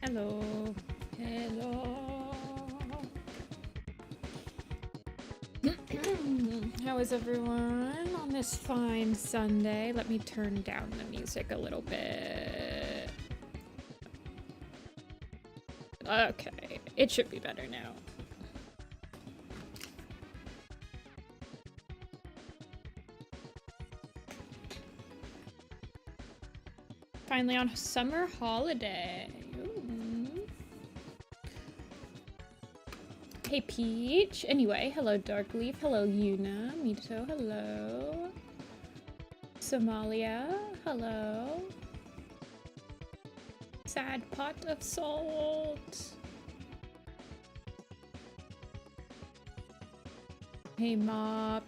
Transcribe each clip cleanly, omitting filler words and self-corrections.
Hello. Hello. How is everyone on this fine Sunday? Let me turn down the music a little bit. Okay, it should be better now. Finally on summer holiday. Ooh. Hey Peach. Anyway, hello Darkleaf. Hello Yuna. Mito, hello. Somalia, hello. Sad pot of salt. Hey Mop.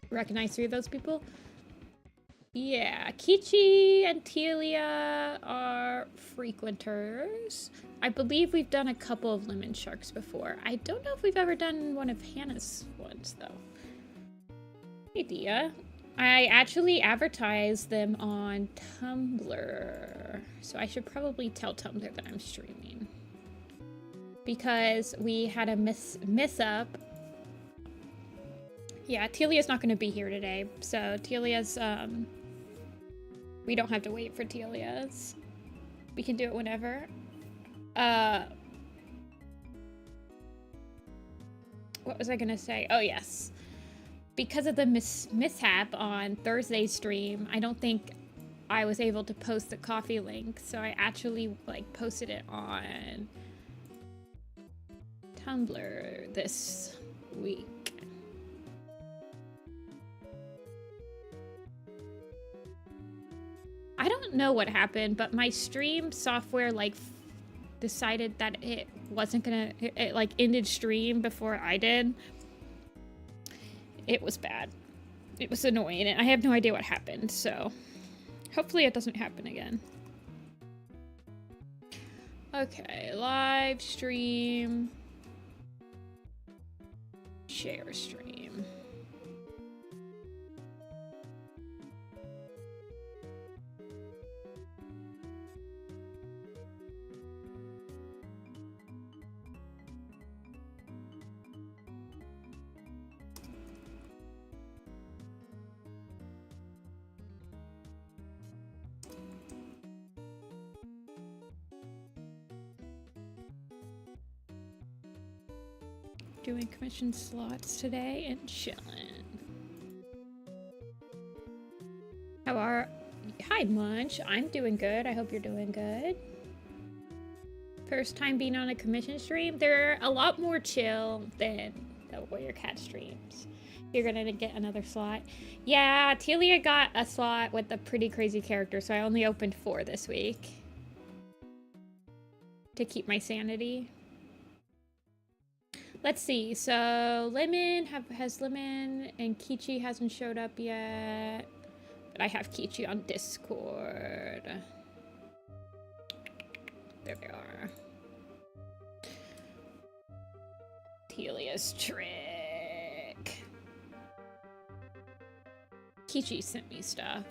Recognize three of those people? Yeah, Kichi and Teelia are frequenters. I believe we've done a couple of lemon sharks before. I don't know if we've ever done one of Hannah's ones, though. Hey, Dia. I actually advertised them on Tumblr, so I should probably tell Tumblr that I'm streaming. Because we had a miss-up. Yeah, Teelia's not going to be here today, so Teelia's, we don't have to wait for Teelia's. We can do it whenever. What was I gonna say? Oh, yes. Because of the mishap on Thursday's stream, I don't think I was able to post the coffee link, so I actually, like, posted it on Tumblr this week. I don't know what happened, but my stream software like decided that it wasn't gonna, it like ended stream before I did. It was bad. It was annoying and I have no idea what happened, so hopefully it doesn't happen again. Okay, live stream. Share stream. Doing commission slots today and chilling. Hi Munch, I'm doing good. I hope you're doing good. First time being on a commission stream. They're a lot more chill than the Warrior Cat streams. You're gonna get another slot. Yeah, Teelia got a slot with a pretty crazy character, so I only opened 4 this week. To keep my sanity. Let's see, so Lemon has Lemon and Kichi hasn't showed up yet. But I have Kichi on Discord. There they are. Teelia's trick. Kichi sent me stuff.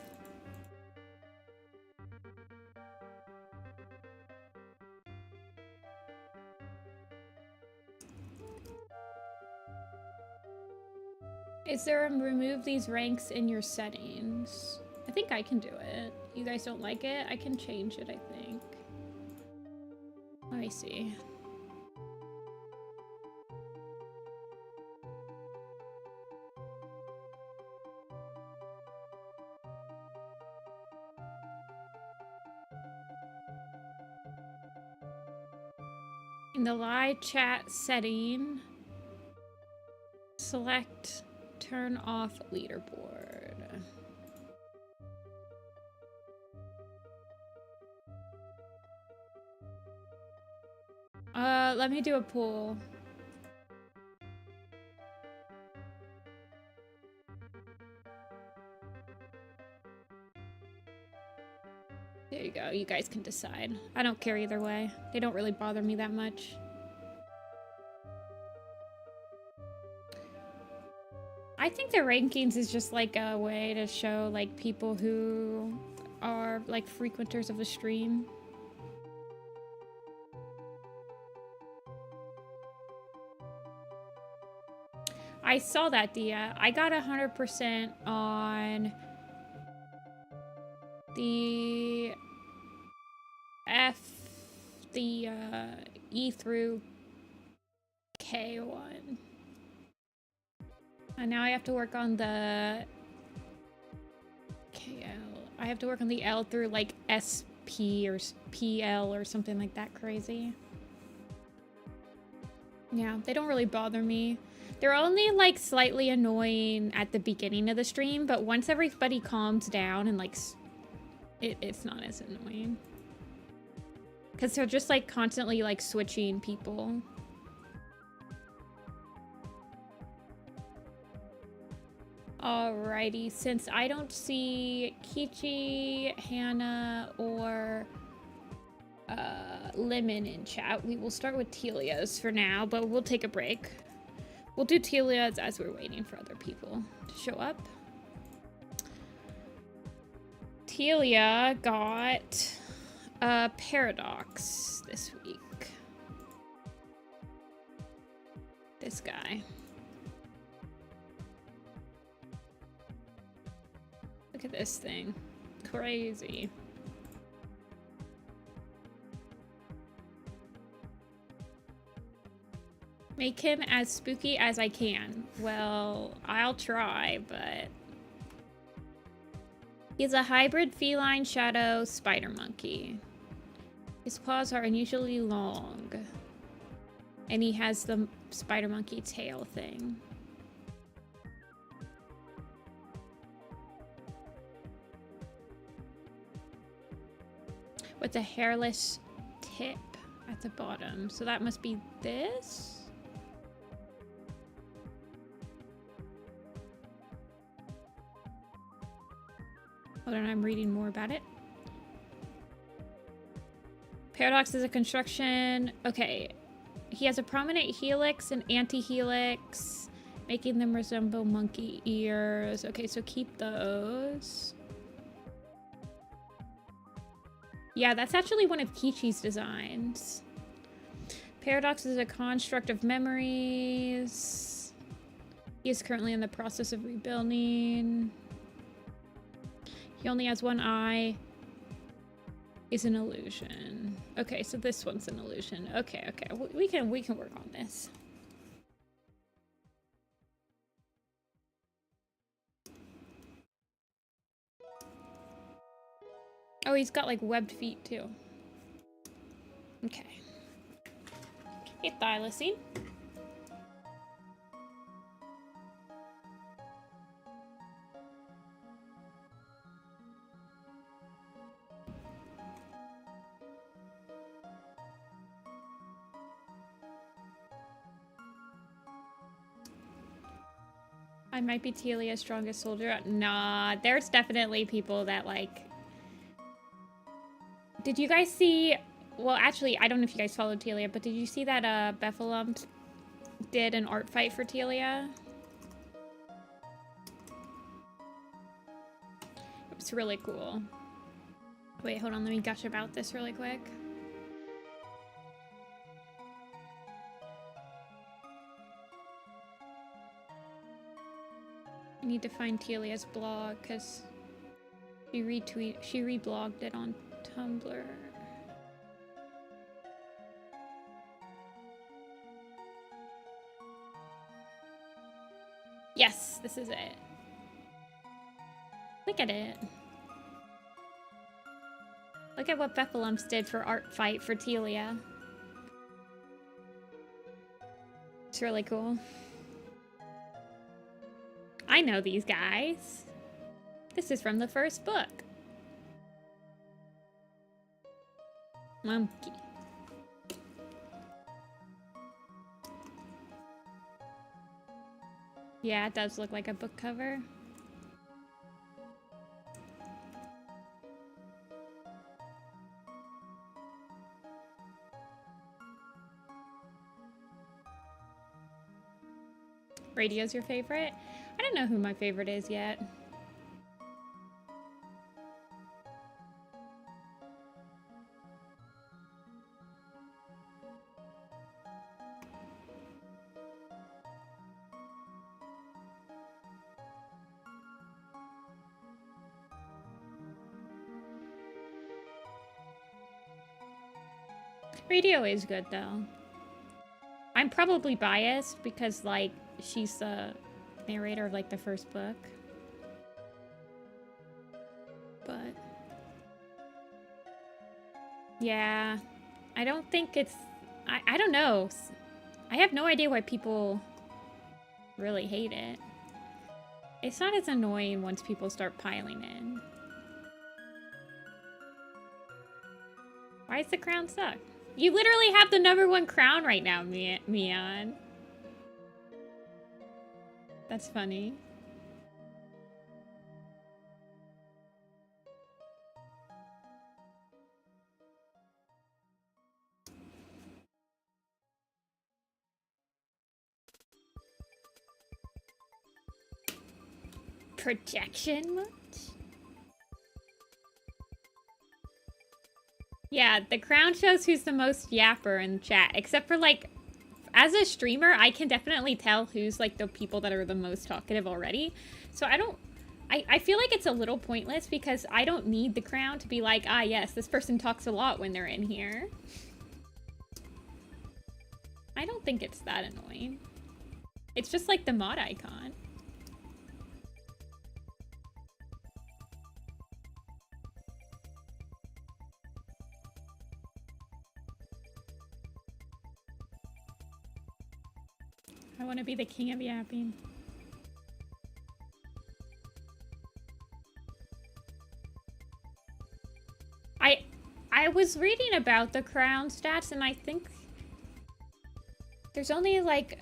Is there a remove these ranks in your settings? I think I can do it. You guys don't like it? I can change it, I think. Let me see. In the live chat setting, select turn off leaderboard. Let me do a poll. There you go. You guys can decide. I don't care either way. They don't really bother me that much. I think the rankings is just like a way to show like people who are like frequenters of the stream. I saw that, Dia. I got 100% on the E through K one. And now I have to work on the KL. I have to work on the L through like SP or PL or something like that crazy. Yeah, they don't really bother me. They're only like slightly annoying at the beginning of the stream, but once everybody calms down and like it's not as annoying. Because they're just like constantly like switching people. Alrighty, since I don't see Kichi, Hannah, or Lemon in chat, we will start with Teelia's for now, but we'll take a break. We'll do Teelia's as we're waiting for other people to show up. Teelia got a Paradox this week. This guy. Look at this thing. Crazy. Make him as spooky as I can. Well, I'll try, but... He's a hybrid feline shadow spider monkey. His paws are unusually long. And he has the spider monkey tail thing. With a hairless tip at the bottom. So that must be this? Hold on, I'm reading more about it. Paradox is a construction. Okay. He has a prominent helix and anti-helix, making them resemble monkey ears. Okay, so keep those. Yeah, that's actually one of Kichi's designs. Paradox is a construct of memories. He is currently in the process of rebuilding. He only has one eye. Is an illusion. Okay, so this one's an illusion. Okay, okay. We can work on this. Oh, he's got like webbed feet too. Okay. Hey, thylacine. I might be Teelia's strongest soldier. Nah, there's definitely people that like... Did you guys see... Well, actually, I don't know if you guys followed Teelia, but did you see that Bephalum did an art fight for Teelia? It was really cool. Wait, hold on. Let me gush about this really quick. I need to find Teelia's blog because she reblogged it on Tumblr. Yes, this is it. Look at it. Look at what Bephalumps did for art fight for Teelia. It's really cool. I know these guys. This is from the first book. Monkey. Yeah, it does look like a book cover. Radio's your favorite? I don't know who my favorite is yet. Radio is good, though. I'm probably biased because, like, she's the narrator of, like, the first book. But... yeah. I don't think it's... I don't know. I have no idea why people really hate it. It's not as annoying once people start piling in. Why does the crown suck? You literally have the #1 crown right now, Mian. That's funny. Projection much? Yeah, the crown shows who's the most yapper in chat. Except for, like, as a streamer, I can definitely tell who's, like, the people that are the most talkative already. So I feel like it's a little pointless because I don't need the crown to be like, ah, yes, this person talks a lot when they're in here. I don't think it's that annoying. It's just like the mod icon. I want to be the king of yapping. I was reading about the crown stats, and I think there's only like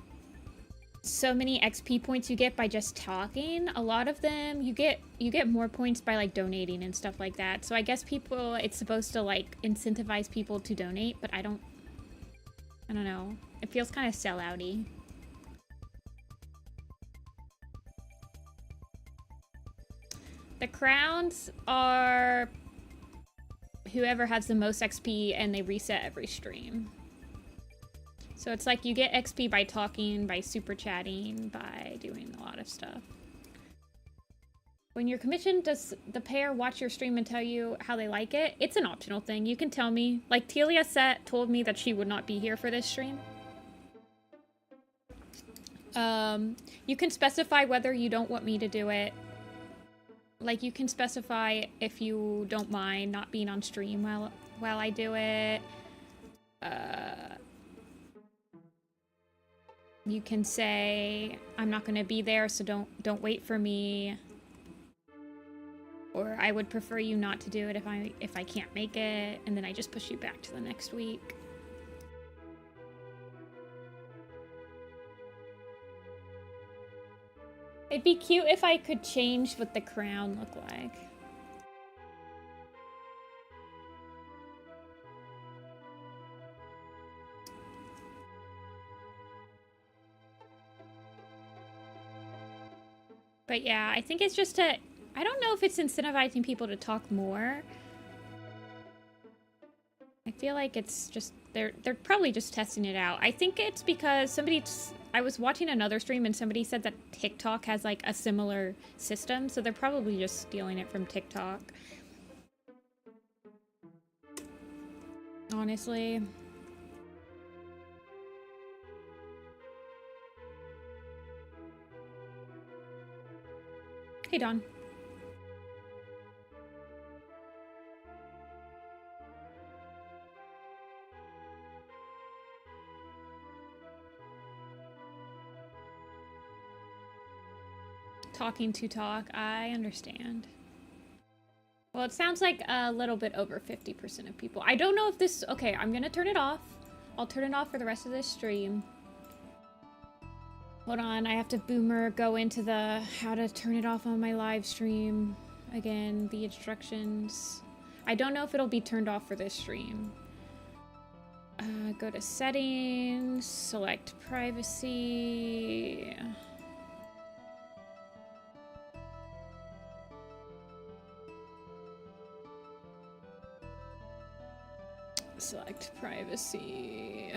so many XP points you get by just talking. A lot of them you get more points by like donating and stuff like that. So I guess it's supposed to like incentivize people to donate, but I don't know. It feels kind of sellout-y. The crowns are whoever has the most XP, and they reset every stream. So it's like you get XP by talking, by super chatting, by doing a lot of stuff. When you're commissioned, does the pair watch your stream and tell you how they like it? It's an optional thing. You can tell me. Like, Teelia told me that she would not be here for this stream. You can specify whether you don't want me to do it. Like, you can specify if you don't mind not being on stream while I do it. You can say, I'm not going to be there, so don't wait for me. Or I would prefer you not to do it if I can't make it, and then I just push you back to the next week. It'd be cute if I could change what the crown looked like. But yeah, I think it's just I don't know if it's incentivizing people to talk more. I feel like it's just, they're probably just testing it out. I think it's because I was watching another stream and somebody said that TikTok has like a similar system, so they're probably just stealing it from TikTok. Honestly. Hey, Dawn. Talking to talk, I understand. Well, it sounds like a little bit over 50% of people. I don't know if this... Okay, I'm gonna turn it off. I'll turn it off for the rest of this stream. Hold on, I have to go into the how to turn it off on my live stream. Again, the instructions. I don't know if it'll be turned off for this stream. Go to settings, select privacy. Select privacy.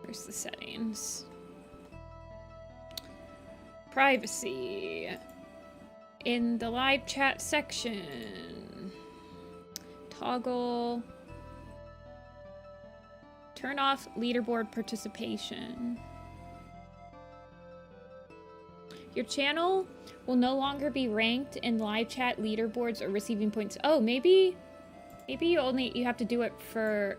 Where's the settings? Privacy. In the live chat section. Toggle. Turn off leaderboard participation. Your channel will no longer be ranked in live chat leaderboards or receiving points. Oh, maybe you have to do it for...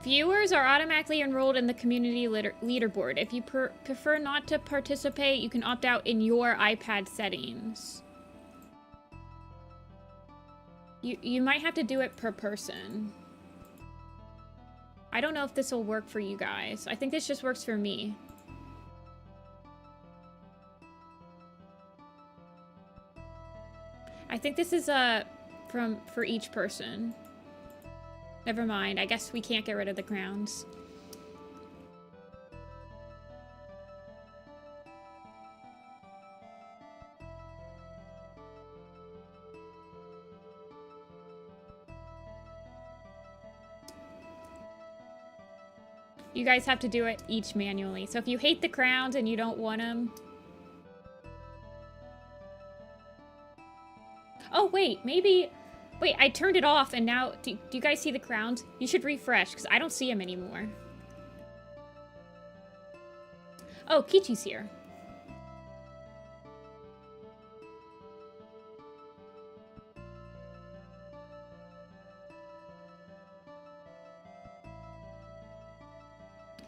Viewers are automatically enrolled in the community leaderboard. If you prefer not to participate, you can opt out in your iPad settings. You might have to do it per person. I don't know if this will work for you guys. I think this just works for me. I think this is for each person. Never mind. I guess we can't get rid of the crowns. You guys have to do it each manually. So if you hate the crowns and you don't want them... Oh, wait. Maybe... Wait, I turned it off and now... Do you guys see the crowns? You should refresh because I don't see them anymore. Oh, Kichi's here.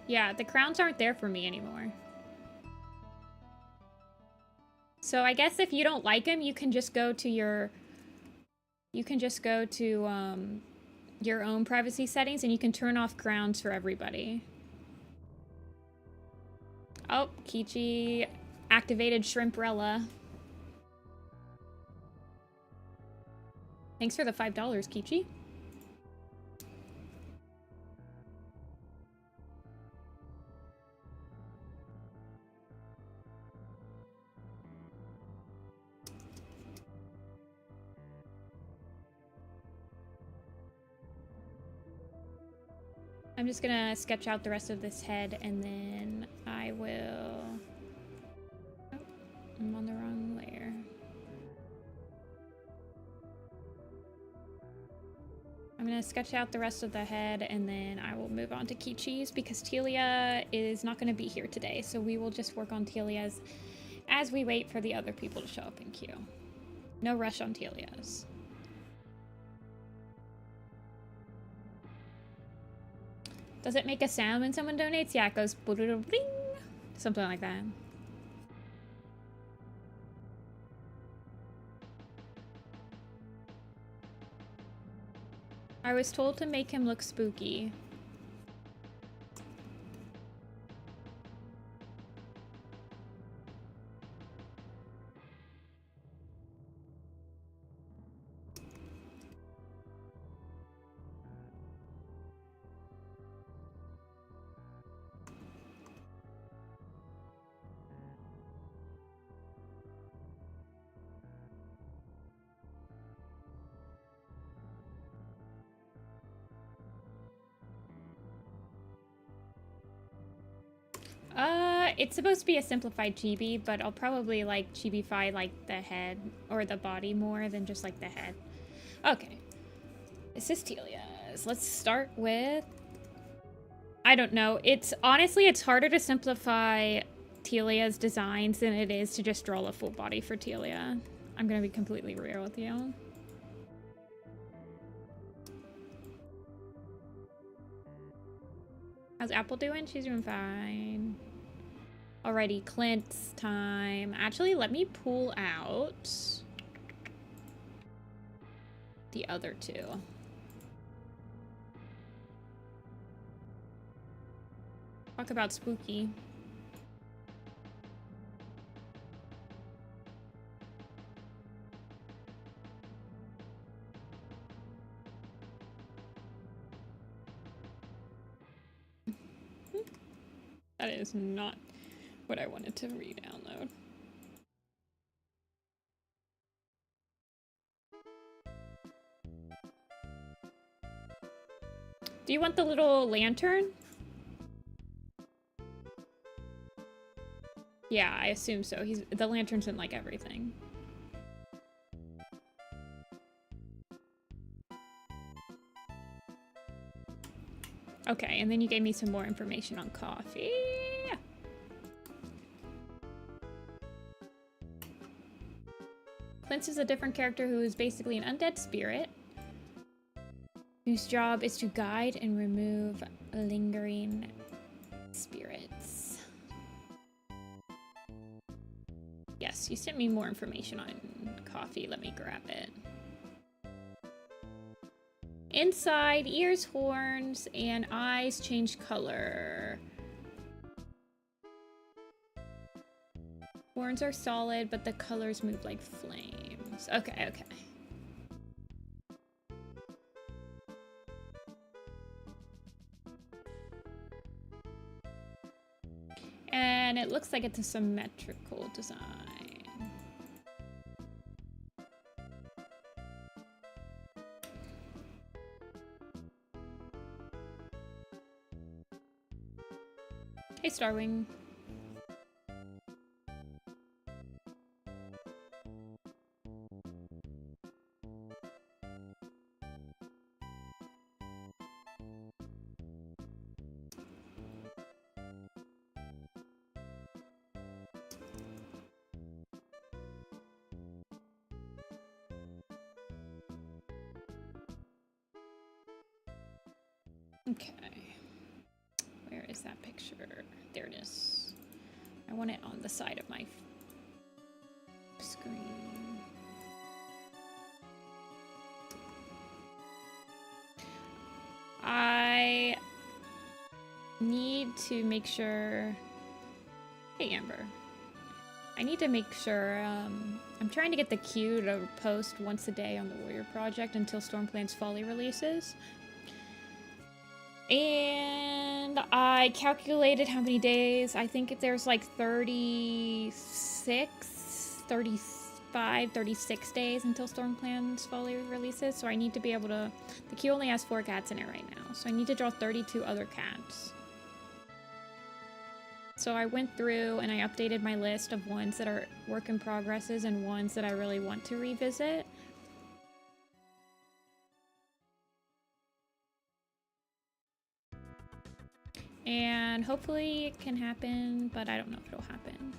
Yeah, the crowns aren't there for me anymore. So I guess if you don't like them, you can just go to your... You can just go to your own privacy settings and you can turn off crowns for everybody. Oh, Kichi activated Shrimprella. Thanks for the $5, Kichi. I'm just gonna sketch out the rest of this head and then I will... Oh, I'm on the wrong layer. I'm gonna sketch out the rest of the head and then I will move on to Kichi's because Teelia is not gonna be here today. So we will just work on Teelia's as we wait for the other people to show up in queue. No rush on Teelia's. Does it make a sound when someone donates? Yeah, it goes bling, something like that. I was told to make him look spooky. It's supposed to be a simplified chibi, but I'll probably like chibify like the head or the body more than just like the head. Okay. This is Teelia's. Let's start with... I don't know. Honestly, it's harder to simplify Teelia's designs than it is to just draw a full body for Teelia. I'm gonna be completely real with you. How's Apple doing? She's doing fine. Alrighty, Clint's time. Actually, let me pull out the other two. Talk about spooky. That is not what I wanted to re-download. Do you want the little lantern? Yeah, I assume so. The lantern's in like everything. Okay, and then you gave me some more information on coffee. Clint is a different character who is basically an undead spirit whose job is to guide and remove lingering spirits. Yes, you sent me more information on coffee. Let me grab it. Inside, ears, horns, and eyes change color. Horns are solid, but the colors move like flames. Okay, okay. And it looks like it's a symmetrical design. Hey, Starwing. Okay. Where is that picture? There it is. I want it on the side of my screen. I need to make sure... Hey, Amber. I need to make sure, I'm trying to get the queue to post once a day on the Warrior Project until Stormplant's Folly releases. And I calculated how many days. I think there's like 36, 35, 36 days until Stormplant's Folly releases. So I need to be able to... The queue only has 4 cats in it right now. So I need to draw 32 other cats. So I went through and I updated my list of ones that are work in progresses and ones that I really want to revisit. And hopefully it can happen, but I don't know if it'll happen.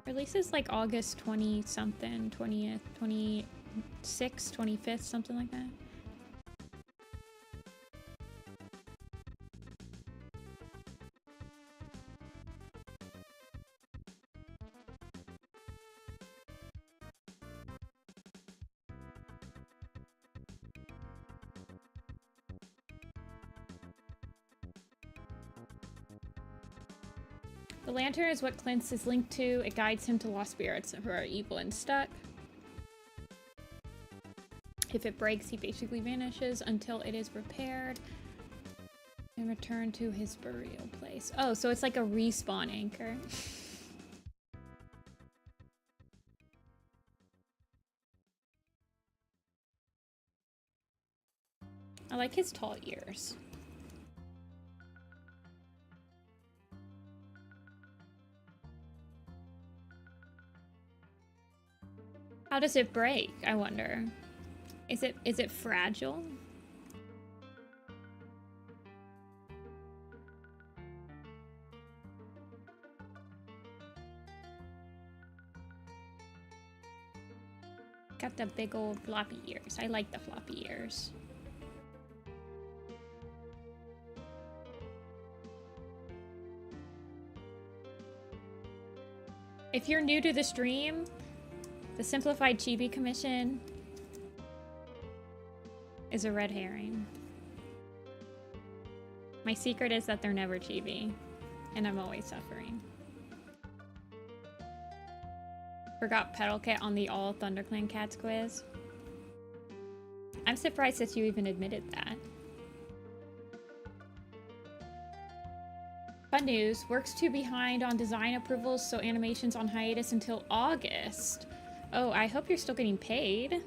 Releases like August 20 something, 20th, 26th, 25th, something like that. The lantern is what Clint is linked to. It guides him to lost spirits who are evil and stuck. If it breaks, he basically vanishes until it is repaired and returned to his burial place. Oh, so it's like a respawn anchor. I like his tall ears. How does it break, I wonder? Is it fragile? Got the big old floppy ears. I like the floppy ears. If you're new to the stream, the Simplified Chibi Commission is a red herring. My secret is that they're never chibi, and I'm always suffering. Forgot Petal Cat on the all ThunderClan Cats quiz. I'm surprised that you even admitted that. Fun news, works 2 behind on design approvals, so animation's on hiatus until August. Oh, I hope you're still getting paid.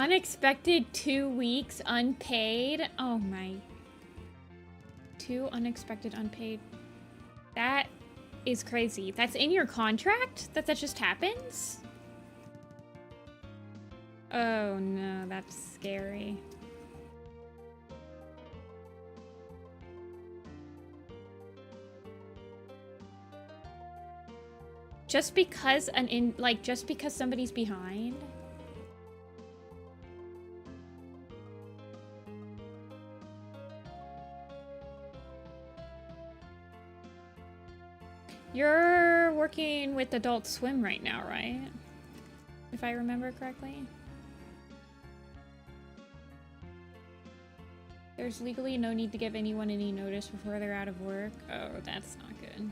Unexpected 2 weeks unpaid. Oh my. 2 unexpected unpaid. That is crazy. That's in your contract? That just happens? Oh no, that's scary. Just because just because somebody's behind? You're working with Adult Swim right now, right? If I remember correctly. There's legally no need to give anyone any notice before they're out of work. Oh, that's not good.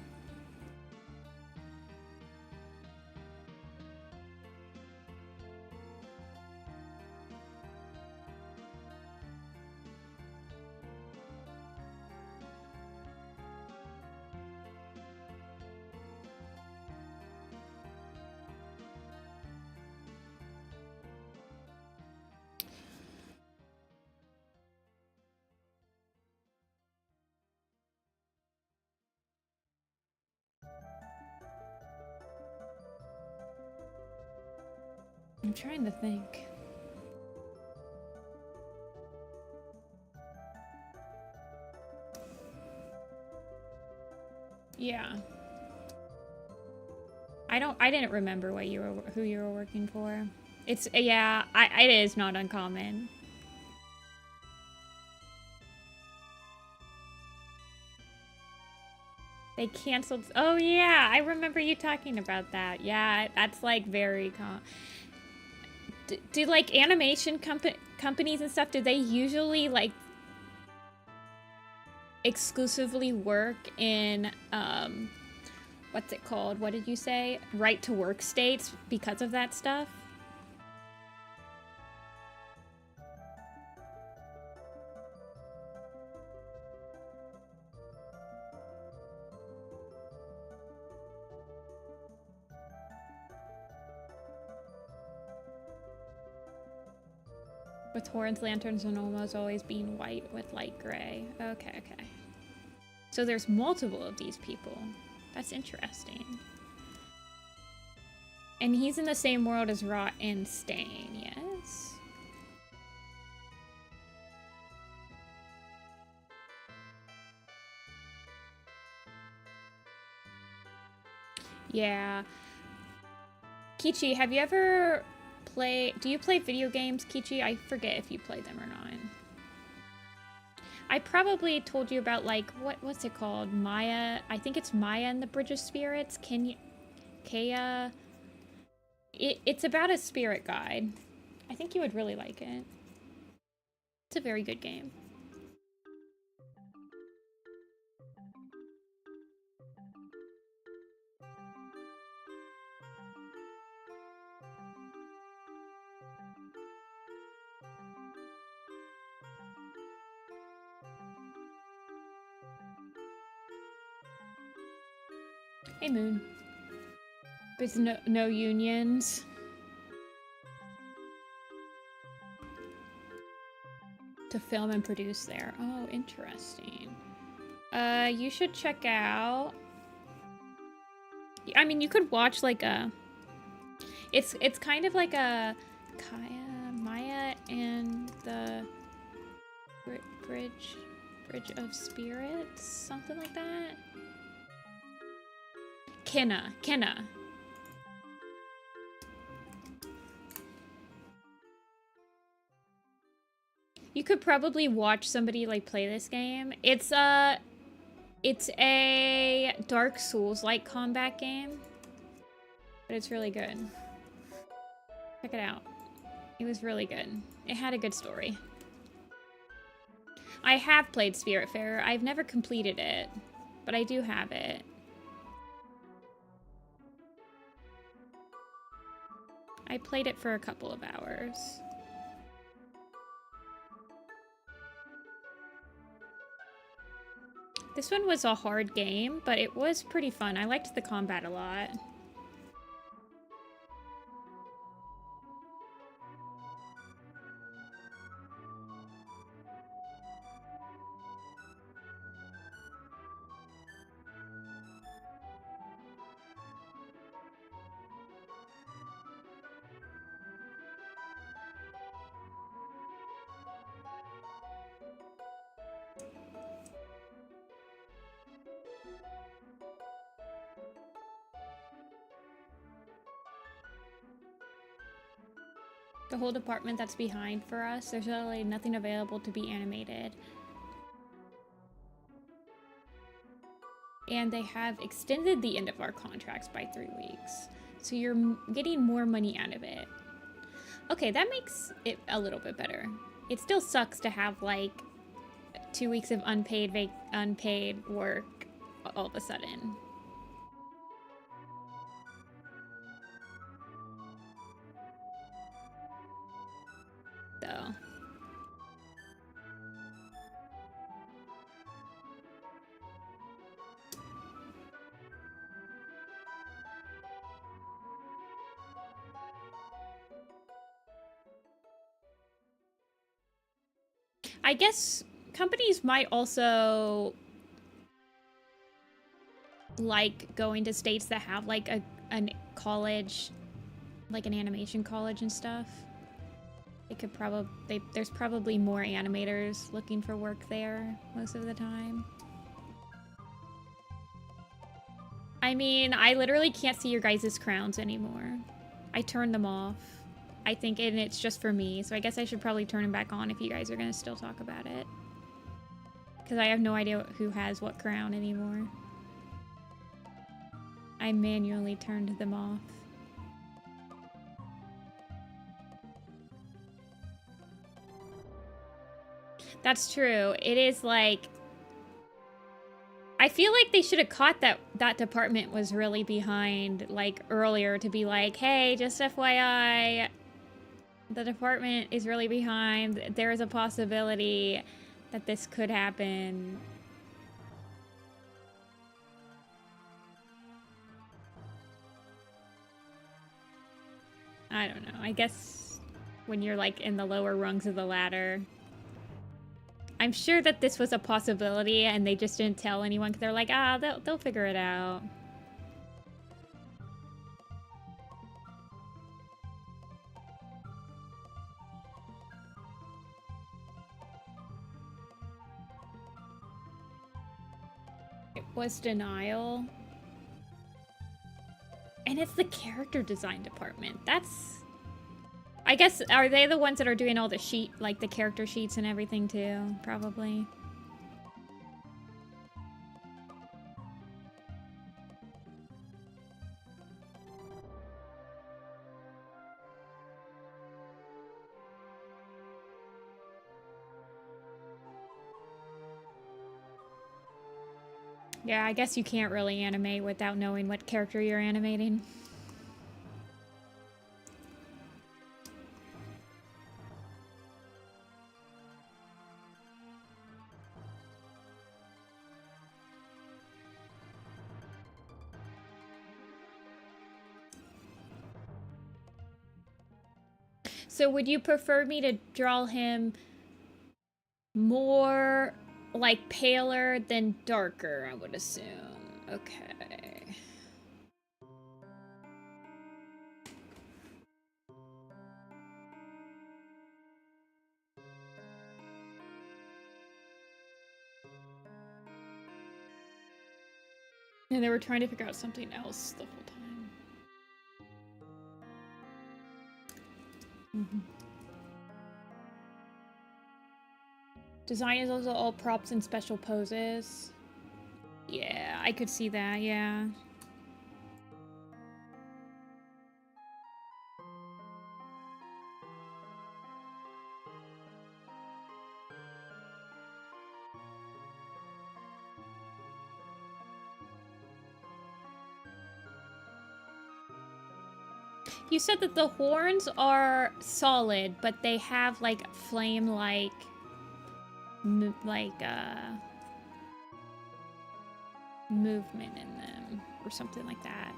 I'm trying to think. Yeah. I didn't remember who you were working for. It's, yeah, it is not uncommon. They canceled, oh yeah, I remember you talking about that. Yeah, that's like very do like animation companies and stuff, do they usually like exclusively work in what's it called? What did you say? Right to work states because of that stuff? With horns, lanterns, and almost always being white with light gray. Okay, okay. So there's multiple of these people. That's interesting. And he's in the same world as Rot and Stain, yes? Yeah. Kichi, have you ever do you play video games, Kichi? I forget if you play them or not. I probably told you about, like, what's it called? Maya, I think it's Maya and the Bridge of Spirits. Kaya. It's about a spirit guide. I think you would really like it. It's a very good game. Hey, Moon. There's no unions. To film and produce there. Oh, interesting. You should check out... I mean, you could watch like a... It's kind of like a Maya and the Bridge of Spirits, something like that. Kenna. You could probably watch somebody like play this game. It's a Dark Souls-like combat game, but it's really good. Check it out. It was really good. It had a good story. I have played Spiritfarer. I've never completed it, but I do have it. I played it for a couple of hours. This one was a hard game, but it was pretty fun. I liked the combat a lot. The whole department that's behind for us, there's really nothing available to be animated. And they have extended the end of our contracts by 3 weeks. So you're getting more money out of it. Okay, that makes it a little bit better. It still sucks to have like 2 weeks of unpaid work all of a sudden. So. I guess companies might also like going to states that have like a college, like an animation college and stuff. They could probably, there's probably more animators looking for work there most of the time. I mean, I literally can't see your guys' crowns anymore. I turned them off. I think, and it's just for me, so I guess I should probably turn them back on if you guys are gonna still talk about it. Because I have no idea who has what crown anymore. I manually turned them off. That's true. It is like... I feel like they should have caught that that department was really behind, like, earlier to be like, hey, just FYI... the department is really behind. There is a possibility that this could happen. I don't know. I guess when you're like in the lower rungs of the ladder. I'm sure that this was a possibility and they just didn't tell anyone because they're like, ah, they'll figure it out. It was denial. And it's the character design department. That's... I guess, are they the ones that are doing all the sheet, like the character sheets and everything too? Probably. Yeah, I guess you can't really animate without knowing what character you're animating. So would you prefer me to draw him more like paler than darker, I would assume. Okay. And they were trying to figure out something else the whole time. Mm-hmm. Design is also all props and special poses. Yeah, I could see that, yeah. You said that the horns are solid, but they have like flame-like, movement in them, or something like that.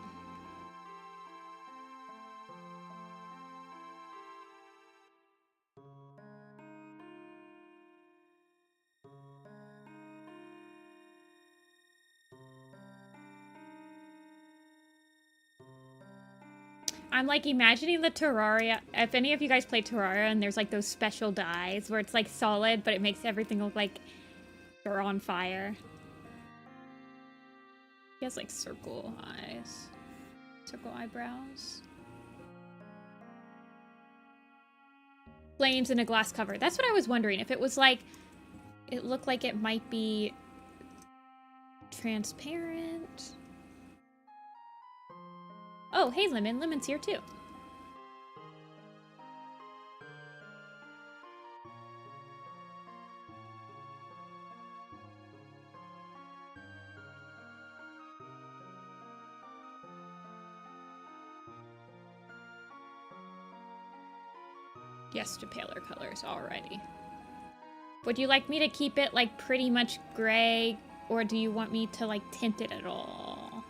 I'm like imagining the Terraria. If any of you guys play Terraria and there's like those special dyes where it's like solid, but it makes everything look like they're on fire. He has like circle eyes, circle eyebrows. Flames in a glass cover. That's what I was wondering. If it was like, it looked like it might be transparent. Oh, hey, Lemon. Lemon's here too. Yes, to paler colors already. Would you like me to keep it like pretty much gray, or do you want me to like tint it at all?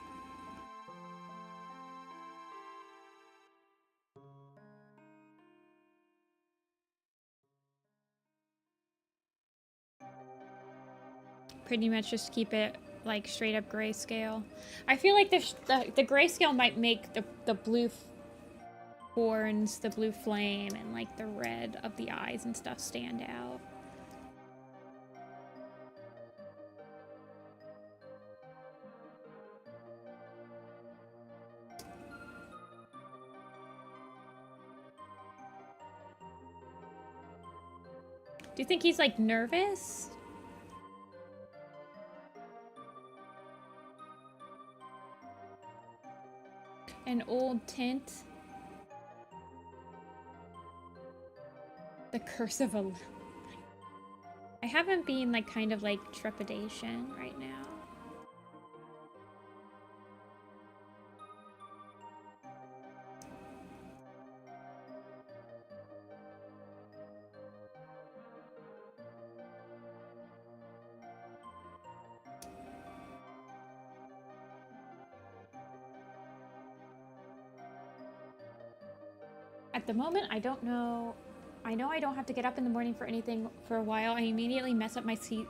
Pretty much just keep it like straight up grayscale. I feel like the grayscale might make the blue horns, the blue flame, and like the red of the eyes and stuff stand out. Do you think he's like nervous? An old tint. The curse of a... I haven't been like kind of like trepidation right now. At the moment, I don't know. I know I don't have to get up in the morning for anything for a while. I immediately mess up my sleep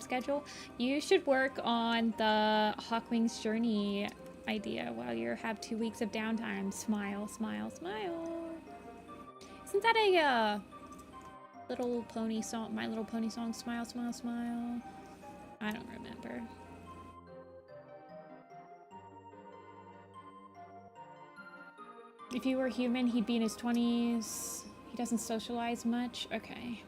schedule. You should work on the Hawkwing's Journey idea while you have 2 weeks of downtime. Smile, smile, smile. Isn't that a Little Pony song? My Little Pony song? Smile, smile, smile. I don't remember. If he were human, he'd be in his 20s. He doesn't socialize much. Okay.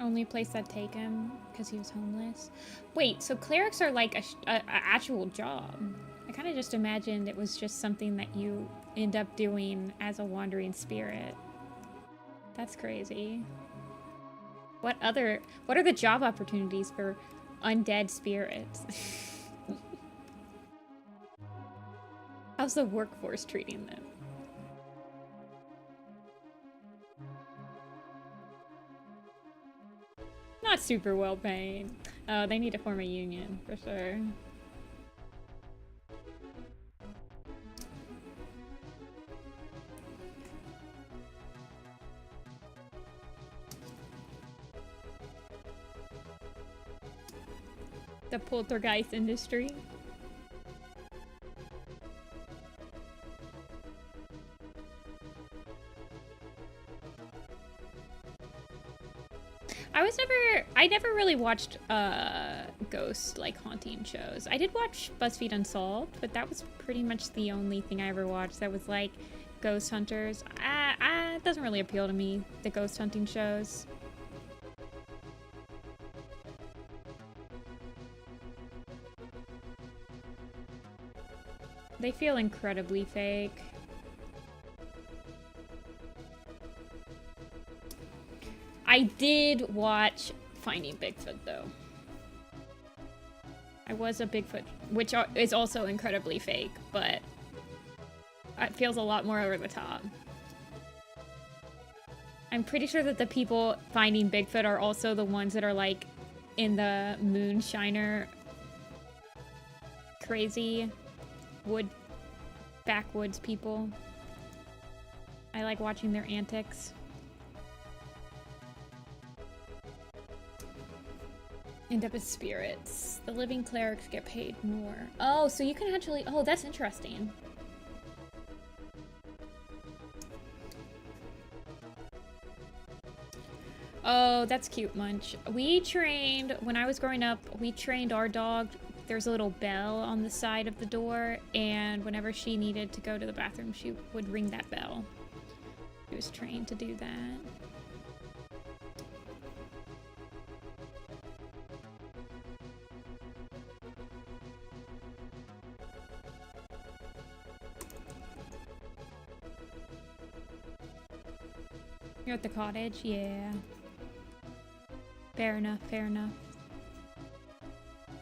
Only place I'd take him because he was homeless. Wait, so clerics are like a actual job. I kind of just imagined it was just something that you end up doing as a wandering spirit. That's crazy. What are the job opportunities for undead spirits? How's the workforce treating them? Not super well paid. Oh, they need to form a union, for sure. The poltergeist industry. I never really watched ghost like haunting shows. I did watch BuzzFeed Unsolved, but that was pretty much the only thing I ever watched that was like ghost hunters. It doesn't really appeal to me, the ghost hunting shows. They feel incredibly fake. I did watch Finding Bigfoot, though. I was a Bigfoot, which is also incredibly fake, but it feels a lot more over the top. I'm pretty sure that the people finding Bigfoot are also the ones that are, like, in the Moonshiner crazy backwoods people. I like watching their antics. End up as spirits. The living clerics get paid more. Oh, so you can actually... Oh, that's interesting. Oh, that's cute, Munch. We trained, when I was growing up, we trained our dog. There's a little bell on the side of the door, and whenever she needed to go to the bathroom, she would ring that bell. She was trained to do that. You're at the cottage? Yeah. Fair enough, fair enough.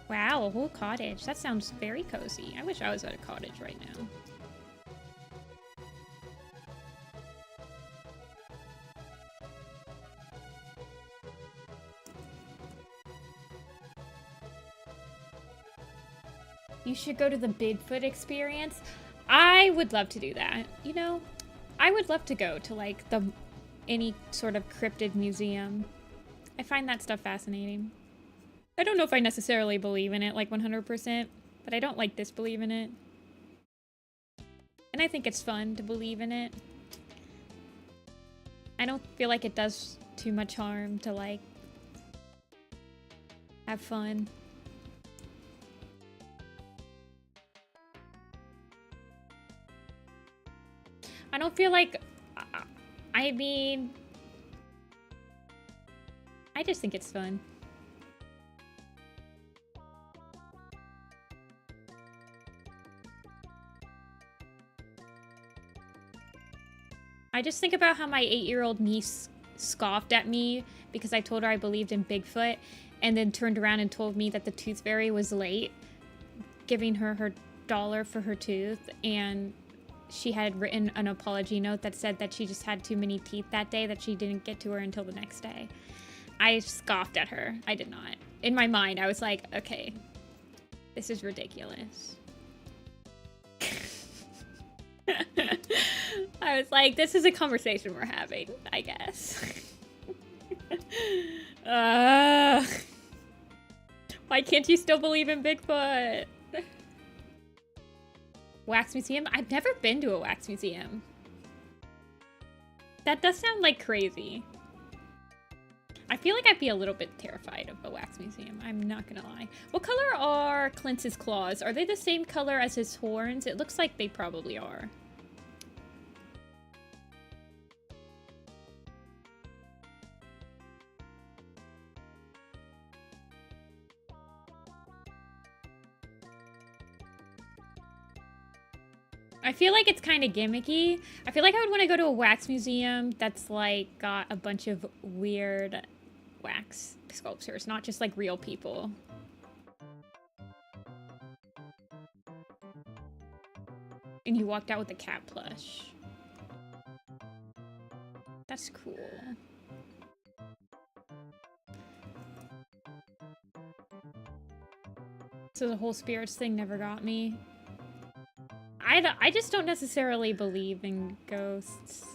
Wow, a whole cottage. That sounds very cozy. I wish I was at a cottage right now. You should go to the Bigfoot experience. I would love to do that. You know, I would love to go to like any sort of cryptid museum. I find that stuff fascinating. I don't know if I necessarily believe in it like 100%, but I don't like disbelieve in it. And I think it's fun to believe in it. I don't feel like it does too much harm to like have fun. I don't feel like, I mean, I just think it's fun. I just think about how my 8-year-old niece scoffed at me because I told her I believed in Bigfoot, and then turned around and told me that the tooth fairy was late, giving her her dollar for her tooth, and she had written an apology note that said that she just had too many teeth that day, that she didn't get to her until the next day. I scoffed at her. I did not. In my mind, I was like, okay, this is ridiculous. I was like, this is a conversation we're having, I guess. Why can't you still believe in Bigfoot? Wax museum? I've never been to a wax museum. That does sound like crazy. I feel like I'd be a little bit terrified of a wax museum. I'm not gonna lie. What color are Clint's claws? Are they the same color as his horns? It looks like they probably are. I feel like it's kind of gimmicky. I feel like I would want to go to a wax museum that's like got a bunch of weird wax sculptures, not just like real people. And you walked out with a cat plush. That's cool. So the whole spirits thing never got me. I just don't necessarily believe in ghosts.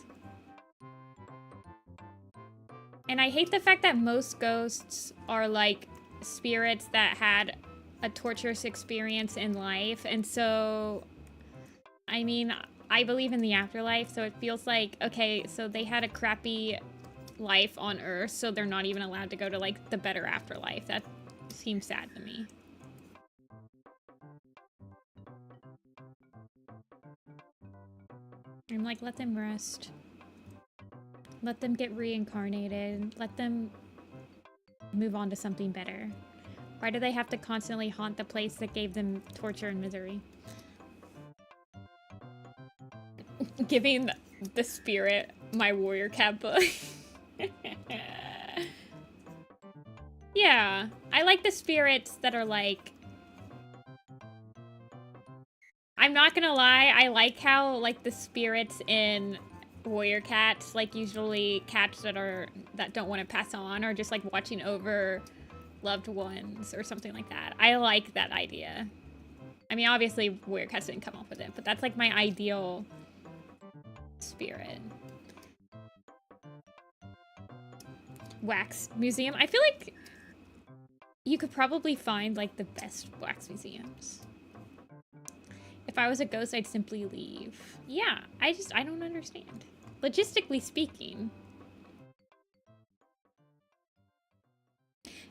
And I hate the fact that most ghosts are like spirits that had a torturous experience in life. And so, I mean, I believe in the afterlife, so it feels like, okay, so they had a crappy life on Earth, so they're not even allowed to go to like the better afterlife. That seems sad to me. I'm like, let them rest. Let them get reincarnated. Let them move on to something better. Why do they have to constantly haunt the place that gave them torture and misery? Giving the spirit my warrior cat book. Yeah, I like the spirits that are like... I'm not gonna lie, I like how, like, the spirits in warrior cats, like, usually cats that don't want to pass on, or just, like, watching over loved ones or something like that. I like that idea. I mean, obviously, warrior cats didn't come up with it, but that's, like, my ideal spirit. Wax museum. I feel like you could probably find, like, the best wax museums. If I was a ghost, I'd simply leave. Yeah, I don't understand. Logistically speaking.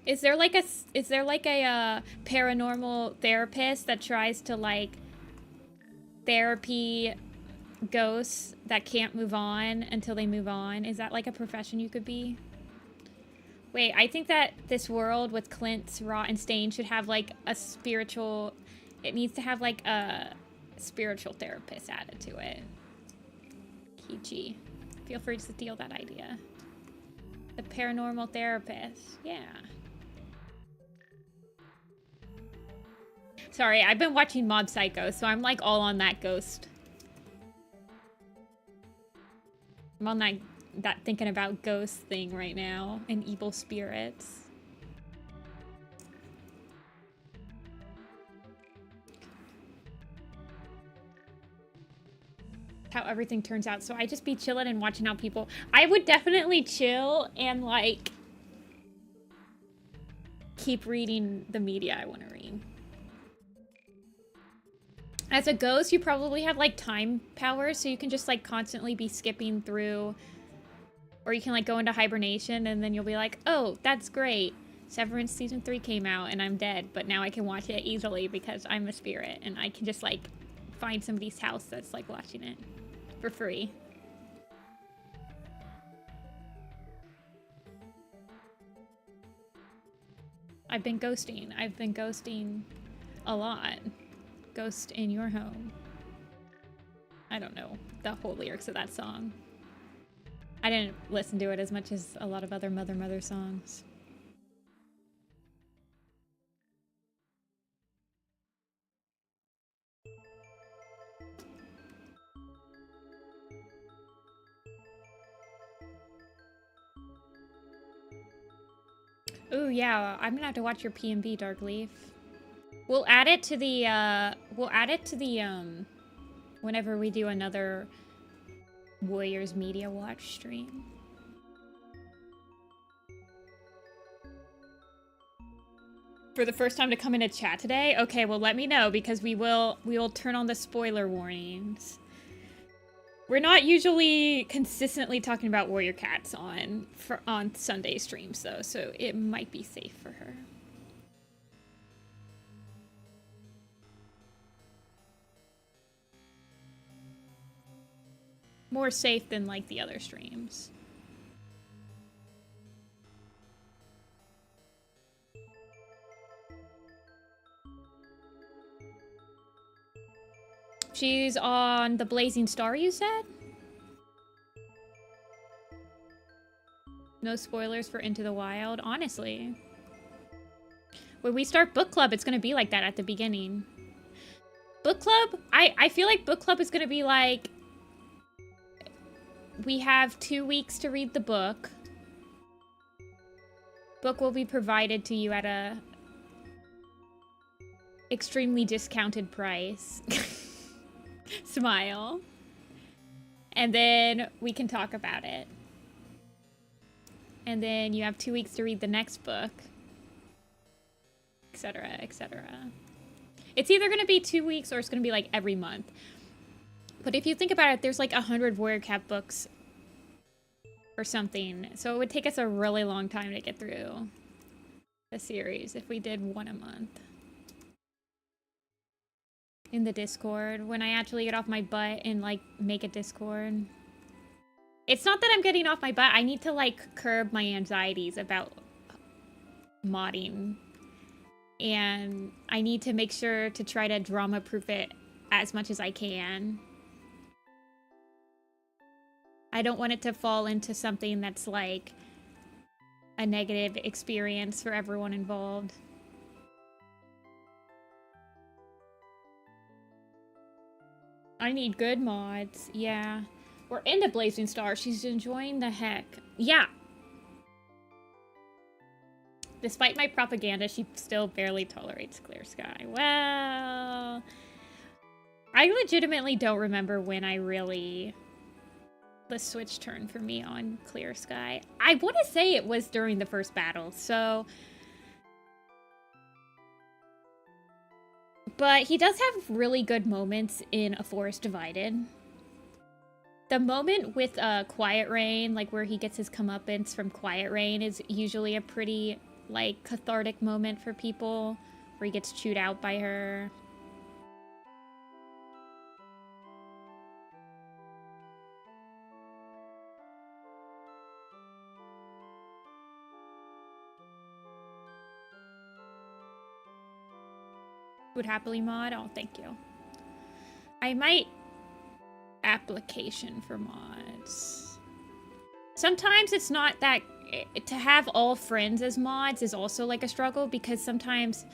Is there like a paranormal therapist that tries to like therapy ghosts that can't move on until they move on? Is that like a profession you could be? Wait, I think that this world with Clint's Rot and Stain should have like a spiritual... It needs to have like a spiritual therapist added to it. Kichi. Feel free to steal that idea. The paranormal therapist. Yeah. Sorry, I've been watching Mob Psycho, so I'm like all on that ghost. I'm on that thinking about ghosts thing right now and evil spirits. How everything turns out. So I just be chilling and watching how people... I would definitely chill and like keep reading the media I want to read. As a ghost, you probably have like time powers, so you can just like constantly be skipping through, or you can like go into hibernation and then you'll be like, oh, that's great. Severance season 3 came out and I'm dead, but now I can watch it easily because I'm a spirit and I can just like find somebody's house that's like watching it for free. I've been ghosting. I've been ghosting a lot. Ghost in your home. I don't know the whole lyrics of that song. I didn't listen to it as much as a lot of other Mother songs. Ooh, yeah, I'm gonna have to watch your P&B, Darkleaf. We'll add it to the, whenever we do another Warriors Media Watch stream. For the first time to come in a chat today? Okay, well let me know because we will turn on the spoiler warnings. We're not usually consistently talking about Warrior Cats on Sunday streams though, so it might be safe for her. More safe than like the other streams. She's on the Blazing Star, you said? No spoilers for Into the Wild, honestly. When we start book club, it's gonna be like that at the beginning. Book club? I feel like book club is gonna be like... We have 2 weeks to read the book. Book will be provided to you at a extremely discounted price. Smile. And then we can talk about it. And then you have 2 weeks to read the next book. Etc., etc. It's either going to be 2 weeks or it's going to be like every month. But if you think about it, there's like 100 Warrior Cat books or something. So it would take us a really long time to get through the series if we did one a month. In the Discord, when I actually get off my butt and like make a Discord. It's not that I'm getting off my butt. I need to like curb my anxieties about modding. And I need to make sure to try to drama-proof it as much as I can. I don't want it to fall into something that's like a negative experience for everyone involved. I need good mods. Yeah. We're into Blazing Star. She's enjoying the heck. Yeah. Despite my propaganda, she still barely tolerates Clear Sky. Well, I legitimately don't remember when I really... the switch turned for me on Clear Sky. I want to say it was during the first battle, so... But he does have really good moments in A Forest Divided. The moment with Quiet Rain, like where he gets his comeuppance from Quiet Rain, is usually a pretty like cathartic moment for people where he gets chewed out by her. Would happily mod? Oh, thank you. I might application for mods. Sometimes it's not that to have all friends as mods is also like a struggle, because sometimes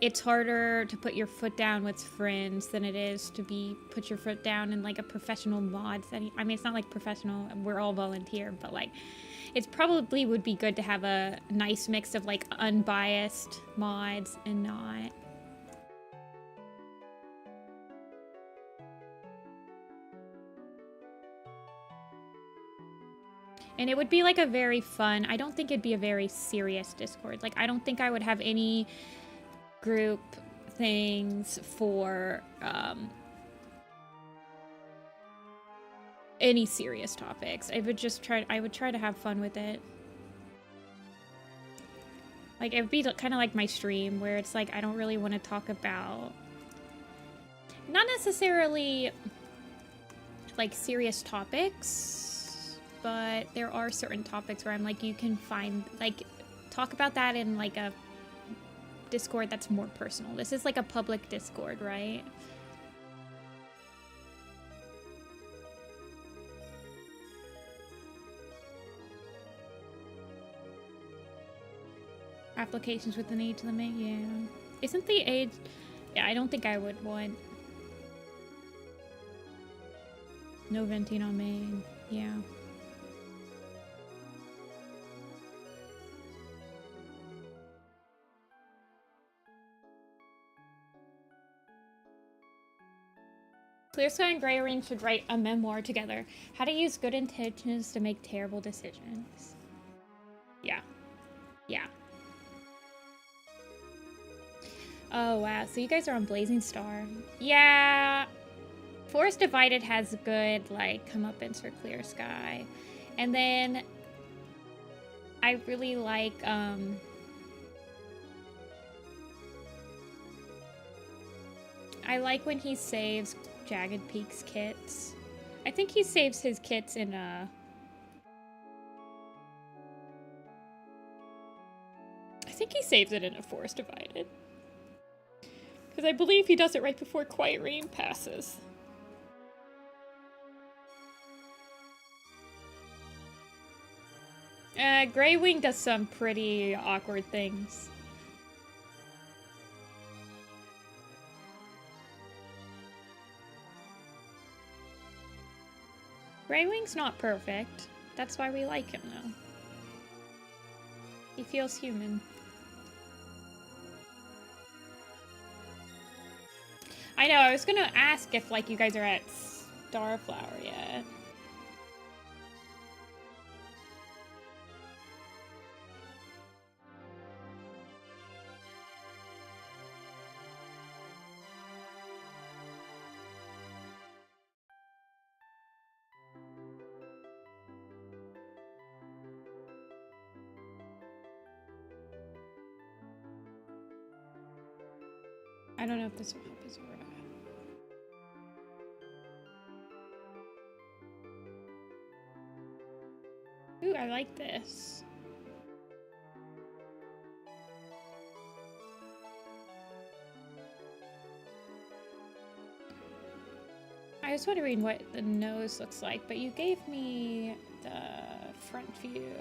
it's harder to put your foot down with friends than it is to put your foot down in like a professional mod setting. I mean, it's not like professional, we're all volunteer, but like it probably would be good to have a nice mix of like unbiased mods and not. And it would be like a very fun, I don't think it'd be a very serious Discord. Like, I don't think I would have any group things for any serious topics. I would try to have fun with it. Like, it would be kind of like my stream, where it's like, I don't really want to talk about, not necessarily like serious topics, but there are certain topics where I'm like, you can find, like, talk about that in like a Discord that's more personal. This is like a public Discord, right? Applications with an age limit, yeah. Isn't the age... Yeah, I don't think I would want... No venting on main, yeah. Clear Sky and Grey Ring should write a memoir together. How to use good intentions to make terrible decisions. Yeah. Yeah. Oh, wow. So you guys are on Blazing Star. Yeah. Forest Divided has good, like, comeuppance for Clear Sky. And then I really like, I like when he saves Jagged Peak's kits. I think he saves his kits in I think he saves it in a Forest Divided. Because I believe he does it right before Quiet Rain passes. Grey Wing does some pretty awkward things. Grey Wing's not perfect. That's why we like him, though. He feels human. I know, I was gonna ask if, like, you guys are at Starflower yet. I don't know if this will help his aura. Ooh, I like this. I was wondering what the nose looks like, but you gave me the front view.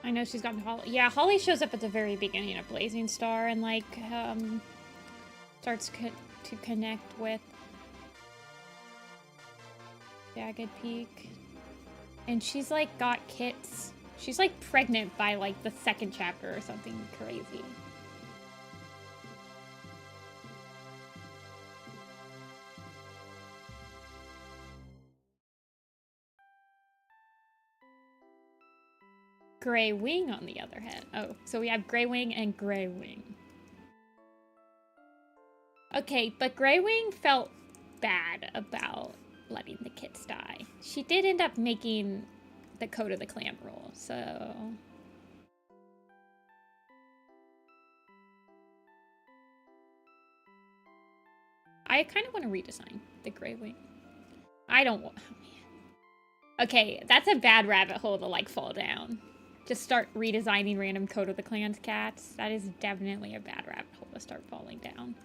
I know she's gotten Holly. Yeah, Holly shows up at the very beginning of Blazing Star and, like, starts to connect with Jagged Peak. And she's, like, got kits. She's, like, pregnant by, like, the second chapter or something crazy. Gray Wing, on the other hand. Oh, so we have Gray Wing and Gray Wing. Okay, but Gray Wing felt bad about letting the kids die. She did end up making the Code of the Clan rule, so... I kind of want to redesign the Gray Wing. I don't want... Oh, man. Okay, that's a bad rabbit hole to, like, fall down. Just start redesigning random Code of the Clan's cats. That is definitely a bad rabbit hole to start falling down.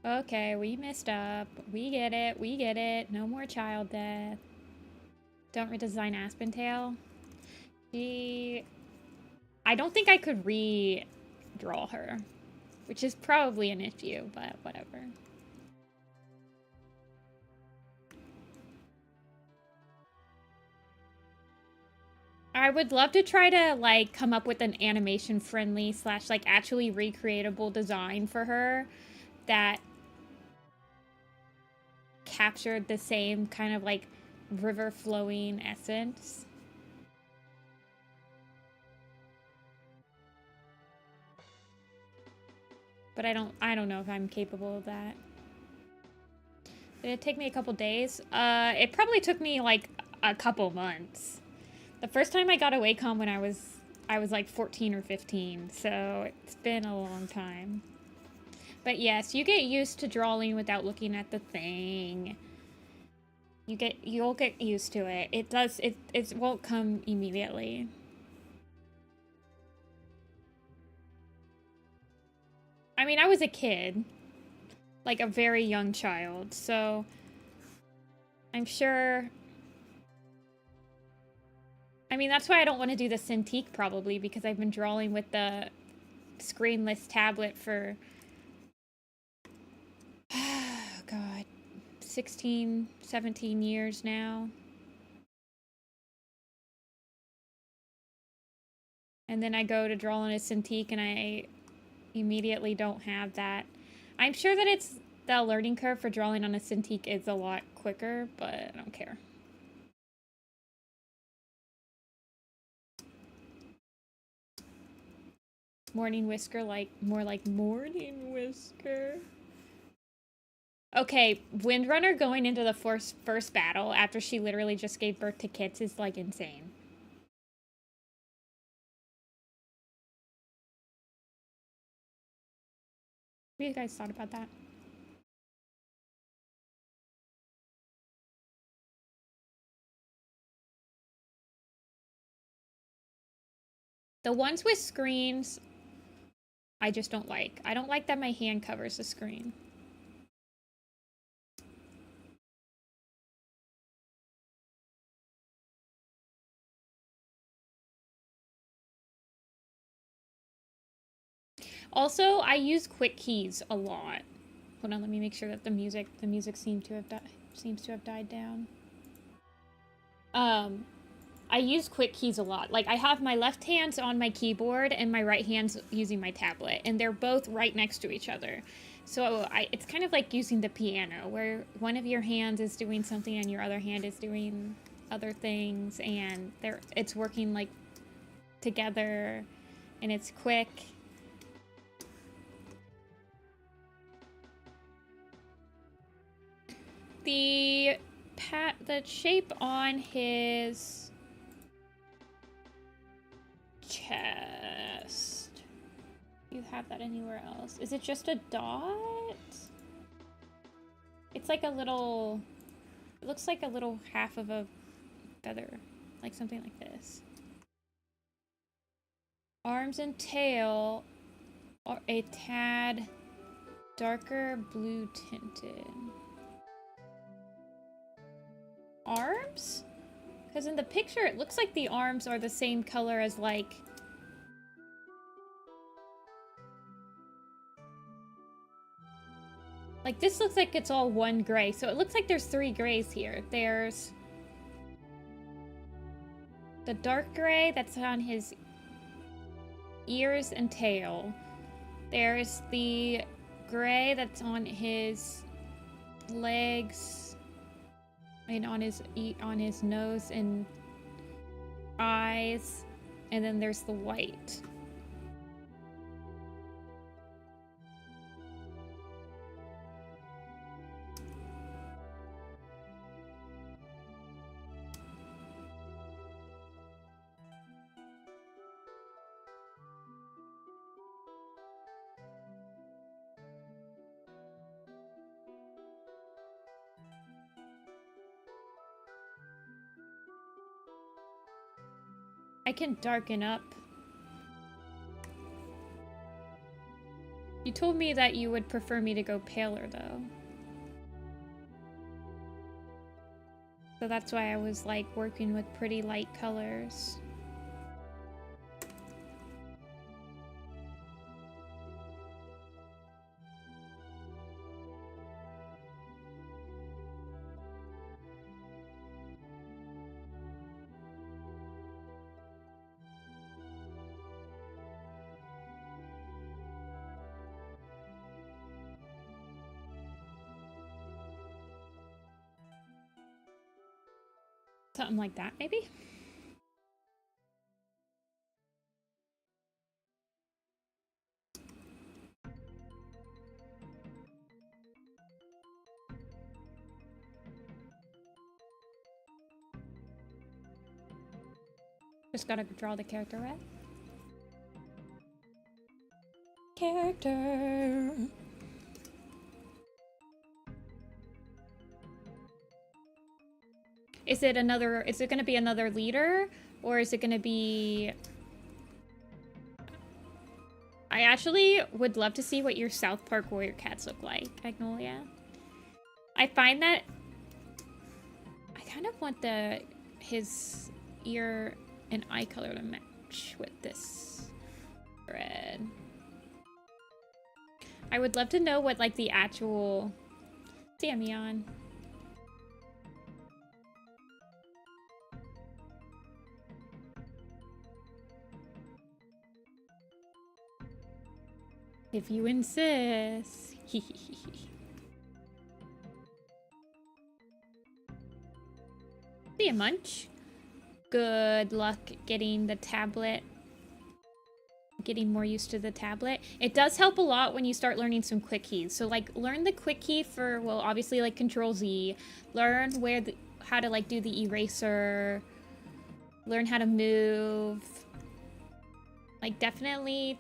Okay, we messed up. We get it. We get it. No more child death. Don't redesign Aspentail. I don't think I could redraw her, which is probably an issue, but whatever. I would love to try to, like, come up with an animation-friendly / like, actually recreatable design for her that captured the same kind of, like, river flowing essence. But I don't know if I'm capable of that. Did it take me a couple days? It probably took me, like, a couple months. The first time I got a Wacom when I was like 14 or 15, so it's been a long time. But yes, you get used to drawing without looking at the thing. You'll get used to it. It won't come immediately. I mean, I was a kid, like a very young child, so I'm sure. I mean, that's why I don't want to do the Cintiq probably, because I've been drawing with the screenless tablet for, oh God, 16, 17 years now. And then I go to draw on a Cintiq and I immediately don't have that. I'm sure that the learning curve for drawing on a Cintiq is a lot quicker, but I don't care. Morning Whisker, more like Morning Whisker. Okay, Windrunner going into the first battle after she literally just gave birth to kids is, like, insane. What do you guys thought about that? The ones with screens, I just don't like. I don't like that my hand covers the screen. Also, I use quick keys a lot. Hold on, let me make sure that the music seems to have died down. I use quick keys a lot. Like, I have my left hand's on my keyboard and my right hand's using my tablet, and they're both right next to each other. So it's kind of like using the piano, where one of your hands is doing something and your other hand is doing other things, and it's working, like, together, and it's quick. The shape on his chest. You have that anywhere else? Is it just a dot? It's like a little. It looks like a little half of a feather, like something like this. Arms and tail are a tad darker blue tinted. Arms? Because in the picture, it looks like the arms are the same color as, like... Like, this looks like it's all one gray. So it looks like there's 3 grays here. There's... the dark gray that's on his ears and tail. There's the gray that's on his legs and on his nose and eyes, and then there's the white. I can darken up. You told me that you would prefer me to go paler, though. So that's why I was, like, working with pretty light colors. Something like that, maybe? Just gotta draw the character, right? Character. Is it gonna be another leader? Or is it gonna be... I actually would love to see what your South Park warrior cats look like, Magnolia. I find that... I kind of want his ear and eye color to match with this red. I would love to know what, like, the actual... Damn, Yawn. If you insist. See a munch. Good luck getting the tablet. Getting more used to the tablet. It does help a lot when you start learning some quick keys. So, like, learn the quick key for, well, obviously, like, Control Z. Learn how to, like, do the eraser. Learn how to move. Like, definitely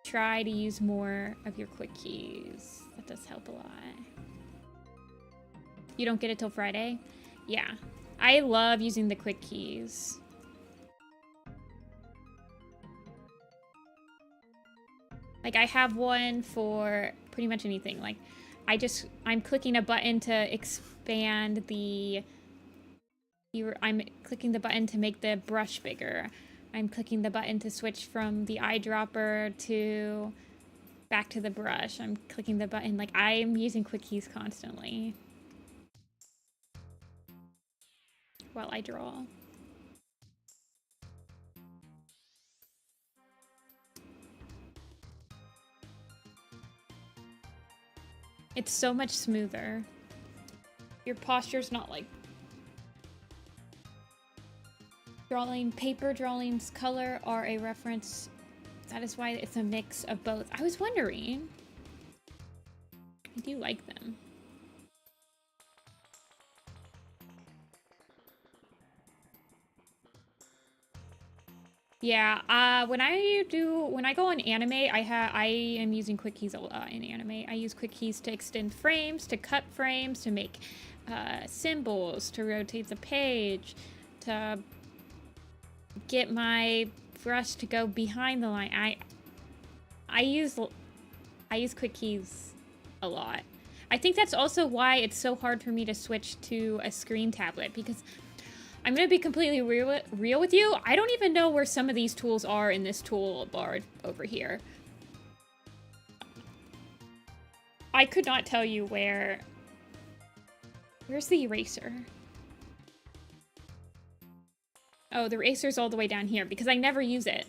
try to use more of your quick keys. That does help a lot. You don't get it till Friday? Yeah. I love using the quick keys. Like, I have one for pretty much anything. Like, I'm clicking a button to expand the... I'm clicking the button to make the brush bigger. I'm clicking the button to switch from the eyedropper to back to the brush. I'm clicking the button. Like, I'm using quick keys constantly while I draw. It's so much smoother. Your posture's not like... Paper drawings color are a reference. That is why it's a mix of both. I was wondering. I do like them. Yeah, when I go on anime, I am using quick keys a lot in anime. I use quick keys to extend frames, to cut frames, to make symbols, to rotate the page, to get my brush to go behind the line. I use quick keys a lot. I think that's also why it's so hard for me to switch to a screen tablet, because I'm gonna be completely real with you. I don't even know where some of these tools are in this tool bar over here. I could not tell you where. Where's the eraser? Oh, the eraser's all the way down here because I never use it.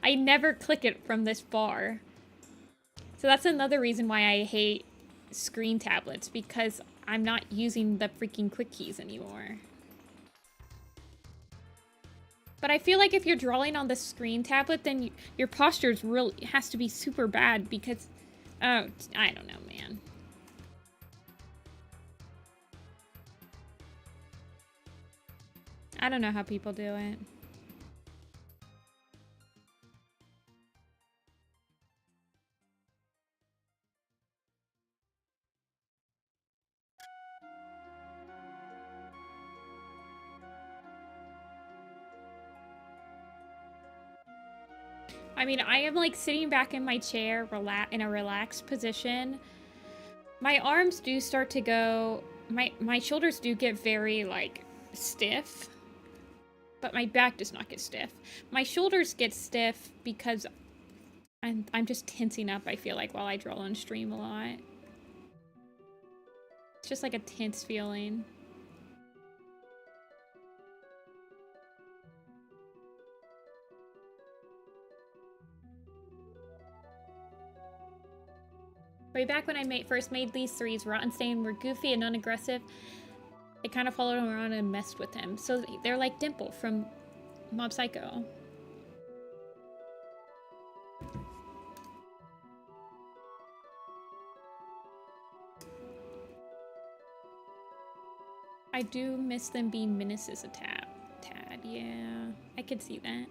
I never click it from this bar. So that's another reason why I hate screen tablets, because I'm not using the freaking quick keys anymore. But I feel like if you're drawing on the screen tablet, then your posture has to be super bad because... Oh, I don't know, man. I don't know how people do it. I mean, I am like sitting back in my chair, in a relaxed position. My arms do start to go, my shoulders do get very like stiff, but my back does not get stiff. My shoulders get stiff because I'm just tensing up, I feel like, while I draw on stream a lot. It's just like a tense feeling. Way back when I first made these threes, Rotten Stain were goofy and unaggressive. They kind of followed him around and messed with him. So they're like Dimple from Mob Psycho. I do miss them being menaces a tad. Yeah, I could see that.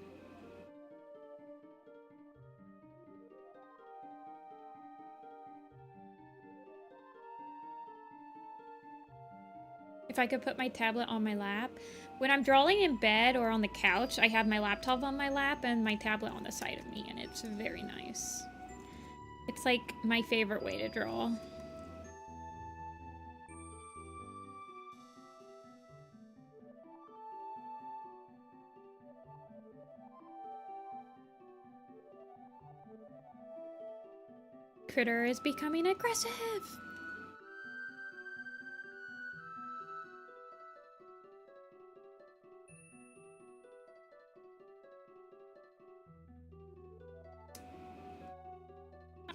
If I could put my tablet on my lap. When I'm drawing in bed or on the couch, I have my laptop on my lap and my tablet on the side of me, and it's very nice. It's like my favorite way to draw. Critter is becoming aggressive.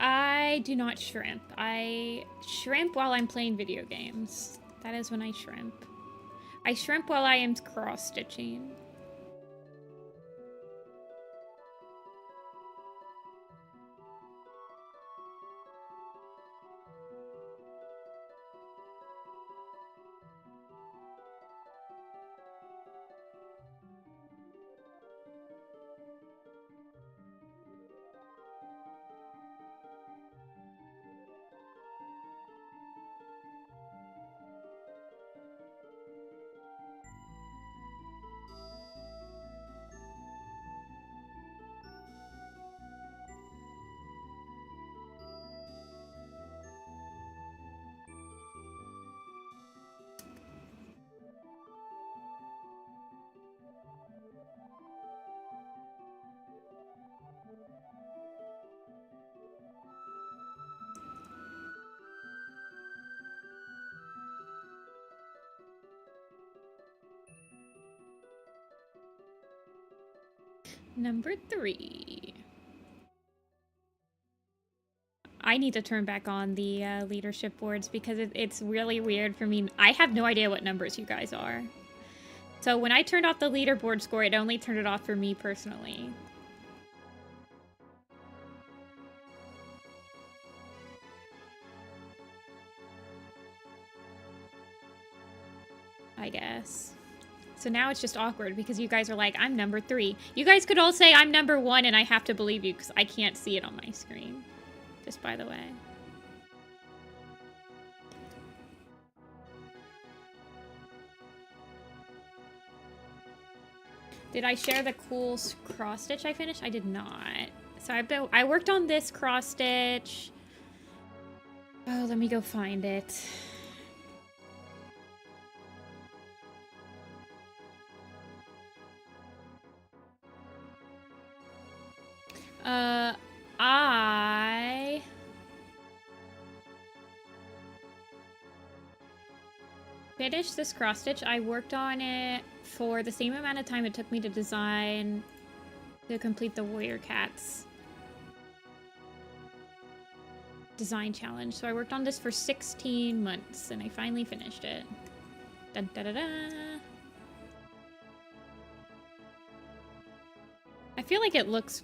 I do not shrimp. I shrimp while I'm playing video games. That is when I shrimp. I shrimp while I am cross-stitching. Number 3. I need to turn back on the leadership boards because it's really weird for me. I have no idea what numbers you guys are. So when I turned off the leaderboard score, it only turned it off for me personally. I guess. So now it's just awkward because you guys are like, I'm number 3. You guys could all say I'm number 1 and I have to believe you because I can't see it on my screen. Just by the way. Did I share the cool cross stitch I finished? I did not. So I worked on this cross stitch. Oh, let me go find it. I finished this cross stitch. I worked on it for the same amount of time it took me to design to complete the Warrior Cats design challenge. So I worked on this for 16 months and I finally finished it. Dun, da, da, da. I feel like it looks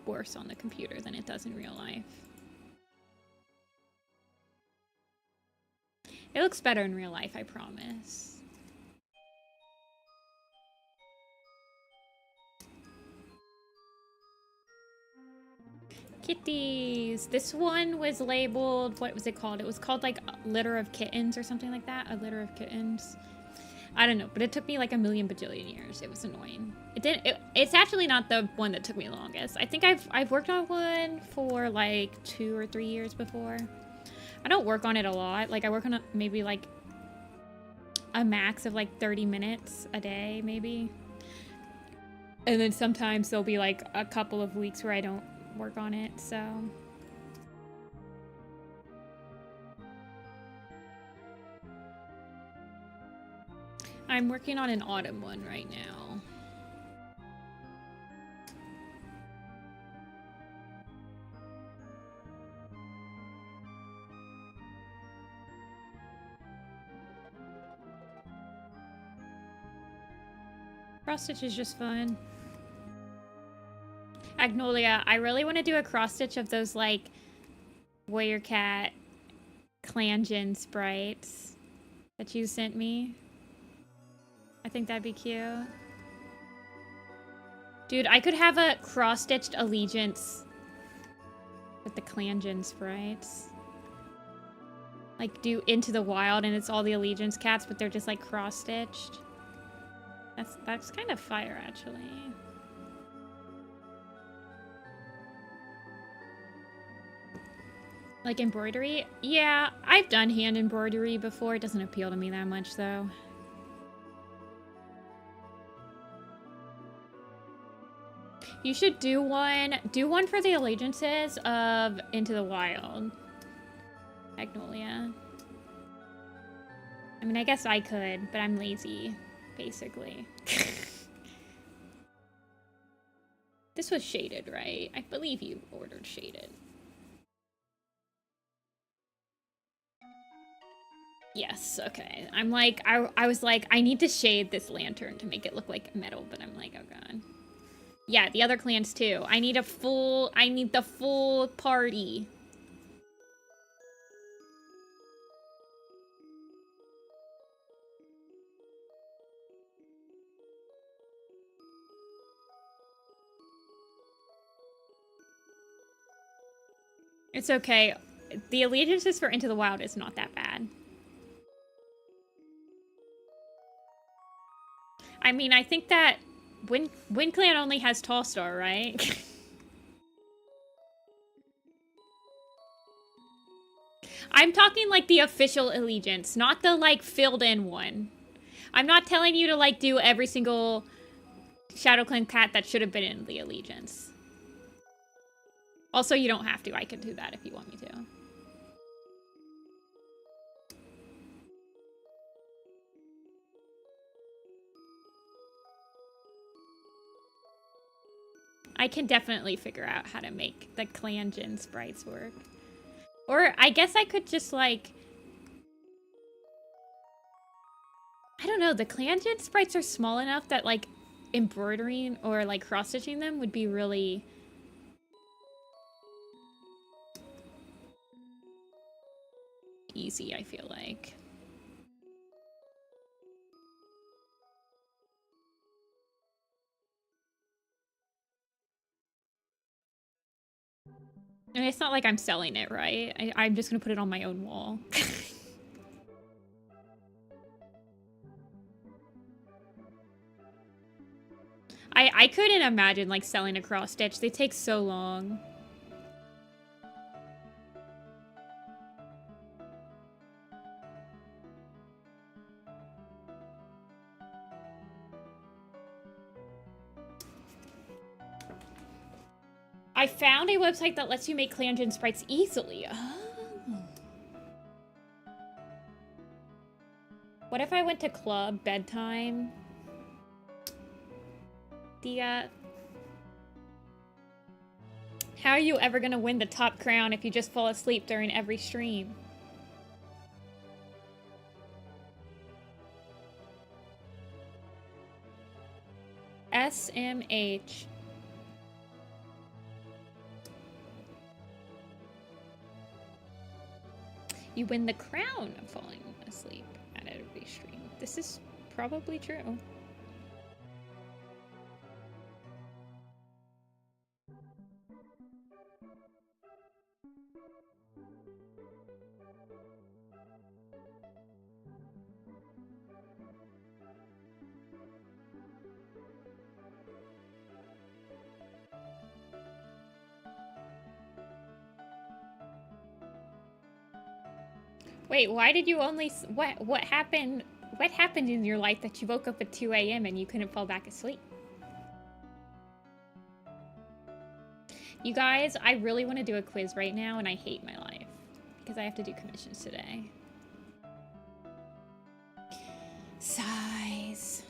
worse on the computer than it does in real life. It looks better in real life, I promise. Kitties! This one was labeled, what was it called? It was called like a litter of kittens or something like that. A litter of kittens. I don't know, but it took me like a million bajillion years. It was annoying. It's actually not the one that took me longest. I think I've worked on one for like 2 or 3 years before. I don't work on it a lot. Like I work on it maybe like a max of like 30 minutes a day, maybe. And then sometimes there'll be like a couple of weeks where I don't work on it, so. I'm working on an autumn one right now. Cross stitch is just fun. Agnolia, I really want to do a cross stitch of those like Warrior Cat Clangen sprites that you sent me. I think that'd be cute. Dude, I could have a cross-stitched allegiance with the Clangen sprites. Like do Into the Wild and it's all the allegiance cats, but they're just like cross-stitched. That's kind of fire, actually. Like embroidery? Yeah, I've done hand embroidery before. It doesn't appeal to me that much, though. You should do one. Do one for the allegiances of Into the Wild. Magnolia. I mean, I guess I could, but I'm lazy, basically. This was shaded, right? I believe you ordered shaded. Yes, okay. I'm like, I was like, I need to shade this lantern to make it look like metal, but I'm like, oh god. Yeah, the other clans too. I need the full party. It's okay. The allegiances for Into the Wild is not that bad. I mean, I think that Wind Clan only has Tall Star, right? I'm talking like the official allegiance, not the like filled in one. I'm not telling you to like do every single Shadow Clan cat that should have been in the allegiance. Also, you don't have to. I can do that if you want me to. I can definitely figure out how to make the Clangen sprites work. Or I guess I could just like... I don't know, the Clangen sprites are small enough that like embroidering or like cross-stitching them would be really... easy, I feel like. I mean, it's not like I'm selling it, right? I'm just gonna put it on my own wall. I couldn't imagine, like, selling a cross-stitch. They take so long. I found a website that lets you make Clangen sprites easily. Oh. What if I went to club bedtime? How are you ever gonna win the top crown if you just fall asleep during every stream? SMH. You win the crown of falling asleep at every stream. This is probably true. Wait, why did you only... What happened? What happened in your life that you woke up at 2 a.m. and you couldn't fall back asleep? You guys, I really want to do a quiz right now, and I hate my life. Because I have to do commissions today. Sighs.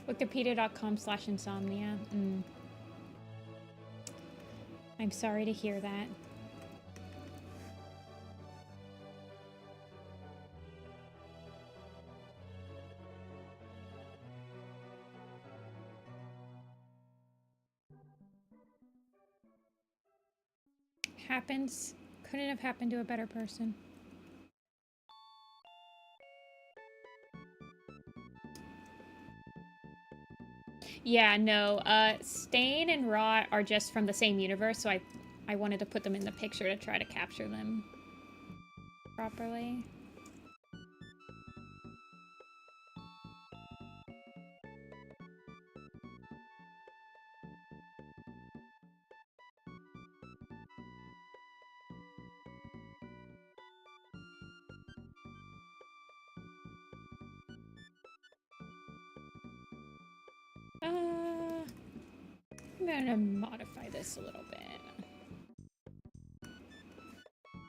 Wikipedia.com/insomnia. I'm sorry to hear that. Happens. Couldn't have happened to a better person. Yeah, no, Stain and Rot are just from the same universe, so I wanted to put them in the picture to try to capture them properly. I'm gonna modify this a little bit.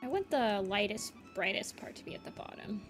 I want the lightest, brightest part to be at the bottom.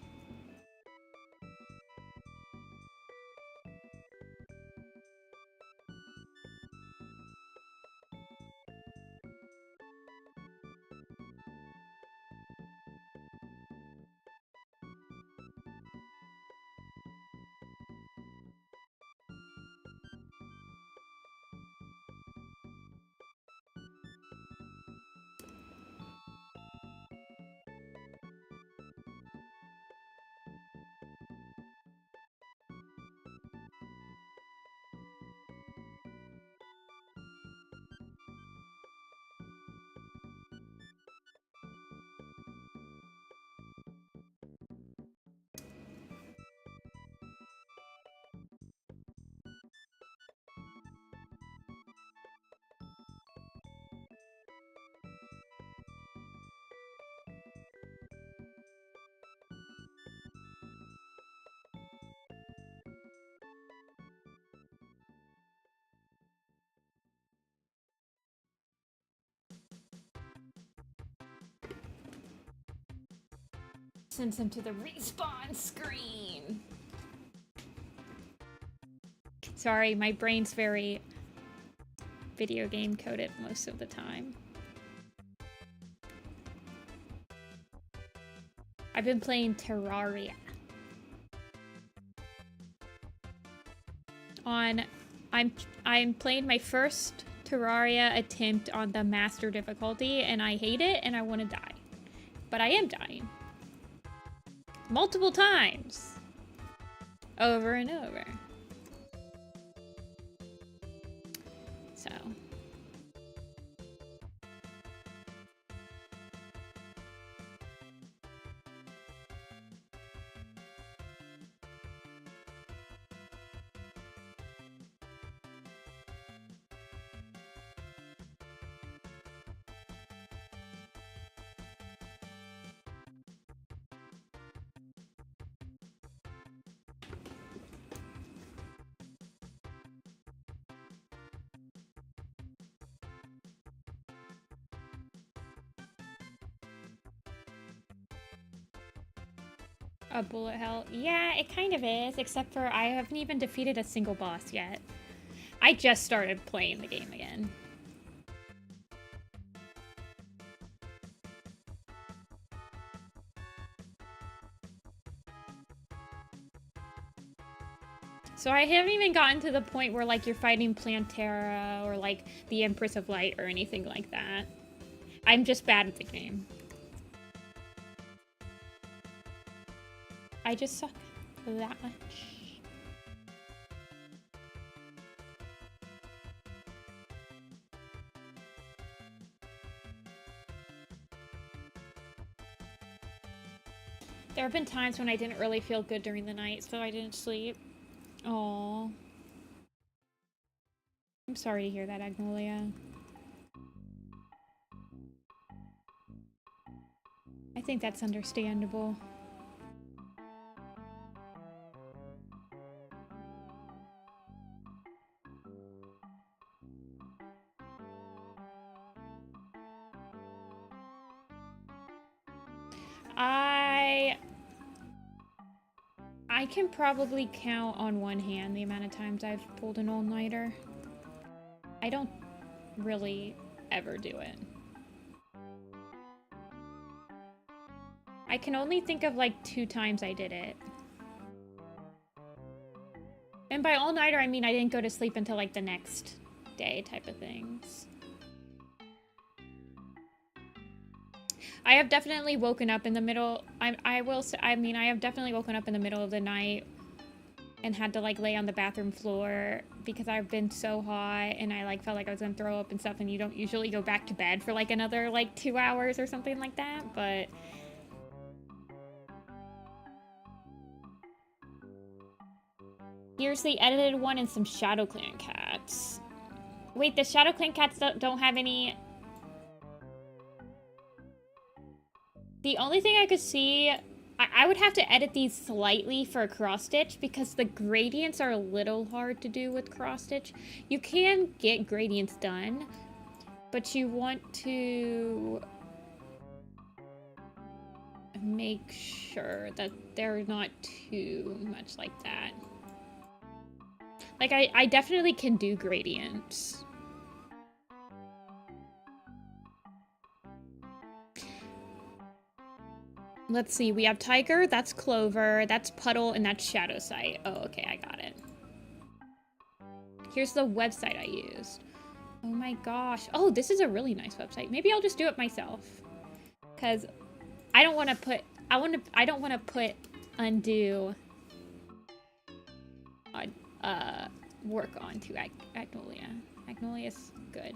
Sends him to the respawn screen. Sorry, my brain's very video game coded most of the time. I've been playing Terraria. I'm playing my first Terraria attempt on the master difficulty, and I hate it and I want to die. But I am dying. Multiple times. Over and over. So. a bullet hell. Yeah, it kind of is, except for I haven't even defeated a single boss yet. I just started playing the game again. So I haven't even gotten to the point where, like, you're fighting Plantera or, like, the Empress of Light or anything like that. I'm just bad at the game. I just suck that much. There have been times when I didn't really feel good during the night, so I didn't sleep. Oh, I'm sorry to hear that, Agnolia. I think that's understandable. I can probably count on one hand the amount of times I've pulled an all-nighter. I don't really ever do it. I can only think of like 2 times I did it. And by all-nighter, I mean I didn't go to sleep until like the next day type of things. I have definitely woken up in the middle. I have definitely woken up in the middle of the night and had to like lay on the bathroom floor because I've been so hot and I like felt like I was gonna throw up and stuff, and you don't usually go back to bed for like another like 2 hours or something like that, but here's the edited one and some Shadow Clan cats. Wait, the Shadow Clan cats don't have any. The only thing I could see, I would have to edit these slightly for a cross-stitch because the gradients are a little hard to do with cross-stitch. You can get gradients done, but you want to make sure that they're not too much like that. Like, I definitely can do gradients. Let's see, we have Tiger, that's Clover, that's Puddle, and that's Shadow Sight. Oh, okay, I got it. Here's the website I used. Oh my gosh. Oh, this is a really nice website. Maybe I'll just do it myself. Because I don't want to put, I don't want to put undue work onto Agnolia. Agnolia's good.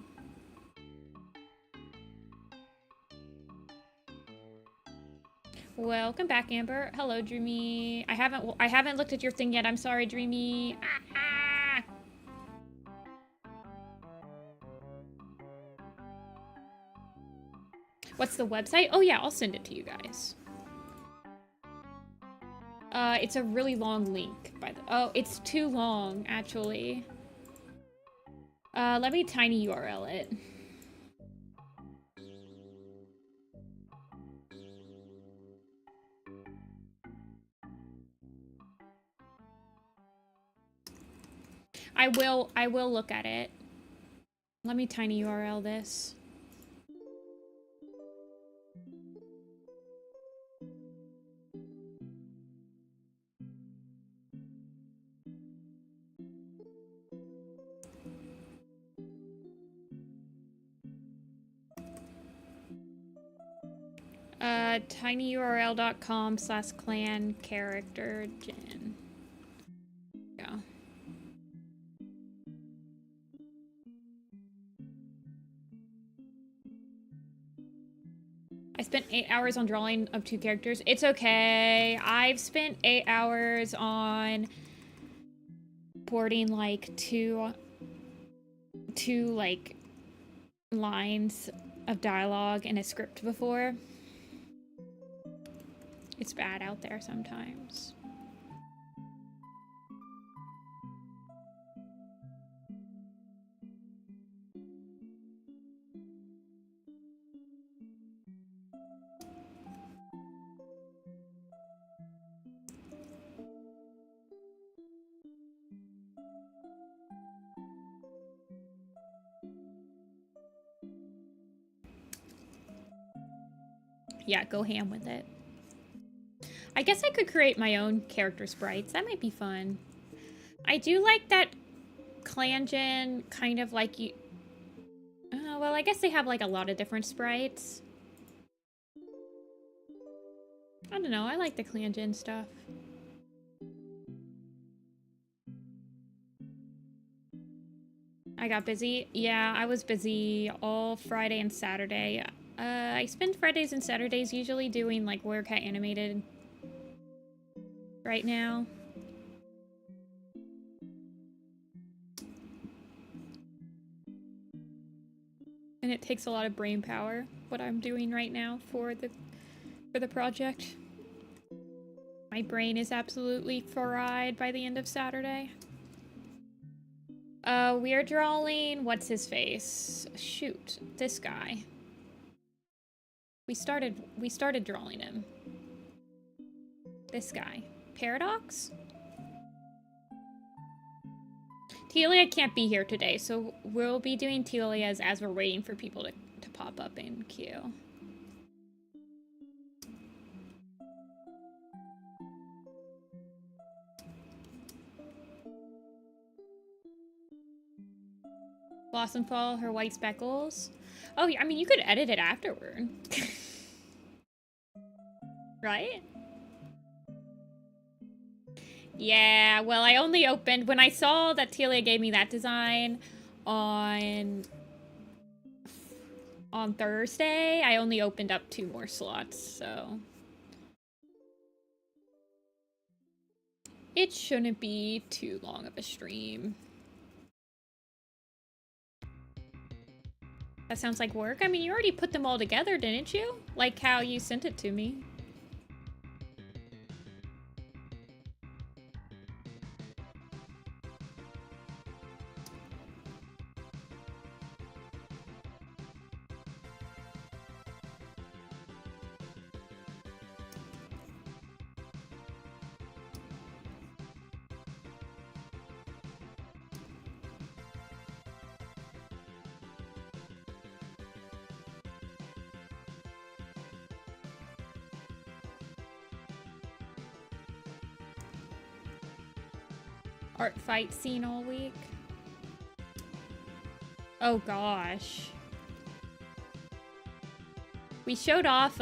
Welcome back, Amber. Hello, Dreamy. I haven't looked at your thing yet. I'm sorry, Dreamy. What's the website? Oh yeah, I'll send it to you guys. It's a really long link by the. Oh, it's too long, actually. Let me tiny URL it. I will look at it. Let me tiny URL this. tinyurl.com/clan character gen. Yeah. I spent 8 hours on drawing of 2 characters. It's okay. I've spent 8 hours on boarding like two like lines of dialogue in a script before. It's bad out there sometimes. Yeah, go ham with it. I guess I could create my own character sprites. That might be fun. I do like that ClanGen kind of like you... well, I guess they have like a lot of different sprites. I don't know. I like the ClanGen stuff. I got busy. Yeah, I was busy all Friday and Saturday. I spend Fridays and Saturdays usually doing like Werecat Animated right now. And it takes a lot of brain power, what I'm doing right now for the project. My brain is absolutely fried by the end of Saturday. We are drawing, what's his face? Shoot, this guy. We started drawing him. This guy. Paradox? Teelia can't be here today, so we'll be doing Teelia's as we're waiting for people to pop up in queue. Blossomfall, her white speckles. Oh, I mean, you could edit it afterward. Right? Yeah, well, I only opened... When I saw that Teelia gave me that design on Thursday, I only opened up 2 more slots, so... It shouldn't be too long of a stream. That sounds like work. I mean, you already put them all together, didn't you? Like how you sent it to me. Art fight scene all week. Oh gosh. We showed off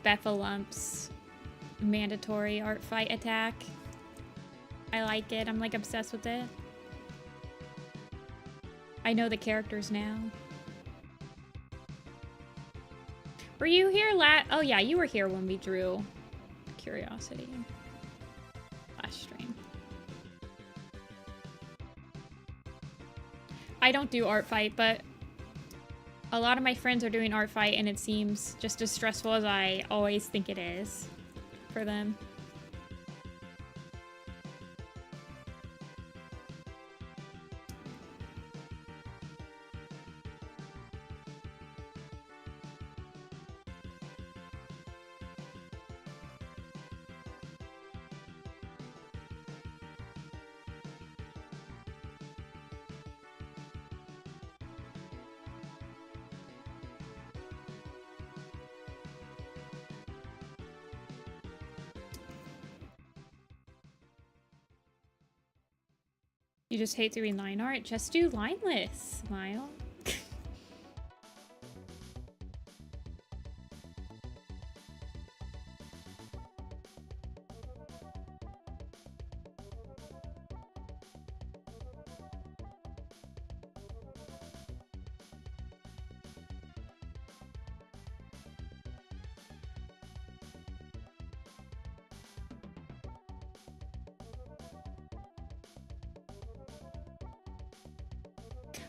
Befalump's mandatory art fight attack. I like it. I'm like obsessed with it. I know the characters now. Were you here oh yeah, you were here when we drew Curiosity. Stream. I don't do art fight, but a lot of my friends are doing art fight and it seems just as stressful as I always think it is for them. You just hate doing line art? Just do lineless, Smile.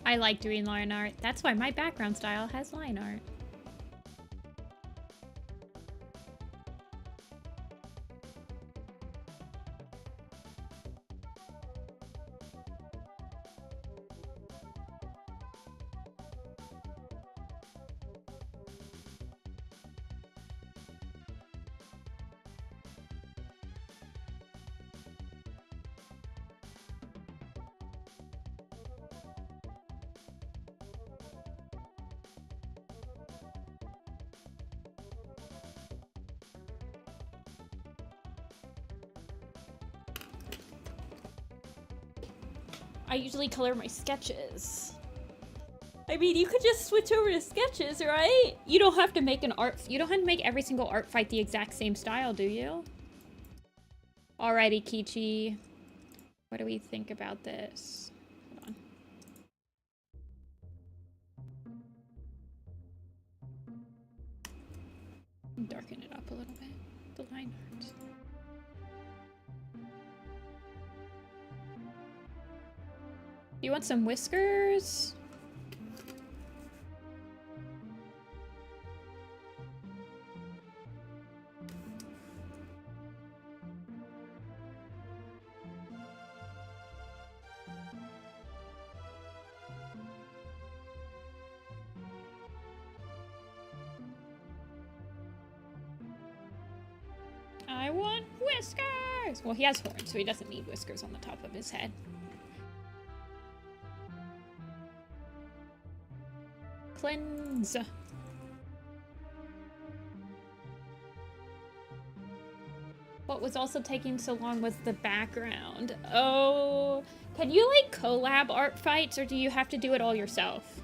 I like doing line art. That's why my background style has line art. I usually color my sketches. I mean, you could just switch over to sketches, right? You don't have to make an art... You don't have to make every single art fight the exact same style, do you? Alrighty, Kichi. What do we think about this? Hold on. Darken it up a little bit. The line art. You want some whiskers? I want whiskers! Well, he has horns, so he doesn't need whiskers on the top of his head. Cleanse. What was also taking so long was the background. Oh, can you like collab art fights, or do you have to do it all yourself?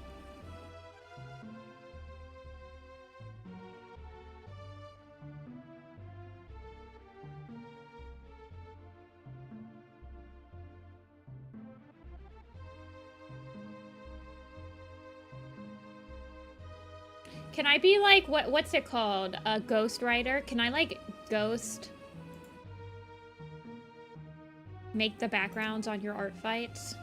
Can I be like, what's it called? A ghost writer? Can I like ghost make the backgrounds on your art fights?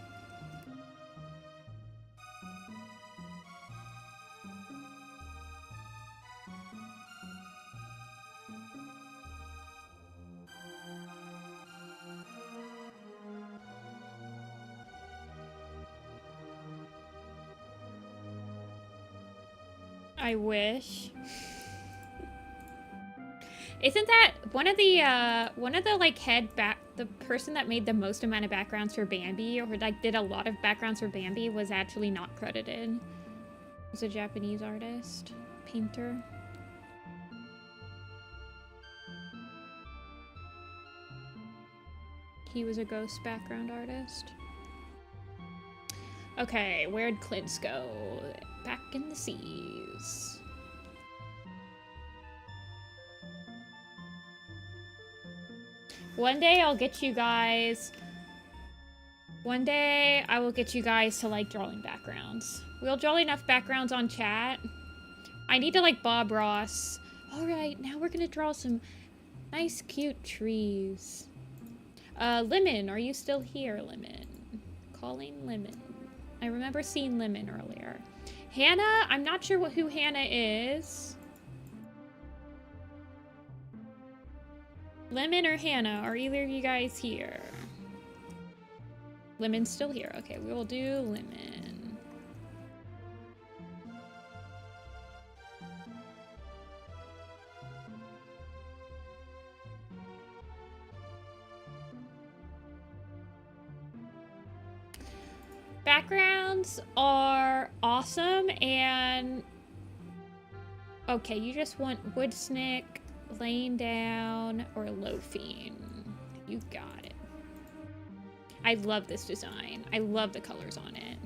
I wish. Isn't that one of the like the person that made the most amount of backgrounds for Bambi, or like did a lot of backgrounds for Bambi, was actually not credited. It was a Japanese artist, painter. He was a ghost background artist. Okay, where'd Clint's go? Back in the seas. One day I'll get you guys... One day I will get you guys to like drawing backgrounds. We'll draw enough backgrounds on chat. I need to like Bob Ross. Alright, now we're gonna draw some nice cute trees. Lemon, are you still here, Lemon? Calling Lemon. I remember seeing Lemon earlier. Hannah? I'm not sure who Hannah is. Lemon or Hannah? Are either of you guys here? Lemon's still here. Okay, we will do Lemon. Backgrounds are awesome, and okay, you just want wood snick, laying down, or loafing. You got it. I love this design. I love the colors on it.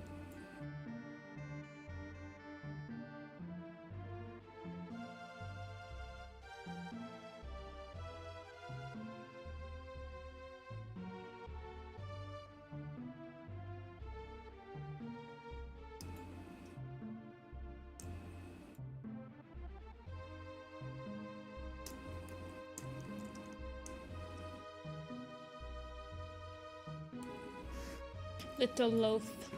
Little loaf.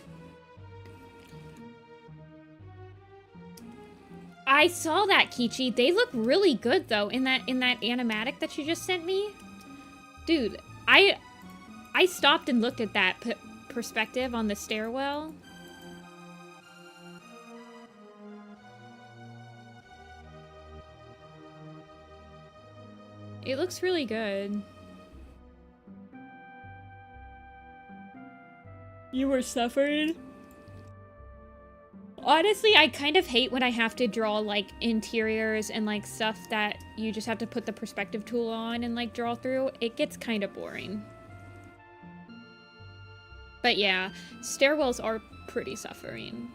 I saw that, Kichi. They look really good though in that animatic that you just sent me. Dude, I stopped and looked at that perspective on the stairwell. It looks really good. You were suffering? Honestly, I kind of hate when I have to draw, like, interiors and, like, stuff that you just have to put the perspective tool on and, like, draw through. It gets kind of boring. But yeah, stairwells are pretty suffering.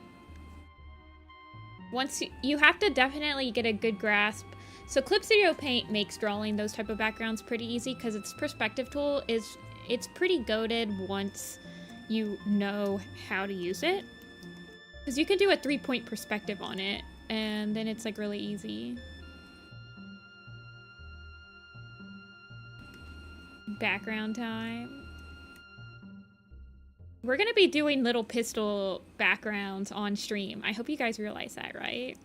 Once you have to definitely get a good grasp. So Clip Studio Paint makes drawing those type of backgrounds pretty easy because its perspective tool it's pretty goated once you know how to use it. Because you can do a 3-point perspective on it, and then it's like really easy. Background time. We're gonna be doing little pistol backgrounds on stream. I hope you guys realize that, right?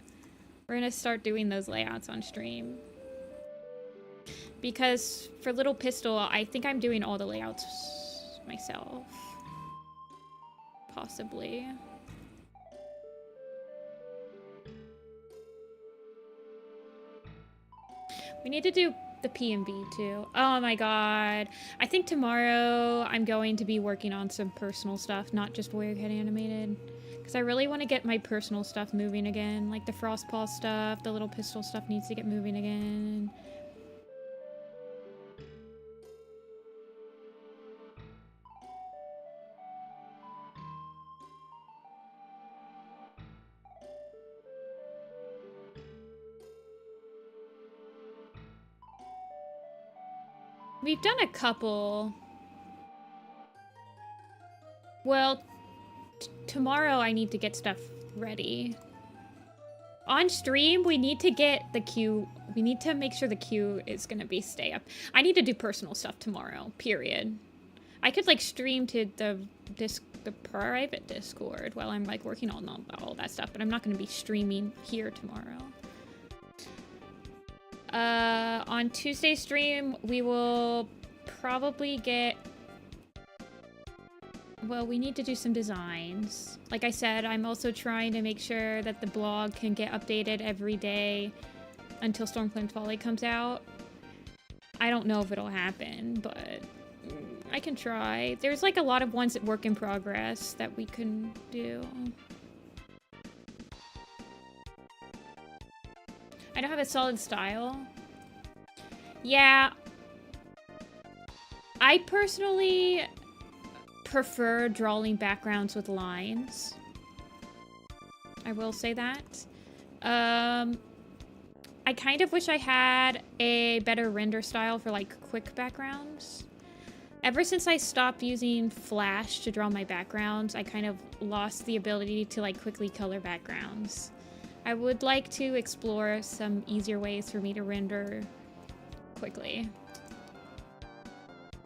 We're gonna start doing those layouts on stream. Because for Little Pistol, I think I'm doing all the layouts myself. Possibly. We need to do the P&B too. Oh my god. I think tomorrow I'm going to be working on some personal stuff, not just Warrior Animated. Because I really want to get my personal stuff moving again. Like the Frostpaw stuff, the Little Pistol stuff needs to get moving again. We've done a couple. Well, tomorrow I need to get stuff ready. On stream, we need to get the queue. We need to make sure the queue is gonna be stay up. I need to do personal stuff tomorrow, period. I could like stream to the private Discord while I'm like working on all that stuff, but I'm not gonna be streaming here tomorrow. On Tuesday stream, we will probably get... Well, we need to do some designs. Like I said, I'm also trying to make sure that the blog can get updated every day until Stormcloak Folly comes out. I don't know if it'll happen, but I can try. There's like a lot of ones that work in progress that we can do. I don't have a solid style. Yeah. I personally prefer drawing backgrounds with lines. I will say that. I kind of wish I had a better render style for like quick backgrounds. Ever since I stopped using Flash to draw my backgrounds, I kind of lost the ability to like quickly color backgrounds. I would like to explore some easier ways for me to render quickly.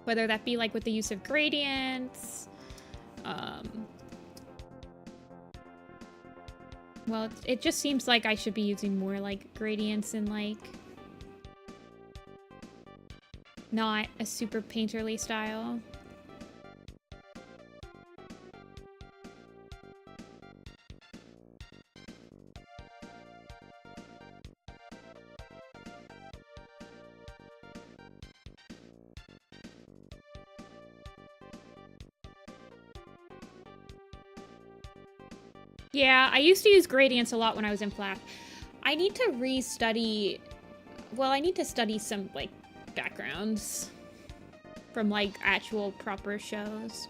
Whether that be like with the use of gradients. Well, it just seems like I should be using more like gradients and like not a super painterly style. Yeah, I used to use gradients a lot when I was in Flash. I need to re-study... Well, I need to study some, like, backgrounds from, like, actual proper shows.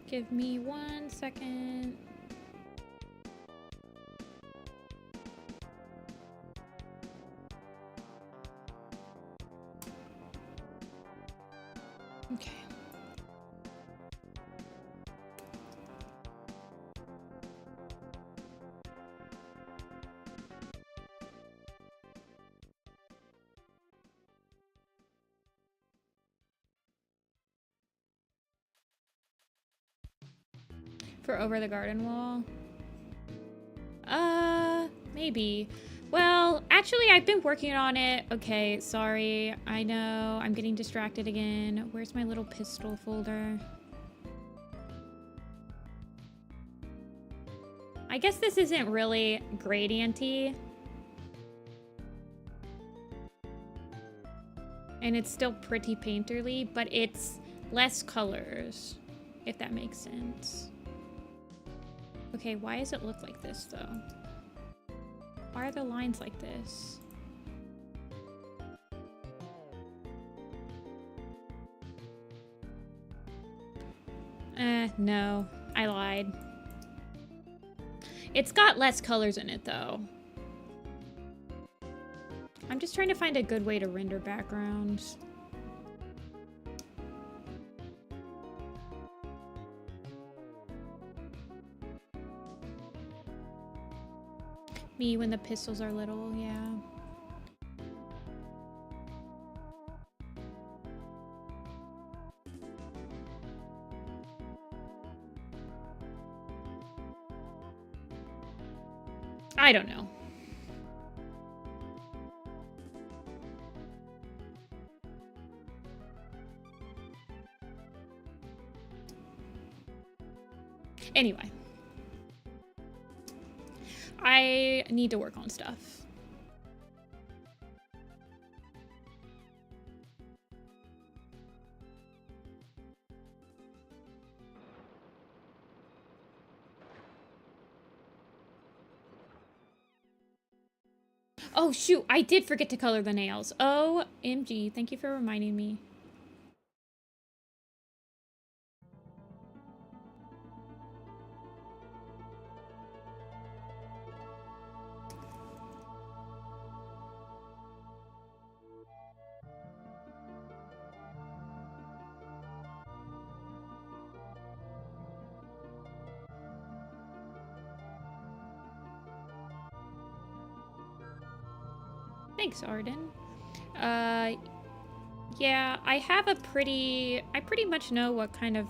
Give me 1 second. Okay. For Over the Garden Wall? Maybe. Well, actually, I've been working on it. Okay, sorry. I know. I'm getting distracted again. Where's my little pistol folder? I guess this isn't really gradient-y. And it's still pretty painterly, but it's less colors, if that makes sense. Okay, why does it look like this, though? Why are the lines like this? No. I lied. It's got less colors in it, though. I'm just trying to find a good way to render backgrounds. Me when the pistols are little, yeah. I don't know. Anyway. I need to work on stuff. Oh, shoot. I did forget to color the nails. OMG. Thank you for reminding me. Thanks, Arden. Yeah, I pretty much know what kind of...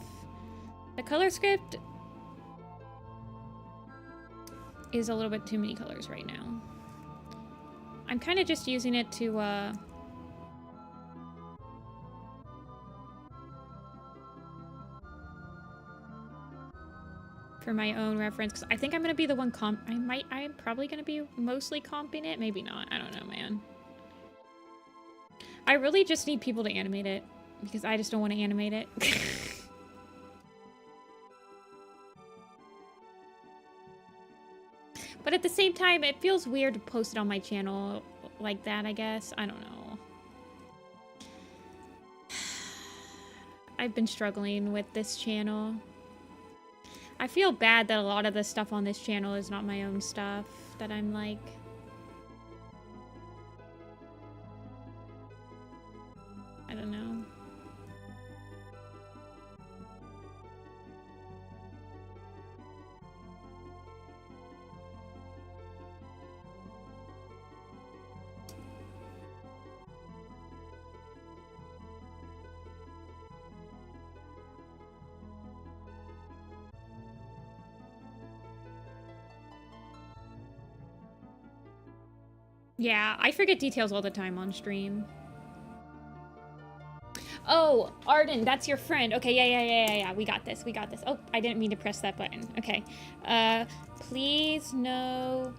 The color script is a little bit too many colors right now. I'm kind of just using it to, for my own reference, because I think I'm gonna be the one I'm probably gonna be mostly comping it. Maybe not. I don't know, man. I really just need people to animate it, because I just don't want to animate it. But at the same time, it feels weird to post it on my channel like that, I guess. I don't know. I've been struggling with this channel. I feel bad that a lot of the stuff on this channel is not my own stuff, that I'm like... I don't know. Yeah, I forget details all the time on stream. Oh, Arden, that's your friend. Okay, yeah. We got this. Oh, I didn't mean to press that button. Okay. Please no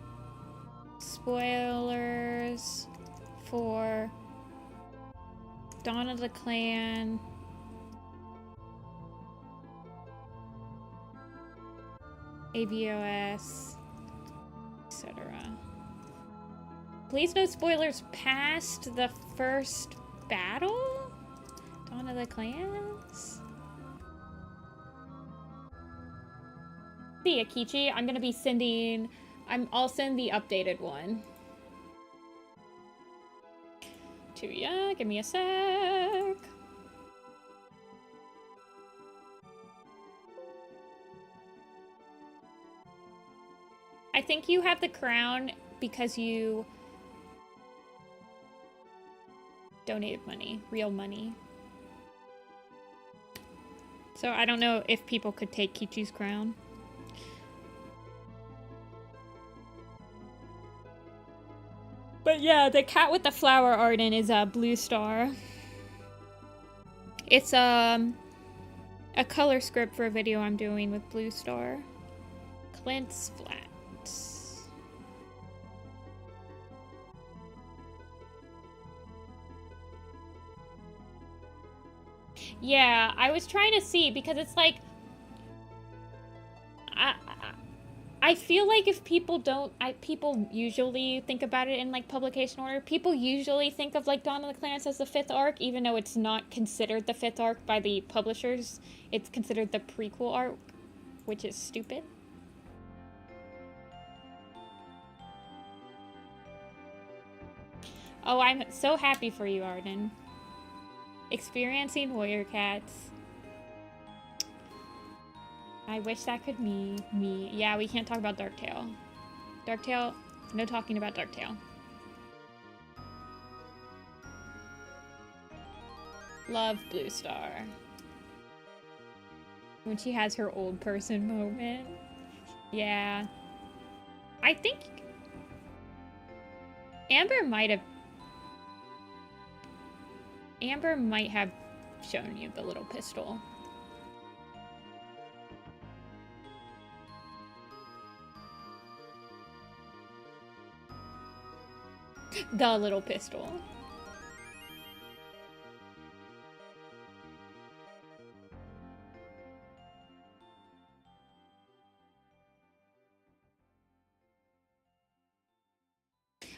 spoilers for Dawn of the Clan. AVOS, etc. Please no spoilers past the first battle? Dawn of the Clans? See, Akichi, I'm gonna be sending... I'll send the updated one. To ya, give me a sec. I think you have the crown because you donated money, real money. So I don't know if people could take Kichi's crown. But yeah, the cat with the flower, Arden, is a Blue Star. It's a color script for a video I'm doing with Blue Star. Clint's Flat. Yeah, I was trying to see because it's like I feel like if people don't, people usually think about it in like publication order. People usually think of like Dawn of the Clans as the 5th arc, even though it's not considered the 5th arc by the publishers. It's considered the prequel arc, which is stupid. Oh, I'm so happy for you, Arden. Experiencing warrior cats. I wish that could be me. Yeah, we can't talk about Darktail. Darktail, no talking about Darktail. Love Blue Star. When she has her old person moment. Yeah. I think Amber might have shown you the little pistol. The little pistol.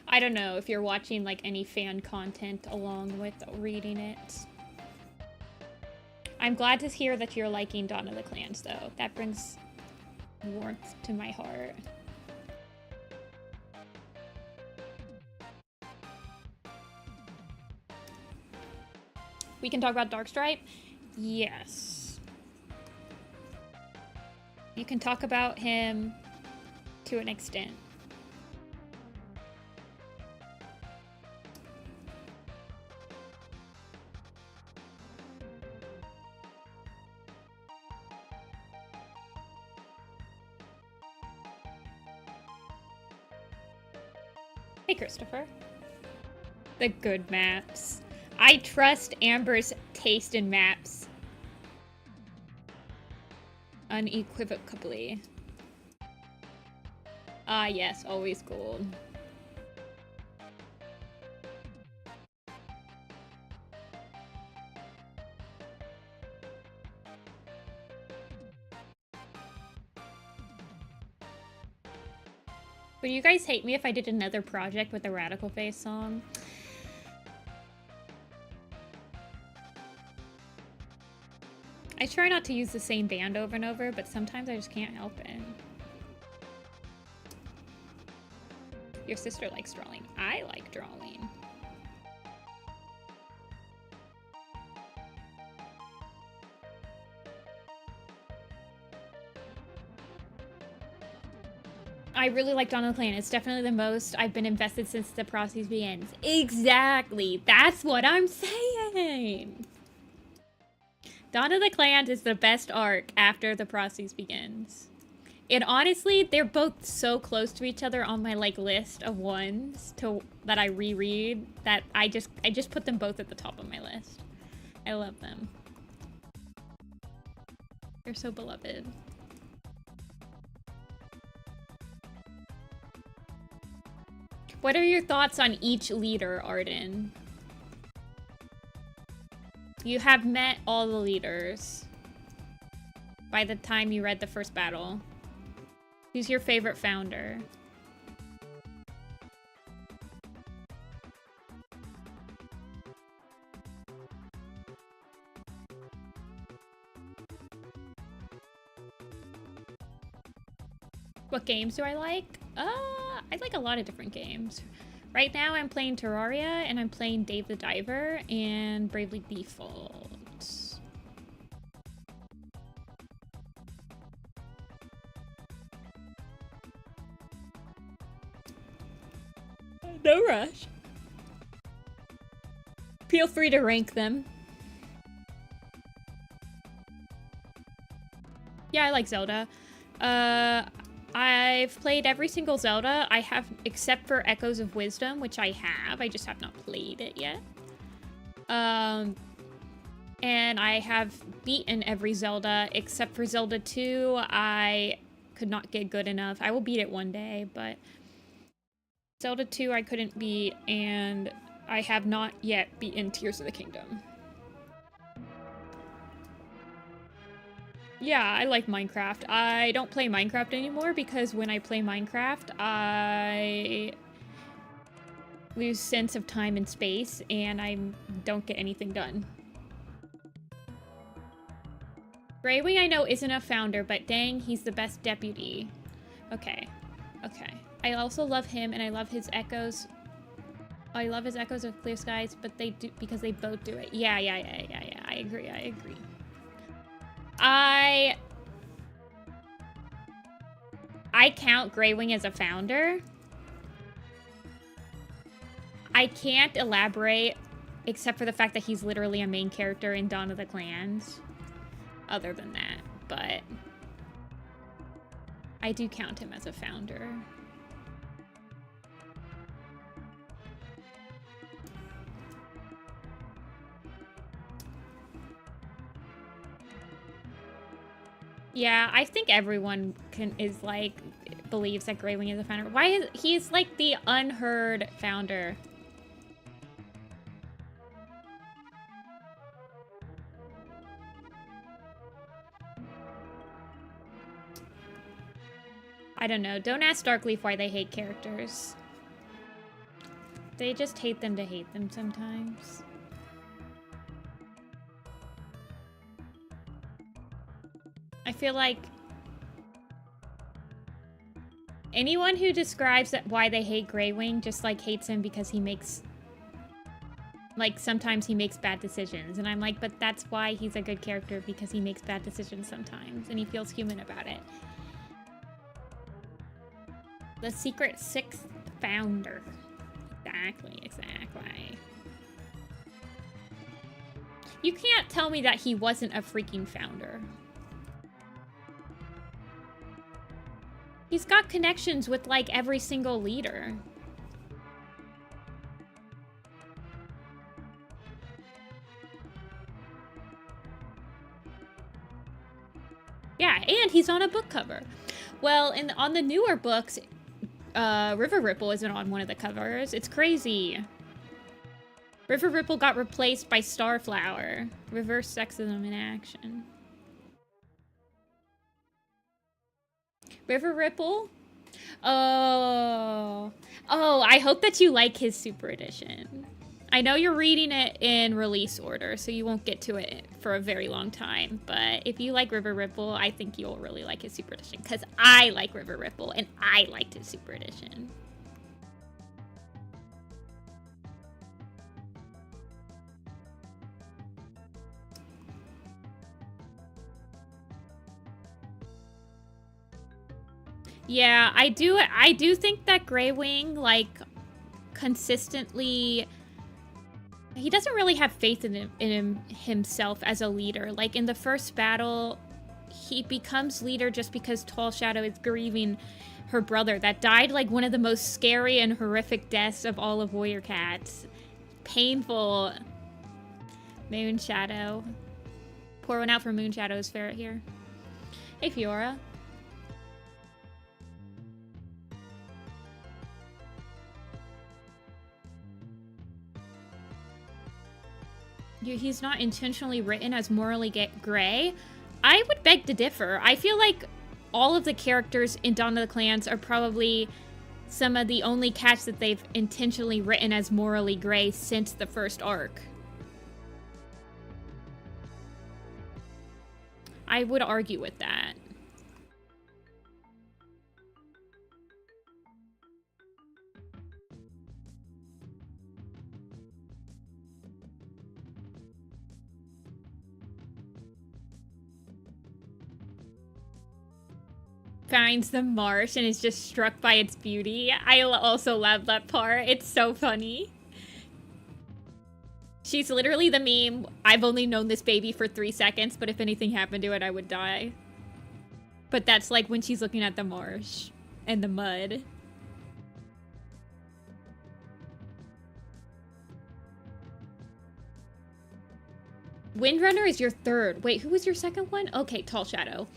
I don't know if you're watching like any fan content along with reading it. I'm glad to hear that you're liking Dawn of the Clans though. That brings warmth to my heart. We can talk about Darkstripe? Yes. You can talk about him to an extent. Hey, Christopher. The good maps. I trust Amber's taste in maps. Unequivocally. Ah, yes, always gold. Would you guys hate me if I did another project with a Radical Face song? I try not to use the same band over and over, but sometimes I just can't help it. Your sister likes drawing. I like drawing. I really like Dawn of the Clan. It's definitely the most I've been invested since the process begins. Exactly. That's what I'm saying. Dawn of the Clans is the best arc after the process begins. And honestly, they're both so close to each other on my like list of ones that I reread that I just put them both at the top of my list. I love them. They're so beloved. What are your thoughts on each leader, Arden? You have met all the leaders by the time you read the first battle. Who's your favorite founder? What games do I like? I like a lot of different games. Right now I'm playing Terraria and I'm playing Dave the Diver and Bravely Default. No rush. Feel free to rank them. Yeah, I like Zelda. I've played every single Zelda. I have, except for Echoes of Wisdom, which I have. I just have not played it yet. And I have beaten every Zelda, except for Zelda 2. I could not get good enough. I will beat it one day, but Zelda 2 I couldn't beat, and I have not yet beaten Tears of the Kingdom. Yeah, I like Minecraft. I don't play Minecraft anymore because when I play Minecraft, I lose sense of time and space, and I don't get anything done. Greywing, I know, isn't a founder, but dang, he's the best deputy. Okay. Okay. I also love him, and I love his echoes. I love his echoes of Clear Skies, but they do, because they both do it. Yeah. I agree. I count Greywing as a founder. I can't elaborate, except for the fact that he's literally a main character in Dawn of the Clans. Other than that, but I do count him as a founder. Yeah, I think everyone believes that Greywing is a founder. Why is he's like the unheard founder? I don't know. Don't ask Darkleaf why they hate characters. They just hate them to hate them sometimes. I feel like anyone who describes why they hate Greywing just like hates him because he makes, like, sometimes he makes bad decisions. And I'm like, but that's why he's a good character, because he makes bad decisions sometimes and he feels human about it. The secret sixth founder. Exactly. You can't tell me that he wasn't a freaking founder. He's got connections with, like, every single leader. Yeah, and he's on a book cover. Well, on the newer books, River Ripple isn't on one of the covers. It's crazy. River Ripple got replaced by Starflower. Reverse sexism in action. River Ripple? Oh, I hope that you like his Super Edition. I know you're reading it in release order, so you won't get to it for a very long time. But if you like River Ripple, I think you'll really like his Super Edition. Because I like River Ripple, and I liked his Super Edition. Yeah, I do think that Greywing, like, consistently, he doesn't really have faith in himself as a leader. Like, in the first battle, he becomes leader just because Tall Shadow is grieving her brother that died, like, one of the most scary and horrific deaths of all of Warrior Cats. Painful. Moon Shadow. Pour one out for Moon Shadow's ferret here. Hey, Fiora. He's not intentionally written as morally gray. I would beg to differ. I feel like all of the characters in Dawn of the Clans are probably some of the only cats that they've intentionally written as morally gray since the first arc. I would argue with that. Finds the marsh and is just struck by its beauty. I also love that part. It's so funny. She's literally the meme, I've only known this baby for 3 seconds, but if anything happened to it, I would die. But that's like when she's looking at the marsh and the mud. Windrunner is your third. Wait, who was your second one? Okay, Tall Shadow.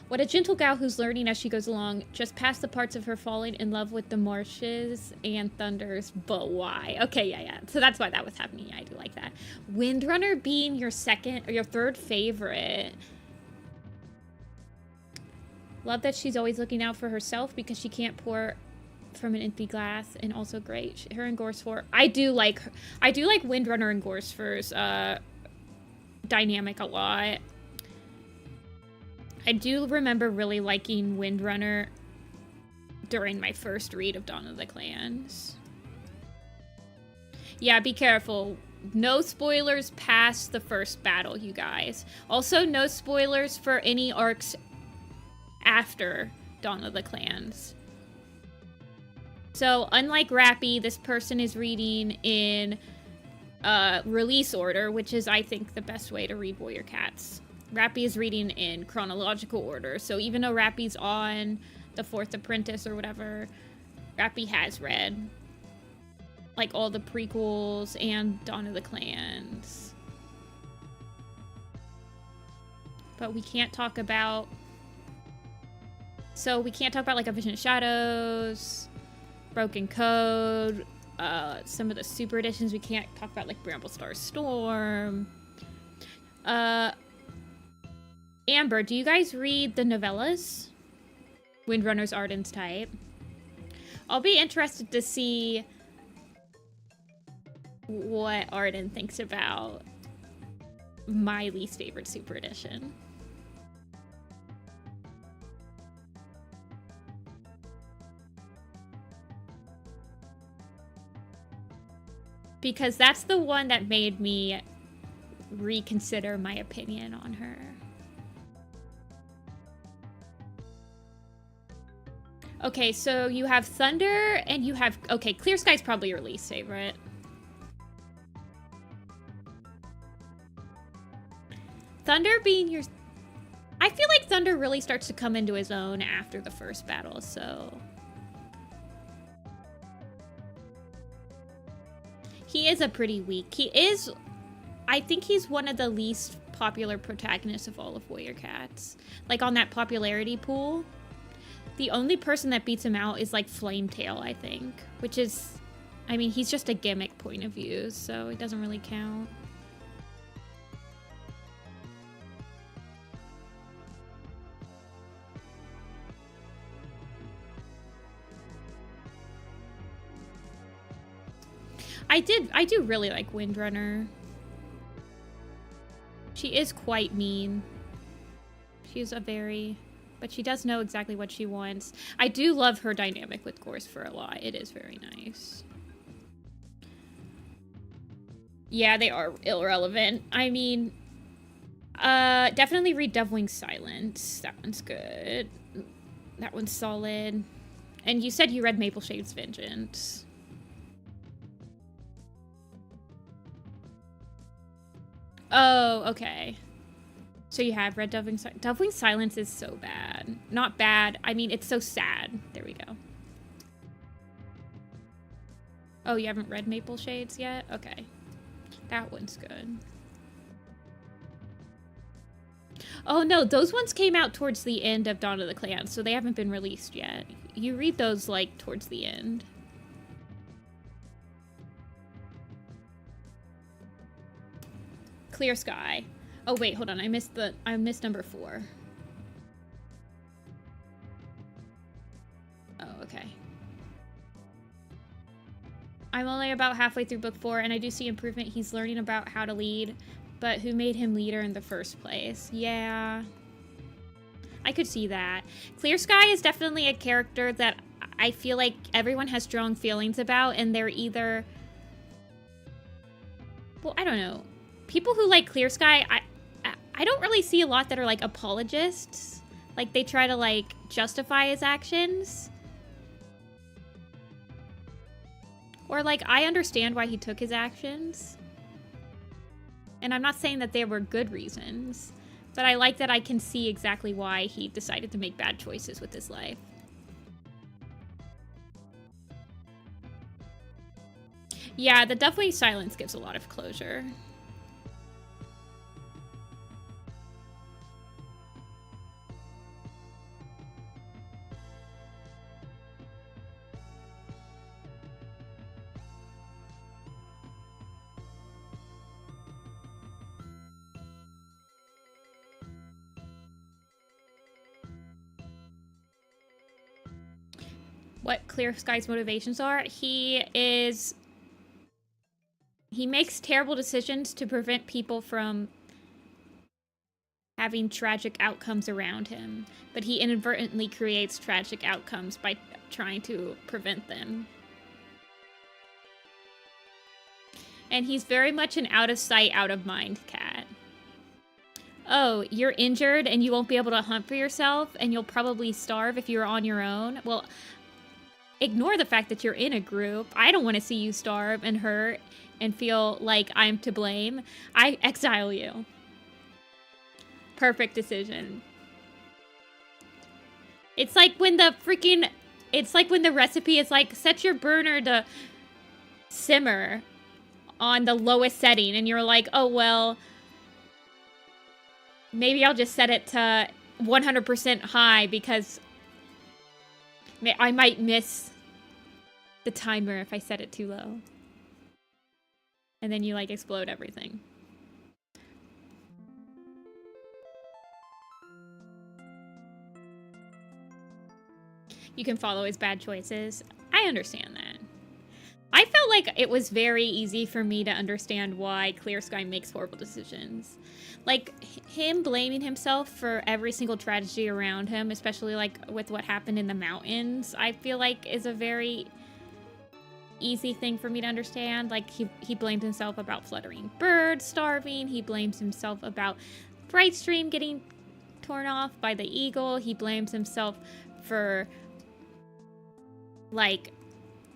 What a gentle gal who's learning as she goes along, just past the parts of her falling in love with the marshes and thunders, but why? Okay, yeah. So that's why that was happening. Yeah, I do like that. Windrunner being your second or your third favorite. Love that she's always looking out for herself because she can't pour from an empty glass, and also great. Her and Gorsfor. I do like Windrunner and Gorsfor's dynamic a lot. I do remember really liking Windrunner during my first read of Dawn of the Clans. Yeah, be careful. No spoilers past the first battle, you guys. Also, no spoilers for any arcs after Dawn of the Clans. So, unlike Rappy, this person is reading in release order, which is, I think, the best way to read Warrior Cats. Rappy is reading in chronological order, so even though Rappy's on the 4th Apprentice or whatever, Rappy has read, like, all the prequels and Dawn of the Clans. But we can't talk about... So, we can't talk about, like, A Vision of Shadows, Broken Code, some of the super editions. We can't talk about, like, Bramblestar Storm. Amber, do you guys read the novellas? Windrunner's Arden's type. I'll be interested to see what Arden thinks about my least favorite super edition. Because that's the one that made me reconsider my opinion on her. Okay, so you have Thunder and you have... Okay, Clear Sky's probably your least favorite. Thunder being your... I feel like Thunder really starts to come into his own after the first battle, so... He is a pretty weak... He is... I think he's one of the least popular protagonists of all of Warrior Cats. Like, on that popularity pool. The only person that beats him out is, like, Flametail, I think. Which is... I mean, he's just a gimmick point of view, so it doesn't really count. I do really like Windrunner. She is quite mean. She's a very... But she does know exactly what she wants. I do love her dynamic with Gorsfor a lot. It is very nice. Yeah, they are irrelevant. I mean... definitely read Devilwing Silence. That one's good. That one's solid. And you said you read Maple Shade's Vengeance. Oh, okay. So you have read Devilwing Silence. Devilwing Silence is so bad. Not bad. I mean, it's so sad. There we go. Oh, you haven't read Maple Shades yet? Okay. That one's good. Oh, no. Those ones came out towards the end of Dawn of the Clans, so they haven't been released yet. You read those, like, towards the end. Clear Sky. Oh, wait, hold on. I missed number 4. Oh, okay. I'm only about halfway through book 4, and I do see improvement. He's learning about how to lead, but who made him leader in the first place? Yeah. I could see that. Clear Sky is definitely a character that I feel like everyone has strong feelings about, and they're either... Well, I don't know. People who like Clear Sky, I don't really see a lot that are, like, apologists. Like, they try to, like, justify his actions. Or, like, I understand why he took his actions. And I'm not saying that they were good reasons. But I like that I can see exactly why he decided to make bad choices with his life. Yeah, the Devilwing Silence gives a lot of closure. what Clear Sky's motivations are. He makes terrible decisions to prevent people from having tragic outcomes around him, but he inadvertently creates tragic outcomes by trying to prevent them. And he's very much an out of sight, out of mind cat. Oh, you're injured and you won't be able to hunt for yourself and you'll probably starve if you're on your own. Well, ignore the fact that you're in a group. I don't want to see you starve and hurt and feel like I'm to blame. I exile you. Perfect decision. It's like when the recipe is like, set your burner to simmer on the lowest setting, and you're like, oh, well, maybe I'll just set it to 100% high because I might miss the timer if I set it too low. And then you, like, explode everything. You can follow his bad choices. I understand that. I felt like it was very easy for me to understand why Clear Sky makes horrible decisions. Like, him blaming himself for every single tragedy around him, especially, like, with what happened in the mountains, I feel like is a very easy thing for me to understand. Like, he blames himself about fluttering birds starving. He blames himself about Brightstream getting torn off by the eagle. He blames himself for, like,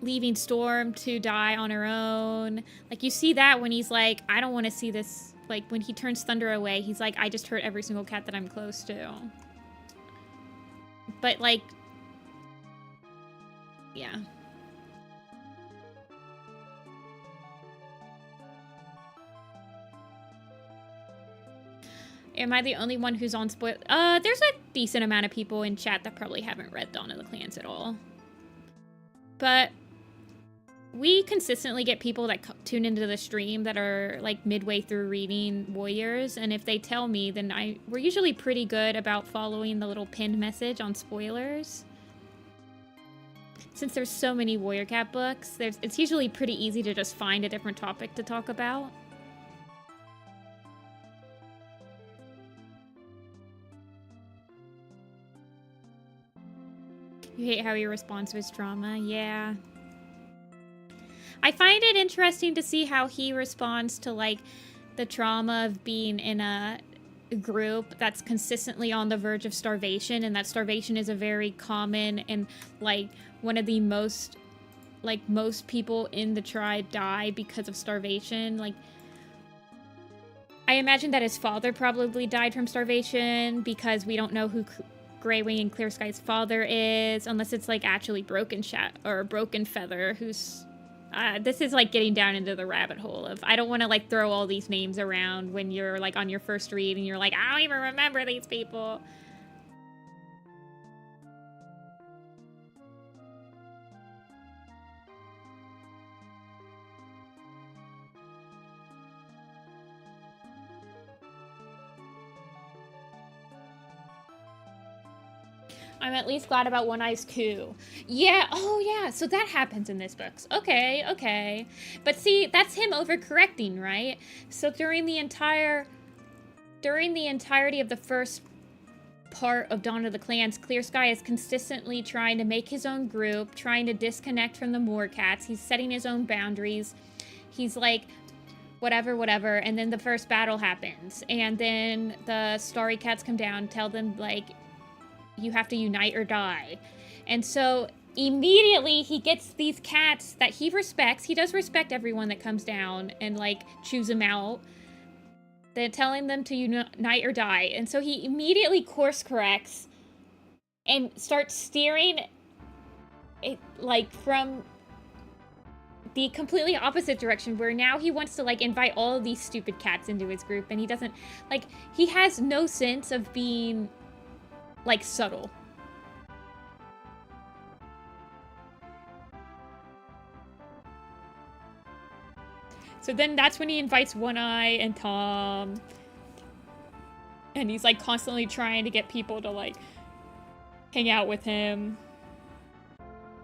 leaving Storm to die on her own. Like, you see that when he's like, I don't want to see this. Like, when he turns Thunder away, he's like, I just hurt every single cat that I'm close to. But, like, yeah. Am I the only one who's on spoil? There's a decent amount of people in chat that probably haven't read Dawn of the Clans at all. But we consistently get people that tune into the stream that are, like, midway through reading Warriors, and if they tell me, then we're usually pretty good about following the little pinned message on spoilers. Since there's so many Warrior Cat books, it's usually pretty easy to just find a different topic to talk about. You hate how he responds to his trauma? Yeah. I find it interesting to see how he responds to, like, the trauma of being in a group that's consistently on the verge of starvation, and that starvation is a very common and, like, one of the most, like, most people in the tribe die because of starvation. Like, I imagine that his father probably died from starvation because we don't know who Greywing and Clear Sky's father is, unless it's, like, actually Broken Feather, who's... this is, like, getting down into the rabbit hole of, I don't want to, like, throw all these names around when you're, like, on your first read and you're like, I don't even remember these people. I'm at least glad about One Eye's coup. Yeah, oh yeah, so that happens in this book. Okay, okay. But see, that's him overcorrecting, right? So during the entirety of the first part of Dawn of the Clans, Clear Sky is consistently trying to make his own group, trying to disconnect from the Moorcats. He's setting his own boundaries. He's like, whatever, whatever, and then the first battle happens. And then the Starry Cats come down, tell them, like, you have to unite or die. And so immediately he gets these cats that he respects. He does respect everyone that comes down and, like, chews them out. They're telling them to unite or die. And so he immediately course corrects and starts steering it, like, from the completely opposite direction, where now he wants to, like, invite all of these stupid cats into his group, and he doesn't, like, he has no sense of being, like, subtle. So then that's when he invites One Eye and Tom. And he's, like, constantly trying to get people to, like, hang out with him.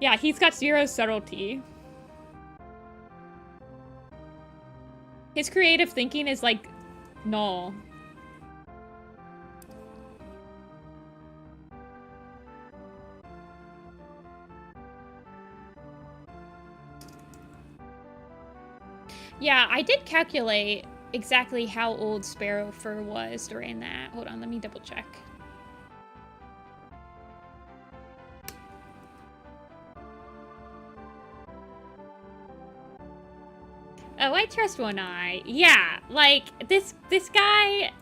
Yeah, he's got 0 subtlety. His creative thinking is like null. Yeah, I did calculate exactly how old Sparrow Fur was during that. Hold on, let me double check. Oh, I trust One Eye. Yeah, like, this guy...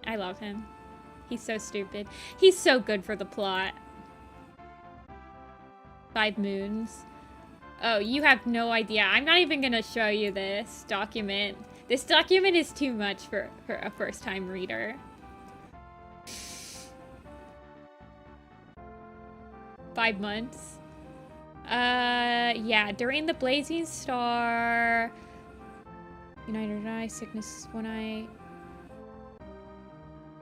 I love him. He's so stupid. He's so good for the plot. 5 moons. Oh, you have no idea. I'm not even gonna show you this document. This document is too much for a first-time reader. 5 months. Yeah, during the Blazing Star... United Eye, Sickness, One Eye...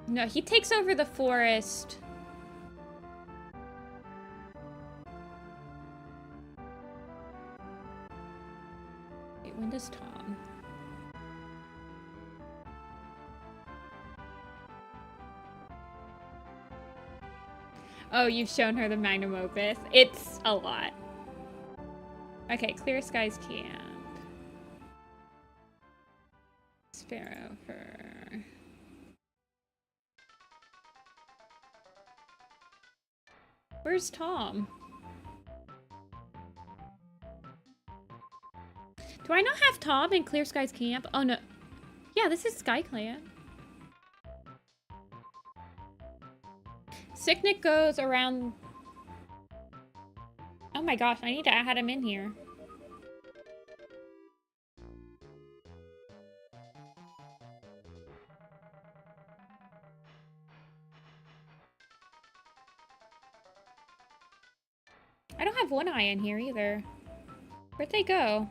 No, he takes over the forest... Wait, when does Tom? Oh, you've shown her the magnum opus. It's a lot. Okay, Clear Skies Camp. Sparrow Fur. Where's Tom? Do I not have Tom in Clear Skies Camp? Oh no. Yeah, this is Sky Clan. Sicknick goes around... Oh my gosh, I need to add him in here. I don't have One Eye in here either. Where'd they go?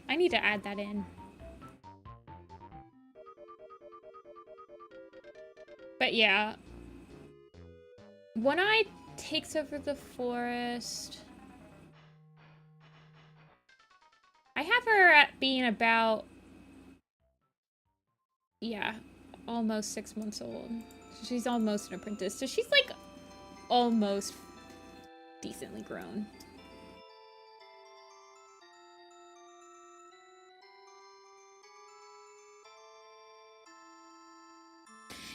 I need to add that in. But yeah. One Eye takes over the forest. I have her at being about... Yeah, almost 6 months old. So she's almost an apprentice. So she's like almost decently grown.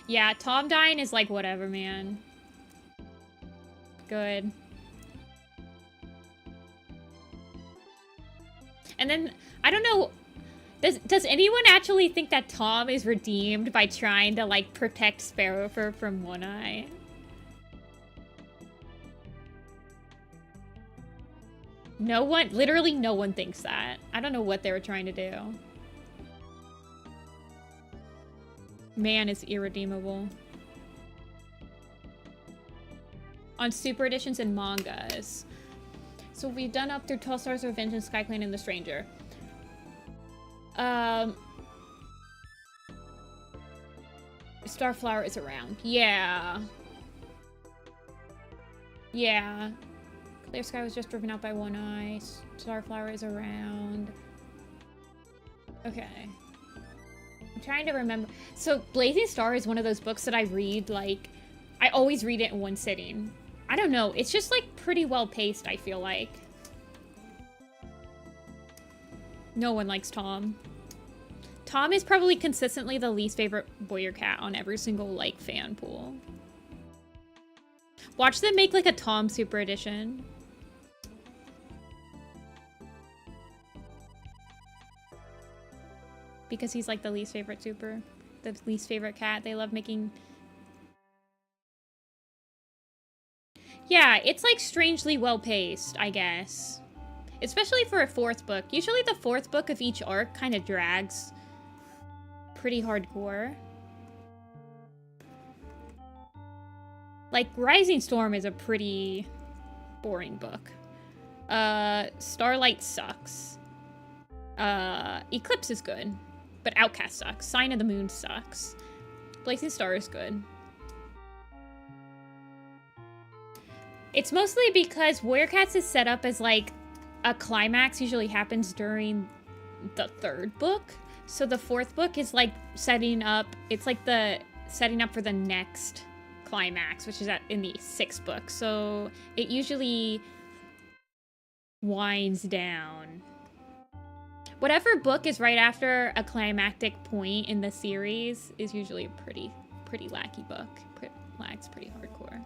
Yeah, Tom dying is like whatever, man. Good. And then, I don't know, does anyone actually think that Tom is redeemed by trying to, like, protect Sparrowfur from One Eye? No one, literally no one thinks that. I don't know what they were trying to do. Man is irredeemable. On super editions and mangas. So we've done up through 12 Stars of Vengeance, Sky Clan, and The Stranger. Starflower is around. Yeah. Yeah. Clear Sky was just driven out by One Eye. Starflower is around. Okay. I'm trying to remember. So Blazing Star is one of those books that I read, like, I always read it in one sitting. I don't know. It's just, like, pretty well paced, I feel like. No one likes Tom. Tom is probably consistently the least favorite boy or cat on every single, like, fan pool. Watch them make, like, a Tom Super Edition. Because he's, like, the least favorite super. The least favorite cat. They love making... Yeah, it's, like, strangely well-paced, I guess. Especially for a 4th book. Usually the 4th book of each arc kind of drags pretty hardcore. Like, Rising Storm is a pretty boring book. Starlight sucks. Eclipse is good, but Outcast sucks. Sign of the Moon sucks. Blazing Star is good. It's mostly because Warrior Cats is set up as like a climax usually happens during the 3rd book. So the 4th book is like setting up, it's like the setting up for the next climax, which is in the 6th book. So it usually winds down. Whatever book is right after a climactic point in the series is usually a pretty lacky book. Lag's pretty hardcore.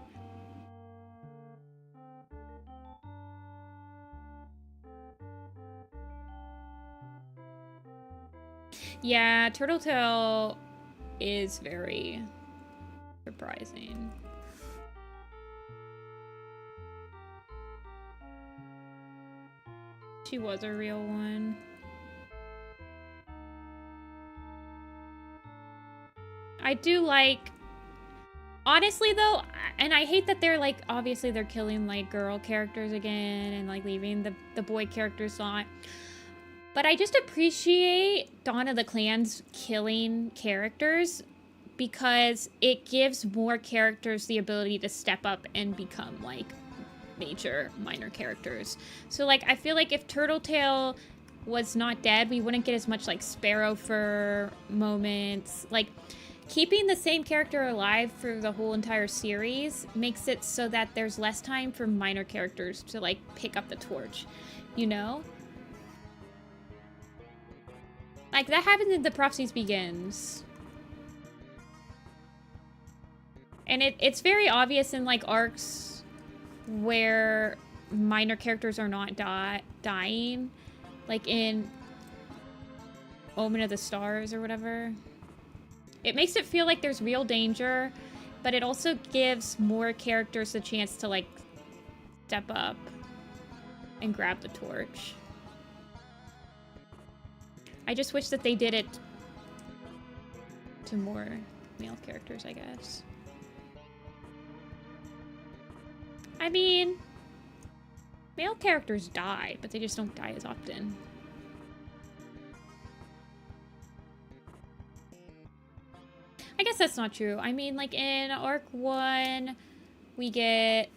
Yeah, Turtletail is very surprising. She was a real one. I do like... Honestly, though, and I hate that they're, like, obviously they're killing, like, girl characters again and, like, leaving the boy characters on. But I just appreciate Dawn of the Clans killing characters because it gives more characters the ability to step up and become, like, major, minor characters. So, like, I feel like if Turtletail was not dead, we wouldn't get as much, like, Sparrow Fur moments. Like, keeping the same character alive for the whole entire series makes it so that there's less time for minor characters to, like, pick up the torch, you know? Like, that happens in The Prophecies Begins. And it's very obvious in, like, arcs where minor characters are not dying. Like in Omen of the Stars or whatever. It makes it feel like there's real danger, but it also gives more characters a chance to, like, step up and grab the torch. I just wish that they did it to more male characters, I guess. I mean, male characters die, but they just don't die as often. I guess that's not true. I mean, like, in Arc 1, we get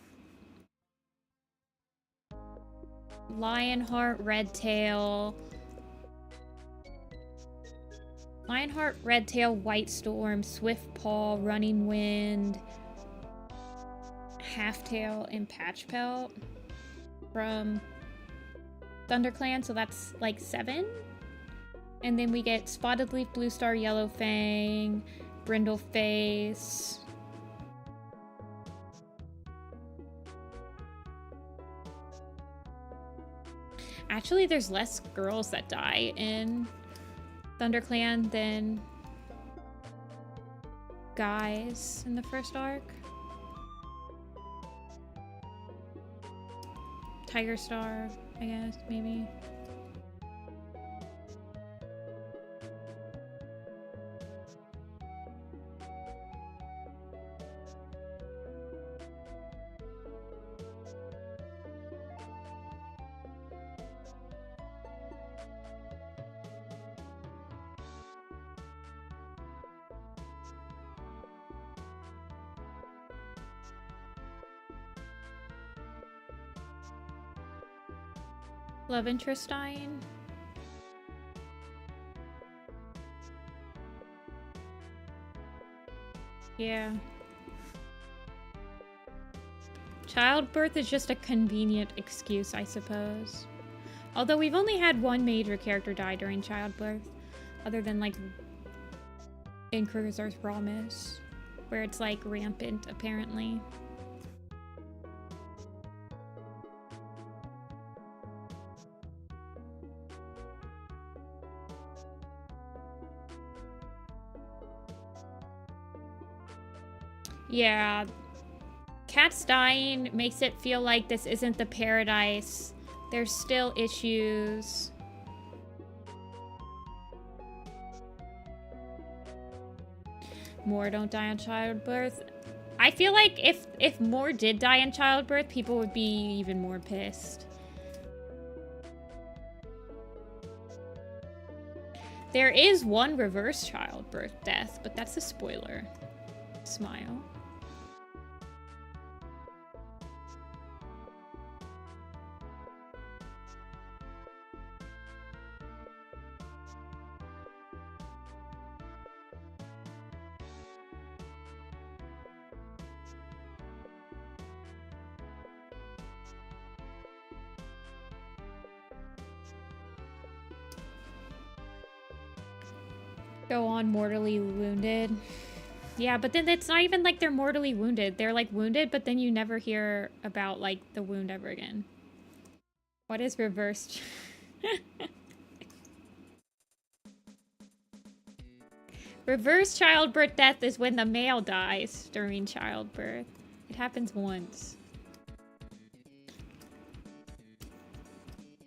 Lionheart, Redtail, White Storm, Swift Paw, Running Wind, Halftail, and Patchpelt from ThunderClan, so that's like 7. And then we get Spotted Leaf, Blue Star, Yellow Fang, Brindleface. Actually, there's less girls that die in ThunderClan than guys in the first arc. Tiger Star, I guess, maybe. Love interest dying. Yeah. Childbirth is just a convenient excuse, I suppose. Although we've only had one major character die during childbirth, other than like in Kruger's Promise, where it's like rampant apparently. Yeah, cats dying makes it feel like this isn't the paradise. There's still issues. More don't die in childbirth. I feel like if more did die in childbirth, people would be even more pissed. There is one reverse childbirth death, but that's a spoiler. Smile. Go on mortally wounded. Yeah, but then it's not even like they're mortally wounded. They're like wounded, but then you never hear about like the wound ever again. What is reversed? Reverse childbirth death is when the male dies during childbirth. It happens once.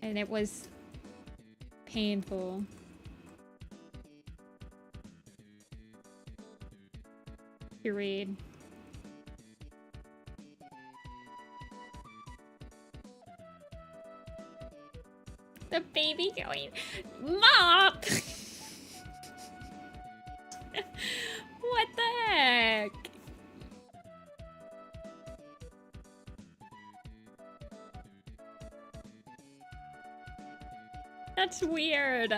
And it was painful. You read. The baby going, Mop! What the heck? That's weird.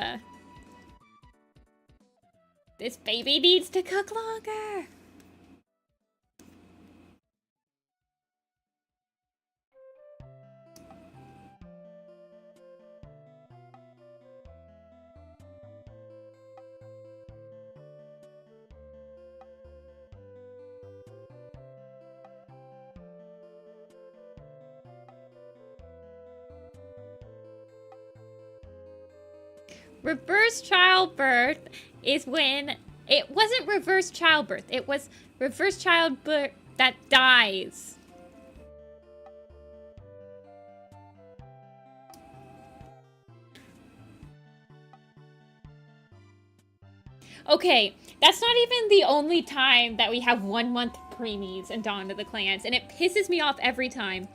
This baby needs to cook longer. Reverse childbirth is when it wasn't reverse childbirth. It was reverse childbirth that dies. Okay, that's not even the only time that we have 1 month preemies in Dawn of the Clans, and it pisses me off every time.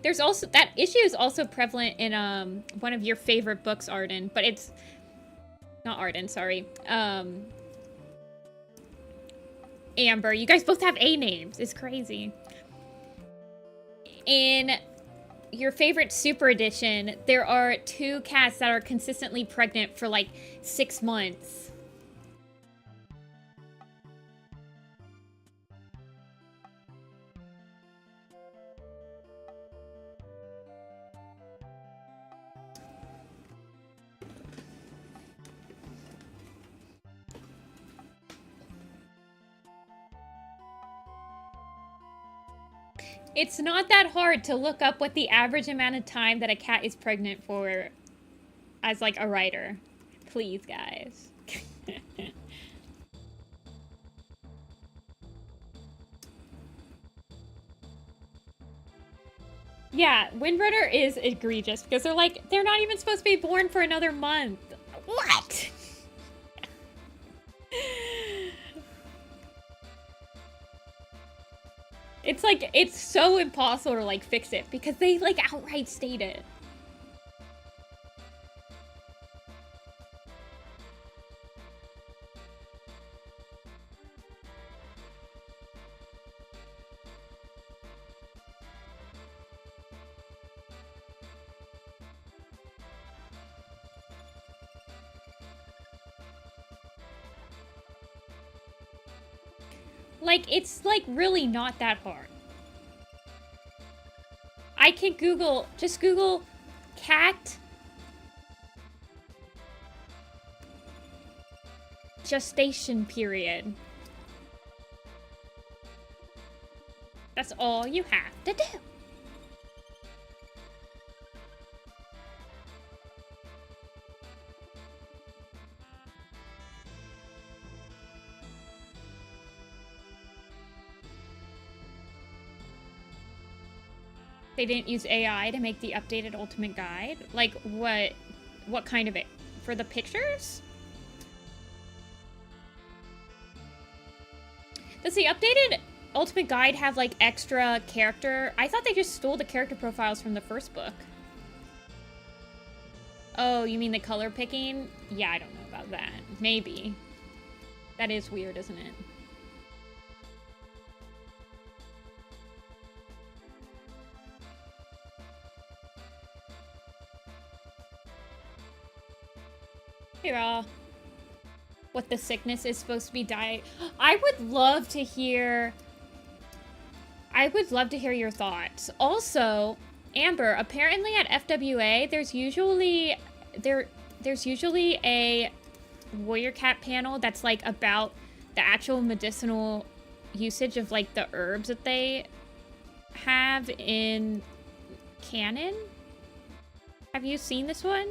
There's also, that issue is also prevalent in one of your favorite books, Arden, but it's, not Arden, sorry. Amber, you guys both have A names, it's crazy. In your favorite Super Edition, there are 2 cats that are consistently pregnant for like 6 months. It's not that hard to look up what the average amount of time that a cat is pregnant for as, like, a writer. Please, guys. Yeah, Windrunner is egregious because they're like, they're not even supposed to be born for another month. What? It's like, it's so impossible to, like, fix it because they, like, outright state it. Like, it's, like, really not that hard. I can Google, just Google cat gestation period. That's all you have to do. They didn't use AI to make the updated Ultimate Guide? Like, what kind of it? For the pictures? Does the updated Ultimate Guide have, like, extra character? I thought they just stole the character profiles from the first book. Oh, you mean the color picking? Yeah, I don't know about that. Maybe. That is weird, isn't it? Hey, Raw. What the sickness is supposed to be diet. I would love to hear your thoughts. Also, Amber, apparently at FWA, there's usually a warrior cat panel that's like about the actual medicinal usage of like the herbs that they have in canon. Have you seen this one?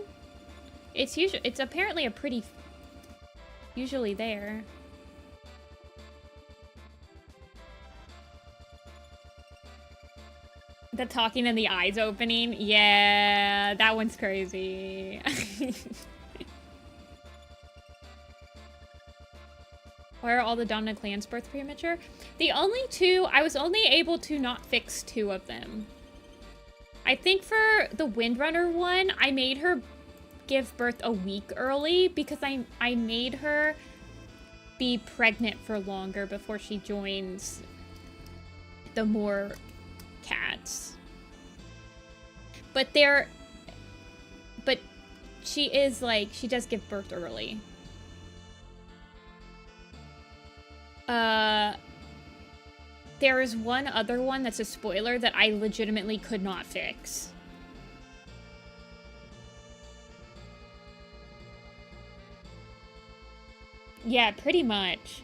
It's apparently a pretty usually there. The talking and the eyes opening. Yeah, that one's crazy. Why are all the Donna clans birth premature? The only two, I was only able to not fix 2 of them. I think for the Windrunner one, I made her give birth a week early because I made her be pregnant for longer before she joins the more cats. But she is like, she does give birth early. There is one other one that's a spoiler that I legitimately could not fix. Yeah, pretty much.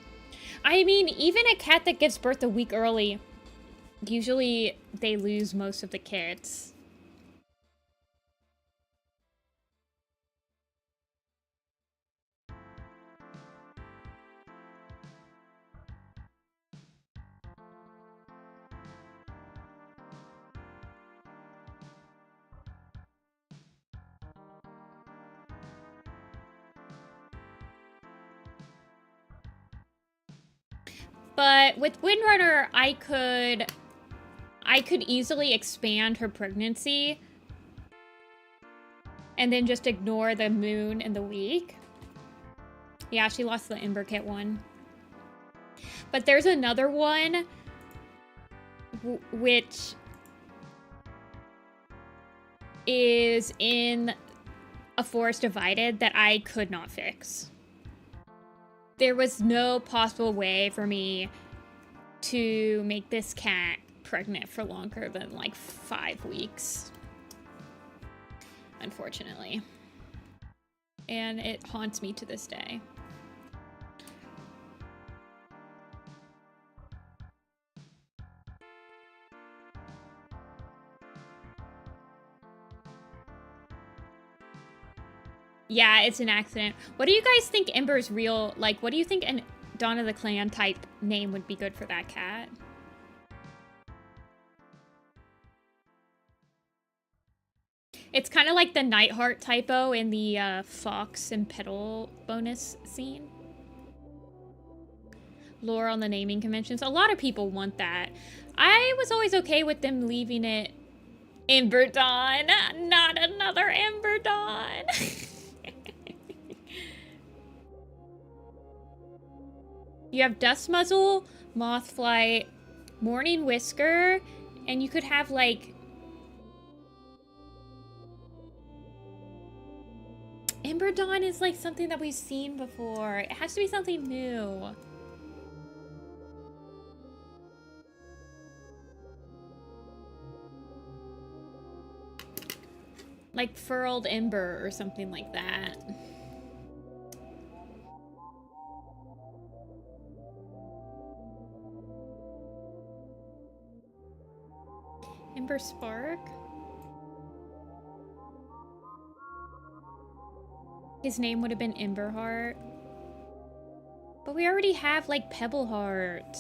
I mean, even a cat that gives birth a week early, usually they lose most of the kids. But with Windrunner, I could easily expand her pregnancy and then just ignore the moon and the week. Yeah, she lost the Ember Kit one. But there's another one which is in a Forest Divided that I could not fix. There was no possible way for me to make this cat pregnant for longer than like 5 weeks. Unfortunately. And it haunts me to this day. Yeah, it's an accident. What do you guys think Ember's real, like, what do you think an Dawn of the Clan type name would be good for that cat? It's kind of like the Nightheart typo in the Fox and Petal bonus scene. Lore on the naming conventions. A lot of people want that. I was always okay with them leaving it Ember Dawn. Not another Ember Dawn. You have Dust Muzzle, Mothflight, Morning Whisker, and you could have like Ember Dawn is like something that we've seen before. It has to be something new. Like Furled Ember or something like that. Ember Spark? His name would have been Emberheart. But we already have, like, Pebbleheart.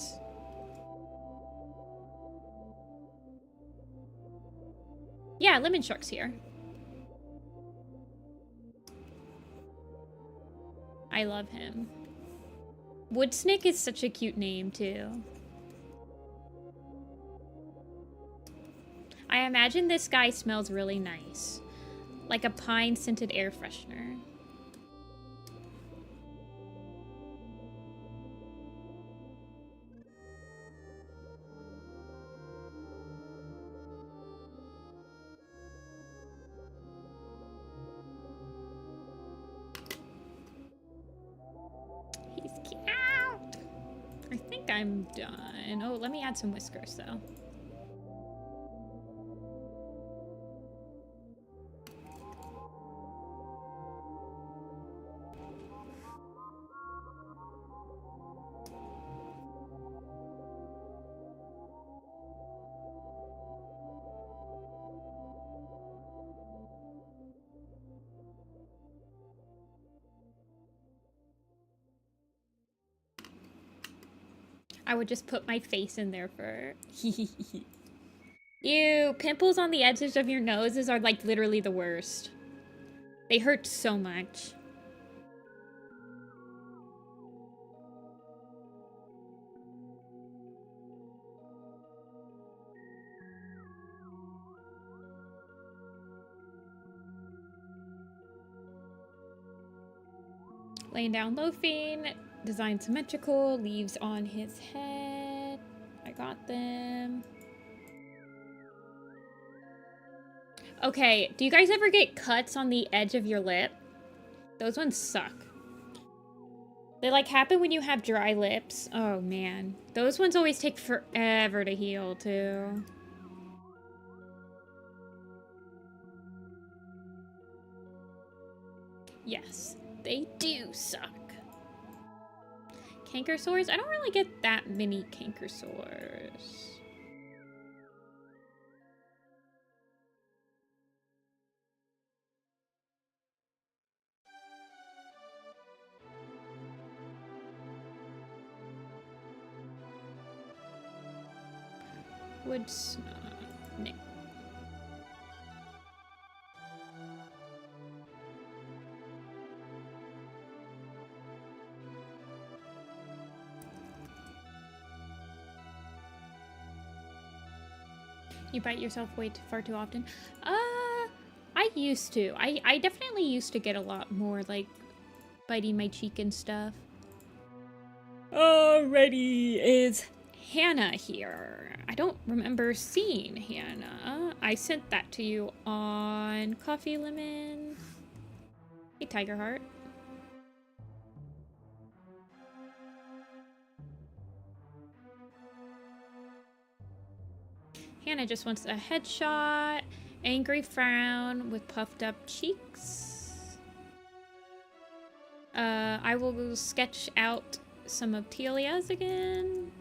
Yeah, Lemon Shark's here. I love him. Woodsnake is such a cute name, too. I imagine this guy smells really nice. Like a pine-scented air freshener. He's cute. I think I'm done. Oh, let me add some whiskers, though. I would just put my face in there for... Ew, pimples on the edges of your noses are like literally the worst. They hurt so much. Laying down loafing, design symmetrical, leaves on his head. I got them. Okay, do you guys ever get cuts on the edge of your lip? Those ones suck. They like happen when you have dry lips. Oh man, those ones always take forever to heal too. Yes, they do suck. Canker sores? I don't really get that many canker sores. Wood no. You bite yourself far too often? I used to. I definitely used to get a lot more, like, biting my cheek and stuff. Alrighty, is Hannah here? I don't remember seeing Hannah. I sent that to you on Coffee Lemon. Hey, Tiger Heart. Hannah just wants a headshot, angry frown with puffed up cheeks. I will sketch out some of Teelia's again.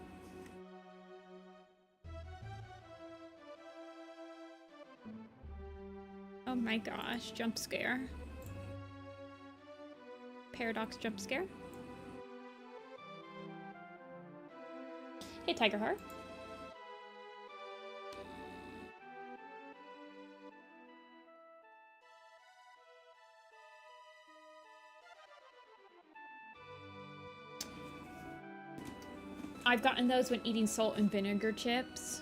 Oh my gosh, jump scare. Paradox jump scare. Hey, Tiger Heart. I've gotten those when eating salt and vinegar chips.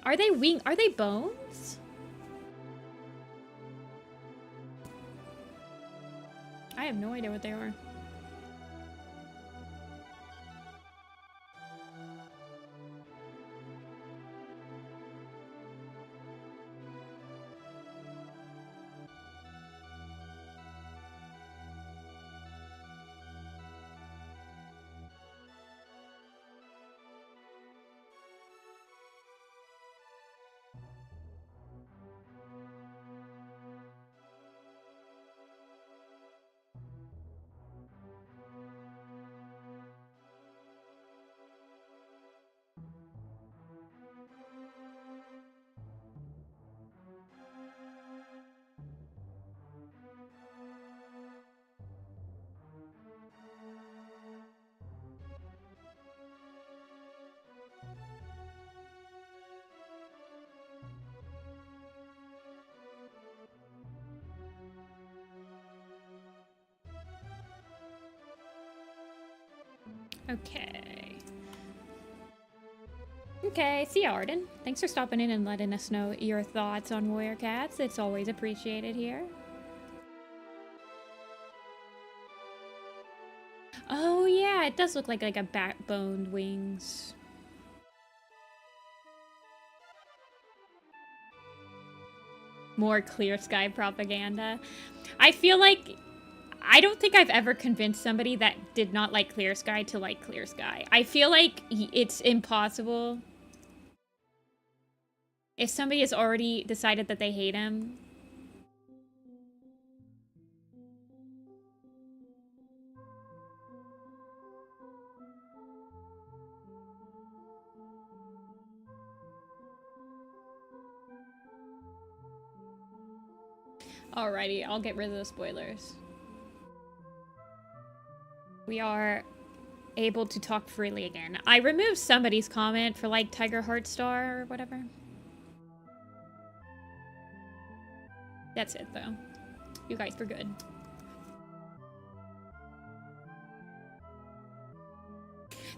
Are they Are they bones? I have no idea what they are. Okay. Okay, see ya, Arden. Thanks for stopping in and letting us know your thoughts on Warrior Cats. It's always appreciated here. Oh yeah, it does look like a backboned wings. More Clear Sky propaganda. I feel like I don't think I've ever convinced somebody that did not like Clear Sky to like Clear Sky. I feel like it's impossible. If somebody has already decided that they hate him. Alrighty, I'll get rid of the spoilers. We are able to talk freely again. I removed somebody's comment for like Tiger Heart Star or whatever. That's it though. You guys were good.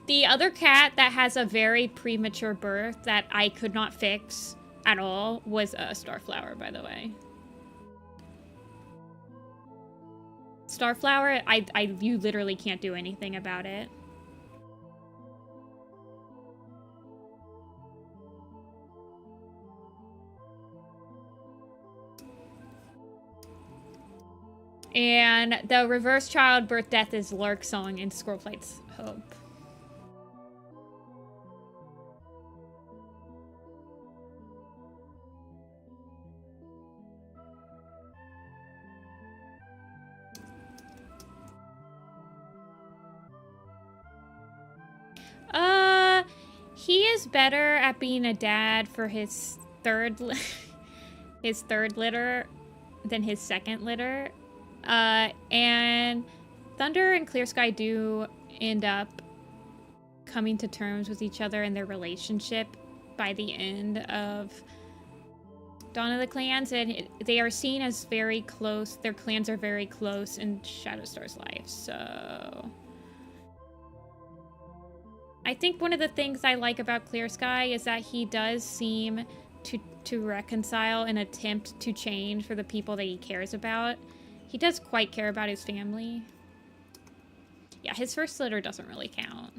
The other cat that has a very premature birth that I could not fix at all was a Starflower, by the way. Starflower, you literally can't do anything about it. And the reverse childbirth death is Lark Song in Squirrelflight's Hope. He is better at being a dad for his third litter than his second litter. And Thunder and Clear Sky do end up coming to terms with each other in their relationship by the end of Dawn of the Clans, and they are seen as very close. Their clans are very close in Shadowstar's life, so I think one of the things I like about Clear Sky is that he does seem to reconcile and attempt to change for the people that he cares about. He does quite care about his family. Yeah, his first litter doesn't really count.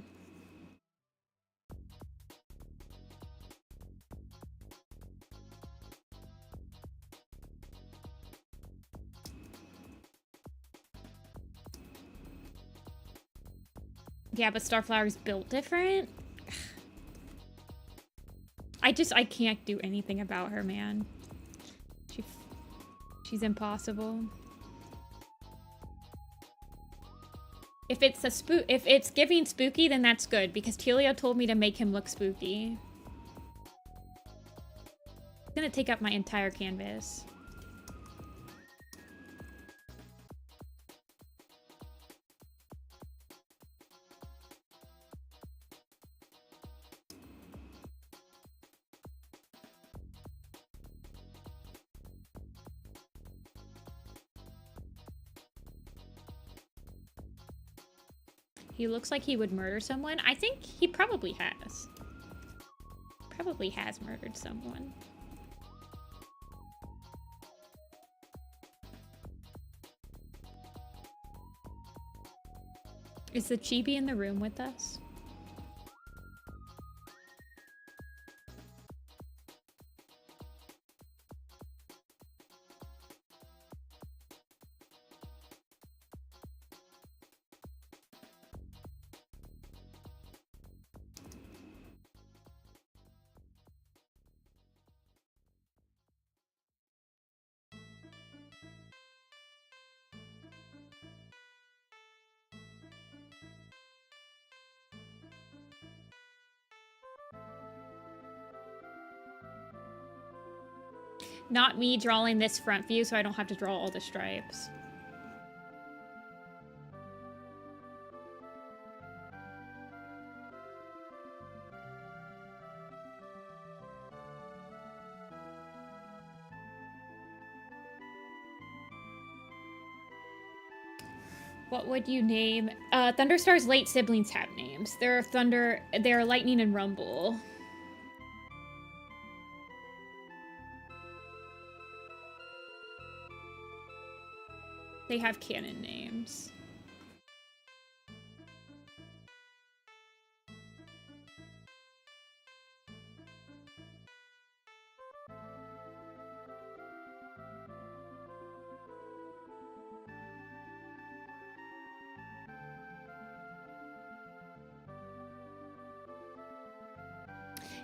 Yeah, but Starflower's built different. I can't do anything about her, man. She's impossible. If it's giving spooky, then that's good, because Teelia told me to make him look spooky. It's gonna take up my entire canvas. He looks like he would murder someone. I think he probably has. Probably has murdered someone. Is the chibi in the room with us? Not me drawing this front view, so I don't have to draw all the stripes. What would you name? Thunderstar's late siblings have names. They're Lightning and Rumble. They have canon names.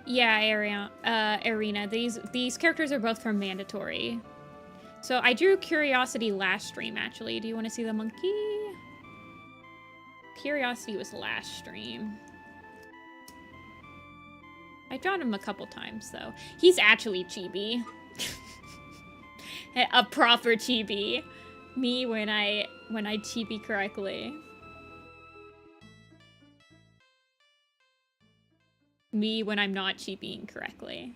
Yeah, Arena. These characters are both from Mandatory. So I drew Curiosity last stream, actually. Do you want to see the monkey? Curiosity was last stream. I've drawn him a couple times, though. He's actually chibi. A proper chibi. Me when I chibi correctly. Me when I'm not chibiing correctly.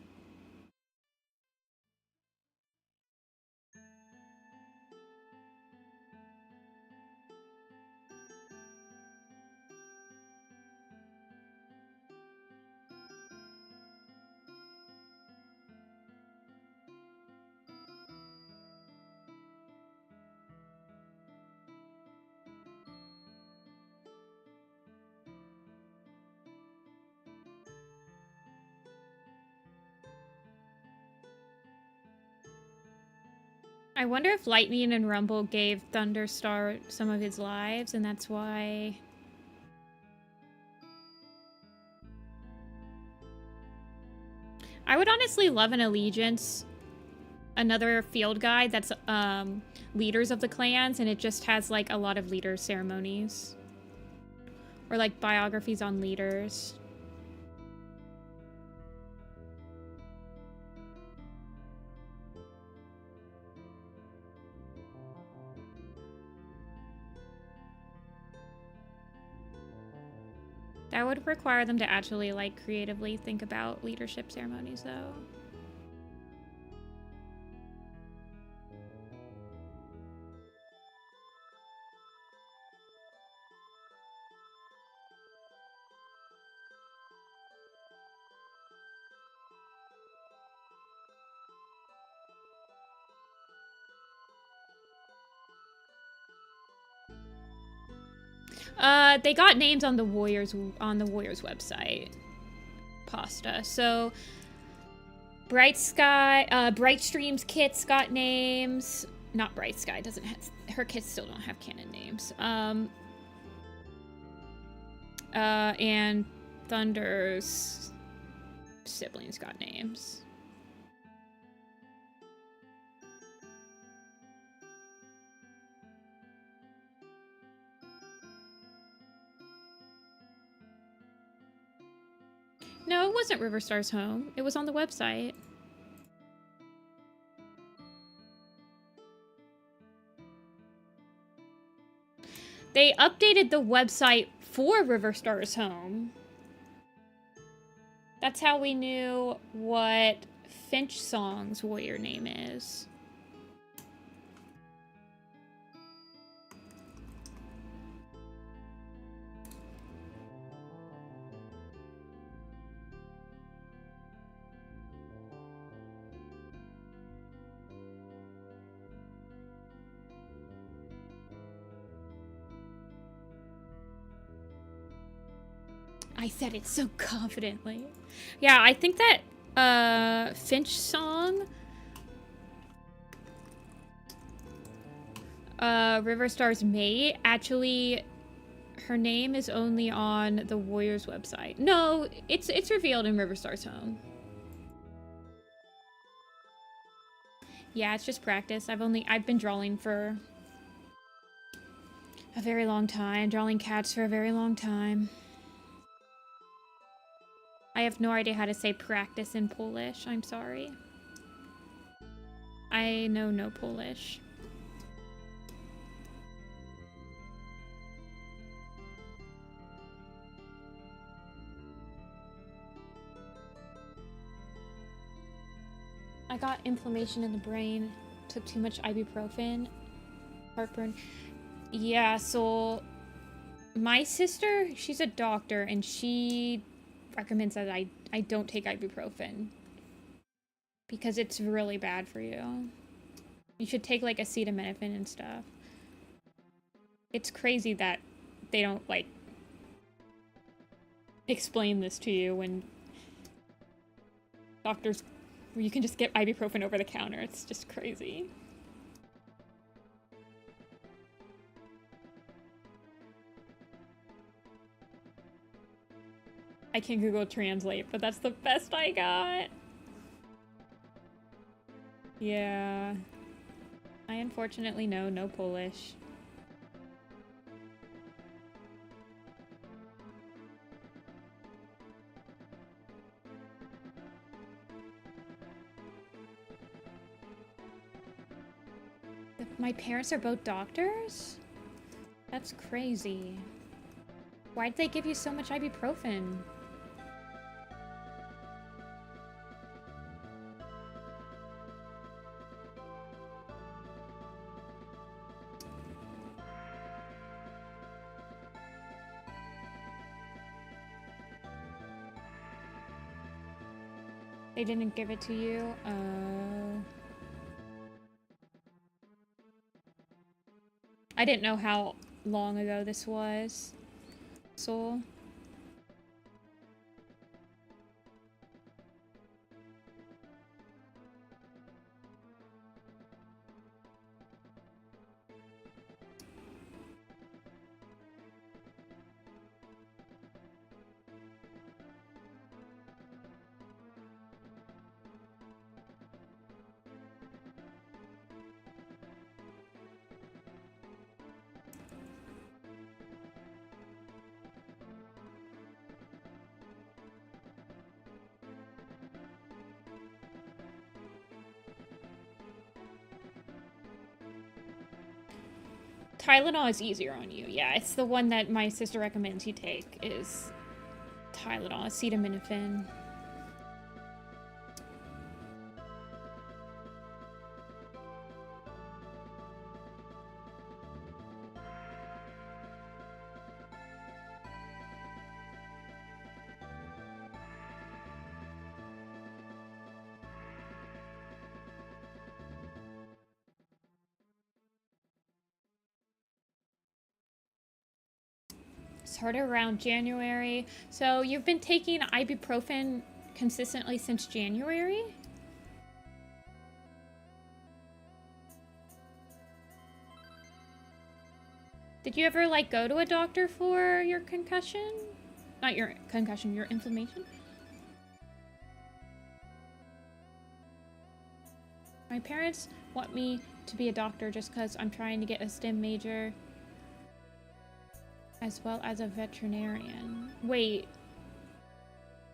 I wonder if Lightning and Rumble gave Thunderstar some of his lives, and that's why... I would honestly love an Allegiance, another field guide that's leaders of the clans, and it just has like a lot of leader ceremonies. Or like biographies on leaders. That would require them to actually, like, creatively think about leadership ceremonies, though. They got names on the Warriors website. Pasta. So Bright Sky, Bright Stream's kits got names. Not Bright Sky, doesn't have, her kits still don't have canon names. And Thunder's siblings got names. No, it wasn't Riverstar's home. It was on the website. They updated the website for Riverstar's home. That's how we knew what Finch Song's warrior name is. I said it so confidently. Yeah, I think that Finch Song, Riverstar's mate, actually her name is only on the Warriors website. No, it's revealed in Riverstar's home. Yeah, it's just practice. I've been drawing for a very long time, drawing cats for a very long time. I have no idea how to say practice in Polish. I'm sorry. I know no Polish. I got inflammation in the brain. Took too much ibuprofen. Heartburn. Yeah, so my sister, she's a doctor, and she recommends that I don't take ibuprofen because it's really bad for you. You should take like acetaminophen and stuff. It's crazy that they don't, like, explain this to you when doctors, you can just get ibuprofen over the counter. It's just crazy. I can Google Translate, but that's the best I got. Yeah. I unfortunately know no Polish. My parents are both doctors? That's crazy. Why'd they give you so much ibuprofen? They didn't give it to you? I didn't know how long ago this was. Soul. Tylenol is easier on you. Yeah, it's the one that my sister recommends you take is Tylenol, acetaminophen. Started around January. So you've been taking ibuprofen consistently since January? Did you ever, like, go to a doctor for your concussion? Not your concussion, your inflammation? My parents want me to be a doctor just because I'm trying to get a STEM major, as well as a veterinarian. Wait,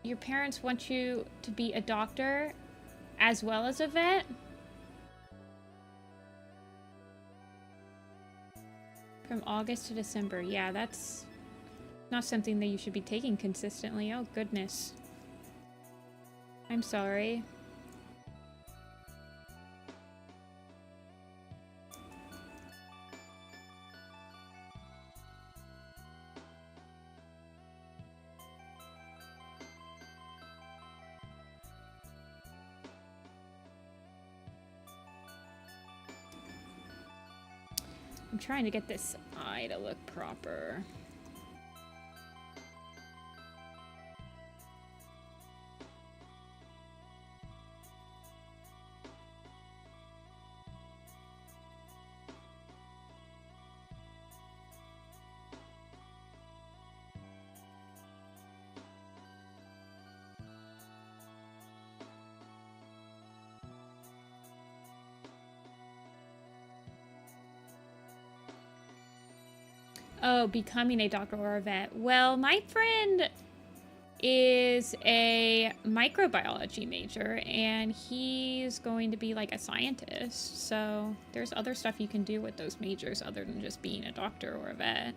your parents want you to be a doctor as well as a vet? From August to December. Yeah, that's not something that you should be taking consistently. Oh, goodness. I'm sorry. I'm trying to get this eye to look proper. Oh, becoming a doctor or a vet. Well, my friend is a microbiology major, and he's going to be like a scientist. So there's other stuff you can do with those majors other than just being a doctor or a vet.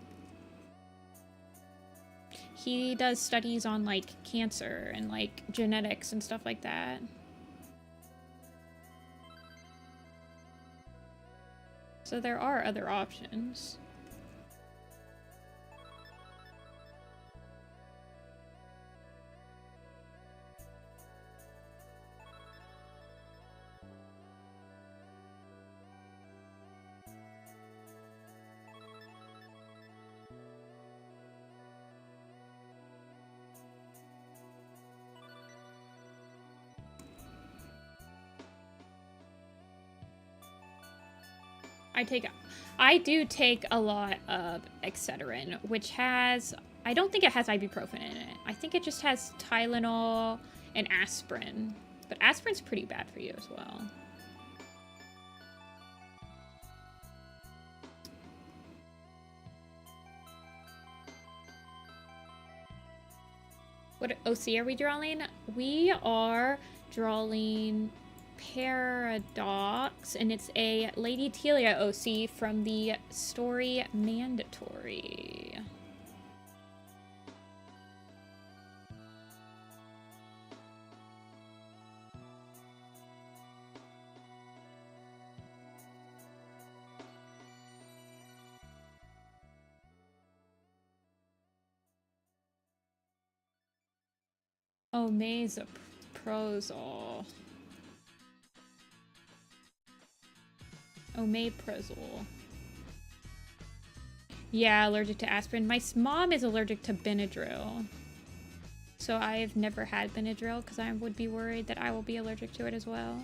He does studies on like cancer and like genetics and stuff like that. So there are other options. I do take a lot of Excedrin, which has, I don't think it has ibuprofen in it. I think it just has Tylenol and aspirin. But aspirin's pretty bad for you as well. What OC are we drawing? We are drawing Paradox, and it's a Lady Teelia OC from the story Mandatory. Omeprazole. Omeprazole. Yeah, allergic to aspirin. My mom is allergic to Benadryl. So I've never had Benadryl because I would be worried that I will be allergic to it as well.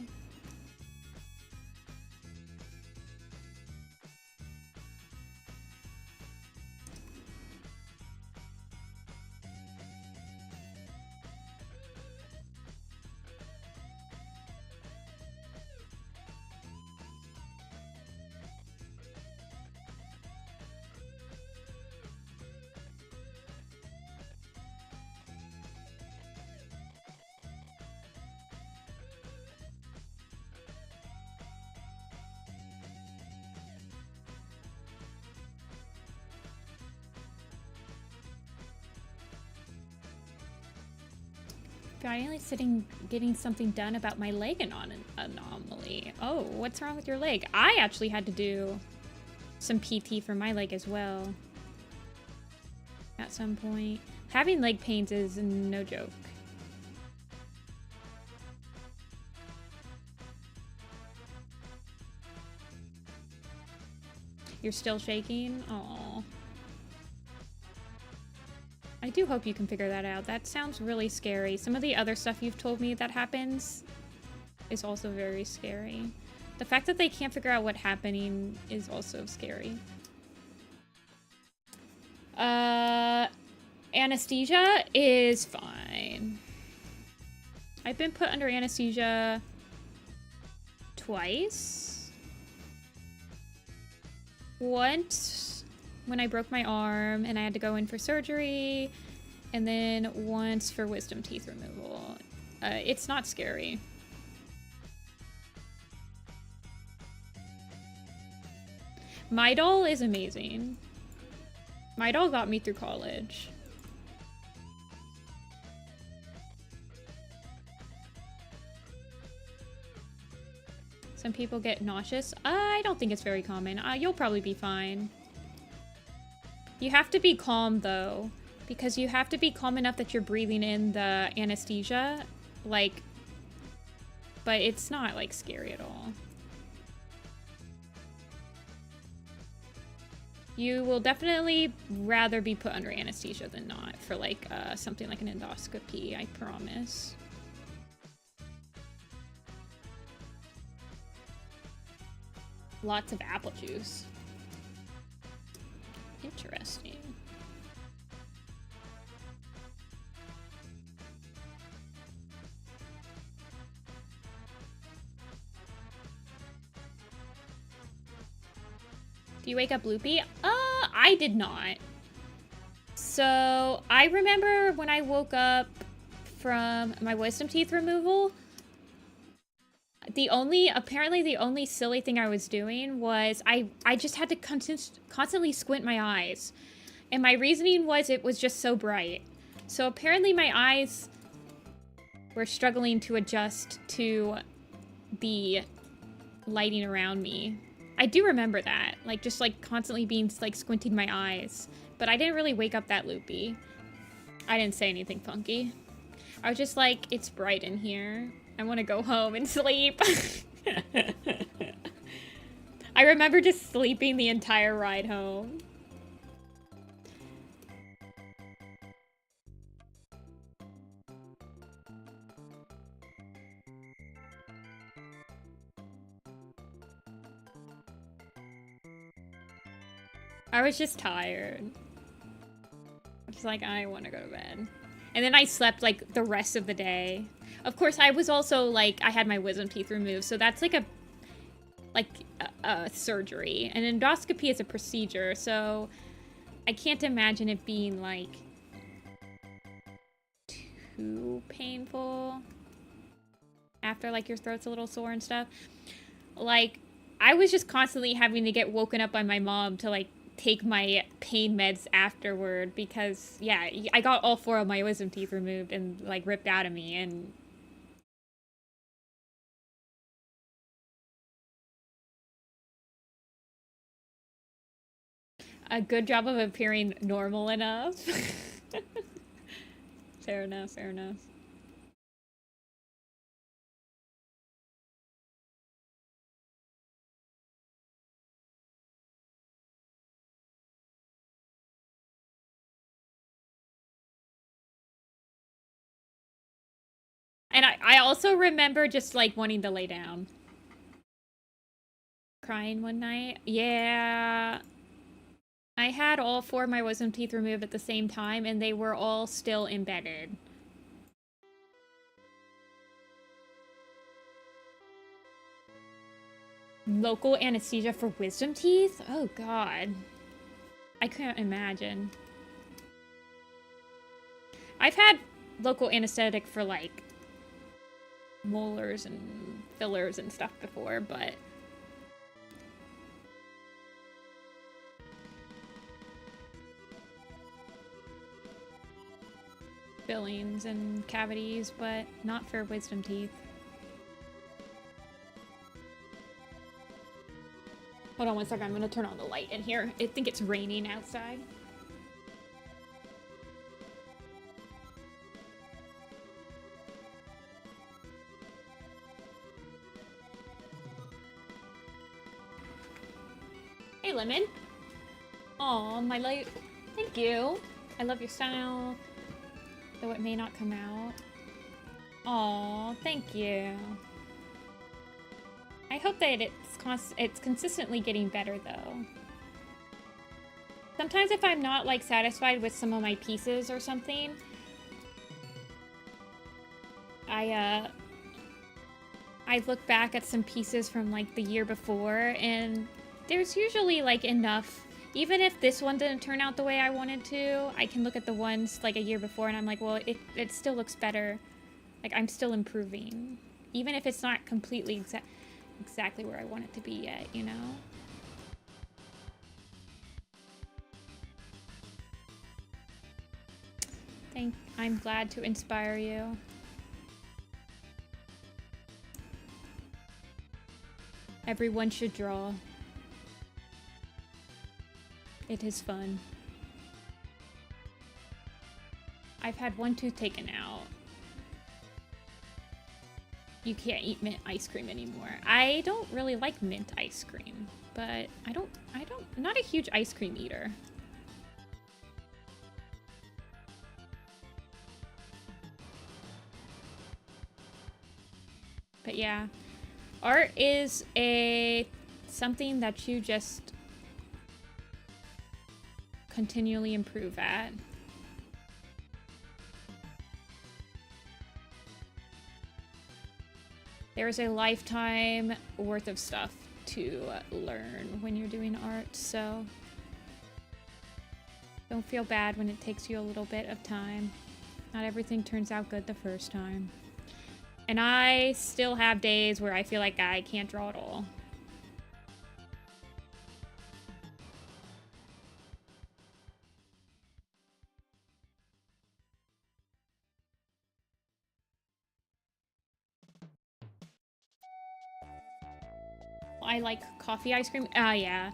Finally getting something done about my leg anomaly. Oh, what's wrong with your leg? I actually had to do some PT for my leg as well. At some point. Having leg pains is no joke. You're still shaking? Aww. I do hope you can figure that out. That sounds really scary. Some of the other stuff you've told me that happens is also very scary. The fact that they can't figure out what's happening is also scary. Anesthesia is fine. I've been put under anesthesia twice. Once when I broke my arm and I had to go in for surgery, and then once for wisdom teeth removal. It's not scary. Midol is amazing. Midol got me through college. Some people get nauseous. I don't think it's very common. You'll probably be fine. You have to be calm, though, because you have to be calm enough that you're breathing in the anesthesia, like, but it's not, like, scary at all. You will definitely rather be put under anesthesia than not for, like, something like an endoscopy, I promise. Lots of apple juice. Interesting. Do you wake up loopy? I did not. So I remember when I woke up from my wisdom teeth removal, apparently the only silly thing I was doing was I just had to constantly squint my eyes. And my reasoning was it was just so bright. So apparently my eyes were struggling to adjust to the lighting around me. I do remember that, like, just, like, constantly being, like, squinting my eyes. But I didn't really wake up that loopy. I didn't say anything funky. I was just like, it's bright in here. I want to go home and sleep. I remember just sleeping the entire ride home. I was just tired. I was like, I want to go to bed. And then I slept like the rest of the day. Of course, I was also like, I had my wisdom teeth removed, so that's like a surgery. An endoscopy is a procedure, so I can't imagine it being like too painful after like your throat's a little sore and stuff. Like, I was just constantly having to get woken up by my mom to like take my pain meds afterward because, yeah, I got all 4 of my wisdom teeth removed and like ripped out of me, and a good job of appearing normal enough. Fair enough, fair enough. And I also remember just like wanting to lay down. Crying one night. Yeah. I had all 4 of my wisdom teeth removed at the same time, and they were all still embedded. Local anesthesia for wisdom teeth? Oh god. I can't imagine. I've had local anesthetic for like molars and fillers and stuff before, but fillings and cavities, but not for wisdom teeth. Hold on one second, I'm gonna turn on the light in here. I think it's raining outside. Hey, Lemon. Aw, my light. Thank you. I love your style, though it may not come out. Aw, thank you. I hope that it's consistently getting better, though. Sometimes if I'm not, like, satisfied with some of my pieces or something, I look back at some pieces from, like, the year before, and there's usually, like, enough. Even if this one didn't turn out the way I wanted to, I can look at the ones, like, a year before, and I'm like, well, it still looks better. Like, I'm still improving. Even if it's not completely exactly where I want it to be yet, you know? I'm glad to inspire you. Everyone should draw. It is fun. I've had 1 tooth taken out. You can't eat mint ice cream anymore. I don't really like mint ice cream, but I'm not a huge ice cream eater. But yeah, art is something that you just continually improve at. There's a lifetime worth of stuff to learn when you're doing art, so don't feel bad when it takes you a little bit of time. Not everything turns out good the first time. And I still have days where I feel like I can't draw at all. I like coffee ice cream. Yeah.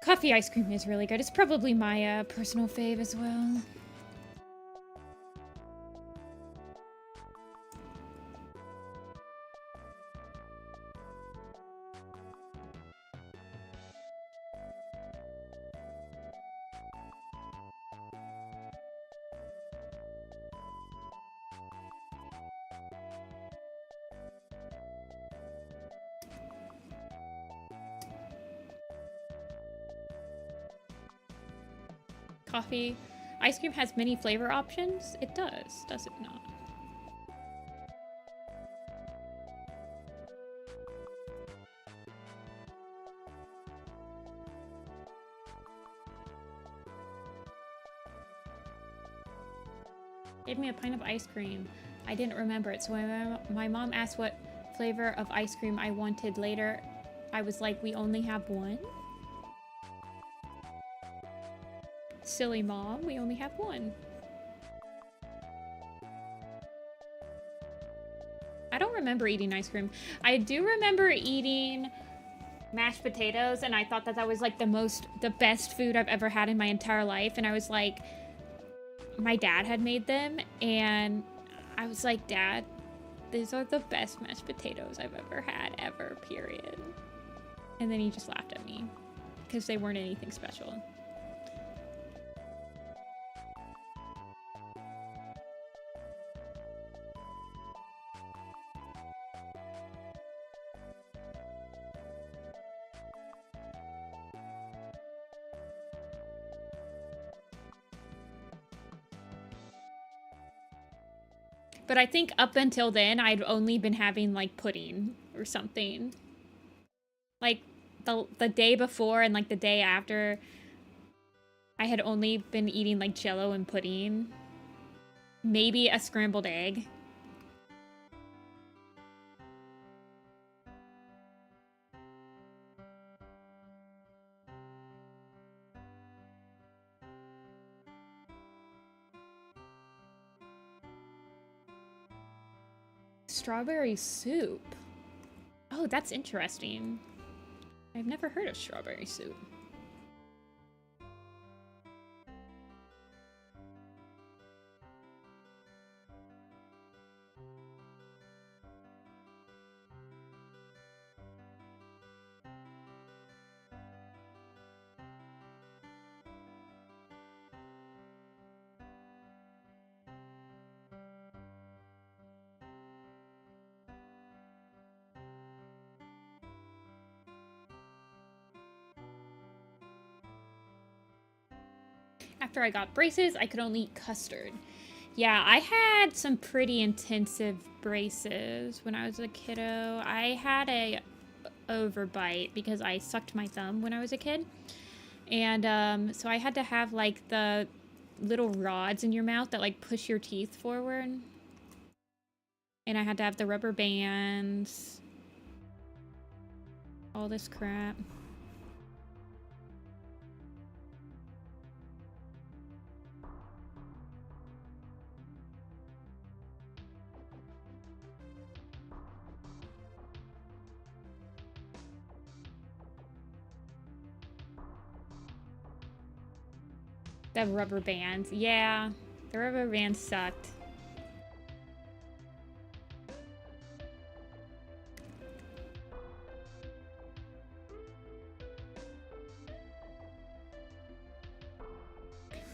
Coffee ice cream is really good. It's probably my personal fave as well. coffee ice cream has many flavor options? It does it not? Gave me a pint of ice cream. I didn't remember it, so when my mom asked what flavor of ice cream I wanted later, I was like, we only have one? Silly mom, we only have one. I don't remember eating ice cream. I do remember eating mashed potatoes, and I thought that that was like the best food I've ever had in my entire life, and I was like, my dad had made them, and I was like, Dad, these are the best mashed potatoes I've ever had, ever, period. And then he just laughed at me because they weren't anything special. But I think up until then, I'd only been having, like, pudding or something. Like, the day before and, like, the day after, I had only been eating, like, Jell-O and pudding. Maybe a scrambled egg. Strawberry soup. Oh, that's interesting. I've never heard of strawberry soup. After I got braces, I could only eat custard. Yeah, I had some pretty intensive braces when I was a kiddo. I had a overbite because I sucked my thumb when I was a kid. And so I had to have like the little rods in your mouth that like push your teeth forward. And I had to have the rubber bands. All this crap. The rubber bands. Yeah, the rubber bands sucked.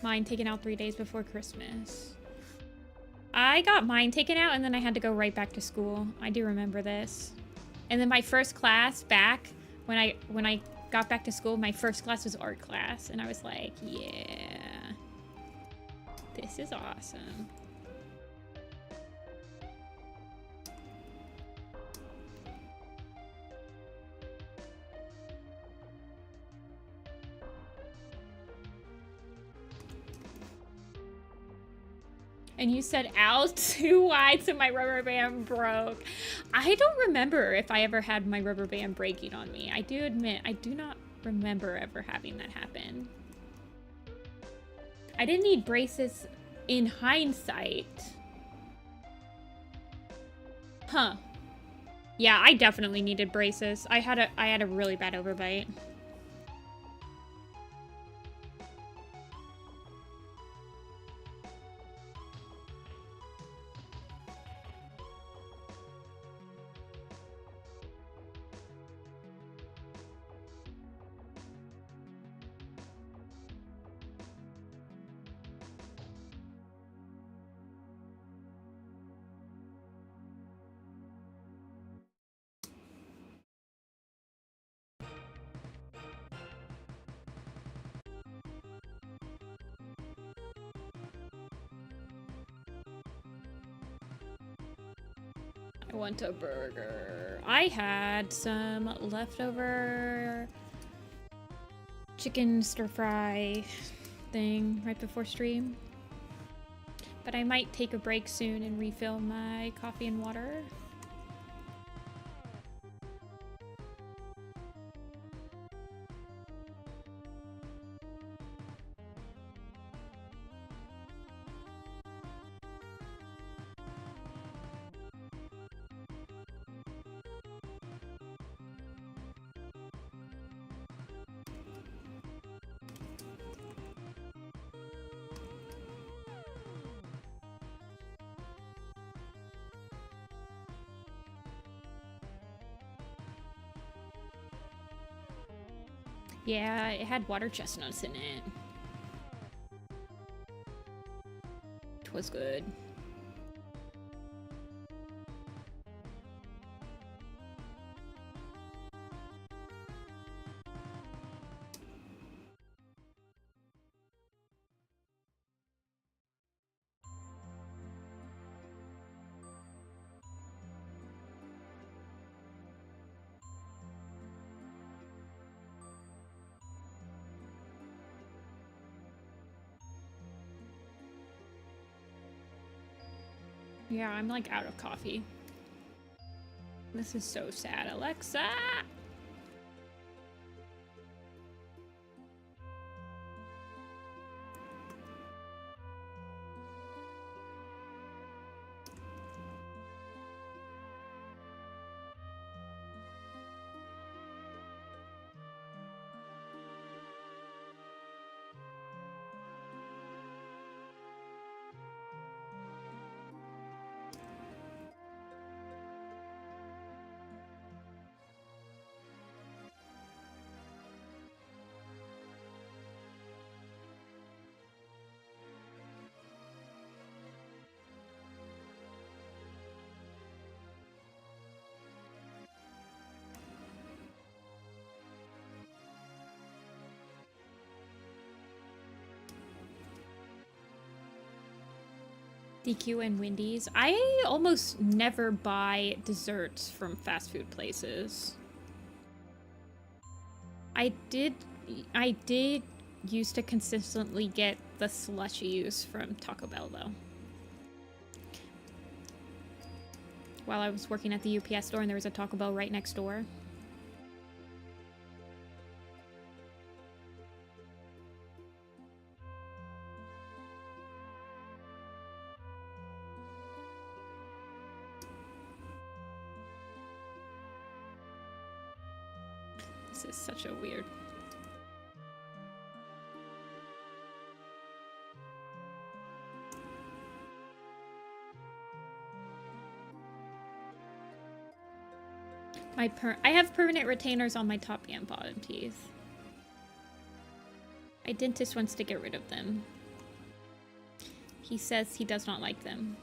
Mine taken out 3 days before Christmas. I got mine taken out and then I had to go right back to school. I do remember this. And then my first class back, when I got back to school, my first class was art class. And I was like, yeah, this is awesome. And you said, ow, too wide, so my rubber band broke. I don't remember if I ever had my rubber band breaking on me. I do admit, I do not remember ever having that happen. I didn't need braces in hindsight. Huh. Yeah, I definitely needed braces. I had a really bad overbite. I want a burger. I had some leftover chicken stir fry thing right before stream. But I might take a break soon and refill my coffee and water. Yeah, it had water chestnuts in it. It was good. Yeah, I'm like out of coffee. This is so sad, Alexa! DQ and Wendy's. I almost never buy desserts from fast food places. I did used to consistently get the slushies from Taco Bell though. While I was working at the UPS store and there was a Taco Bell right next door. This is such a weird... I have permanent retainers on my top and bottom teeth. My dentist wants to get rid of them. He says he does not like them.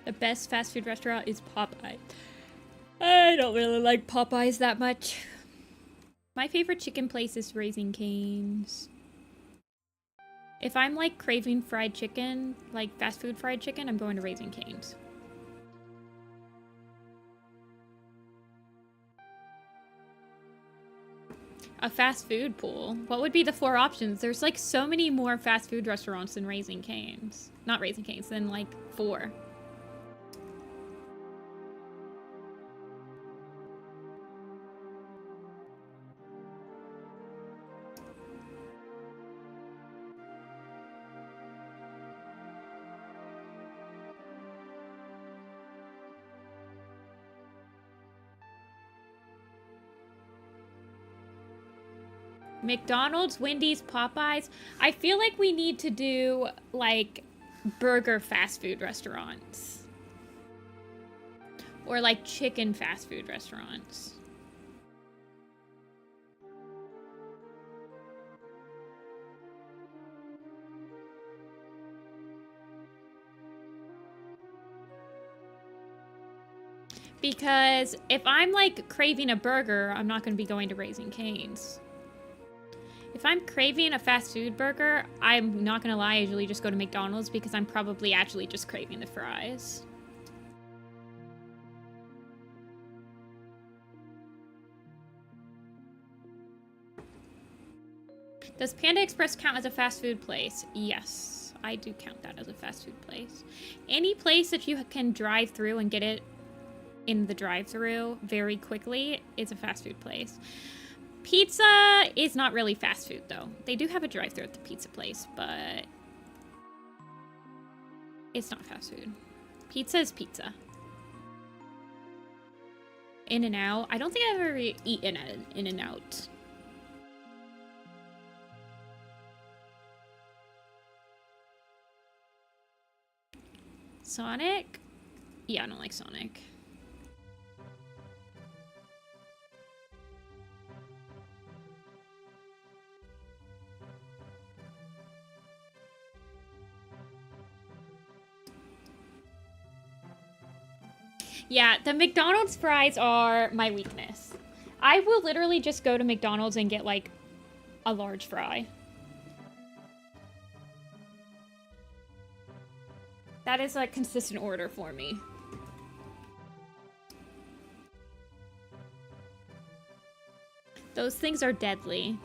The best fast food restaurant is Popeye. I don't really like Popeyes that much. My favorite chicken place is Raising Cane's. If I'm like craving fried chicken, like fast food fried chicken, I'm going to Raising Cane's. A fast food pool? What would be the 4 options? There's like so many more fast food restaurants than Raising Cane's. Not Raising Cane's, than like 4. McDonald's, Wendy's, Popeyes. I feel like we need to do, like, burger fast food restaurants. Or, like, chicken fast food restaurants. Because if I'm like craving a burger, I'm not going to be going to Raising Cane's. If I'm craving a fast food burger, I'm not going to lie, I usually just go to McDonald's because I'm probably actually just craving the fries. Does Panda Express count as a fast food place? Yes, I do count that as a fast food place. Any place that you can drive through and get it in the drive-through very quickly is a fast food place. Pizza is not really fast food, though. They do have a drive-through at the pizza place, but it's not fast food. Pizza is pizza. In-N-Out? I don't think I've ever eaten at an In-N-Out. Sonic? Yeah, I don't like Sonic. Yeah, the McDonald's fries are my weakness. I will literally just go to McDonald's and get, like, a large fry. That is a consistent order for me. Those things are deadly.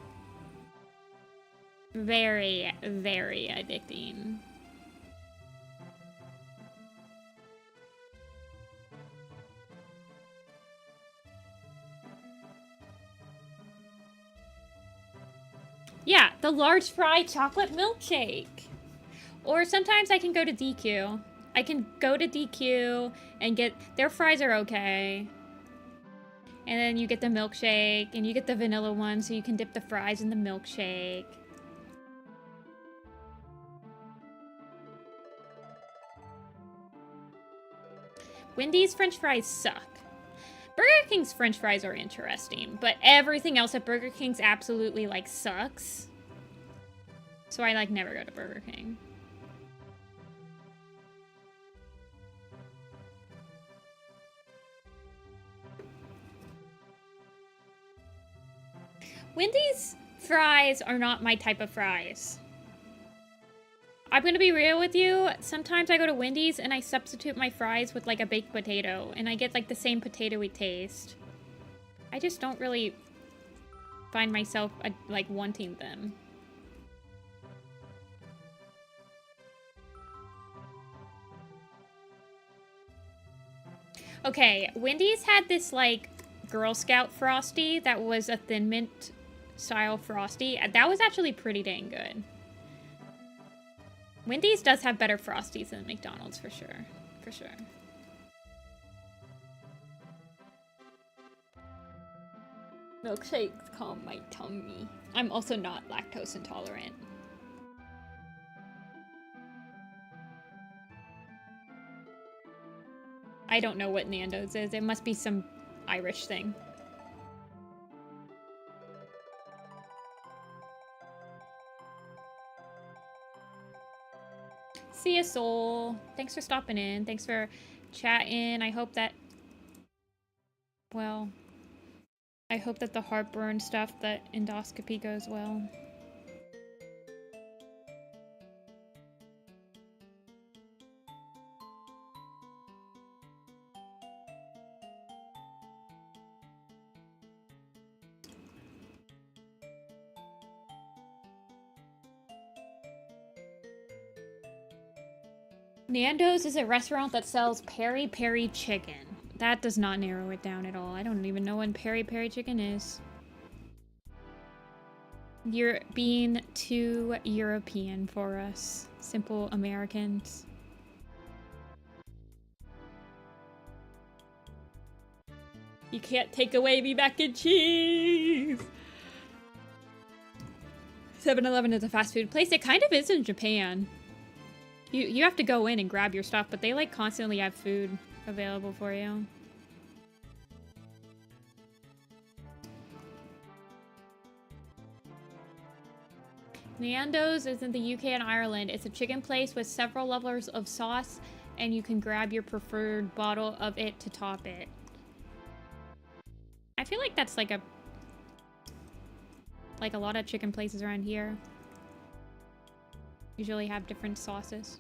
Very, very addicting. Yeah, the large fry chocolate milkshake. Or sometimes I can go to DQ. I can go to DQ and get... Their fries are okay. And then you get the milkshake, and you get the vanilla one, so you can dip the fries in the milkshake. Wendy's French fries suck. Burger King's French fries are interesting, but everything else at Burger King's absolutely, like, sucks. So I, like, never go to Burger King. Wendy's fries are not my type of fries. I'm gonna be real with you. Sometimes I go to Wendy's and I substitute my fries with like a baked potato and I get like the same potatoey taste. I just don't really find myself like wanting them. Okay, Wendy's had this like Girl Scout Frosty that was a Thin Mint style Frosty. That was actually pretty dang good. Wendy's does have better Frosties than McDonald's for sure. For sure. Milkshakes calm my tummy. I'm also not lactose intolerant. I don't know what Nando's is. It must be some Irish thing. See ya, Soul. Thanks for stopping in. Thanks for chatting. I hope that... Well... I hope that the heartburn stuff, that endoscopy goes well. Nando's is a restaurant that sells peri-peri chicken. That does not narrow it down at all. I don't even know what peri-peri chicken is. You're being too European for us, simple Americans. You can't take away me mac and cheese! 7-Eleven is a fast food place. It kind of is in Japan. You have to go in and grab your stuff, but they like constantly have food available for you. Nando's is in the UK and Ireland. It's a chicken place with several levels of sauce, and you can grab your preferred bottle of it to top it. feel like that's like a lot of chicken places around here usually have different sauces.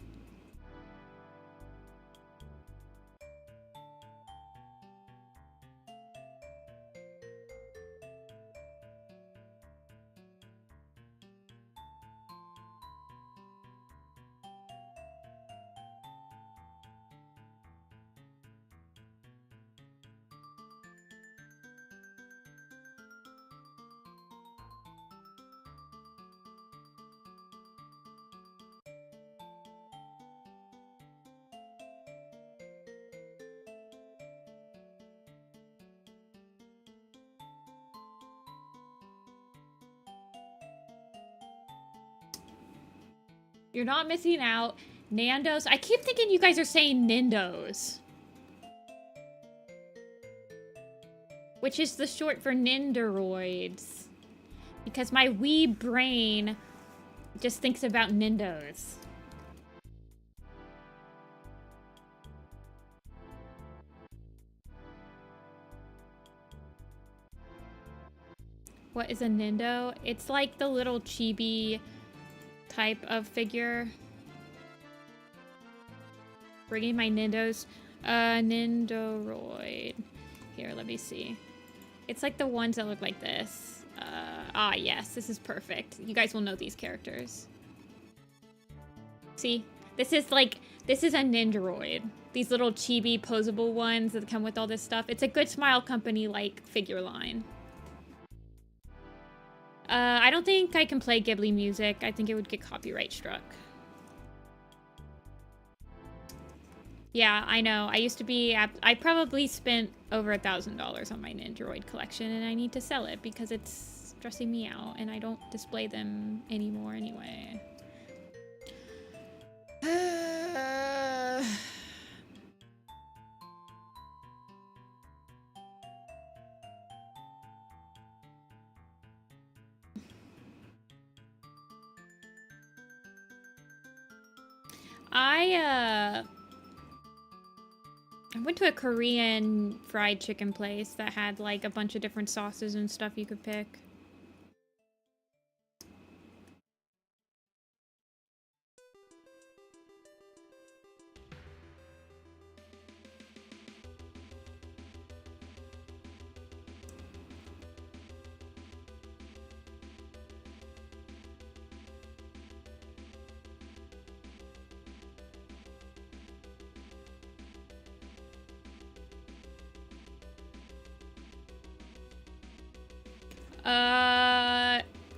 You're not missing out. Nando's. I keep thinking you guys are saying Nindos. Which is the short for Nindoroids. Because my wee brain just thinks about Nindos. What is a Nindo? It's like the little chibi type of figure. Bringing my Nindos. Nindoroid. Here, let me see. It's like the ones that look like this. Yes, this is perfect. You guys will know these characters. See? This is a Nindoroid. These little chibi posable ones that come with all this stuff. It's a Good Smile Company, like, figure line. I don't think I can play Ghibli music. I think it would get copyright struck. Yeah, I know. I used to be... I probably spent over $1,000 on my Nindoroid collection, and I need to sell it because it's stressing me out, and I don't display them anymore anyway. I went to a Korean fried chicken place that had like a bunch of different sauces and stuff you could pick.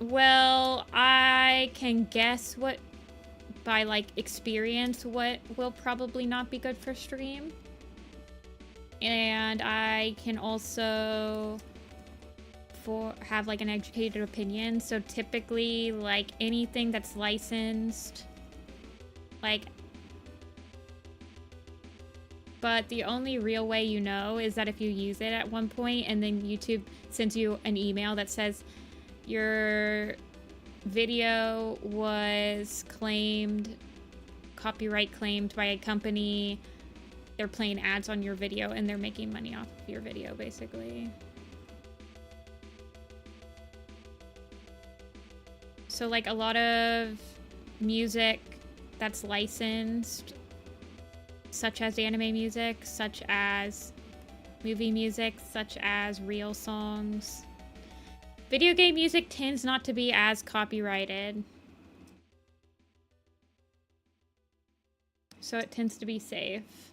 Well, I can guess what, by like experience, what will probably not be good for stream. And I can also have like an educated opinion. So typically like anything that's licensed, like, but the only real way you know is that if you use it at one point and then YouTube sends you an email that says your video was copyright claimed by a company, they're playing ads on your video and they're making money off of your video, basically. So like a lot of music that's licensed, such as anime music, such as movie music, such as real songs. Video game music tends not to be as copyrighted. So it tends to be safe.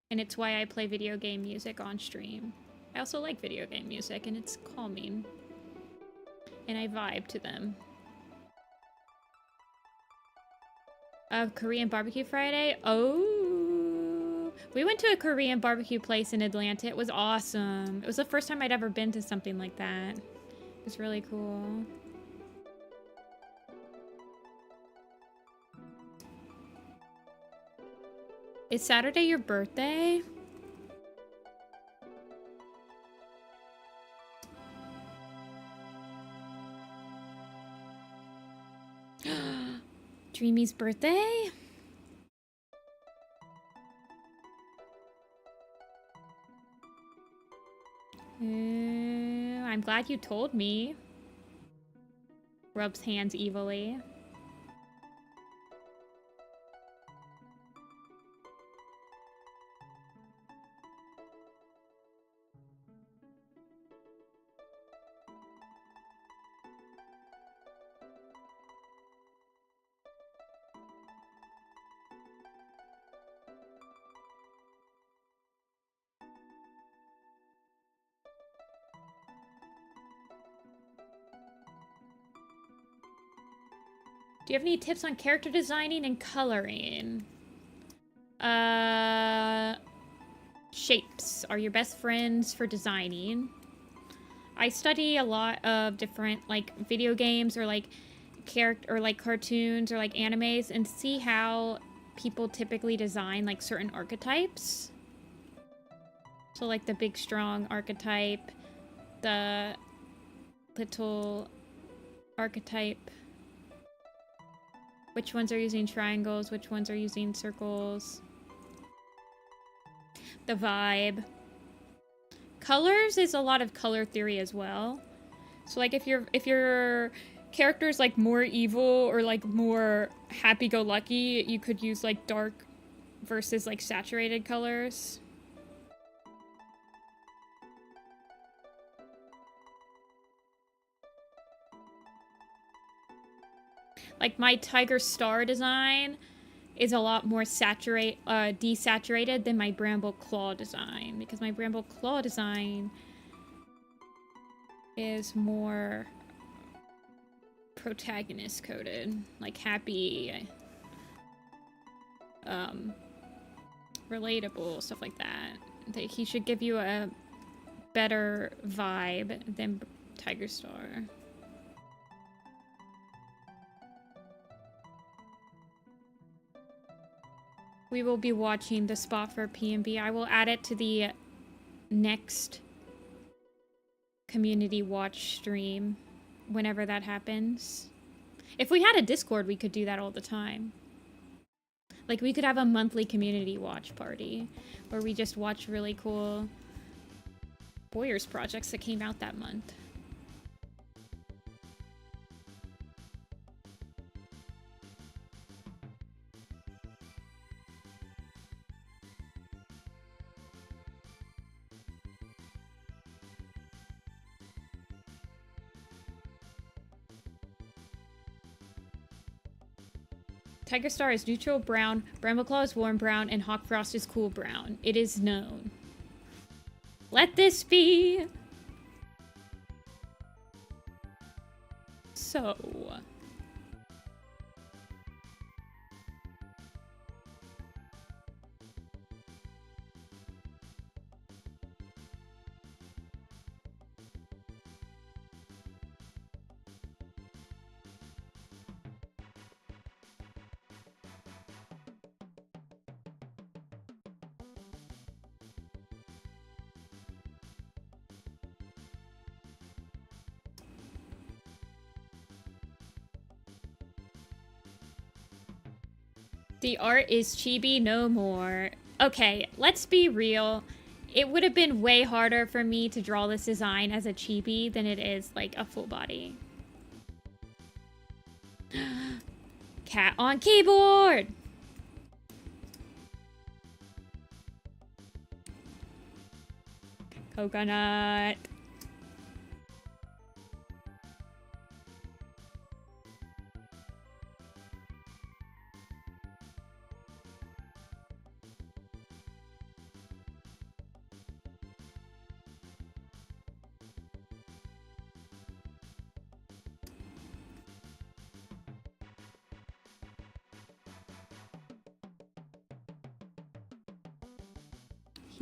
And it's why I play video game music on stream. I also like video game music and it's calming. And I vibe to them. Korean barbecue Friday? Oh, we went to a Korean barbecue place in Atlanta. It was awesome. It was the first time I'd ever been to something like that. It was really cool. Is Saturday your birthday? Dreamy's birthday? I'm glad you told me. Rubs hands evilly. Do you have any tips on character designing and coloring? Shapes are your best friends for designing. I study a lot of different, like, video games or, like, cartoons or, like, animes and see how people typically design, like, certain archetypes. So, like, the big, strong archetype, the little archetype. Which ones are using triangles, which ones are using circles. The vibe. Colors is a lot of color theory as well. So like if your character's like more evil or like more happy-go-lucky, you could use like dark versus like saturated colors. Like my Tiger Star design is a lot more desaturated than my Bramble Claw design, because my Bramble Claw design is more protagonist coded, like happy, relatable, stuff like that. He should give you a better vibe than Tiger Star. We will be watching the spot for PMB. I will add it to the next community watch stream whenever that happens. If we had a Discord, we could do that all the time. Like, we could have a monthly community watch party where we just watch really cool Boyers projects that came out that month. Tiger Star is neutral brown, Brambleclaw is warm brown, and Hawkfrost is cool brown. It is known. Let this be! So... The art is chibi no more. Okay, let's be real. It would have been way harder for me to draw this design as a chibi than it is like a full body. Cat on keyboard! Coconut.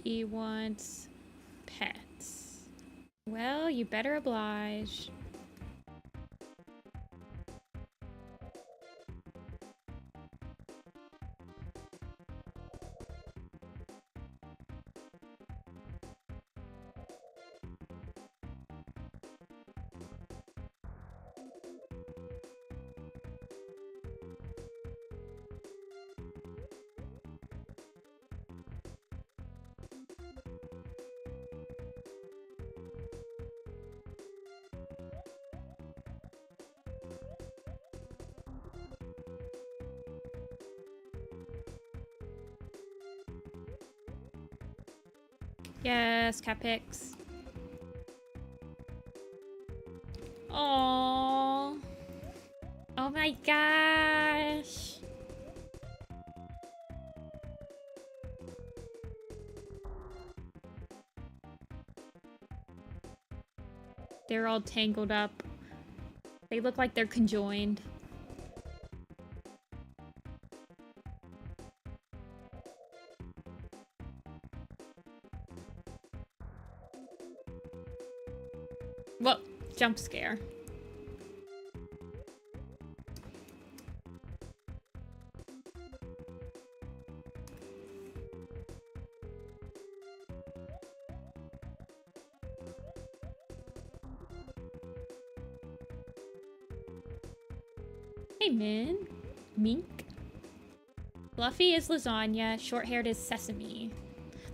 He wants pets. Well, you better oblige. Yes, cat pics. Oh. Oh my gosh. They're all tangled up. They look like they're conjoined. Well, jump scare. Hey, Min. Mink. Fluffy is lasagna. Short-haired is Sesame.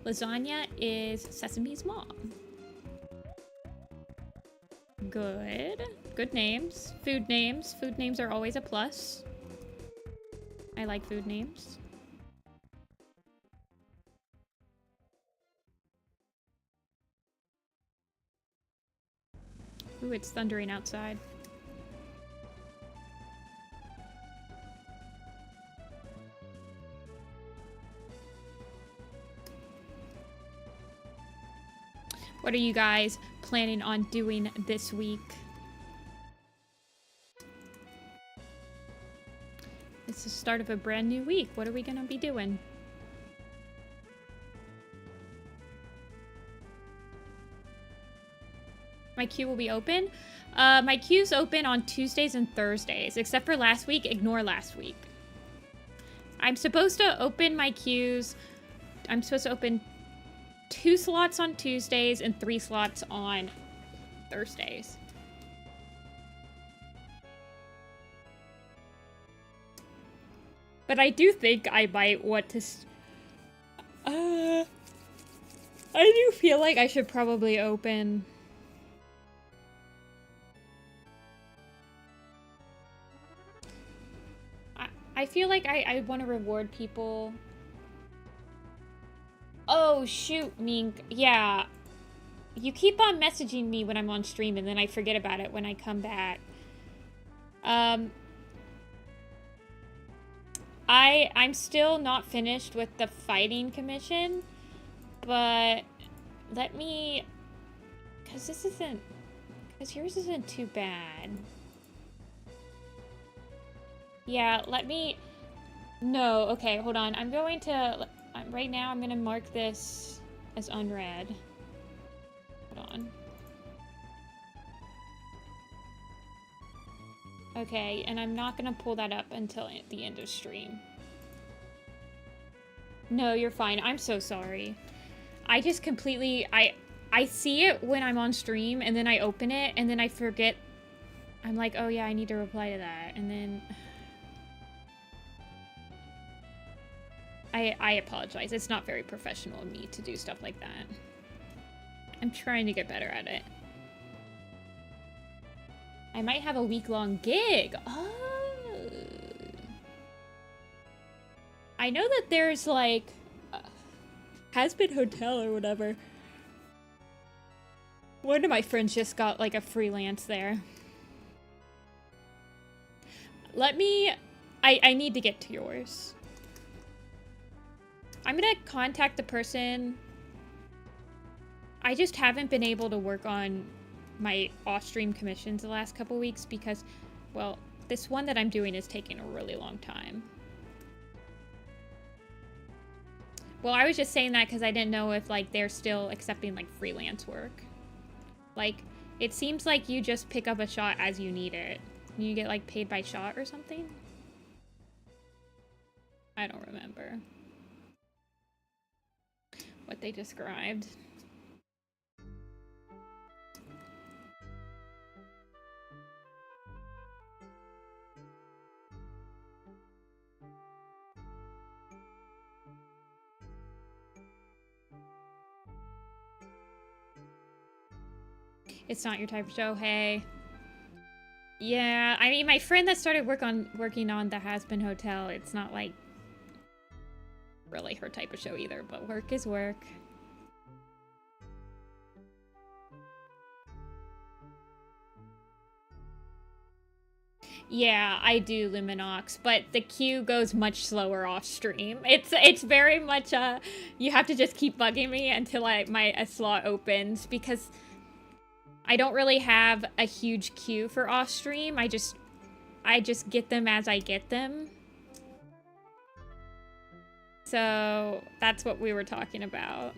Lasagna is Sesame's mom. Good. Good names. Food names. Food names are always a plus. I like food names. Ooh, it's thundering outside. What are you guys planning on doing this week? It's the start of a brand new week. What are we gonna be doing? My queue will be open? My queue's open on Tuesdays and Thursdays, except for last week. Ignore last week. I'm supposed to open my queues. I'm supposed to open 2 slots on Tuesdays and 3 slots on Thursdays. But I do think I might want to... I do feel like I should probably open... I feel like I want to reward people. Oh, shoot, Mink. Yeah. You keep on messaging me when I'm on stream, and then I forget about it when I come back. I'm still not finished with the fighting commission, but let me... Because this isn't... Because yours isn't too bad. Yeah, let me... No, okay, hold on. I'm going to... Right now, I'm going to mark this as unread. Hold on. Okay, and I'm not going to pull that up until the end of stream. No, you're fine. I'm so sorry. I just completely... I see it when I'm on stream, and then I open it, and then I forget. I'm like, oh yeah, I need to reply to that, and then... I apologize. It's not very professional of me to do stuff like that. I'm trying to get better at it. I might have a week-long gig. Oh. I know that there's like Has-Been Hotel or whatever. One of my friends just got like a freelance there. Let me... I need to get to yours. I'm gonna contact the person. I just haven't been able to work on my off-stream commissions the last couple weeks because, well, this one that I'm doing is taking a really long time. Well, I was just saying that because I didn't know if, like, they're still accepting, like, freelance work. Like, it seems like you just pick up a shot as you need it. You get, like, paid by shot or something? I don't remember what they described. It's not your type of show, hey. Yeah, I mean, my friend that started working on the Has-Been Hotel, it's not, like, really her type of show either, but work is work. Yeah, I do Luminox, but the queue goes much slower off stream. It's very much you have to just keep bugging me until my slot opens, because I don't really have a huge queue for off stream. I just get them as I get them. So that's what we were talking about.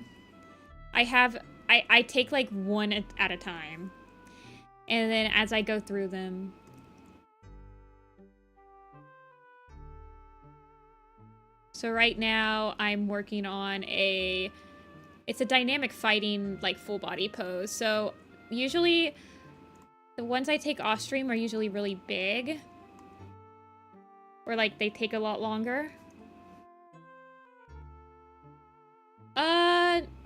I take like one at a time, and then as I go through them. So right now I'm working on it's a dynamic fighting, like, full body pose. So usually the ones I take off stream are usually really big, or like they take a lot longer.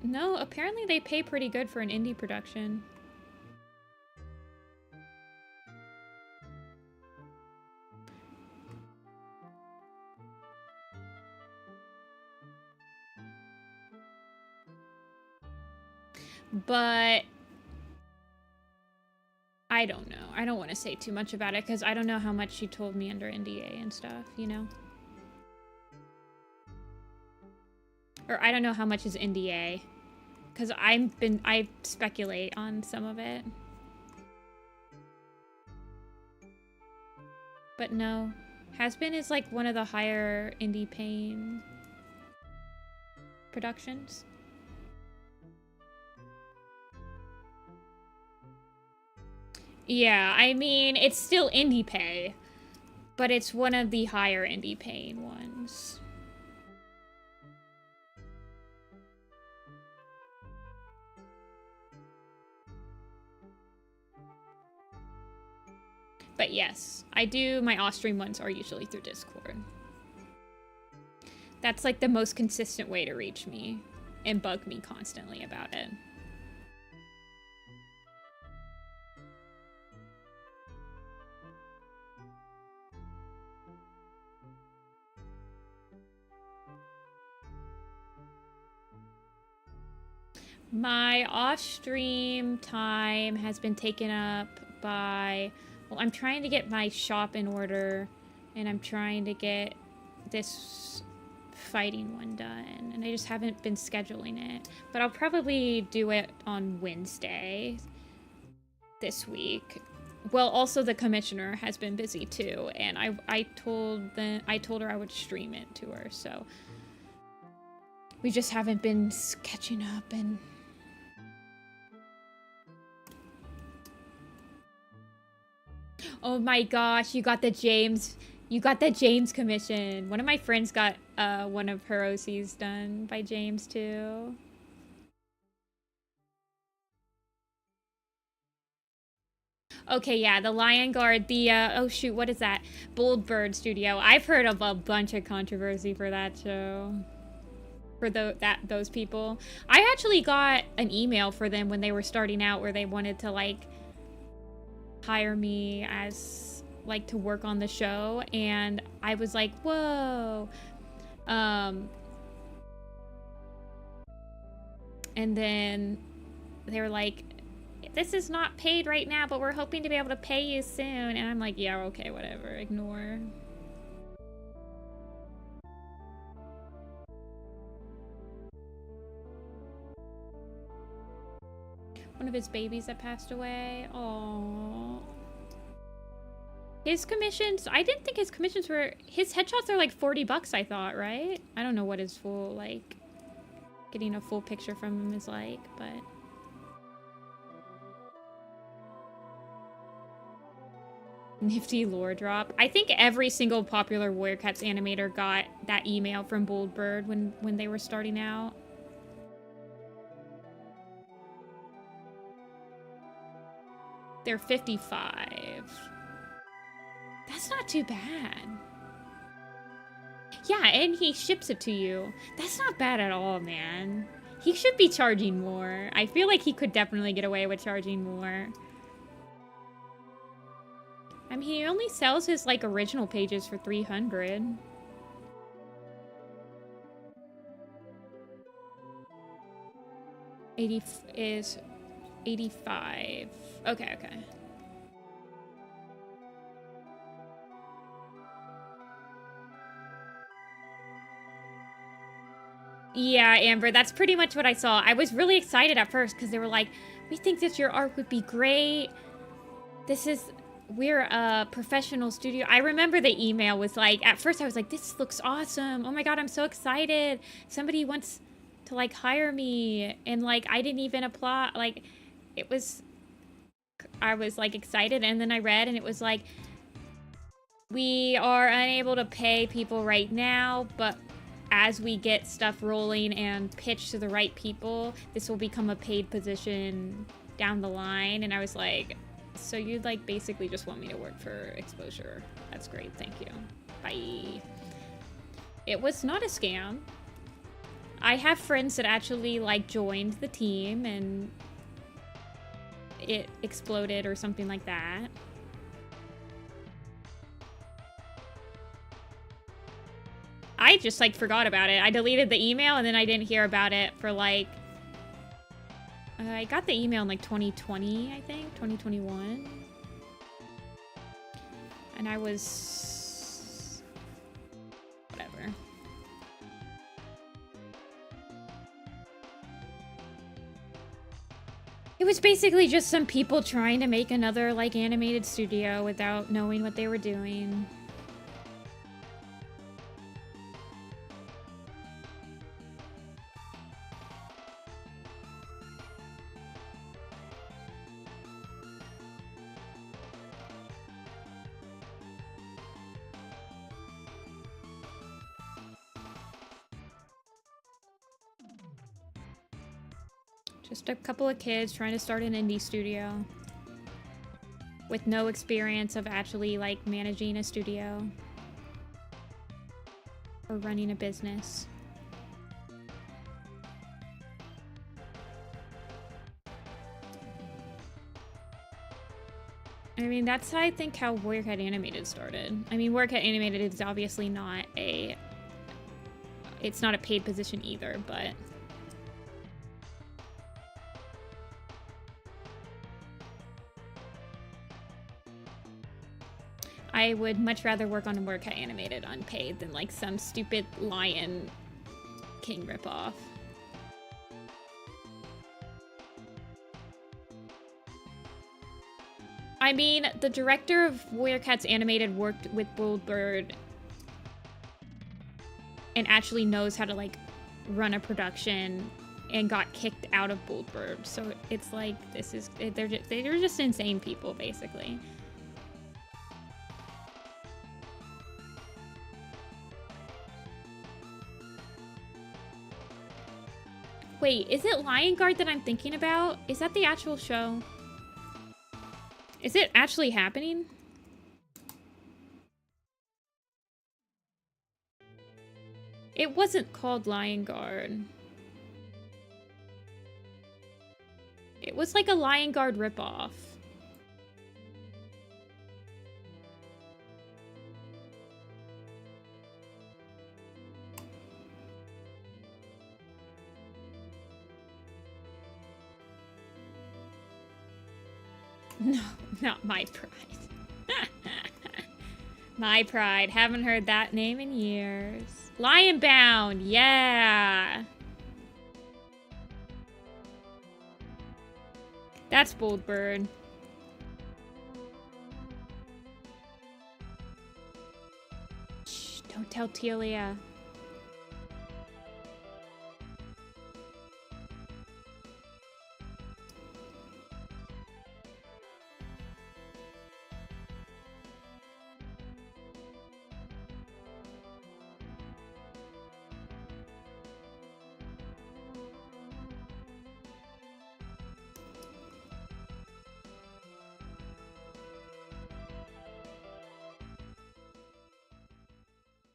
No, apparently they pay pretty good for an indie production. But I don't know. I don't want to say too much about it because I don't know how much she told me under NDA and stuff, you know? Or I don't know how much is NDA, because I speculate on some of it. But no, Has-Been is like one of the higher indie paying productions. Yeah, I mean, it's still indie pay, but it's one of the higher indie paying ones. But yes, I do, my off-stream ones are usually through Discord. That's like the most consistent way to reach me and bug me constantly about it. My off-stream time has been taken up by... Well, I'm trying to get my shop in order, and I'm trying to get this fighting one done, and I just haven't been scheduling it. But I'll probably do it on Wednesday this week. Well, also the commissioner has been busy too, and I told her I would stream it to her, so we just haven't been catching up. And oh my gosh, you got the James commission. One of my friends got one of her OCs done by James too. Okay, yeah, the Lion Guard, the oh shoot, what is that? Bold Bird Studio. I've heard of a bunch of controversy for that show. For those people. I actually got an email for them when they were starting out where they wanted to like hire me as like to work on the show, and I was like, whoa. And then they were like, this is not paid right now, but we're hoping to be able to pay you soon. And I'm like, yeah, okay, whatever, ignore. One of his babies that passed away. Oh. His commissions, I didn't think his commissions were, his headshots are like 40 bucks, I thought, right? I don't know what his full, like, getting a full picture from him is like, but. Nifty lore drop. I think every single popular Warrior Cats animator got that email from Bold Bird when they were starting out. They're 55. That's not too bad. Yeah, and he ships it to you. That's not bad at all, man. He should be charging more. I feel like he could definitely get away with charging more. I mean, he only sells his, like, original pages for 300. Is 85. Okay, okay. Yeah, Amber, that's pretty much what I saw. I was really excited at first because they were like, we think that your art would be great. We're a professional studio. I remember the email was like, at first I was like, this looks awesome. Oh my God, I'm so excited. Somebody wants to like hire me. And like, I didn't even apply. Like, I was like excited. And then I read and it was like, we are unable to pay people right now, but as we get stuff rolling and pitch to the right people, this will become a paid position down the line. And I was like, so you'd like basically just want me to work for exposure. That's great. Thank you. Bye. It was not a scam. I have friends that actually like joined the team and it exploded or something like that. I just like forgot about it. I deleted the email and then I didn't hear about it for like I got the email in like 2020, I think, 2021. And I was whatever. It was basically just some people trying to make another like animated studio without knowing what they were doing. Just a couple of kids trying to start an indie studio with no experience of actually like managing a studio or running a business. I mean, that's I think how Warhead Animated started. I mean, Warhead Animated is obviously not it's not a paid position either, but I would much rather work on a Warhead Animated unpaid than like some stupid Lion King ripoff. I mean, the director of Warrior Cats Animated worked with Bullbird and actually knows how to like run a production and got kicked out of Bullbird. So it's like they're just insane people basically. Wait, is it Lion Guard that I'm thinking about? Is that the actual show? Is it actually happening? It wasn't called Lion Guard. It was like a Lion Guard ripoff. No, not My Pride. My Pride. Haven't heard that name in years. Lionbound, yeah. That's Boldbird. Shh, don't tell Teelia.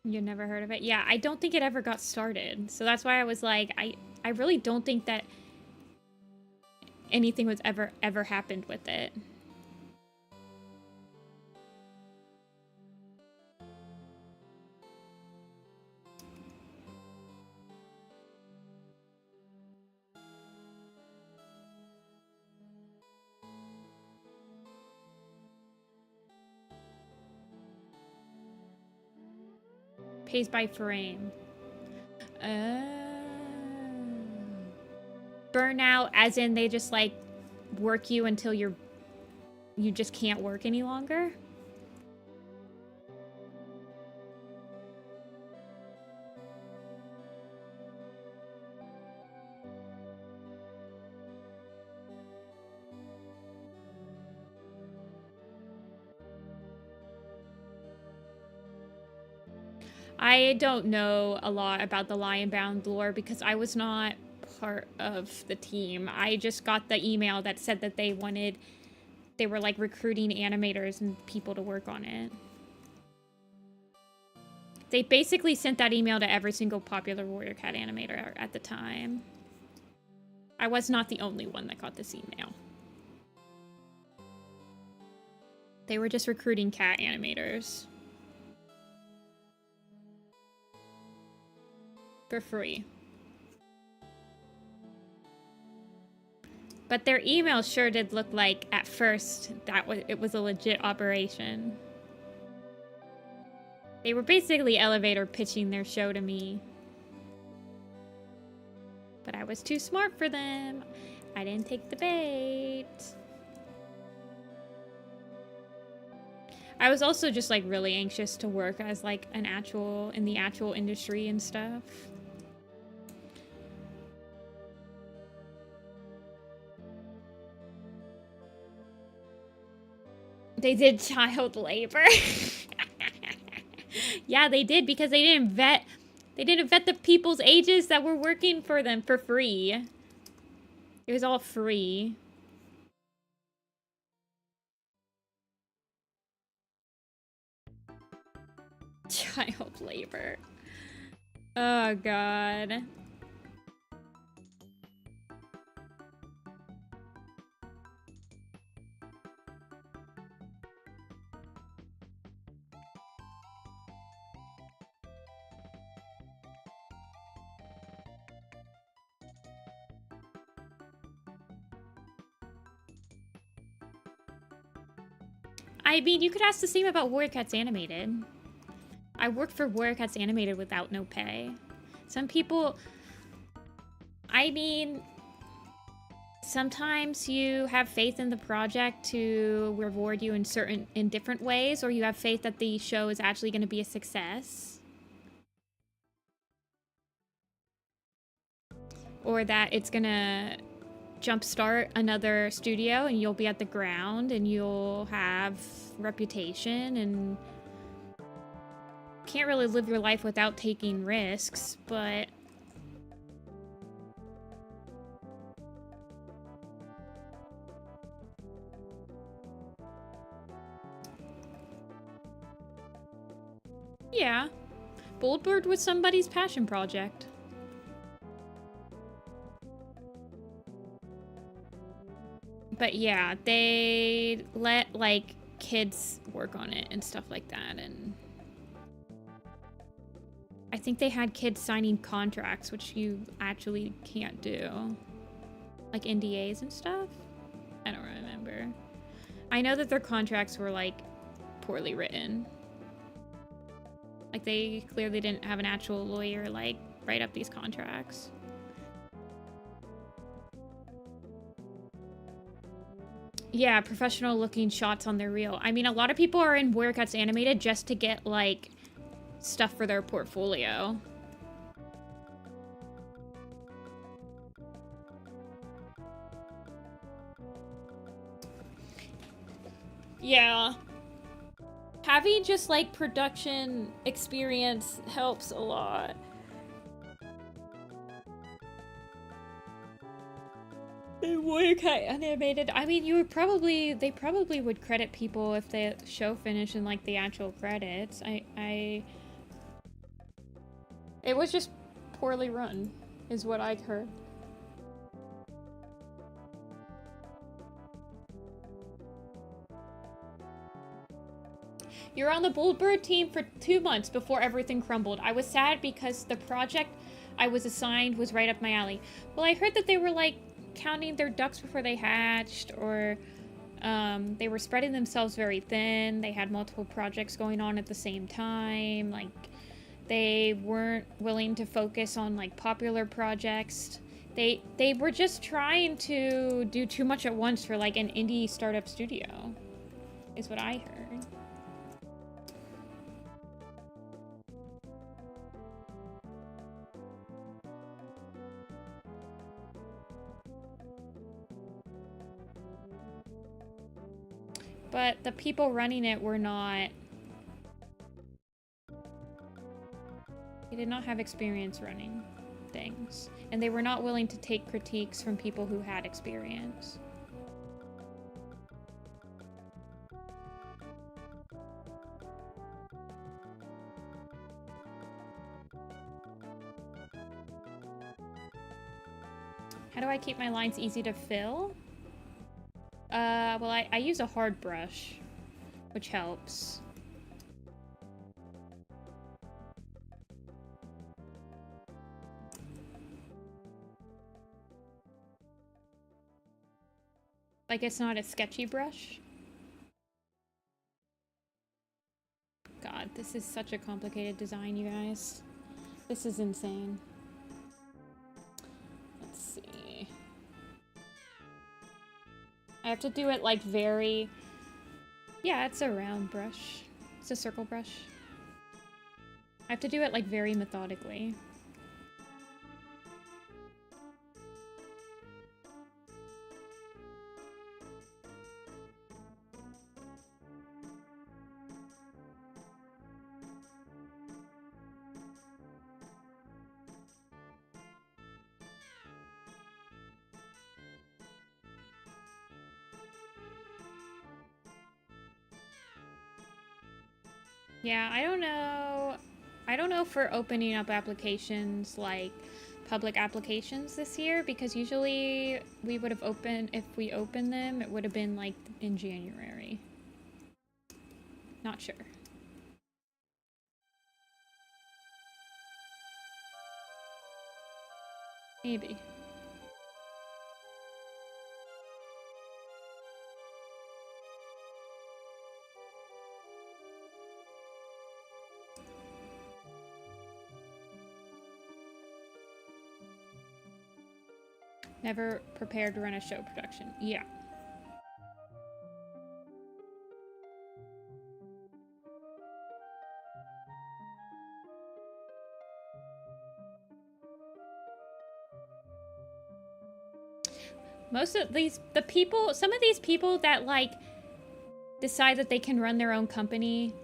You never heard of it? Yeah, I don't think it ever got started. So that's why I was like, I really don't think that anything was ever happened with it. Pays by frame. burnout as in they just like work you until you just can't work any longer? I don't know a lot about the Lionbound lore because I was not part of the team. I just got the email that said that they were like recruiting animators and people to work on it. They basically sent that email to every single popular Warrior Cat animator at the time. I was not the only one that got this email. They were just recruiting cat animators. For free. But their email sure did look like, at first, it was a legit operation. They were basically elevator pitching their show to me. But I was too smart for them. I didn't take the bait. I was also just like really anxious to work as like in the actual industry and stuff. They did child labor. Yeah, they did because they didn't vet the people's ages that were working for them for free. It was all free. Child labor. Oh god. I mean, you could ask the same about Warrior Cats Animated. I worked for Warrior Cats Animated without no pay. Some people... I mean... Sometimes you have faith in the project to reward you in different ways, or you have faith that the show is actually going to be a success. Or that it's going to jumpstart another studio and you'll be at the ground and you'll have reputation and can't really live your life without taking risks, but yeah, Boldbird was somebody's passion project. But yeah, they let, like, kids work on it and stuff like that, and I think they had kids signing contracts, which you actually can't do. Like NDAs and stuff? I don't remember. I know that their contracts were, like, poorly written. Like, they clearly didn't have an actual lawyer, like, write up these contracts. Yeah, professional looking shots on their reel. I mean, a lot of people are in Warrior Cats Animated just to get, like, stuff for their portfolio. Yeah. Having just, like, production experience helps a lot. Warrior Cat Animated. I mean, they probably would credit people if the show finished in, like, the actual credits. It was just poorly run, is what I'd heard. You're on the Boldbird team for 2 months before everything crumbled. I was sad because the project I was assigned was right up my alley. Well, I heard that they were, like, counting their ducks before they hatched, or they were spreading themselves very thin. They had multiple projects going on at the same time. Like, they weren't willing to focus on, like, popular projects They were just trying to do too much at once for like an indie startup studio, is what I heard. But the people running it were not... They did not have experience running things. And they were not willing to take critiques from people who had experience. How do I keep my lines easy to fill? Well, I use a hard brush, which helps. Like, it's not a sketchy brush. God, this is such a complicated design, you guys. This is insane. Let's see. I have to do it, like, very... Yeah, it's a round brush. It's a circle brush. I have to do it, like, very methodically. Yeah, I don't know. I don't know if we're opening up applications like public applications this year, because usually we would have opened, if we opened them, it would have been like in January. Not sure. Maybe. Never prepared to run a show production. Yeah. Most of these, some of these people that like decide that they can run their own company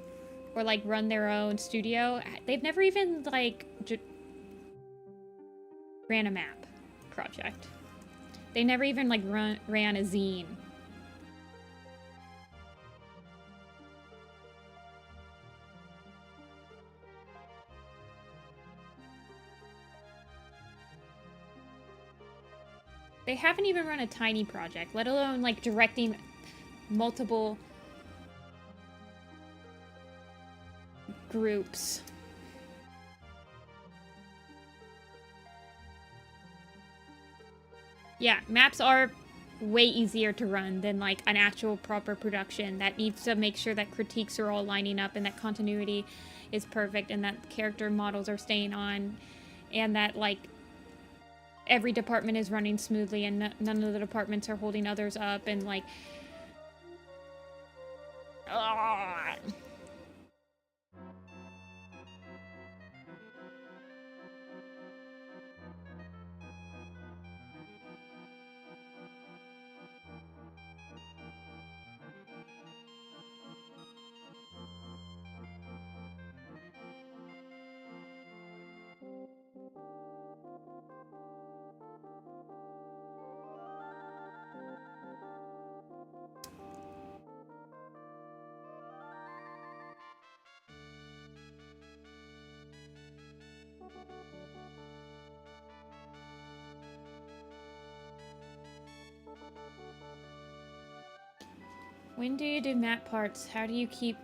or like run their own studio, they've never even like ran a map project. They never even like ran a zine. They haven't even run a tiny project, let alone like directing multiple groups. Yeah, maps are way easier to run than like an actual proper production that needs to make sure that critiques are all lining up and that continuity is perfect and that character models are staying on and that like every department is running smoothly and none of the departments are holding others up and like... When do you do map parts? How do you keep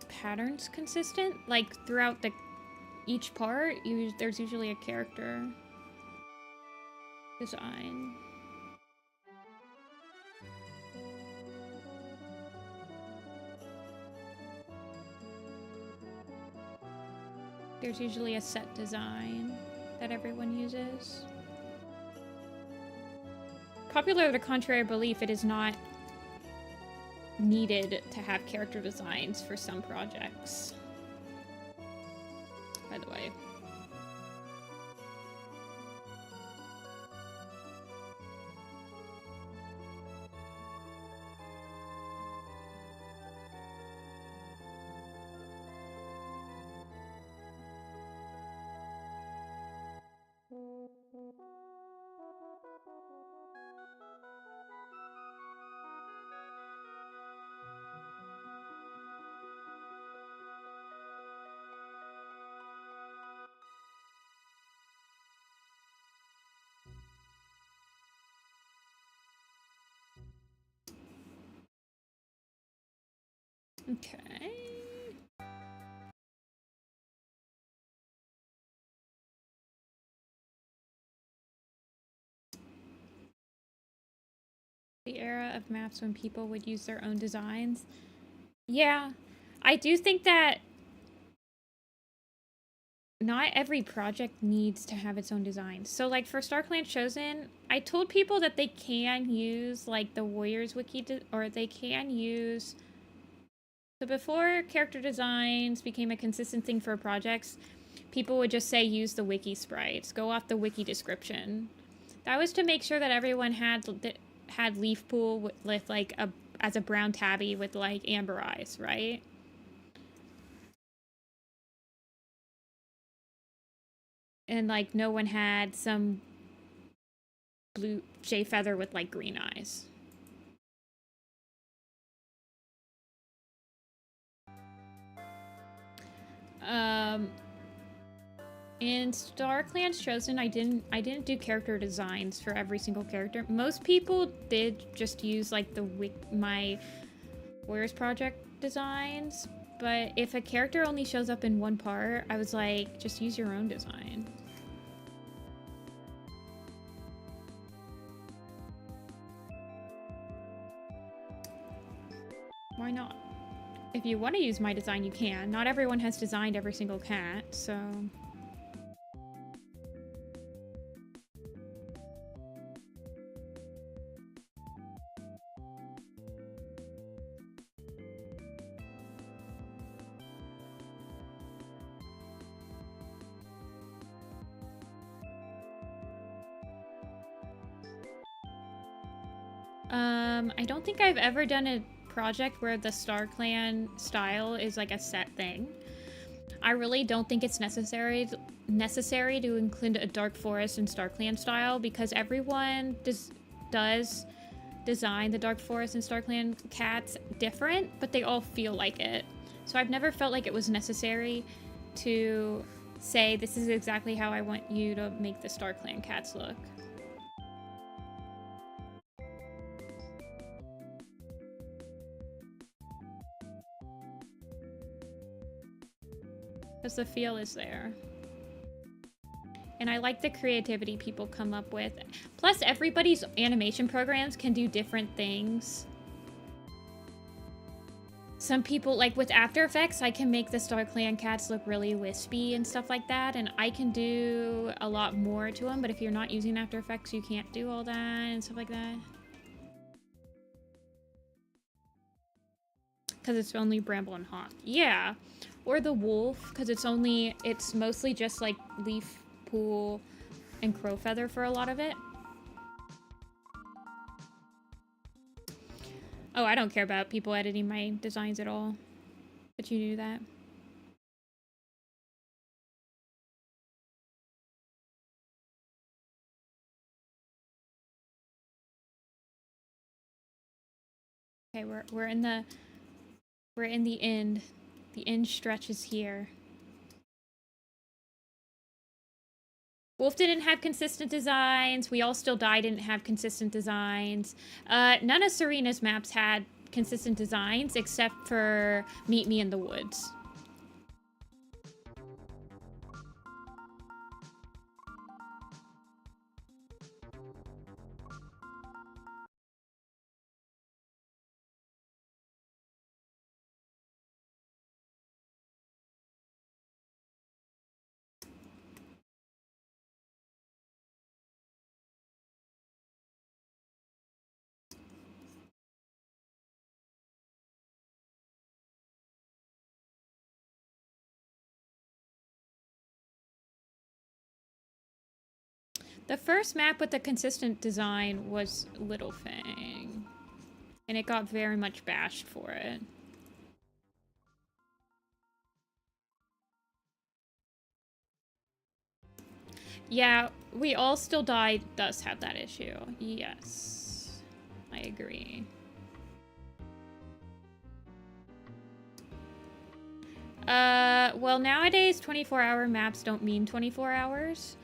patterns consistent? Like throughout each part, there's usually a character design. There's usually a set design that everyone uses. popular to contrary belief, it is not needed to have character designs for some projects. By the way. Okay. The era of maps when people would use their own designs. Yeah, I do think that not every project needs to have its own design. So like for StarClan Chosen, I told people that they can use like the Warriors wiki or they can use. So before character designs became a consistent thing for projects, people would just say use the wiki sprites, go off the wiki description. That was to make sure that everyone had leaf pool with like as a brown tabby with like amber eyes, right? And like no one had some blue jay feather with like green eyes. In StarClan Chosen, I didn't do character designs for every single character. Most people did just use like my Warriors project designs, but if a character only shows up in one part, I was like, just use your own design. Why not? If you want to use my design, you can. Not everyone has designed every single cat, so... I don't think I've ever done a project where the StarClan style is like a set thing. I really don't think it's necessary to include a Dark Forest and StarClan style because everyone does design the Dark Forest and StarClan cats different, but they all feel like it. So I've never felt like it was necessary to say this is exactly how I want you to make the StarClan cats look. Because the feel is there. And I like the creativity people come up with. Plus, everybody's animation programs can do different things. Some people, like with After Effects, I can make the StarClan cats look really wispy and stuff like that. And I can do a lot more to them. But if you're not using After Effects, you can't do all that and stuff like that. Because it's only Bramble and Hawk. Yeah. Or the wolf, because it's mostly just like leaf pool and crow feather for a lot of it. Oh, I don't care about people editing my designs at all. But you do that. Okay, we're in the end. The end stretch is here. Wolf didn't have consistent designs. We All Still Die didn't have consistent designs. None of Serena's maps had consistent designs except for Meet Me in the Woods. The first map with the consistent design was Little Fang. And it got very much bashed for it. Yeah, We All Still Die does have that issue. Yes. I agree. Well, nowadays 24-hour maps don't mean 24 hours.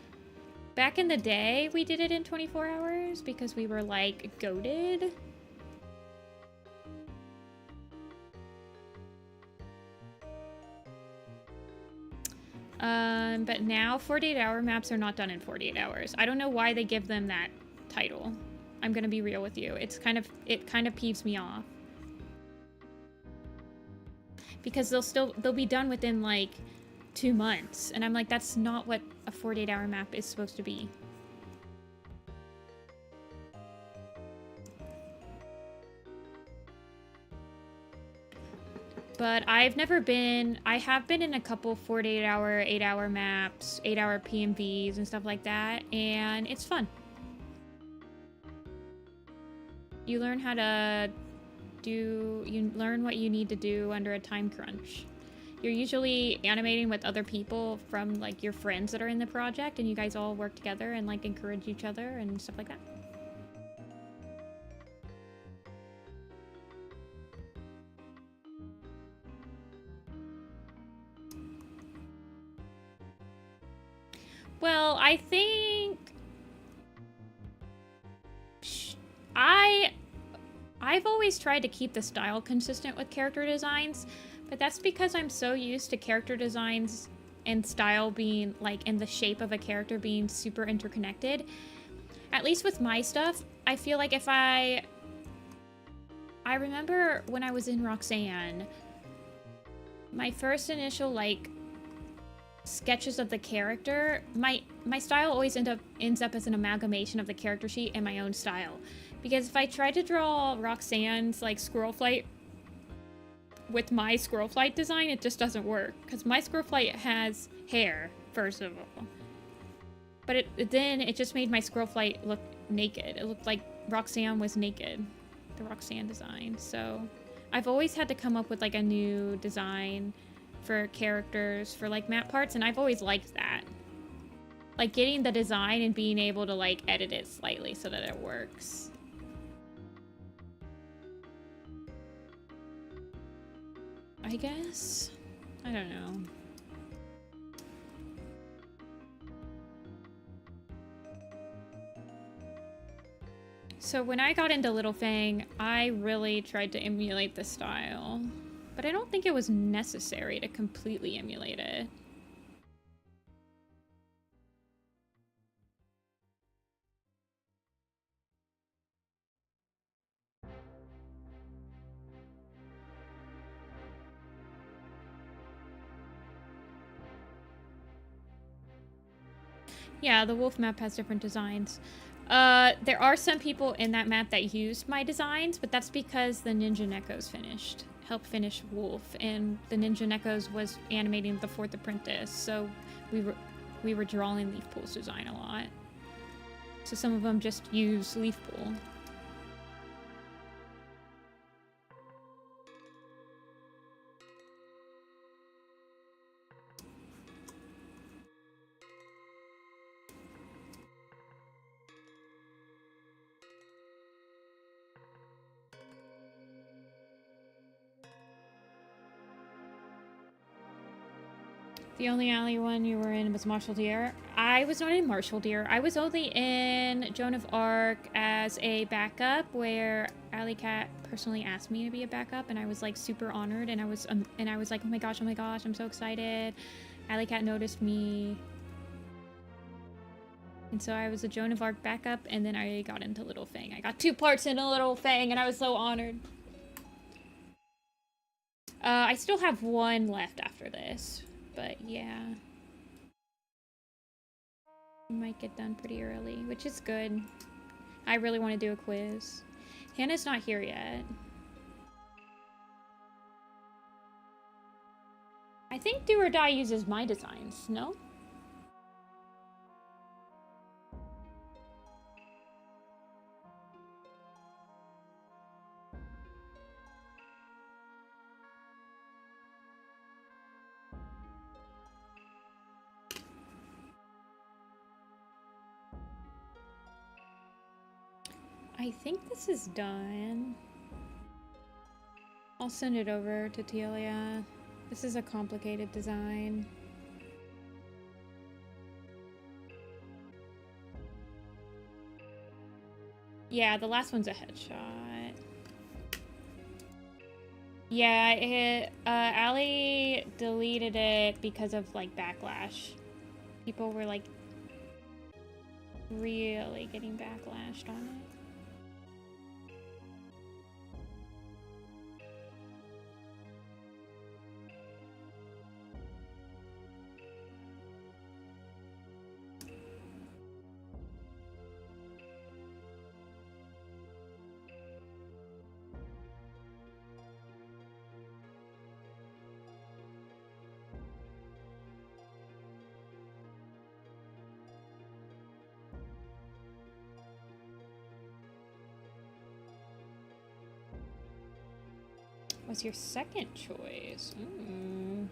Back in the day, we did it in 24 hours because we were, like, goated. But now 48-hour maps are not done in 48 hours. I don't know why they give them that title. I'm gonna be real with you. It kind of peeves me off. Because they'll be done within like 2 months. And I'm like, that's not what a 48-hour map is supposed to be. But I have been in a couple 48-hour, 8-hour maps, 8-hour PMVs and stuff like that, and it's fun. You learn you learn what you need to do under a time crunch. You're usually animating with other people from like your friends that are in the project, and you guys all work together and like encourage each other and stuff like that. Well, I think I've always tried to keep the style consistent with character designs, but that's because I'm so used to character designs and style being like in the shape of a character being super interconnected. At least with my stuff, I feel like if I remember when I was in Roxanne, my first initial like sketches of the character, my style always ends up as an amalgamation of the character sheet and my own style. Because if I try to draw Roxanne's like squirrel flight with my squirrel flight design, it just doesn't work. Because my squirrel flight has hair, first of all. But then it just made my squirrel flight look naked. It looked like Roxanne was naked. The Roxanne design. So I've always had to come up with like a new design for characters for like map parts, and I've always liked that. Like getting the design and being able to like edit it slightly so that it works. I guess? I don't know. So when I got into Little Fang, I really tried to emulate the style. But I don't think it was necessary to completely emulate it. Yeah, the wolf map has different designs. There are some people in that map that used my designs, but that's because the Ninja Neko's helped finish Wolf, and the Ninja Neko's was animating the Fourth Apprentice, so we were drawing Leaf Pool's design a lot. So some of them just use Leaf Pool. The only alley one you were in was Marshall Deer. I was not in Marshall Deer. I was only in Joan of Arc as a backup, where Alley Cat personally asked me to be a backup, and I was like super honored, and I was like, oh my gosh, I'm so excited. Alley Cat noticed me. And so I was a Joan of Arc backup, and then I got into Little Fang. I got 2 parts in a Little Fang, and I was so honored. I still have 1 left after this. But yeah, might get done pretty early, which is good. I really want to do a quiz. Hannah's not here yet. I think Do or Die uses my designs, no? I think this is done. I'll send it over to Teelia. This is a complicated design. Yeah, the last one's a headshot. Yeah, Ali deleted it because of, like, backlash. People were, like, really getting backlashed on it. What's your second choice? Mm.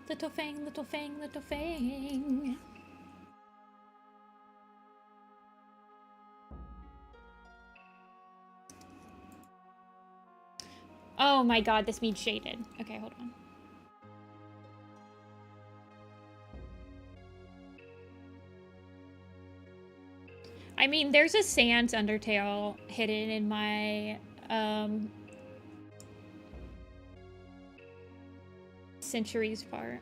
Little Fang, little Fang, little Fang. Oh my god, this means shaded. Okay, hold on. I mean, there's a Sans Undertale hidden in my, Centuries part.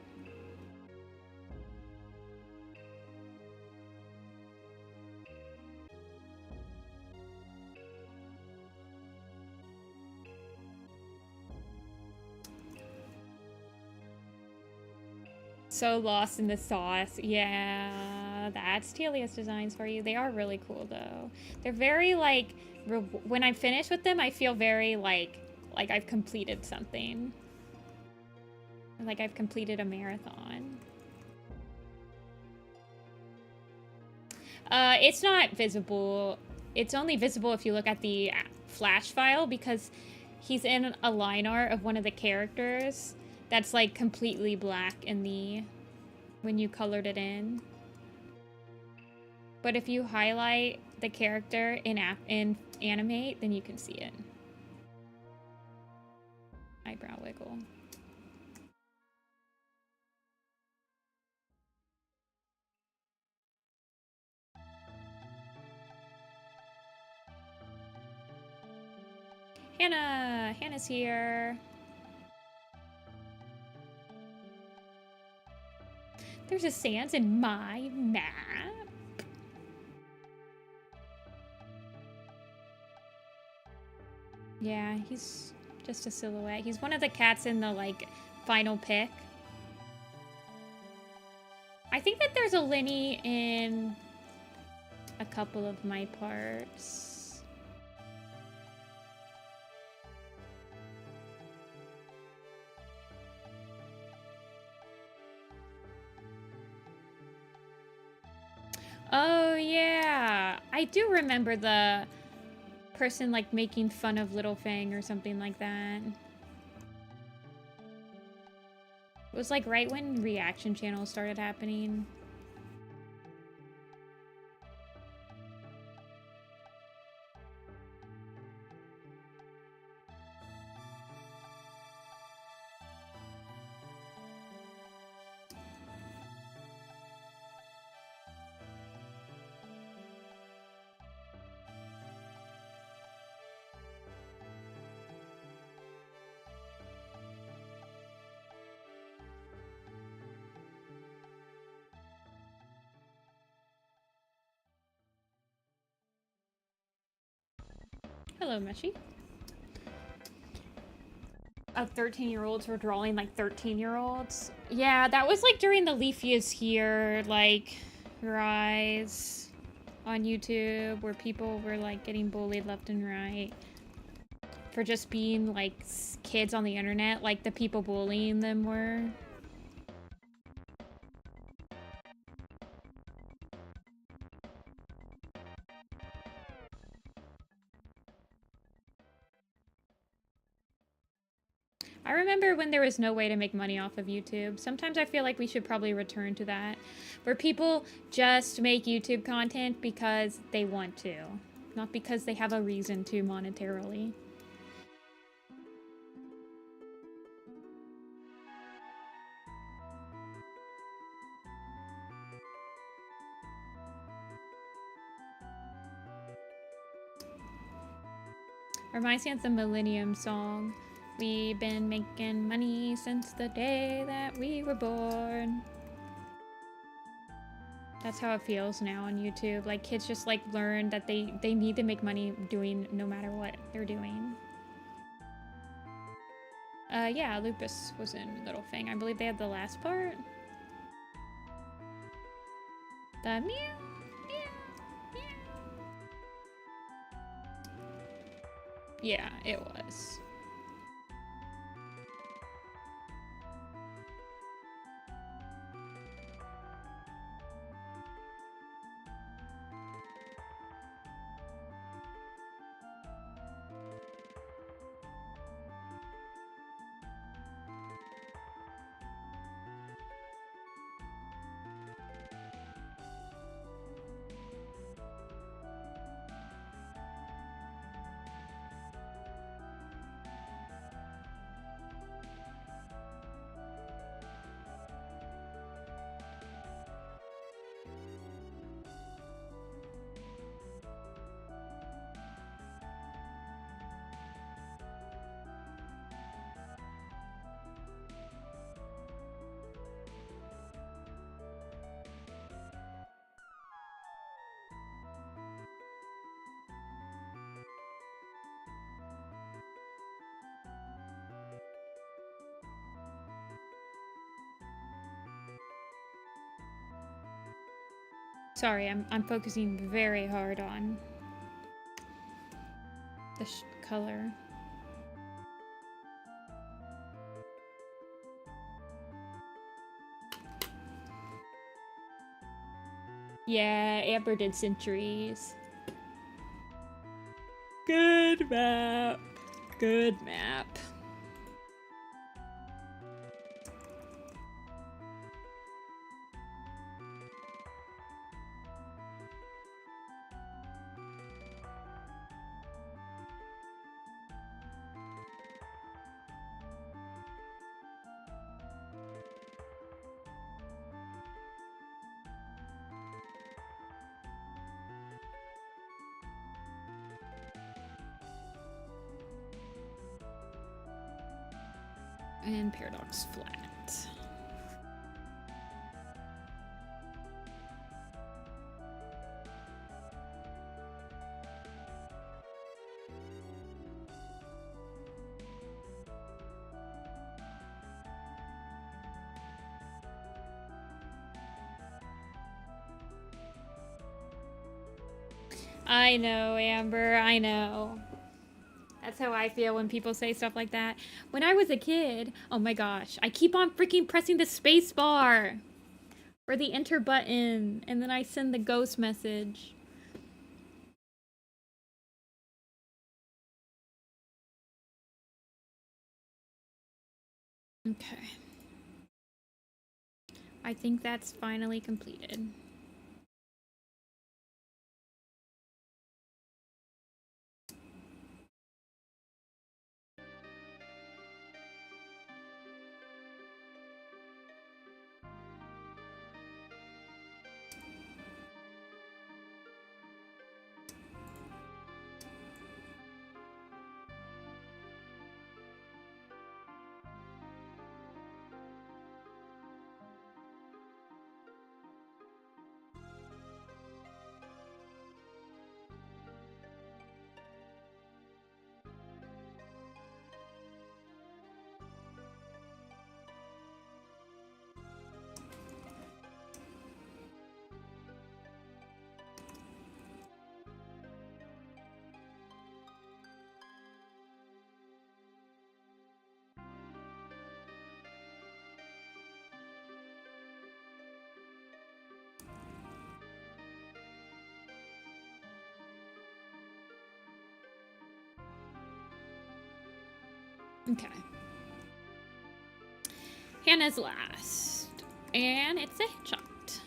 So lost in the sauce. Yeah, that's Teelia's designs for you. They are really cool, though. They're very, like, when I'm finished with them, I feel very, like I've completed something. Like I've completed a marathon. It's not visible. It's only visible if you look at the flash file, because he's in a line art of one of the characters that's like completely black in the when you colored it in. But if you highlight the character in animate, then you can see it. Eyebrow wiggle. Hannah's here. There's a Sans in my map. Yeah, he's just a silhouette. He's one of the cats in the, like, final pick. I think that there's a Linny in a couple of my parts. Oh, yeah. I do remember the person, like, making fun of Little Fang or something like that. It was, like, right when reaction channels started happening. Hello, Meshy. 13-year-olds were drawing like 13-year-olds. Yeah, that was like during the Leafy is Here, like, rise on YouTube where people were like getting bullied left and right for just being like kids on the internet, like the people bullying them were. I remember when there was no way to make money off of YouTube. Sometimes I feel like we should probably return to that, where people just make YouTube content because they want to, not because they have a reason to monetarily. Reminds me of the Millennium song. We've been making money since the day that we were born. That's how it feels now on YouTube. Like kids just like learn that they need to make money doing no matter what they're doing. Yeah, Lupus was in Little Fang. I believe they had the last part. The meow, meow, meow. Yeah, it was. Sorry, I'm focusing very hard on the color. Yeah, Amber did Centuries. Good map. Good map. And Paradox flat. I know, Amber, I know. That's how I feel when people say stuff like that. When I was a kid, oh my gosh, I keep on freaking pressing the space bar or the enter button, and then I send the ghost message. Okay. I think that's finally completed. Okay. Hannah's last. And it's a headshot.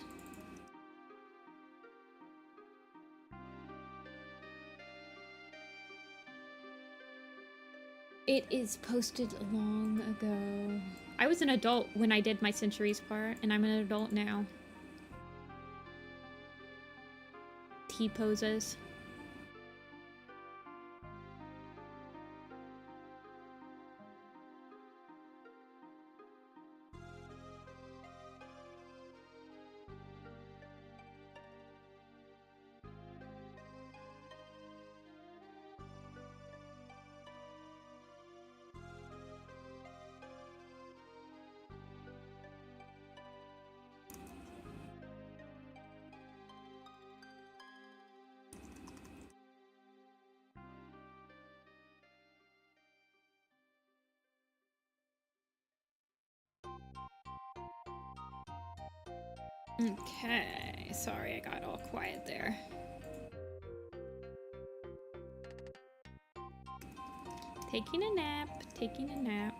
It is posted long ago. I was an adult when I did my centuries part, and I'm an adult now. T-poses. Okay, sorry I got all quiet there. Taking a nap, taking a nap.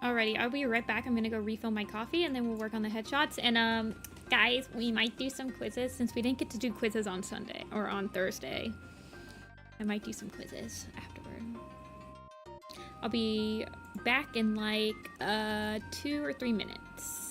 Alrighty, I'll be right back. I'm gonna go refill my coffee and then we'll work on the headshots. And guys, we might do some quizzes since we didn't get to do quizzes on Sunday or on Thursday. I might do some quizzes afterward. I'll be back in like 2 or 3 minutes.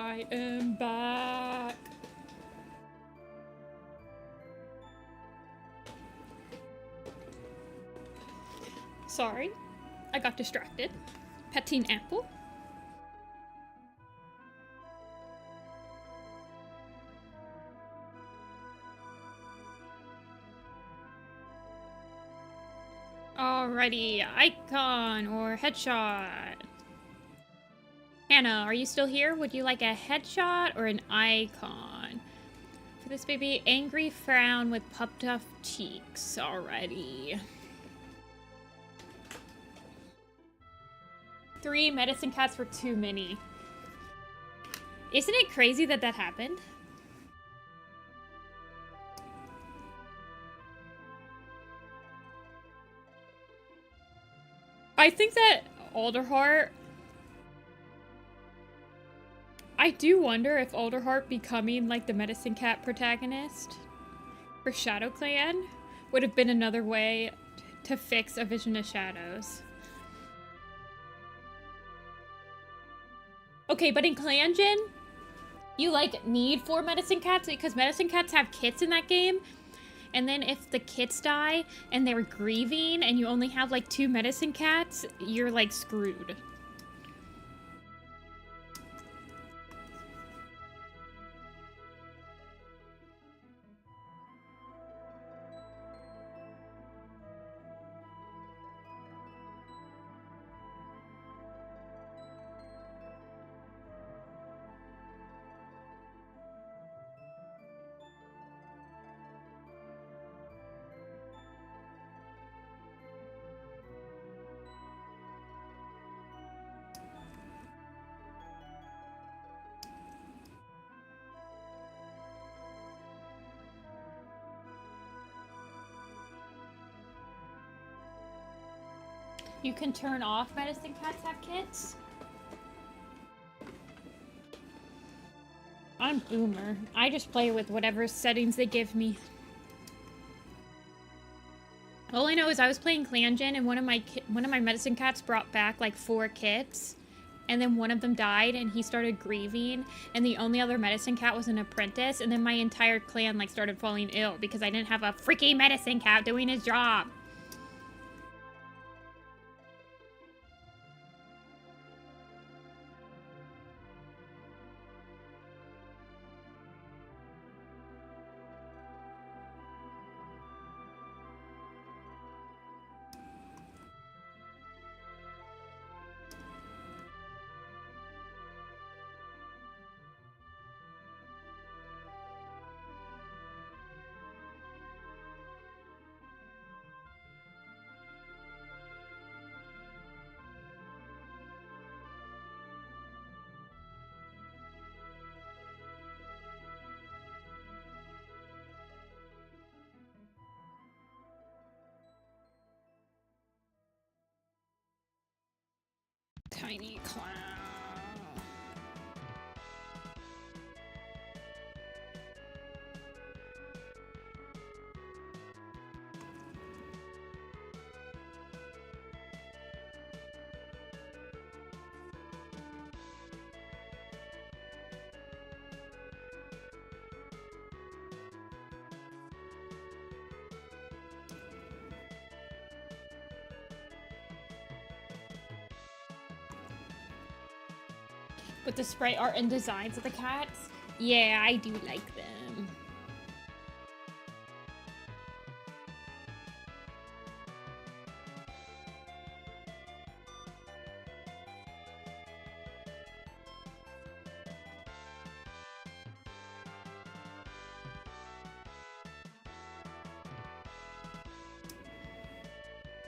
I am back. Sorry, I got distracted. Patine apple. Alrighty, icon or headshot. Hannah, are you still here? Would you like a headshot or an icon? For this baby, angry frown with puffed up cheeks. Alrighty. 3 medicine cats were too many. Isn't it crazy that that happened? I think that Alderheart... I do wonder if Alderheart becoming, like, the medicine cat protagonist for Shadow Clan would have been another way to fix A Vision of Shadows. Okay, but in ClanGen, you, like, need 4 medicine cats because medicine cats have kits in that game. And then if the kits die and they're grieving and you only have, like, 2 medicine cats, you're, like, screwed. You can turn off medicine cats have kits? I'm boomer. I just play with whatever settings they give me. All I know is I was playing ClanGen and one of my medicine cats brought back like 4 kits, and then one of them died and he started grieving, and the only other medicine cat was an apprentice, and then my entire clan like started falling ill because I didn't have a freaking medicine cat doing his job. Tiny clown. With the sprite art and designs of the cats? Yeah, I do like them.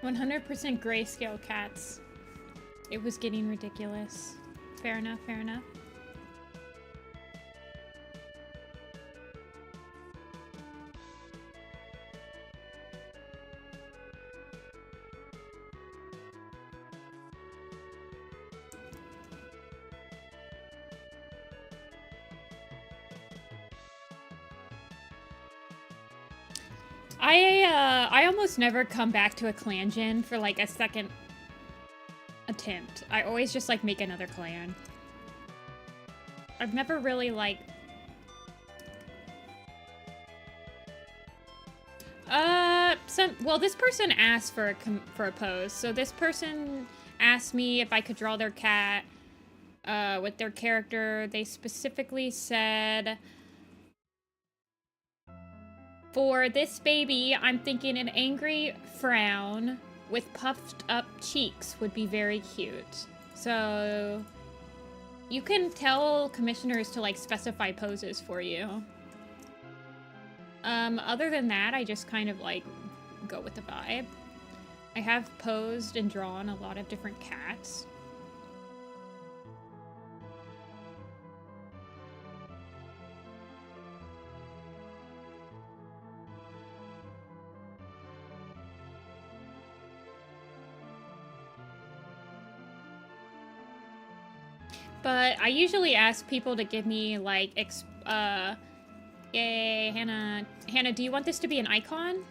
"100% grayscale cats." It was getting ridiculous. Fair enough, fair enough. I almost never come back to a ClanGen for like a second attempt. I always just like make another clan. I've never really, like... Well, this person asked for a pose. So this person asked me if I could draw their cat with their character. They specifically said, for this baby, I'm thinking an angry frown with puffed up cheeks would be very cute. So you can tell commissioners to, like, specify poses for you. Other than that, I just kind of, like, go with the vibe. I have posed and drawn a lot of different cats. But I usually ask people to give me, like, yay, Hannah. Hannah, do you want this to be an icon?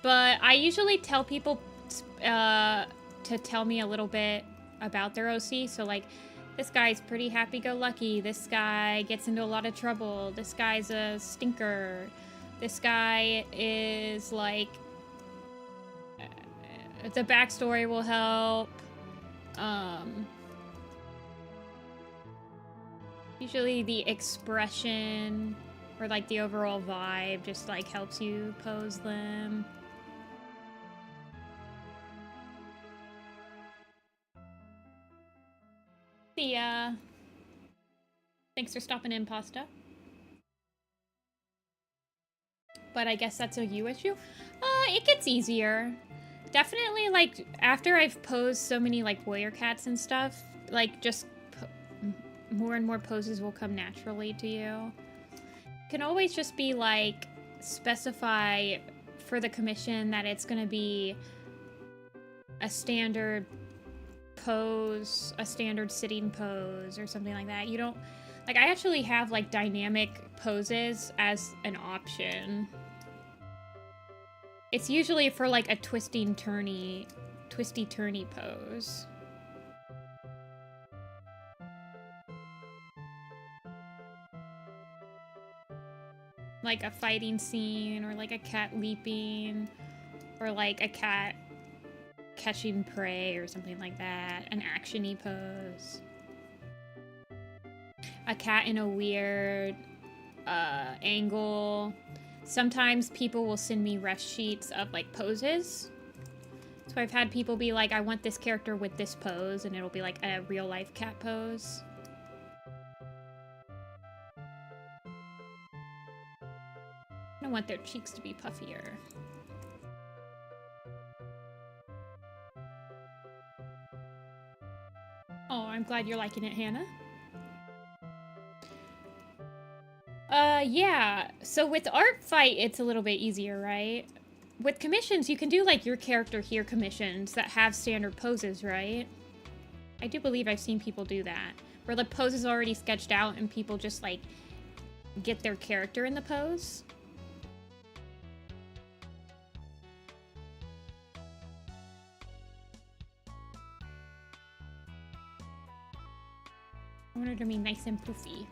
But I usually tell people to tell me a little bit about their OC. So, like, this guy's pretty happy-go-lucky. This guy gets into a lot of trouble. This guy's a stinker. This guy is, like... the backstory will help. Usually the expression or, like, the overall vibe just, like, helps you pose them. Thanks for stopping in, Pasta. But I guess that's a you issue. It gets easier. Definitely, like, after I've posed so many, like, warrior cats and stuff, like, just more and more poses will come naturally to you. You can always just be, like, specify for the commission that it's gonna be a standard pose, a standard sitting pose, or something like that. You don't... Like, I actually have, like, dynamic poses as an option. It's usually for, like, a twisty-turny pose. Like a fighting scene, or like a cat leaping, or like a cat catching prey, or something like that. An action-y pose. A cat in a weird angle. Sometimes people will send me ref sheets of, like, poses. So I've had people be like, I want this character with this pose, and it'll be like a real-life cat pose. I don't want their cheeks to be puffier. Oh, I'm glad you're liking it, Hannah. Yeah. So with art fight, it's a little bit easier, right? With commissions, you can do, like, your character here commissions that have standard poses, right? I do believe I've seen people do that. Where the pose is already sketched out and people just, like, get their character in the pose. I want her to be nice and poofy.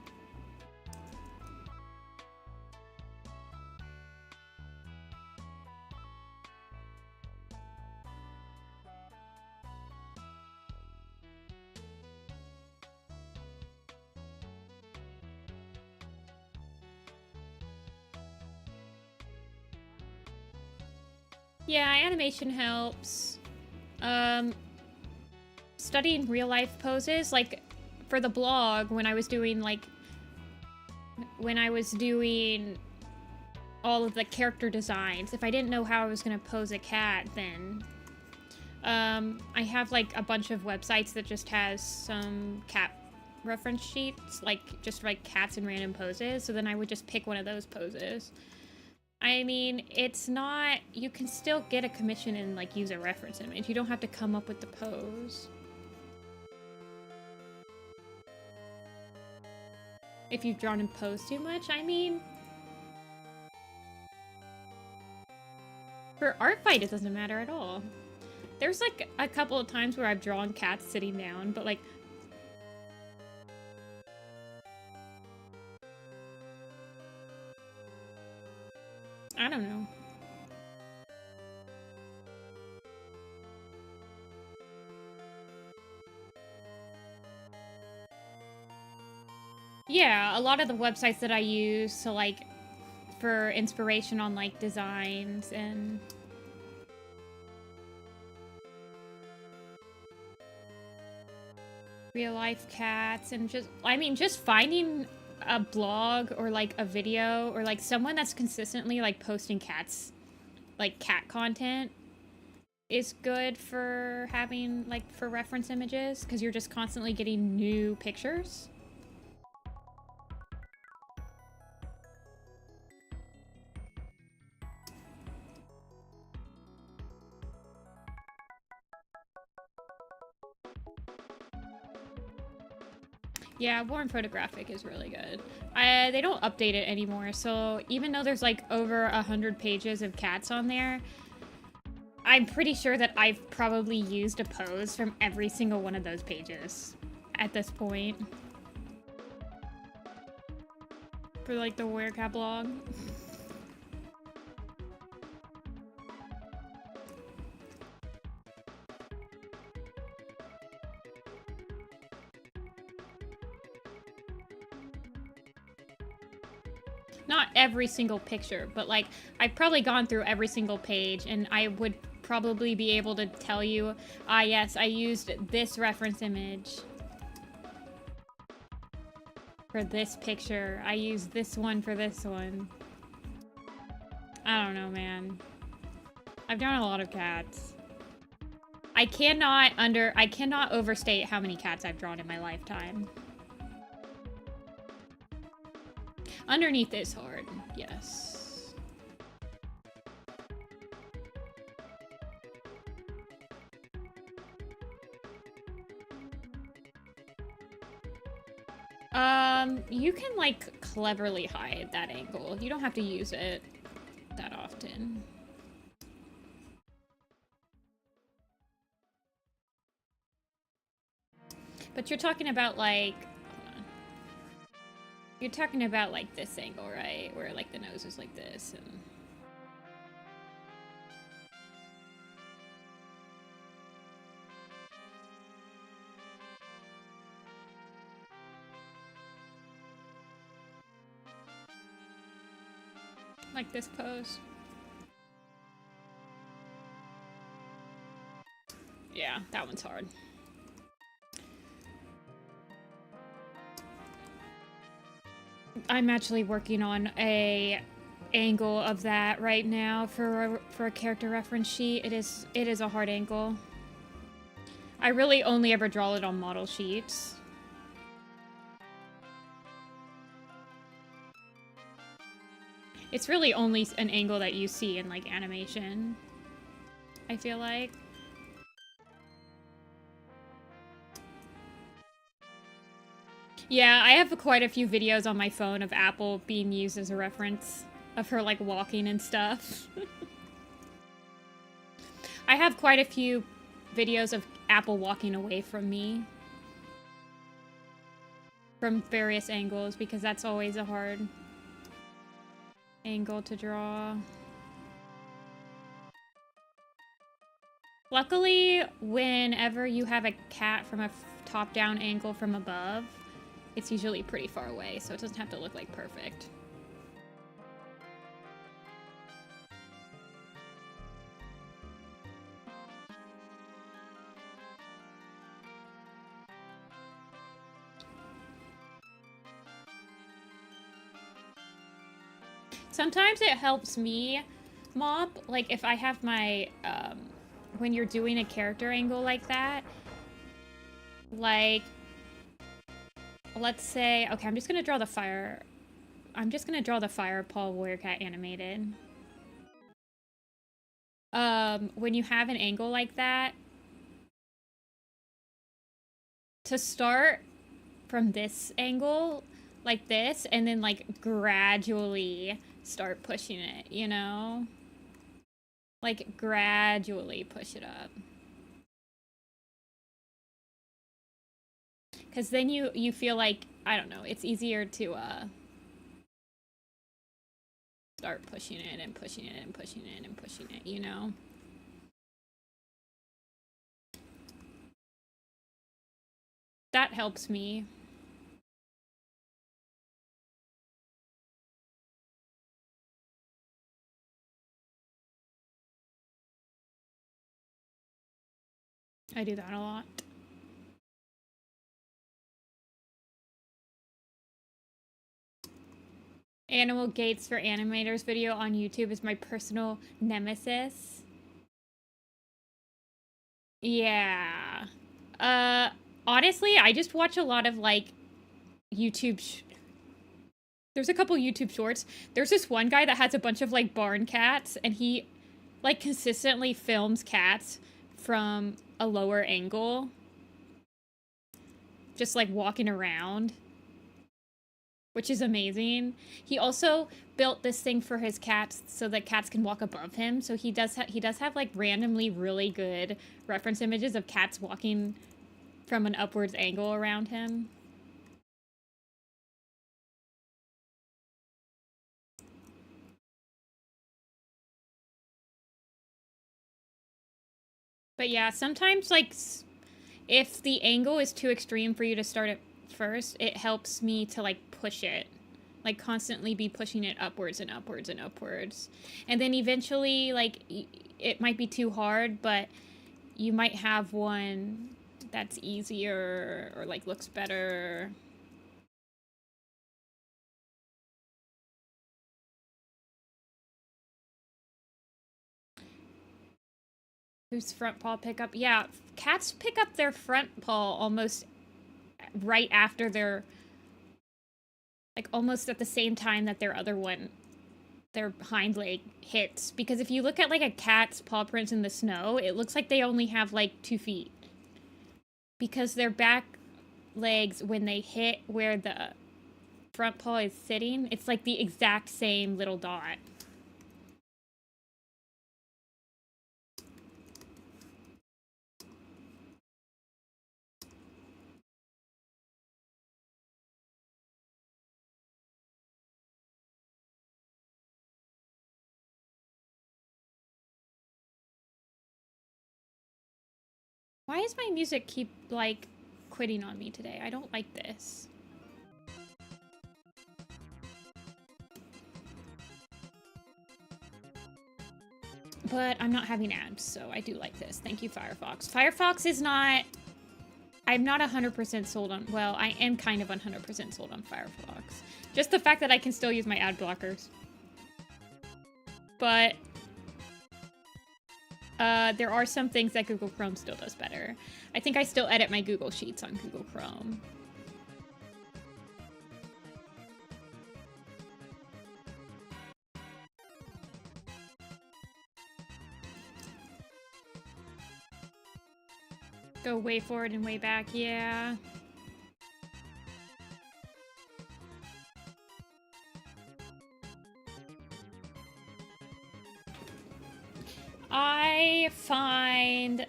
Yeah, animation helps. Studying real-life poses, like, for the blog, when I was doing, like, all of the character designs, if I didn't know how I was gonna pose a cat, then, I have, like, a bunch of websites that just has some cat reference sheets, like, just, like, cats in random poses, so then I would just pick one of those poses. I mean, it's not... You can still get a commission and, like, use a reference image. You don't have to come up with the pose. If you've drawn and posed too much, I mean... For art fight, it doesn't matter at all. There's, like, a couple of times where I've drawn cats sitting down, but, like, I don't know. Yeah, a lot of the websites that I use to like for inspiration on like designs and real life cats and just, I mean, just finding a blog or like a video or like someone that's consistently like posting cats, like cat content is good for having like for reference images because you're just constantly getting new pictures. Yeah, Born Photographic is really good. They don't update it anymore, so even though there's like over 100 pages of cats on there, I'm pretty sure that I've probably used a pose from every single one of those pages at this point. For like the Werecat blog. Not every single picture, but like I've probably gone through every single page and I would probably be able to tell you, ah yes, I used this reference image for this picture. I used this one for this one. I don't know, man. I've drawn a lot of cats. I cannot overstate how many cats I've drawn in my lifetime. Underneath is hard, yes. You can like cleverly hide that angle. You don't have to use it that often. But you're talking about like, hold on. You're talking about like this angle, right? Where like the nose is like this and... like this pose. Yeah, that one's hard. I'm actually working on a angle of that right now for a character reference sheet. It is a hard angle. I really only ever draw it on model sheets. It's really only an angle that you see in like animation, I feel like. Yeah, I have quite a few videos on my phone of Apple being used as a reference of her like walking and stuff. I have quite a few videos of Apple walking away from me from various angles because that's always a hard angle to draw. Luckily, whenever you have a cat from a top-down angle from above, it's usually pretty far away, so it doesn't have to look like perfect. Sometimes it helps me mop, like if I have my, when you're doing a character angle like that, like, let's say, okay, I'm just gonna draw the fire Paul Werecat animated. When you have an angle like that, to start from this angle, like this, and then like gradually start pushing it, you know? Like gradually push it up. Because then you feel like, I don't know, it's easier to start pushing it and pushing it and pushing it and pushing it, you know? That helps me. I do that a lot. Animal Gates for Animators video on YouTube is my personal nemesis. Yeah. Honestly, I just watch a lot of, like, YouTube there's a couple YouTube shorts. There's this one guy that has a bunch of, like, barn cats, and he, like, consistently films cats from a lower angle. Just, like, walking around. Which is amazing. He also built this thing for his cats so that cats can walk above him. So he does have, like, randomly really good reference images of cats walking from an upwards angle around him. But yeah, sometimes, like, if the angle is too extreme for you to start it first, it helps me to, like, push it. Like, constantly be pushing it upwards and upwards and upwards. And then eventually, like, it might be too hard, but you might have one that's easier or, like, looks better. Whose front paw pickup? Yeah, cats pick up their front paw almost right after their, like, almost at the same time that their other one, their hind leg hits. Because if you look at, like, a cat's paw prints in the snow, it looks like they only have, like, 2 feet. Because their back legs, when they hit where the front paw is sitting, it's like the exact same little dot. Why does my music keep, like, quitting on me today? I don't like this. But I'm not having ads, so I do like this. Thank you, Firefox. Firefox is not... I'm not 100% sold on... Well, I am kind of 100% sold on Firefox. Just the fact that I can still use my ad blockers. But... there are some things that Google Chrome still does better. I think I still edit my Google Sheets on Google Chrome. Go way forward and way back, yeah. I find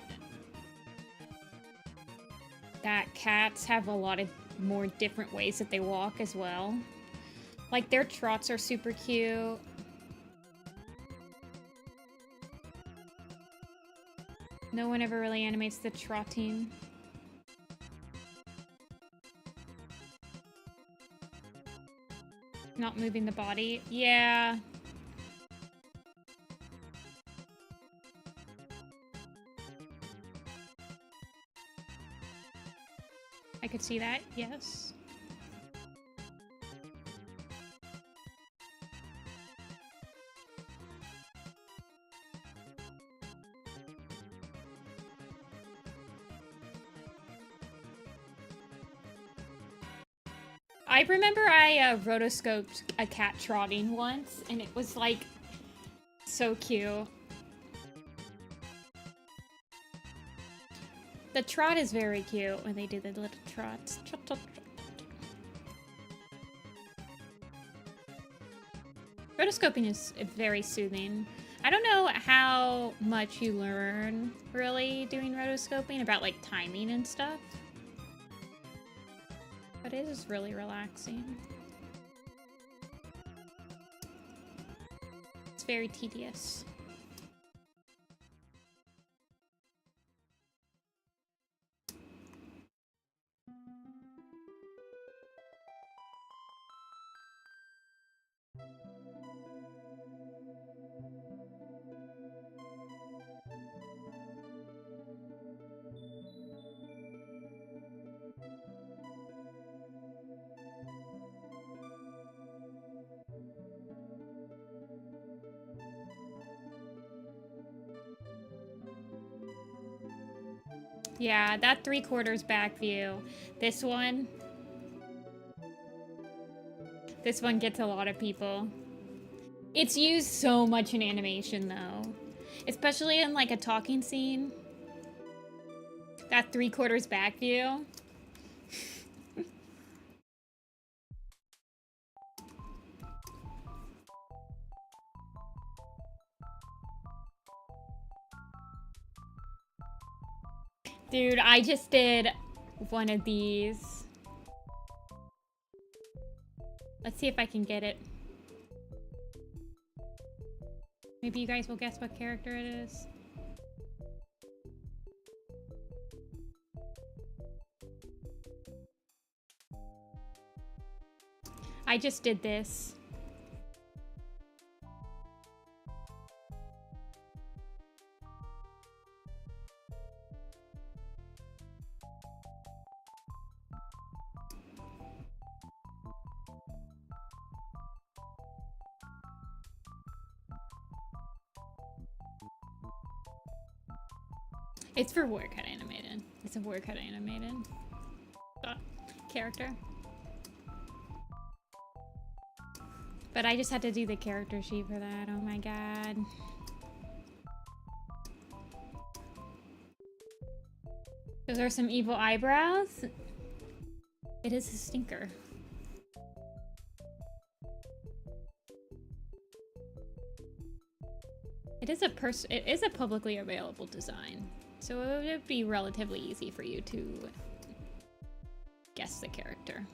that cats have a lot of more different ways that they walk as well. Like, their trots are super cute. No one ever really animates the trotting. Not moving the body. Yeah. I could see that, yes. I remember I rotoscoped a cat trotting once, and it was, like, so cute. The trot is very cute when they do the little trots. Trot, trot, trot. Rotoscoping is very soothing. I don't know how much you learn, really, doing rotoscoping about, like, timing and stuff. But it is really relaxing. very tedious. Yeah, that 3/4 back view. This one gets a lot of people. It's used so much in animation though. Especially in like a talking scene. That 3/4 back view. Dude, I just did one of these. Let's see if I can get it. Maybe you guys will guess what character it is. I just did this. It's for Warrior Cut Animated. It's a Warrior Cut Animated character. But I just had to do the character sheet for that. Oh my god. Those are some evil eyebrows. It is a stinker. It is a publicly available design. So it would be relatively easy for you to guess the character.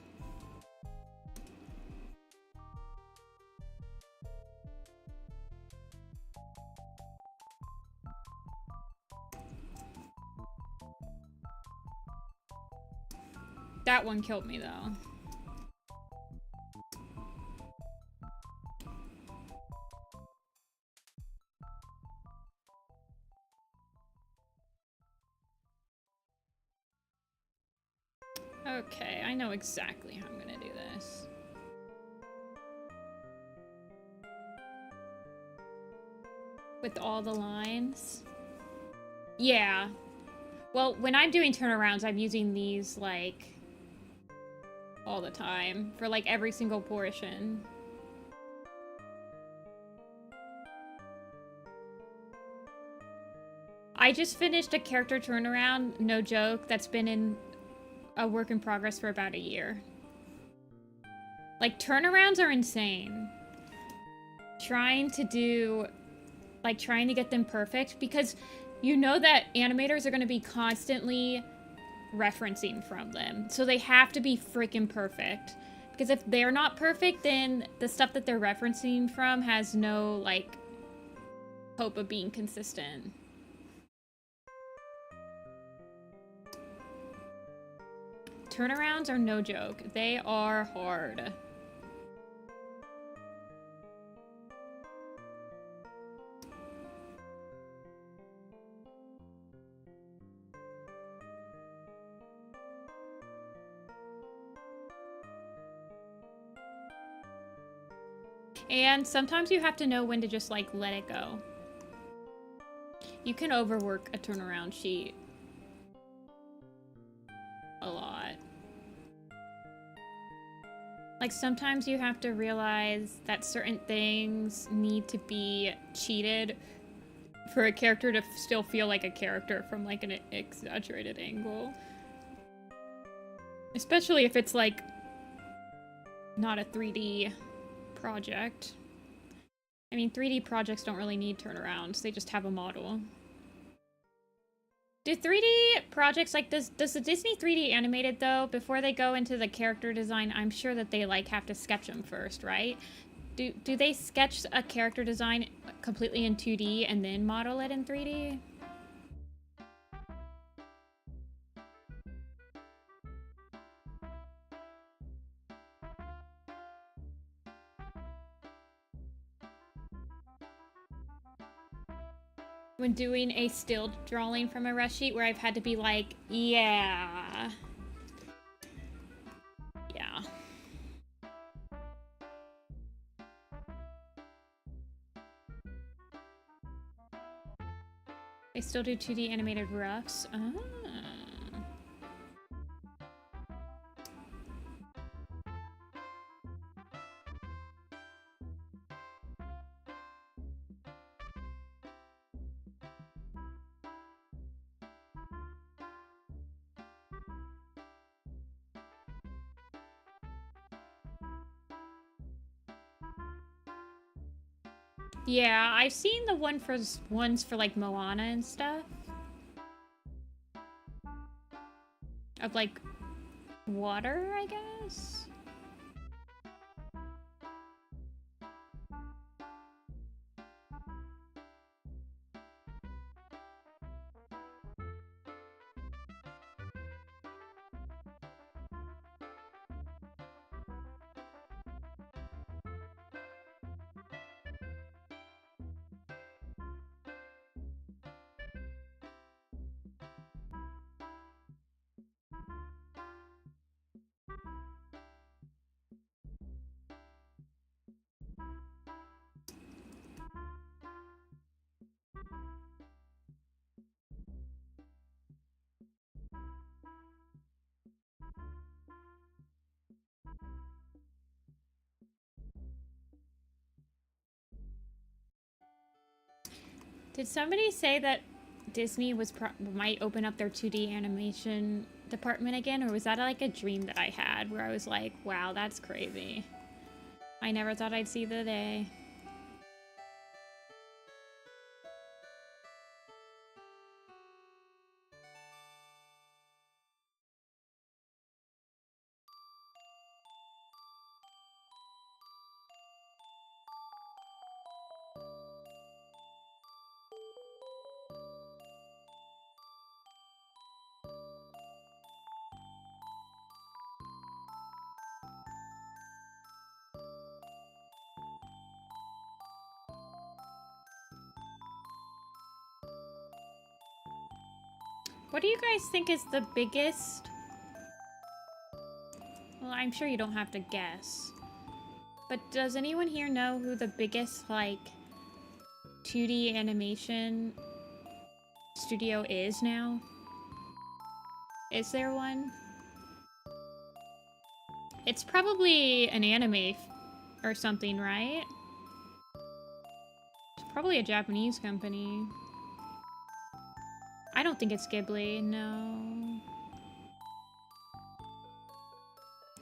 That one killed me though. Okay, I know exactly how I'm gonna do this. With all the lines. Yeah. Well, when I'm doing turnarounds, I'm using these, like, all the time. For, like, every single portion. I just finished a character turnaround, no joke, that's been in a work in progress for about a year. Like, turnarounds are insane. Trying to get them perfect, because you know that animators are going to be constantly referencing from them. So they have to be freaking perfect. Because if they're not perfect, then the stuff that they're referencing from has no, like, hope of being consistent. Turnarounds are no joke. They are hard. And sometimes you have to know when to just, like, let it go. You can overwork a turnaround sheet a lot. Like, sometimes you have to realize that certain things need to be cheated for a character to still feel like a character from, like, an exaggerated angle. Especially if it's, like, not a 3D project. I mean, 3D projects don't really need turnarounds. They just have a model. Do 3D projects, like, does the Disney 3D animated, though, before they go into the character design, I'm sure that they, like, have to sketch them first, right? Do they sketch a character design completely in 2D and then model it in 3D? When doing a still drawing from a rush sheet where I've had to be like, yeah. Yeah. They still do 2D animated roughs. Ah. Yeah, I've seen the ones for like Moana and stuff. Of like water, I guess. Did somebody say that Disney might open up their 2D animation department again, or was that like a dream that I had where I was like, wow, that's crazy. I never thought I'd see the day. What do you guys think is the biggest? Well, I'm sure you don't have to guess. But does anyone here know who the biggest, like, 2D animation studio is now? Is there one? It's probably an anime or something, right? It's probably a Japanese company. I don't think it's Ghibli, no.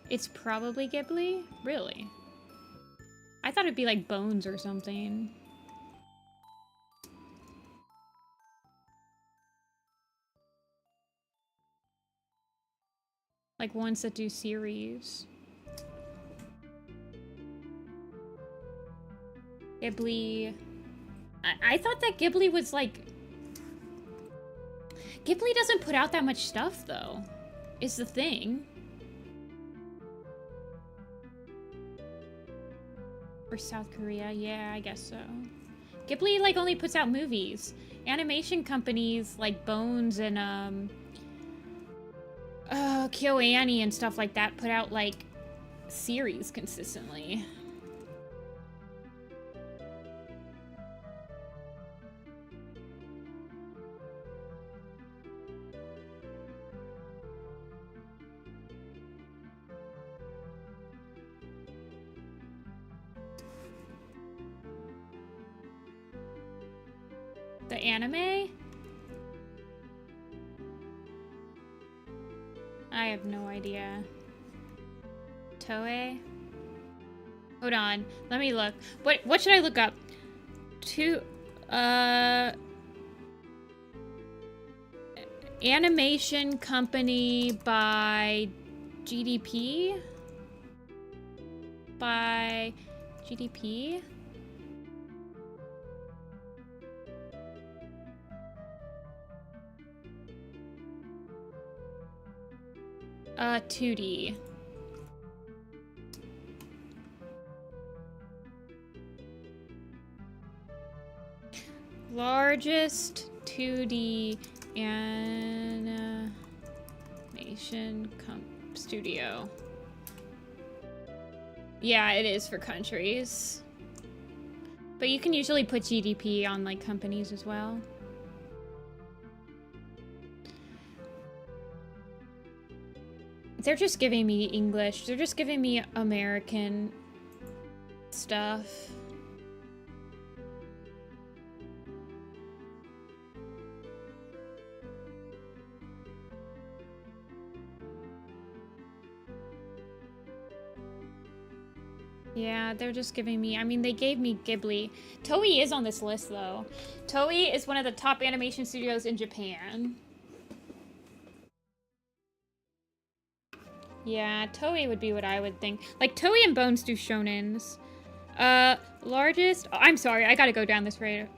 It's probably Ghibli? Really? I thought it'd be like Bones or something. Like ones that do series. Ghibli. I thought that Ghibli was like... Ghibli doesn't put out that much stuff, though, is the thing. Or South Korea, yeah, I guess so. Ghibli, like, only puts out movies. Animation companies, like Bones and, KyoAni and stuff like that, put out, like, series consistently. The anime? I have no idea. Toei? Hold on, let me look. What should I look up? Animation company by GDP? By GDP? Uh, 2D. Largest 2D animation studio. Yeah, it is for countries. But you can usually put GDP on like companies as well. They're just giving me English. They're just giving me American stuff. Yeah, they're just giving me, I mean, they gave me Ghibli. Toei is on this list, though. Toei is one of the top animation studios in Japan. Yeah, Toei would be what I would think. Like, Toei and Bones do shonens. Largest, oh, I'm sorry, I gotta go down this road.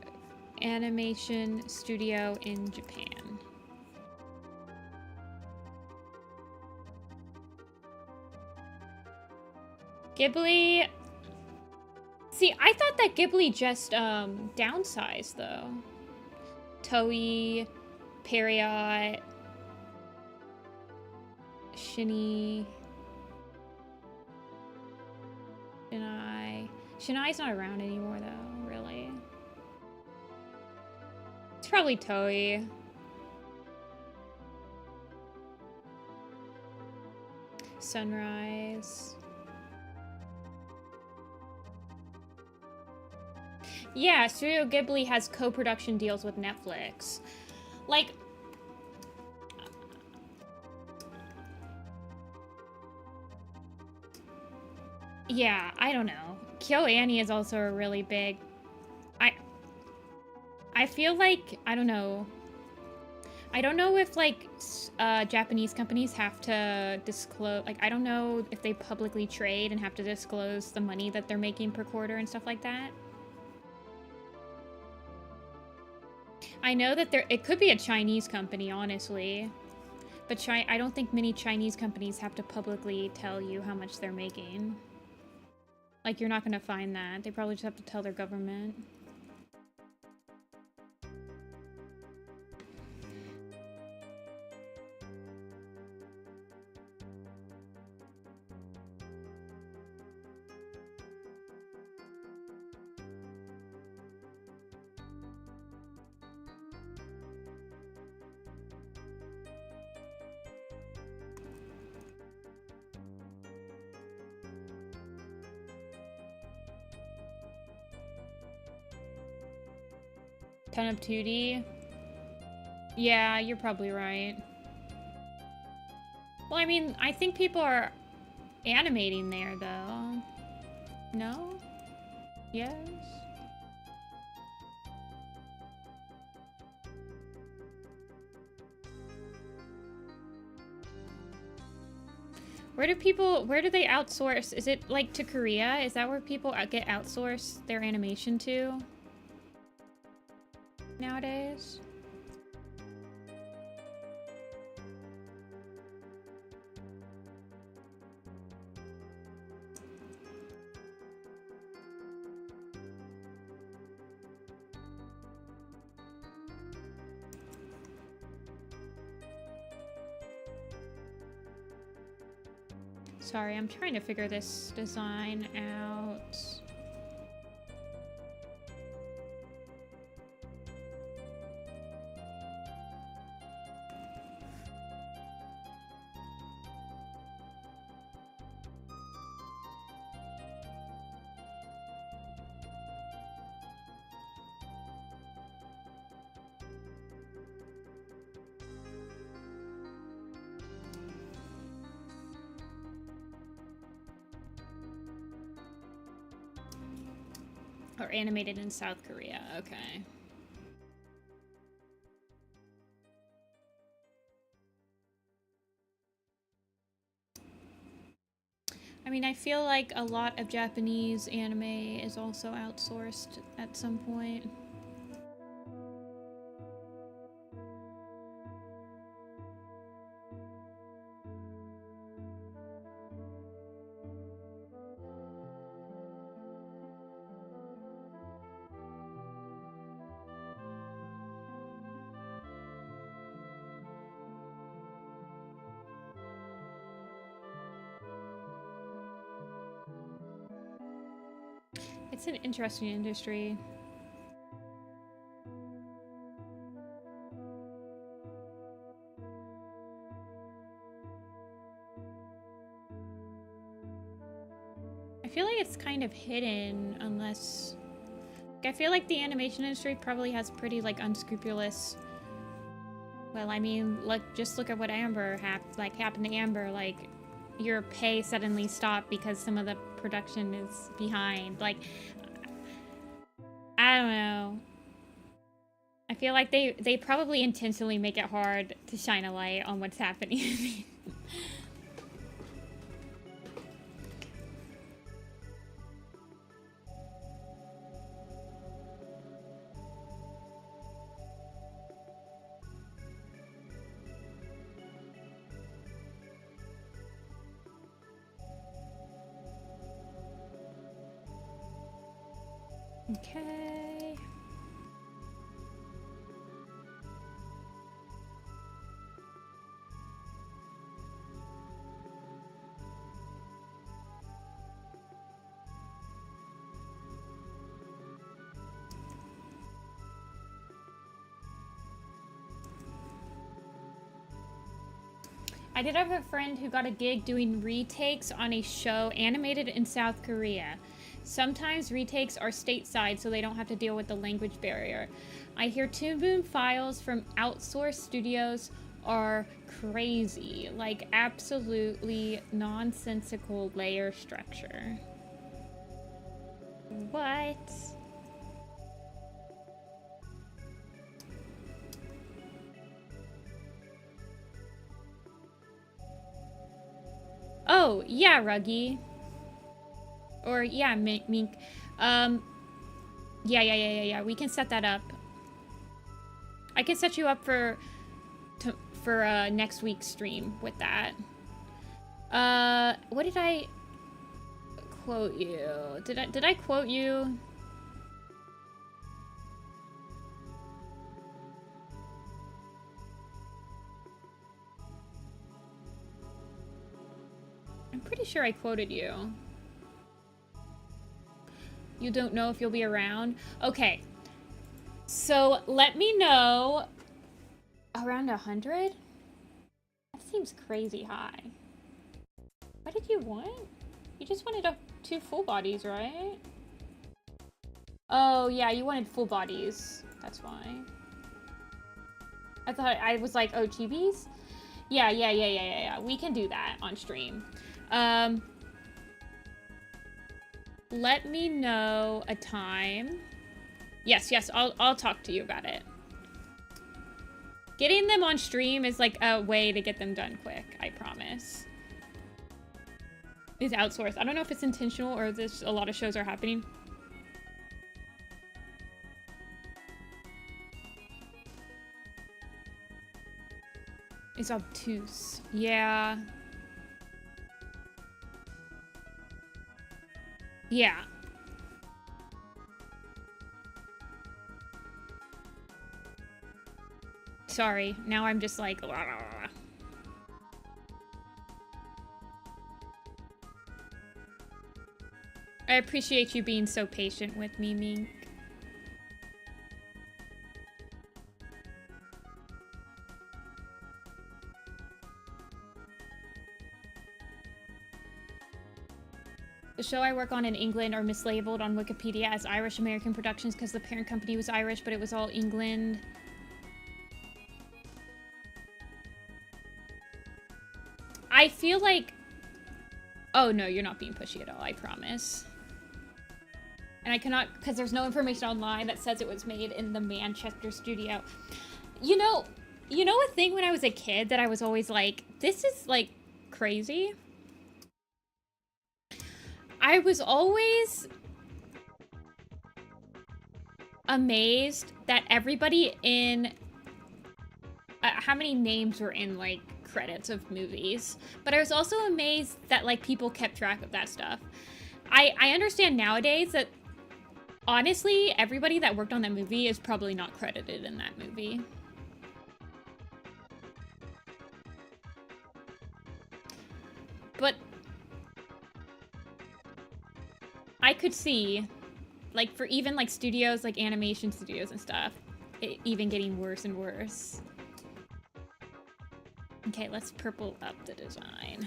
Animation studio in Japan. Ghibli. See, I thought that Ghibli just downsized though. Toei, Period, Shinai. Shinai's not around anymore though, really. It's probably Toei. Sunrise. Yeah, Studio Ghibli has co-production deals with Netflix. Like, yeah, I don't know. KyoAni is also a really big... I feel like, I don't know. I don't know if, like, Japanese companies have to disclose... Like, I don't know if they publicly trade and have to disclose the money that they're making per quarter and stuff like that. I know that it could be a Chinese company, honestly. But I don't think many Chinese companies have to publicly tell you how much they're making. Like, you're not going to find that. They probably just have to tell their government. Ton of 2D. Yeah, you're probably right. Well, I mean, I think people are animating there, though. No? Yes? Where do they outsource? Is it, like, to Korea? Is that where people get outsourced their animation to? Nowadays? Sorry, I'm trying to figure this design out. Or animated in South Korea, okay. I mean, I feel like a lot of Japanese anime is also outsourced at some point. It's an interesting industry. I feel like it's kind of hidden unless... I feel like the animation industry probably has pretty, like, unscrupulous... Well, I mean, like, just look at what Amber happened to Amber. Like, your pay suddenly stopped because some of the production is behind. Like, I don't know. I feel like they probably intentionally make it hard to shine a light on what's happening. Okay. I did have a friend who got a gig doing retakes on a show animated in South Korea. Sometimes retakes are stateside, so they don't have to deal with the language barrier. I hear Toon Boom files from outsourced studios are crazy, like absolutely nonsensical layer structure. What? Oh, yeah, Ruggy. Or, yeah, Mink. Yeah. We can set that up. I can set you up for next week's stream with that. What did I quote you? Did I quote you? I'm pretty sure I quoted you. You don't know if you'll be around? Okay. So let me know. Around 100? That seems crazy high. What did you want? You just wanted 2 full bodies, right? Oh, yeah, you wanted full bodies. That's why. I thought I was like, oh, chibis? Yeah. We can do that on stream. Let me know a time. Yes, I'll talk to you about it. Getting them on stream is like a way to get them done quick, I promise. It's outsourced. I don't know if it's intentional or this a lot of shows are happening. It's obtuse. Yeah. Yeah. Sorry, now I'm just like... I appreciate you being so patient with me, Mink. The show I work on in England are mislabeled on Wikipedia as Irish American Productions because the parent company was Irish, but it was all England. I feel like... Oh, no, you're not being pushy at all, I promise. And I cannot... Because there's no information online that says it was made in the Manchester studio. You know a thing when I was a kid that I was always like, this is, like, crazy? I was always amazed that everybody in how many names were in like credits of movies, but I was also amazed that like people kept track of that stuff. I understand nowadays that honestly everybody that worked on that movie is probably not credited in that movie. But I could see, like, for even, like, studios, like, animation studios and stuff, it even getting worse and worse. Okay, let's purple up the design.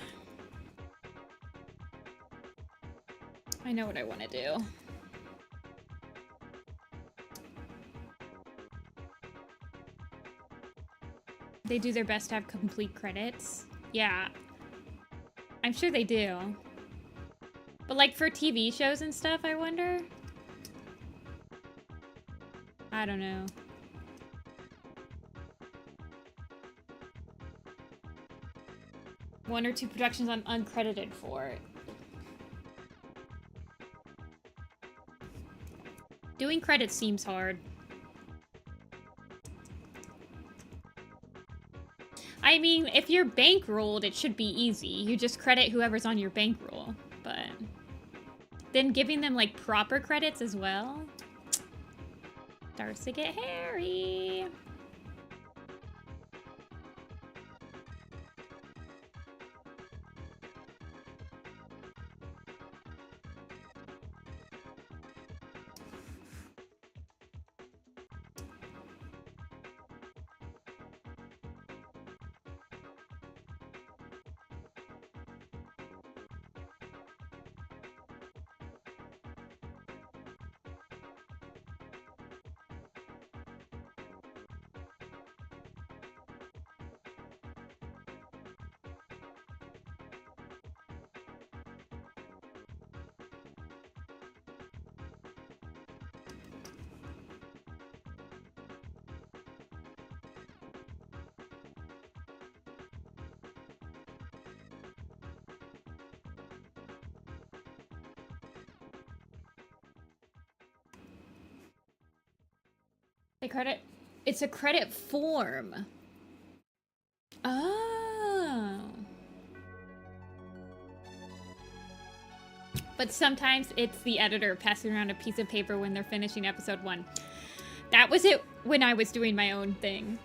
I know what I want to do. They do their best to have complete credits. Yeah. I'm sure they do. But, like, for TV shows and stuff, I wonder? I don't know. One or two productions I'm uncredited for. Doing credits seems hard. I mean, if you're bankrolled, it should be easy. You just credit whoever's on your bankroll. But then giving them, like, proper credits as well? Starts to get hairy. They credit. It's a credit form. Oh. But sometimes it's the editor passing around a piece of paper when they're finishing episode 1. That was it when I was doing my own thing.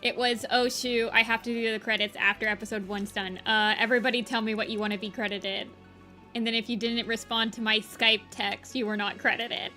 It was, oh shoot, I have to do the credits after episode 1's done. Everybody tell me what you want to be credited. And then if you didn't respond to my Skype text, you were not credited.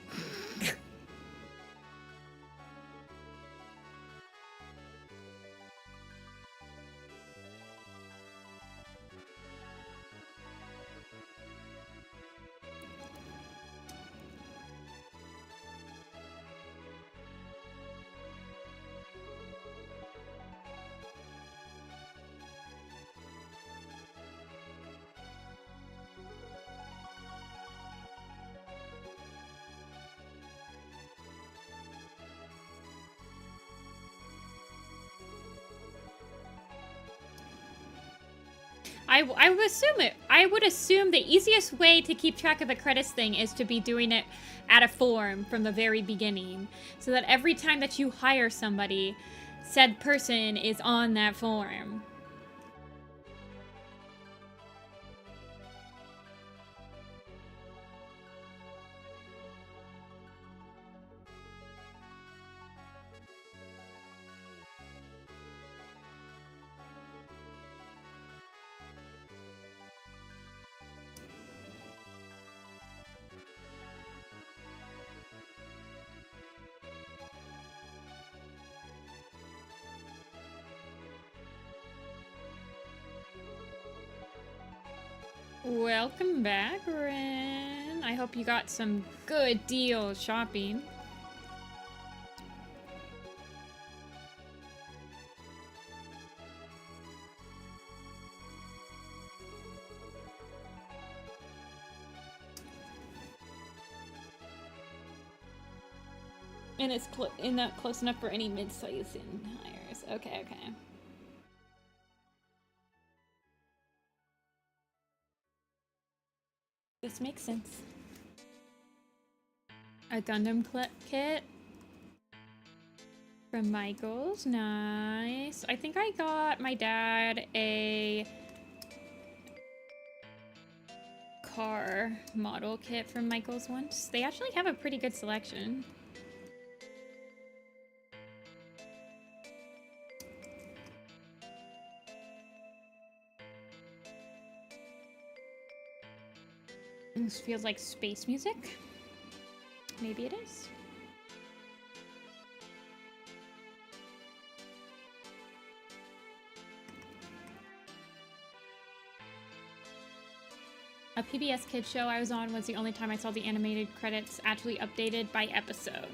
I would assume the easiest way to keep track of the credits thing is to be doing it at a form from the very beginning, so that every time that you hire somebody, said person is on that form. Welcome back, Ren. I hope you got some good deals shopping. And it's not close enough for any mid-size hires. Okay, okay. This makes sense. A Gundam kit from Michaels. Nice. I think I got my dad a car model kit from Michaels once. They actually have a pretty good selection. This feels like space music. Maybe it is. A PBS Kids show I was on was the only time I saw the animated credits actually updated by episode.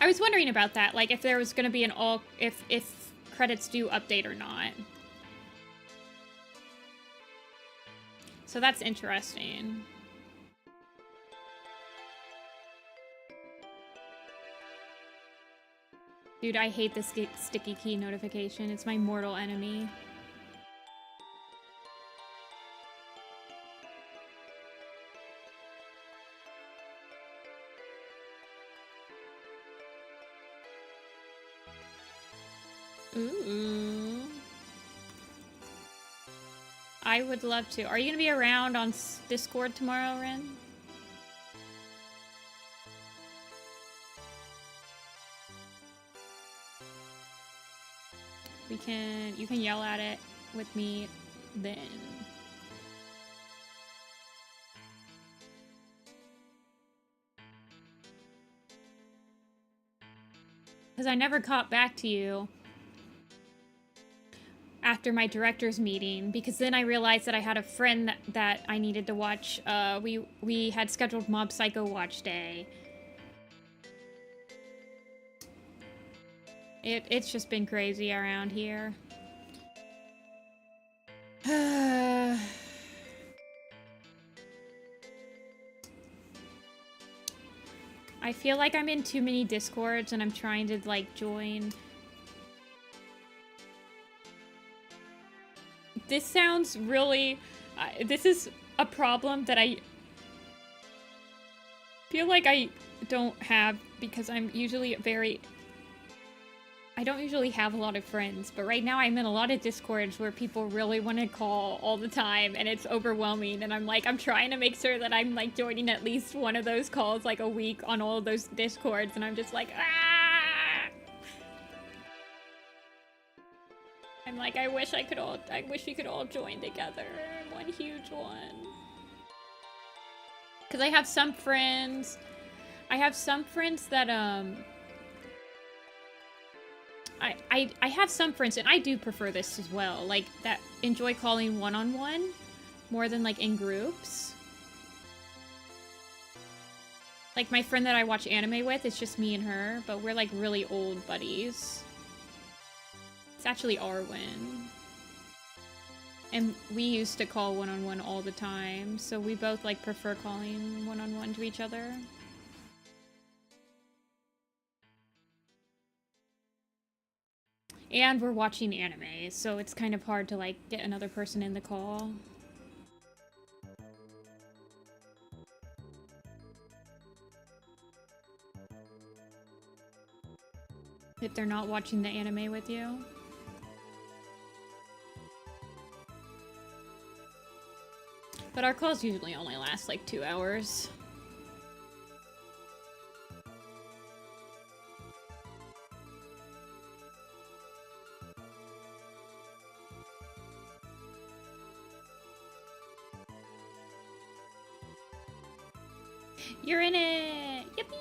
I was wondering about that, like if there was going to be an if credits do update or not. So that's interesting. Dude, I hate this sticky key notification. It's my mortal enemy. Ooh. I would love to. Are you gonna be around on Discord tomorrow, Ren? You can yell at it with me then. Because I never caught back to you after my director's meeting, because then I realized that I had a friend that I needed to watch. We had scheduled Mob Psycho watch day. It's just been crazy around here. I feel like I'm in too many Discords and I'm trying to like join. This sounds really, this is a problem that I feel like I don't have because I'm usually I don't usually have a lot of friends, but right now I'm in a lot of Discords where people really want to call all the time and it's overwhelming, and I'm like, I'm trying to make sure that I'm like joining at least one of those calls like a week on all of those Discords, and I'm just like, ah! I'm like, I wish we could all join together in one huge one. Cause I have some friends that I have some friends, and I do prefer this as well, like, that enjoy calling one-on-one more than, like, in groups. Like, my friend that I watch anime with, it's just me and her, but we're, like, really old buddies. It's actually Arwen. And we used to call one-on-one all the time, so we both, like, prefer calling one-on-one to each other. And we're watching anime, so it's kind of hard to, like, get another person in the call. If they're not watching the anime with you. But our calls usually only last, like, 2 hours. You're in it! Yippee!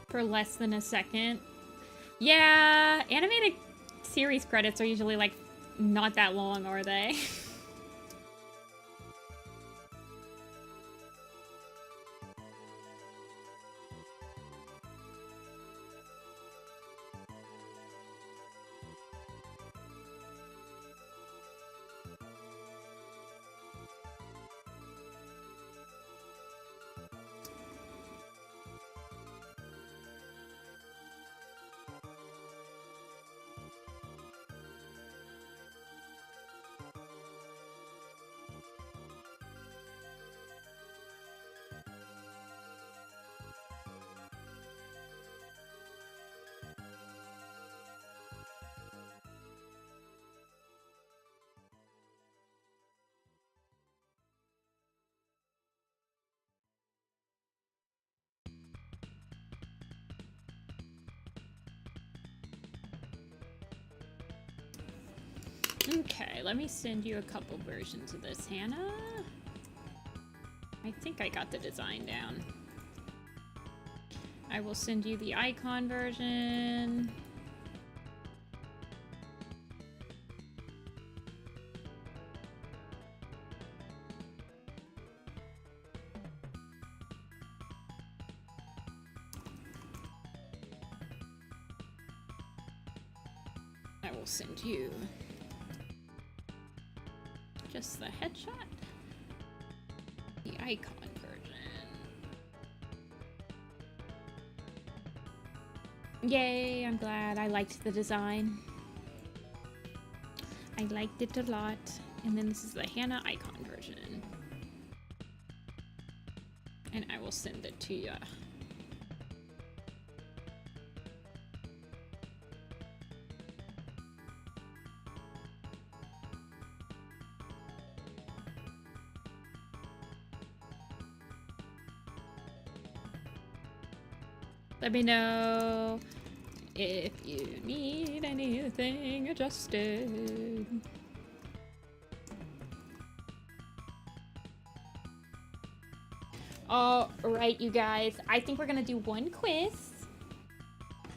For less than a second. Yeah, animated series credits are usually like not that long, are they? Okay, let me send you a couple versions of this, Hannah. I think I got the design down. I will send you the icon version. I will send you just the headshot, the icon version. Yay, I'm glad. I liked the design. I liked it a lot. And then this is the Hannah icon version. And I will send it to you. Let me know if you need anything adjusted. All right, you guys. I think we're gonna do one quiz.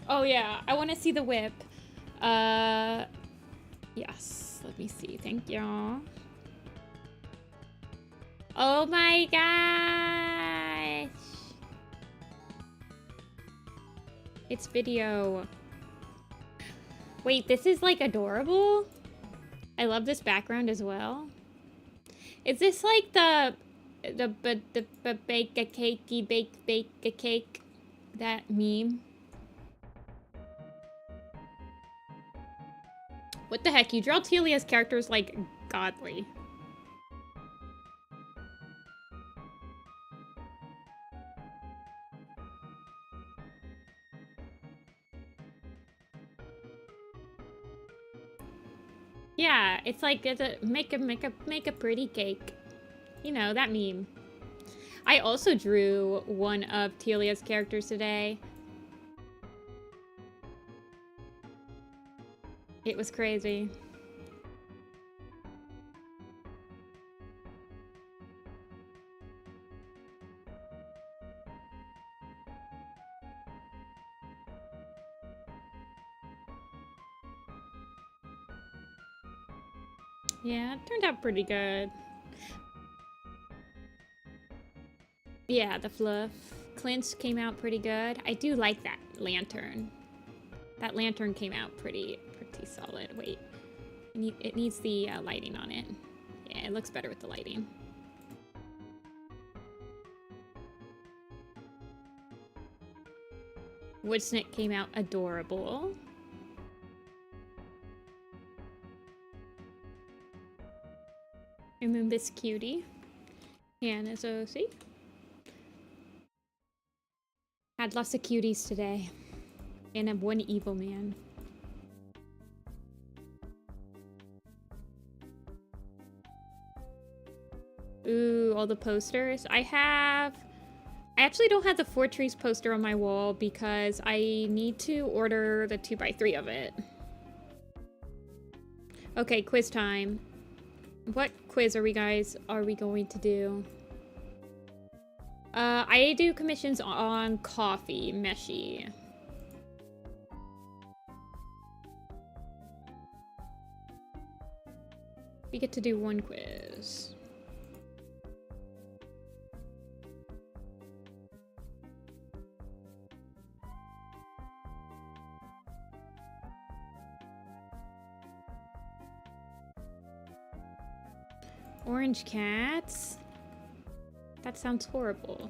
Oh yeah, I want to see the whip. Yes. Let me see. Thank you. Oh my gosh. It's video. Wait, this is like adorable. I love this background as well. Is this like the bake a cakey bake a cake, that meme? What the heck? You draw Teelia's characters like godly. Yeah, it's like make a pretty cake. You know, that meme. I also drew one of Teelia's characters today. It was crazy. Yeah, it turned out pretty good. Yeah, the fluff. Clint's came out pretty good. I do like that lantern. That lantern came out pretty solid. Wait, it needs the lighting on it. Yeah, it looks better with the lighting. Woodsnake came out adorable. And then this cutie, Hannah's OC. Had lots of cuties today. And I'm one evil man. Ooh, all the posters. I actually don't have the Four Trees poster on my wall because I need to order the 2x3 of it. Okay, quiz time. What quiz are we going to do? I do commissions on coffee, meshy. We get to do one quiz. Orange cats? That sounds horrible.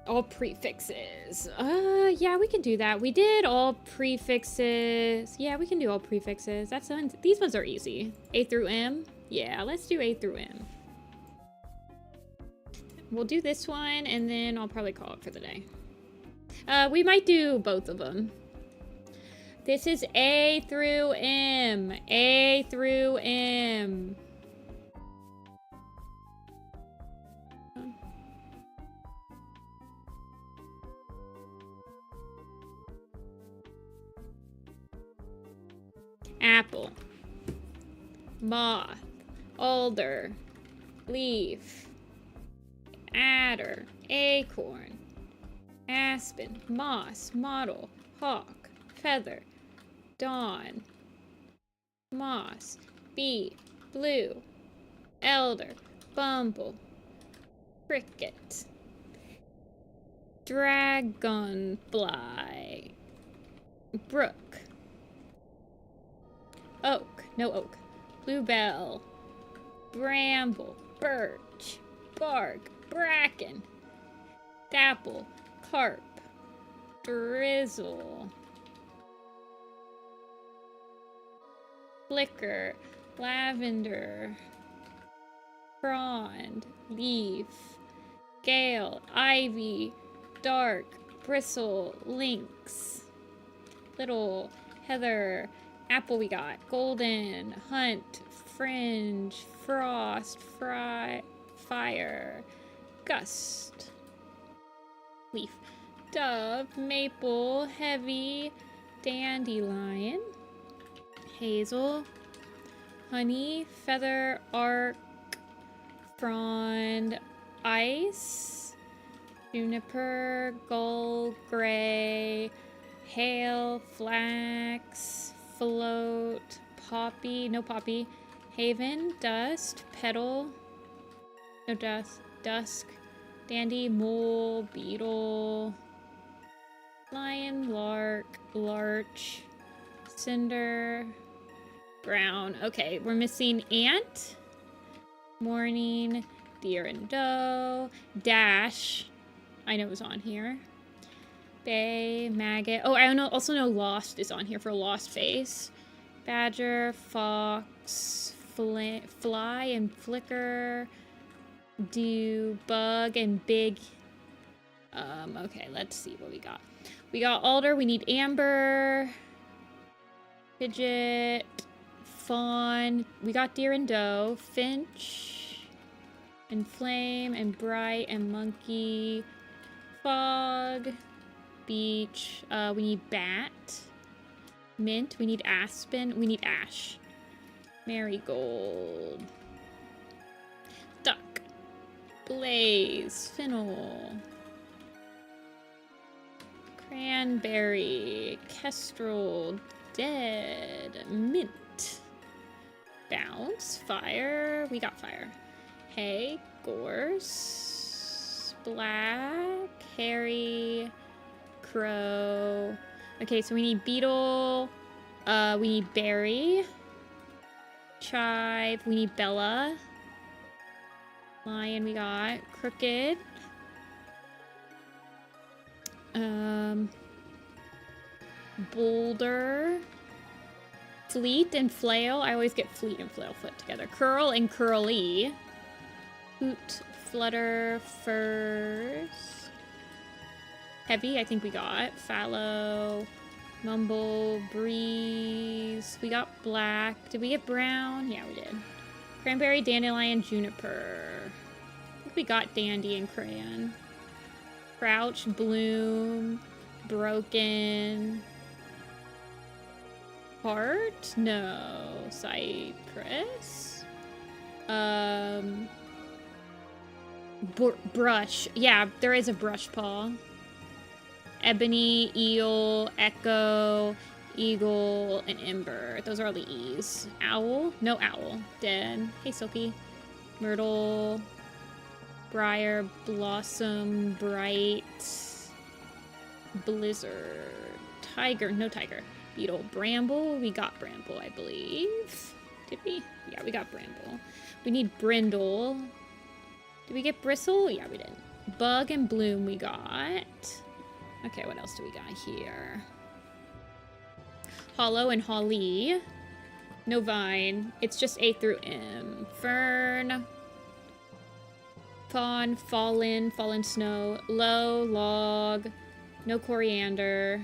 All prefixes. Yeah, we can do that. We did all prefixes. Yeah, we can do all prefixes. That sounds, these ones are easy. A through M? Yeah, let's do A through M. We'll do this one, and then I'll probably call it for the day. We might do both of them. This is A through M. A through M. Apple, moth, alder, leaf, adder, acorn, aspen, moss, mottle, hawk, feather, dawn, moss, bee, blue, elder, bumble, cricket, dragonfly, brook, oak, no oak, bluebell, bramble, birch, bark, bracken, dapple, carp, drizzle, flicker, lavender, frond, leaf, gale, ivy, dark, bristle, lynx, little, heather, apple we got, golden, hunt, fringe, frost, fire, gust, leaf, dove, maple, heavy, dandelion, hazel, honey, feather, arc, frond, ice, juniper, gold, gray, hail, flax, float, poppy, no poppy, haven, dust, petal, no dust, dusk, dandy, mole, beetle, lion, lark, larch, cinder, brown. Okay, we're missing ant, morning, deer and doe, dash, I know it was on here, bay, maggot. Oh, I also know lost is on here for lost face. Badger, fox, fly and flicker, dew, bug, and big. Okay, let's see what we got. We got alder, we need amber, fidget, fawn, we got deer and doe, finch, and flame, and bright, and monkey, fog, beach, we need bat, mint, we need aspen, we need ash, marigold, duck, blaze, fennel, cranberry, kestrel, dead, mint, bounce, fire, we got fire, hay, gorse, black, hairy, crow. Okay, so we need beetle, we need berry, chive, we need bella, lion we got, crooked, boulder, fleet and flail. I always get fleet and flail put together. Curl and curly, hoot, flutter, furs, heavy, I think we got. Fallow, mumble, breeze. We got black. Did we get brown? Yeah, we did. Cranberry, dandelion, juniper. I think we got dandy and crayon. Crouch, bloom, broken. Heart? No. Cypress. Brush. Yeah, there is a brush paw. Ebony, eel, echo, eagle, and ember. Those are all the E's. Owl? No owl. Dead. Hey, Silky. Myrtle. Briar. Blossom. Bright. Blizzard. Tiger. No tiger. Beetle. Bramble. We got Bramble, I believe. Did we? Yeah, we got Bramble. We need Brindle. Did we get Bristle? Yeah, we did. Bug and Bloom we got. Okay, what else do we got here? Hollow and Holly. No vine. It's just A through M. Fern. Fawn. Fallen. Fallen snow. Low. Log. No coriander.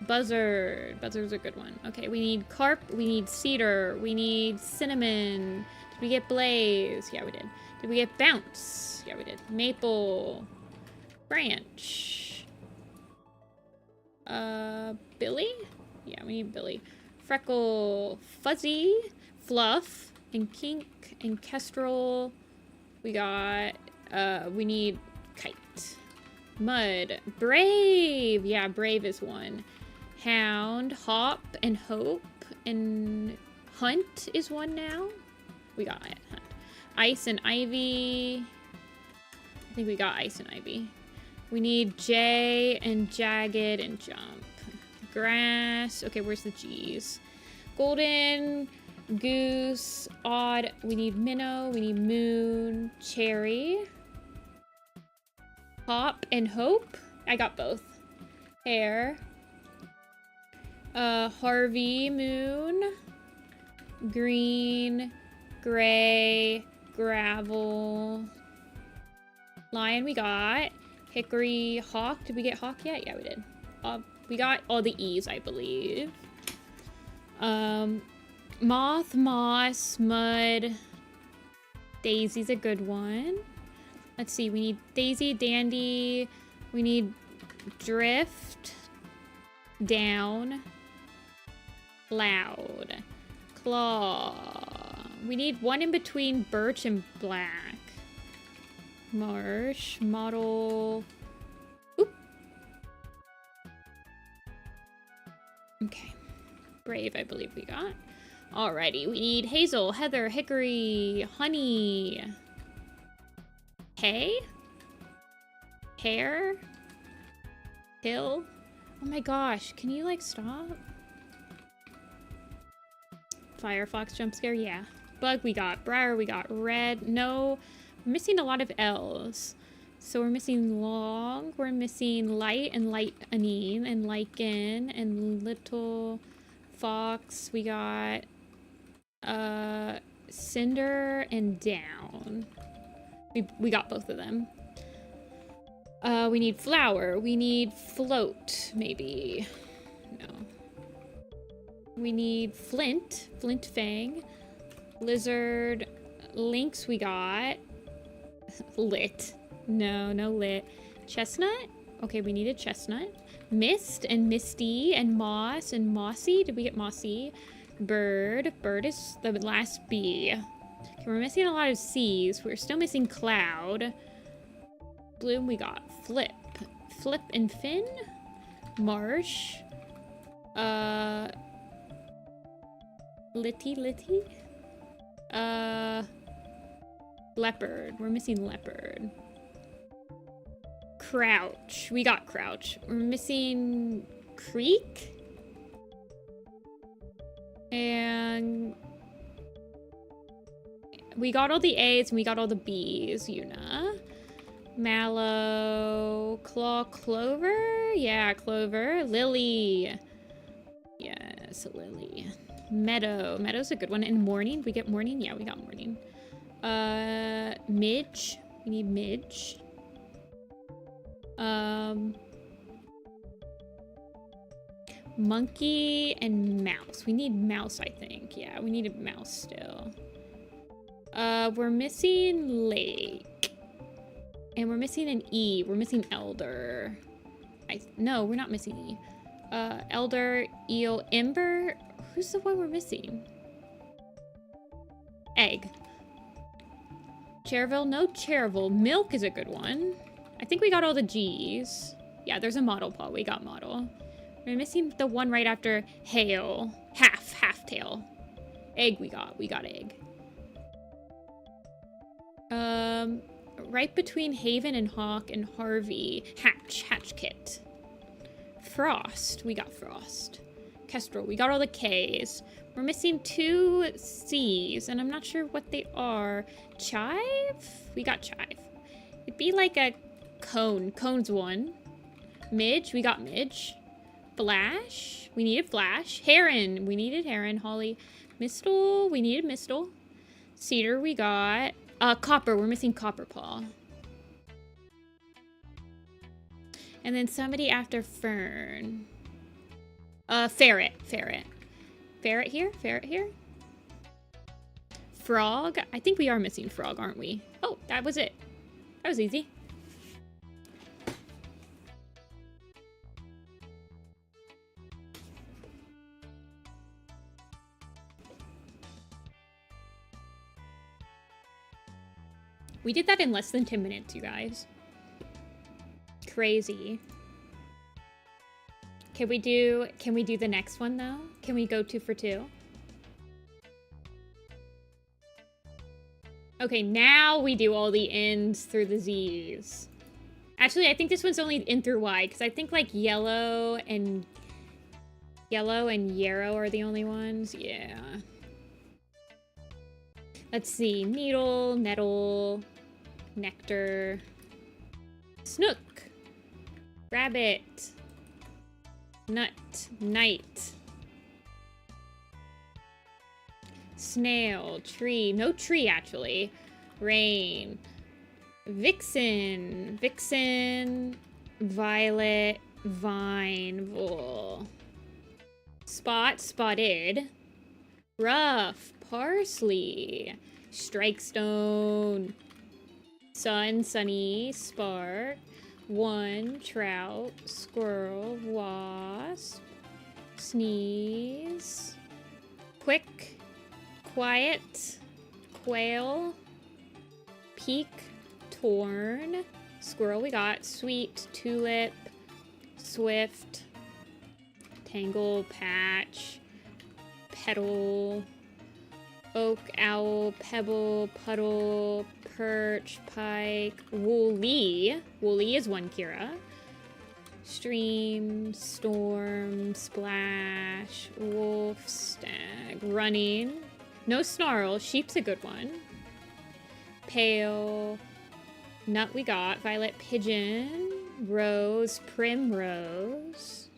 Buzzard. Buzzard's a good one. Okay, we need carp. We need cedar. We need cinnamon. Did we get blaze? Yeah, we did. Did we get bounce? Yeah, we did. Maple. Branch. Billy? Yeah, we need Billy. Freckle. Fuzzy. Fluff. And kink. And kestrel. We got, we need kite. Mud. Brave. Yeah, brave is one. Hound. Hop. And hope. And hunt is one now. We got it. Hunt. Ice and ivy. I think we got ice and ivy. We need J and jagged and jump. Grass. Okay, where's the G's? Golden, goose, odd. We need minnow. We need moon, cherry. Hop and hope. I got both. Hair. Harvey, moon. Green, gray, gravel. Lion we got. Hickory, hawk. Did we get hawk yet? Yeah, we did. We got all the E's, I believe. Moth, moss, mud. Daisy's a good one. Let's see. We need daisy, dandy. We need drift. Down. Loud. Claw. We need one in between birch and black. Marsh, model. Oop. Okay. Brave, I believe we got. Alrighty, we need hazel, heather, hickory, honey. Hay? Hair? Hill? Oh my gosh, can you like stop? Firefox jump scare, yeah. Bug we got, briar we got, red, no. We're missing a lot of L's. So we're missing long, we're missing light and light anine and lichen and little fox. We got cinder and down. We got both of them. We need flower. We need float, maybe. No. We need flint. Flint fang. Lizard. Lynx we got. Lit. No, no lit. Chestnut? Okay, we needed chestnut. Mist and misty and moss and mossy. Did we get mossy? Bird. Bird is the last B. Okay, we're missing a lot of C's. We're still missing cloud. Bloom we got. Flip. Flip and fin. Marsh. Litty. Leopard. We're missing leopard. Crouch. We got crouch. We're missing creek. And we got all the A's and we got all the B's, Una. Mallow. Claw. Clover? Yeah, clover. Lily. Yes, lily. Meadow. Meadow's a good one. And morning. We get morning? Yeah, we got morning. Midge. We need midge. Monkey and mouse. We need mouse, I think. Yeah, we need a mouse still. We're missing lake. And we're missing an E. We're missing elder. No, we're not missing E. Elder, eel, ember. Who's the one we're missing? Egg. Chervil, no Chervil. Milk is a good one. I think we got all the G's. Yeah, there's a model paw. We got model. We're missing the one right after hail. Half tail. Egg we got. We got egg. Right between Haven and Hawk and Harvey. Hatch kit. Frost. We got Frost. Kestrel. We got all the K's. We're missing 2 C's, and I'm not sure what they are. Chive? We got Chive. It'd be like a cone. Cone's 1. Midge? We got Midge. Flash? We needed Flash. Heron? We needed Heron. Holly. Mistle? We needed Mistle. Cedar? We got... Copper. We're missing Copper Paw. And then somebody after Fern. Ferret. Ferret here? Frog? I think we are missing Frog, aren't we? Oh, that was it. That was easy. We did that in less than 10 minutes, you guys. Crazy. Can we do the next one though? Can we go 2 for 2? Okay, now we do all the N's through the Z's. Actually, I think this one's only N through Y, because I think like yellow and yarrow are the only ones. Yeah. Let's see. Needle, nettle, nectar, snook, rabbit, nut, night, snail, tree, no tree actually, rain, vixen, violet, vine, wool, spot, spotted, rough, parsley, strike stone, sun, sunny, spark, one, trout, squirrel, wasp, sneeze, quick, quiet, quail, peak, torn, squirrel we got, sweet, tulip, swift, tangle, patch, petal, oak, owl, pebble, puddle, perch, pike, woolly. Woolly is 1 Kira. Stream, storm, splash, wolf, stag, running. No snarl. Sheep's a good one. Pale, nut we got. Violet, pigeon, rose, primrose,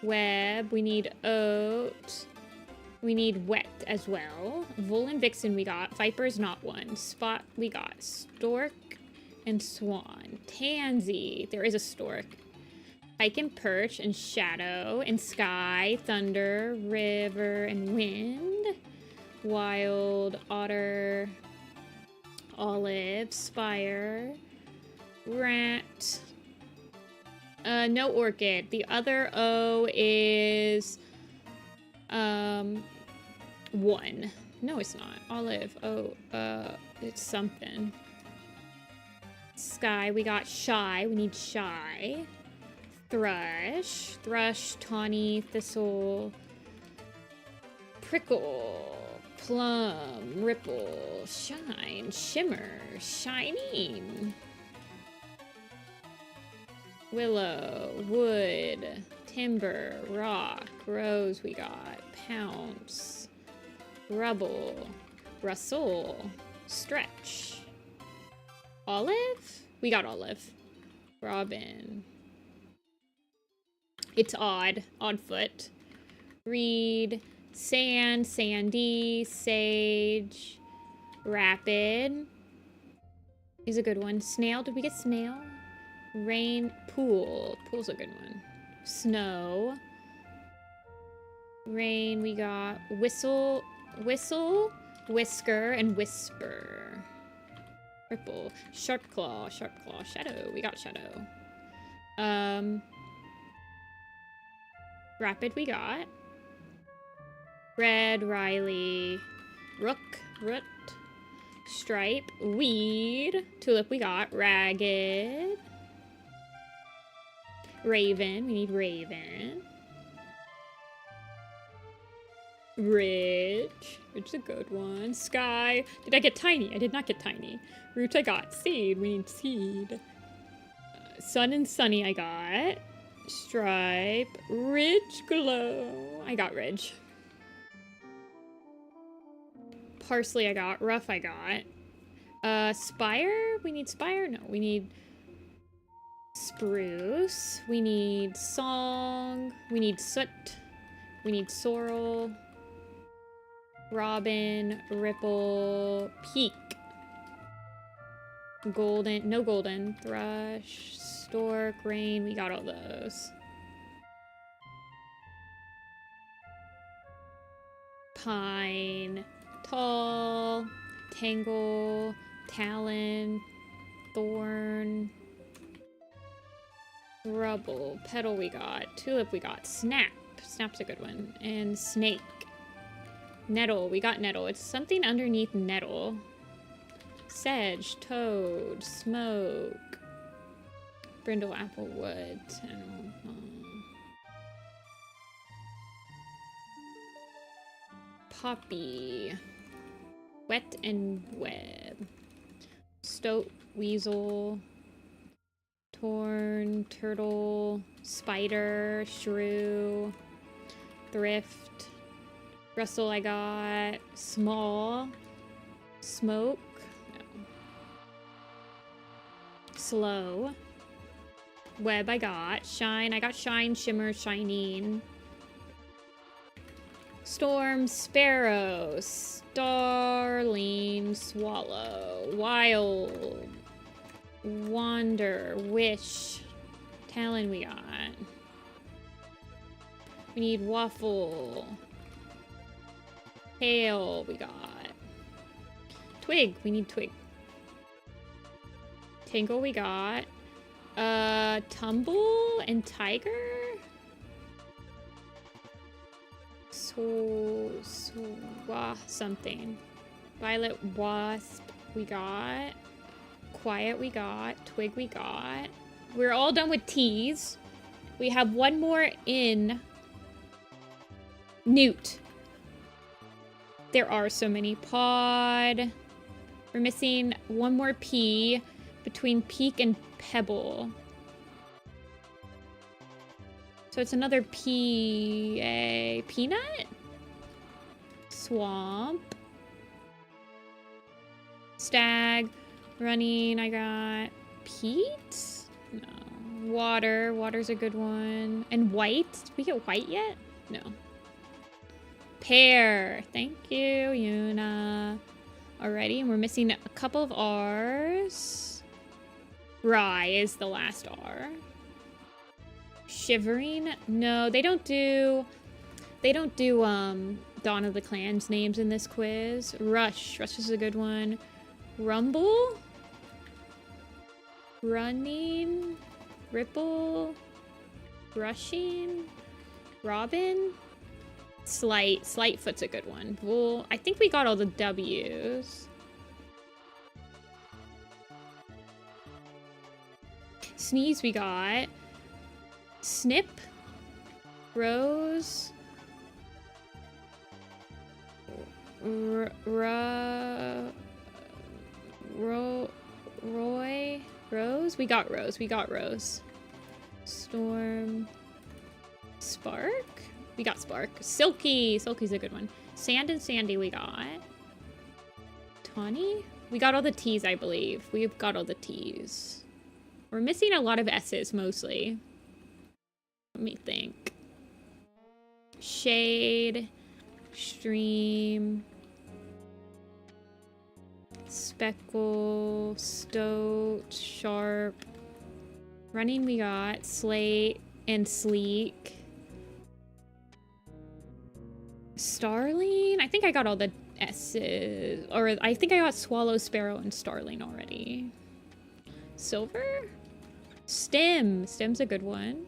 web. We need oat. We need wet as well. Vole and vixen we got. Viper's not one. Spot we got. Stork and swan. Tansy. There is a stork. Pike and perch and shadow and sky. Thunder, river and wind. Wild, otter, olive, spire, rat. No orchid. The other O is 1. No, it's not. Olive. Oh, it's something. Sky. We got shy. We need shy. Thrush. Thrush, tawny, thistle. Prickle. Plum. Ripple. Shine. Shimmer. Shining. Willow. Wood. Timber. Rock. Rose we got. Pounce. Rubble, rustle, stretch, olive? We got olive. Robin. It's odd foot. Reed, sand, sandy, sage, rapid. Is a good one. Snail, did we get snail? Rain, pool. Pool's a good one. Snow. Rain, we got whistle, whisker, and whisper. Ripple, sharp claw, shadow. We got shadow. Rapid we got. Red, Riley, rook, root, Stripe, weed. Tulip, we got. Ragged. Raven, we need raven. Ridge. Ridge is a good one. Sky. Did I get tiny? I did not get tiny. Root, I got. Seed, we need seed. Sun and sunny, I got. Stripe. Ridge glow. I got ridge. Parsley, I got. Rough, I got. Spire? We need spire? No, we need spruce. We need song. We need soot. We need sorrel. Robin. Ripple. Peak. Golden. No golden. Thrush. Stork. Rain. We got all those. Pine. Tall. Tangle. Talon. Thorn. Rubble. Petal we got. Tulip we got. Snap. Snap's a good one. And snake. Nettle. We got nettle. It's something underneath nettle. Sedge. Toad. Smoke. Brindle. Apple. Wood. Poppy. Wet and web. Stoat. Weasel. Torn. Turtle. Spider. Shrew. Thrift. Rustle I got. Small. Smoke. No. Slow. Web I got. Shine. I got shine, shimmer, shining. Storm, sparrow, starling, swallow, wild, wander, wish, talon we got. We need waffle, hail we got. Twig, we need twig. Tangle we got. Tumble and tiger. Something. Violet wasp we got. Quiet we got. Twig we got. We're all done with T's. We have one more in Newt. There are so many. Pod. We're missing one more P between Peak and Pebble. So it's another P. Peanut? Swamp. Stag. Running, I got Pete? No. Water. Water's a good one. And white? Did we get white yet? No. Pear. Thank you, Yuna. Alrighty, and we're missing a couple of R's. Rye is the last R. Shivering? No, they don't do Dawn of the Clans names in this quiz. Rush. Rush is a good one. Rumble? Running? Ripple? Rushing? Robin? Slight. Slightfoot's a good one. Well, I think we got all the W's. Sneeze we got. Snip. Rose. Roy. Rose? We got Rose. We got Rose. Storm. Spark? We got Spark. Silky. Silky's a good one. Sand and Sandy we got. Tawny? We got all the T's, I believe. We've got all the T's. We're missing a lot of S's, mostly. Let me think. Shade. Stream. Speckle. Stoat. Sharp. Running we got. Slate and Sleek. Starling? I think I got all the S's. Or I think I got Swallow, Sparrow, and Starling already. Silver? Stem. Stem's a good one.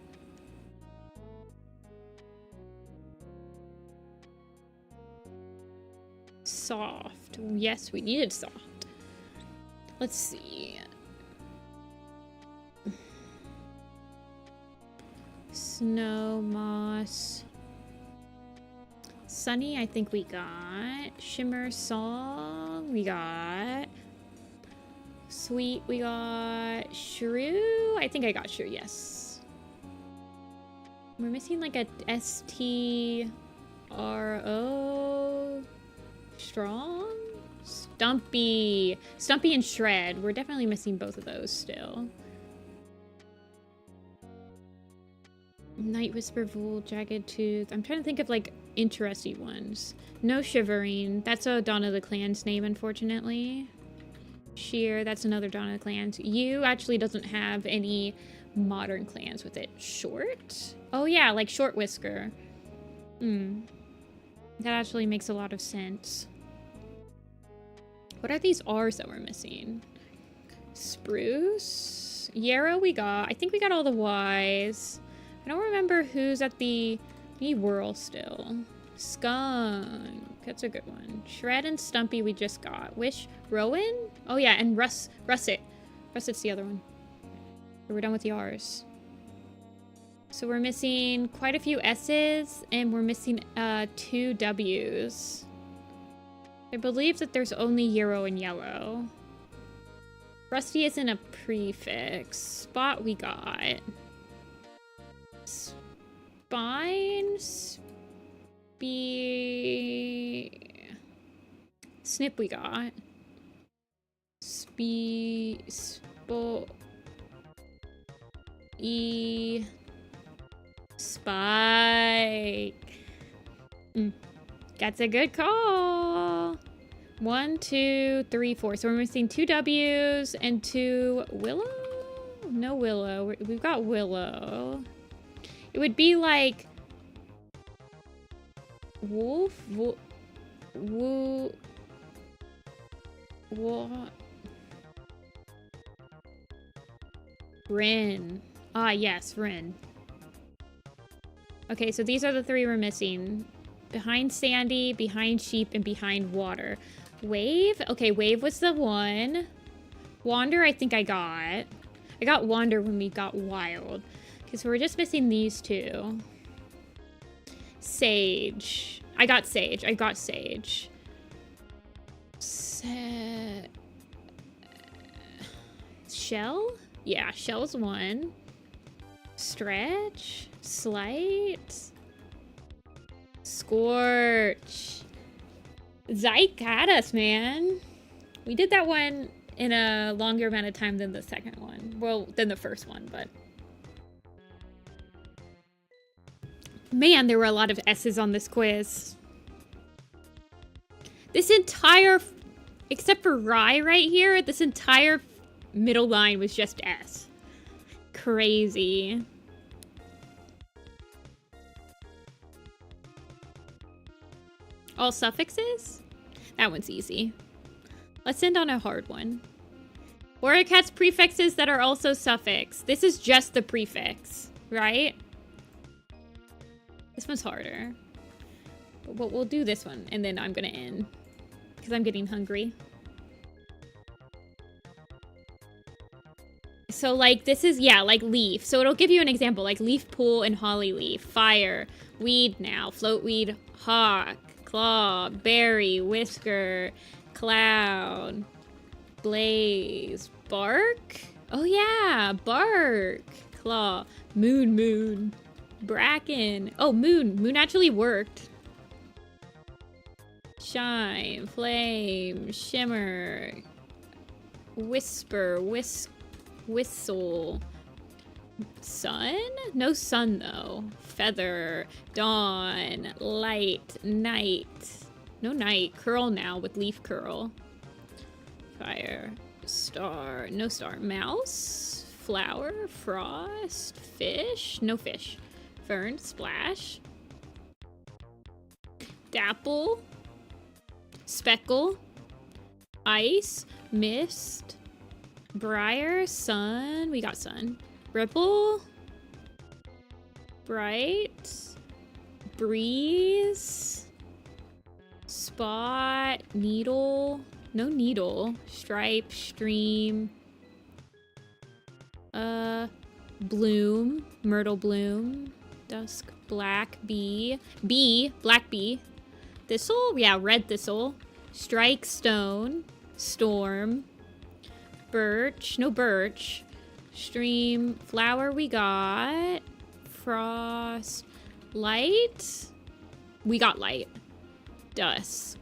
Soft. Yes, we needed soft. Let's see. Snow, moss. Sunny, I think we got. Shimmer, song, we got. Sweet, we got. Shrew, I think I got shrew, yes. We're missing like a STRO. Strong? Stumpy. Stumpy and Shred. We're definitely missing both of those still. Night Whisper, Vool, Jagged Tooth. I'm trying to think of like interesting ones. No Shivering. That's a Dawn of the Clan's name, unfortunately. Sheer. That's another Dawn of the Clan's. You actually doesn't have any modern clans with it. Short? Oh yeah, like Short Whisker. That actually makes a lot of sense. What are these R's that we're missing? Spruce? Yarrow we got. I think we got all the Y's. I don't remember who's at the... Whirl still. Skunk. That's a good one. Shred and Stumpy we just got. Wish. Rowan? Oh yeah, and Russet. Russet's the other one. We're done with the R's. So we're missing quite a few S's, and we're missing 2 W's. I believe that there's only Euro and Yellow. Rusty isn't a prefix. Spot we got. Spine. Snip we got. Spike. That's a good call. 1, 2, 3, 4. So we're missing 2 W's and 2 Willow? No Willow. We've got Willow. It would be like Wolf? What? Rin. Ah, yes, Rin. Okay, so these are the 3 we're missing. Behind Sandy, behind Sheep, and behind Water. Wave? Okay, Wave was the one. Wander, I think I got. I got Wander when we got Wild. Okay, so we're just missing these 2. Sage. I got Sage. Shell? Yeah, Shell's 1. Stretch. Slight. Scorch. Zyke got us, man. We did that one in a longer amount of time than the second one. Well, than the first one, but... Man, there were a lot of S's on this quiz. This entire... Except for Rye right here, this entire middle line was just S. Crazy. All suffixes? That one's easy. Let's end on a hard one. What are cats prefixes that are also suffix? This is just the prefix, right? This one's harder. But we'll do this one, and then I'm gonna end. Because I'm getting hungry. So, like, this is, yeah, like leaf. So it'll give you an example, like leaf pool and holly leaf. Fire, weed now, float weed, hawk, claw, berry, whisker, cloud, blaze, bark. Oh yeah, bark, claw, moon, bracken. Oh, moon actually worked. Shine, flame, shimmer, whisper, whistle. Sun? No sun, though. Feather, dawn, light, night. No night. Curl now with leaf curl. Fire, star, no star. Mouse, flower, frost, fish, no fish. Fern, splash. Dapple, speckle, ice, mist, briar, sun. We got sun. Ripple, bright, breeze, spot, needle, No needle. Stripe, stream. Bloom. Myrtle bloom. Dusk, black bee. Bee, black bee. Thistle? Yeah, red thistle. Strike, stone. Storm. Birch. No birch. Stream, flower we got. Frost. Light. We got light. Dusk.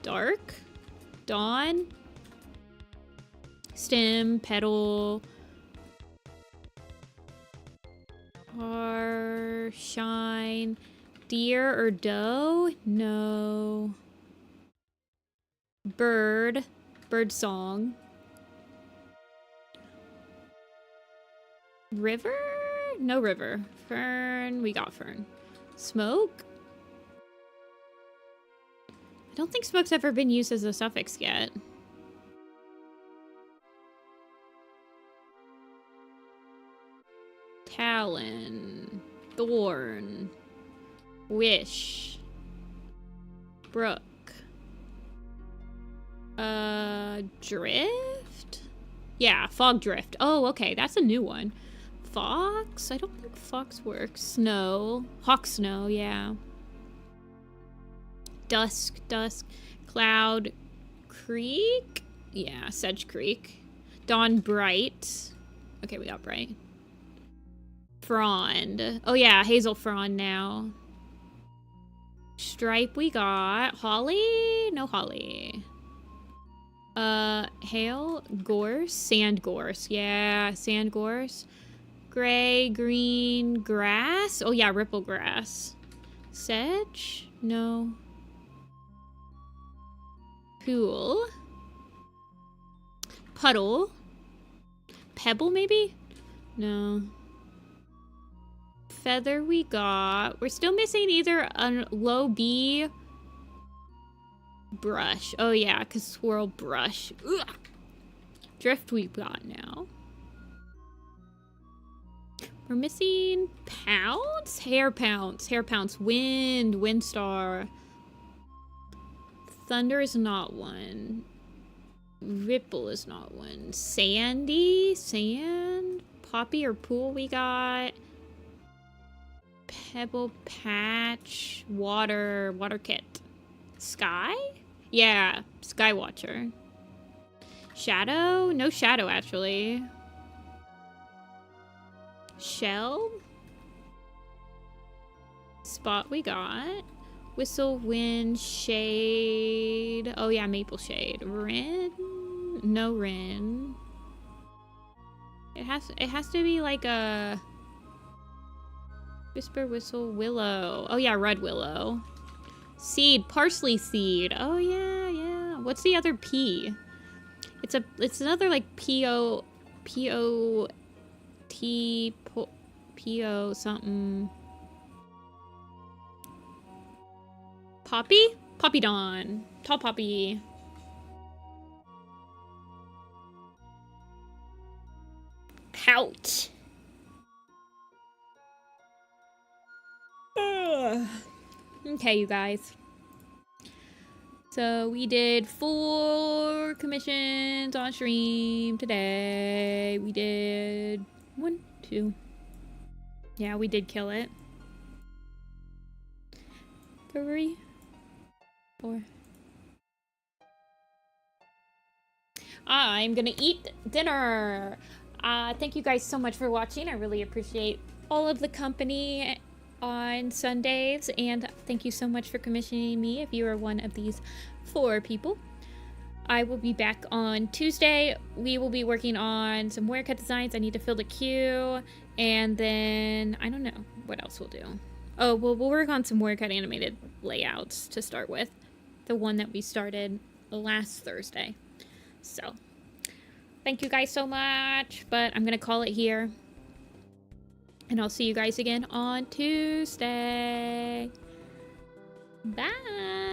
Dark. Dawn. Stem, petal. Shine. Deer or doe? No. Bird. Bird song. River? No river. Fern. We got fern. Smoke? I don't think smoke's ever been used as a suffix yet. Talon. Thorn. Wish. Brook. Drift? Yeah, fog drift. Oh, okay, that's a new one. Fox? I don't think fox works. Snow. Hawk snow, yeah. Dusk. Cloud. Creek? Yeah, Sedge Creek. Dawn bright. Okay, we got bright. Frond. Oh yeah, hazel frond now. Stripe we got. Holly? No holly. Hail? Gorse? Sand gorse. Yeah, sand gorse. Gray, green, grass? Oh yeah, ripple grass. Sedge? No. Pool. Puddle. Pebble maybe? No. Feather we got. We're still missing either a low B. Brush. Oh yeah, because swirl brush. Ugh. Drift we got now. We're missing pounce? Hair pounce. Hair pounce. Wind. Wind star. Thunder is not one. Ripple is not one. Sandy? Sand? Poppy or pool we got. Pebble patch. Water. Water kit. Sky? Yeah. Sky watcher. Shadow? No shadow actually. Shell? Spot we got. Whistle, wind, shade. Oh yeah, maple shade. Wren? No wren. It has to be like a whisper, whistle, willow. Oh yeah, red willow. Seed, parsley seed. Oh yeah, yeah. What's the other P? It's another like P-O something. Poppy? Poppy Dawn. Tall poppy. Pout. Ugh. Okay, you guys. So we did 4 commissions on stream today. We did 1, 2. Yeah, we did kill it. 3, 4. I'm gonna eat dinner. Thank you guys so much for watching. I really appreciate all of the company on Sundays, and thank you so much for commissioning me if you are one of these 4 people. I will be back on Tuesday. We will be working on some wire cut designs. I need to fill the queue, and then I don't know what else we'll do. Oh, well, we'll work on some wire cut animated layouts to start with. The one that we started last Thursday. So, thank you guys so much, but I'm gonna call it here. And I'll see you guys again on Tuesday. Bye!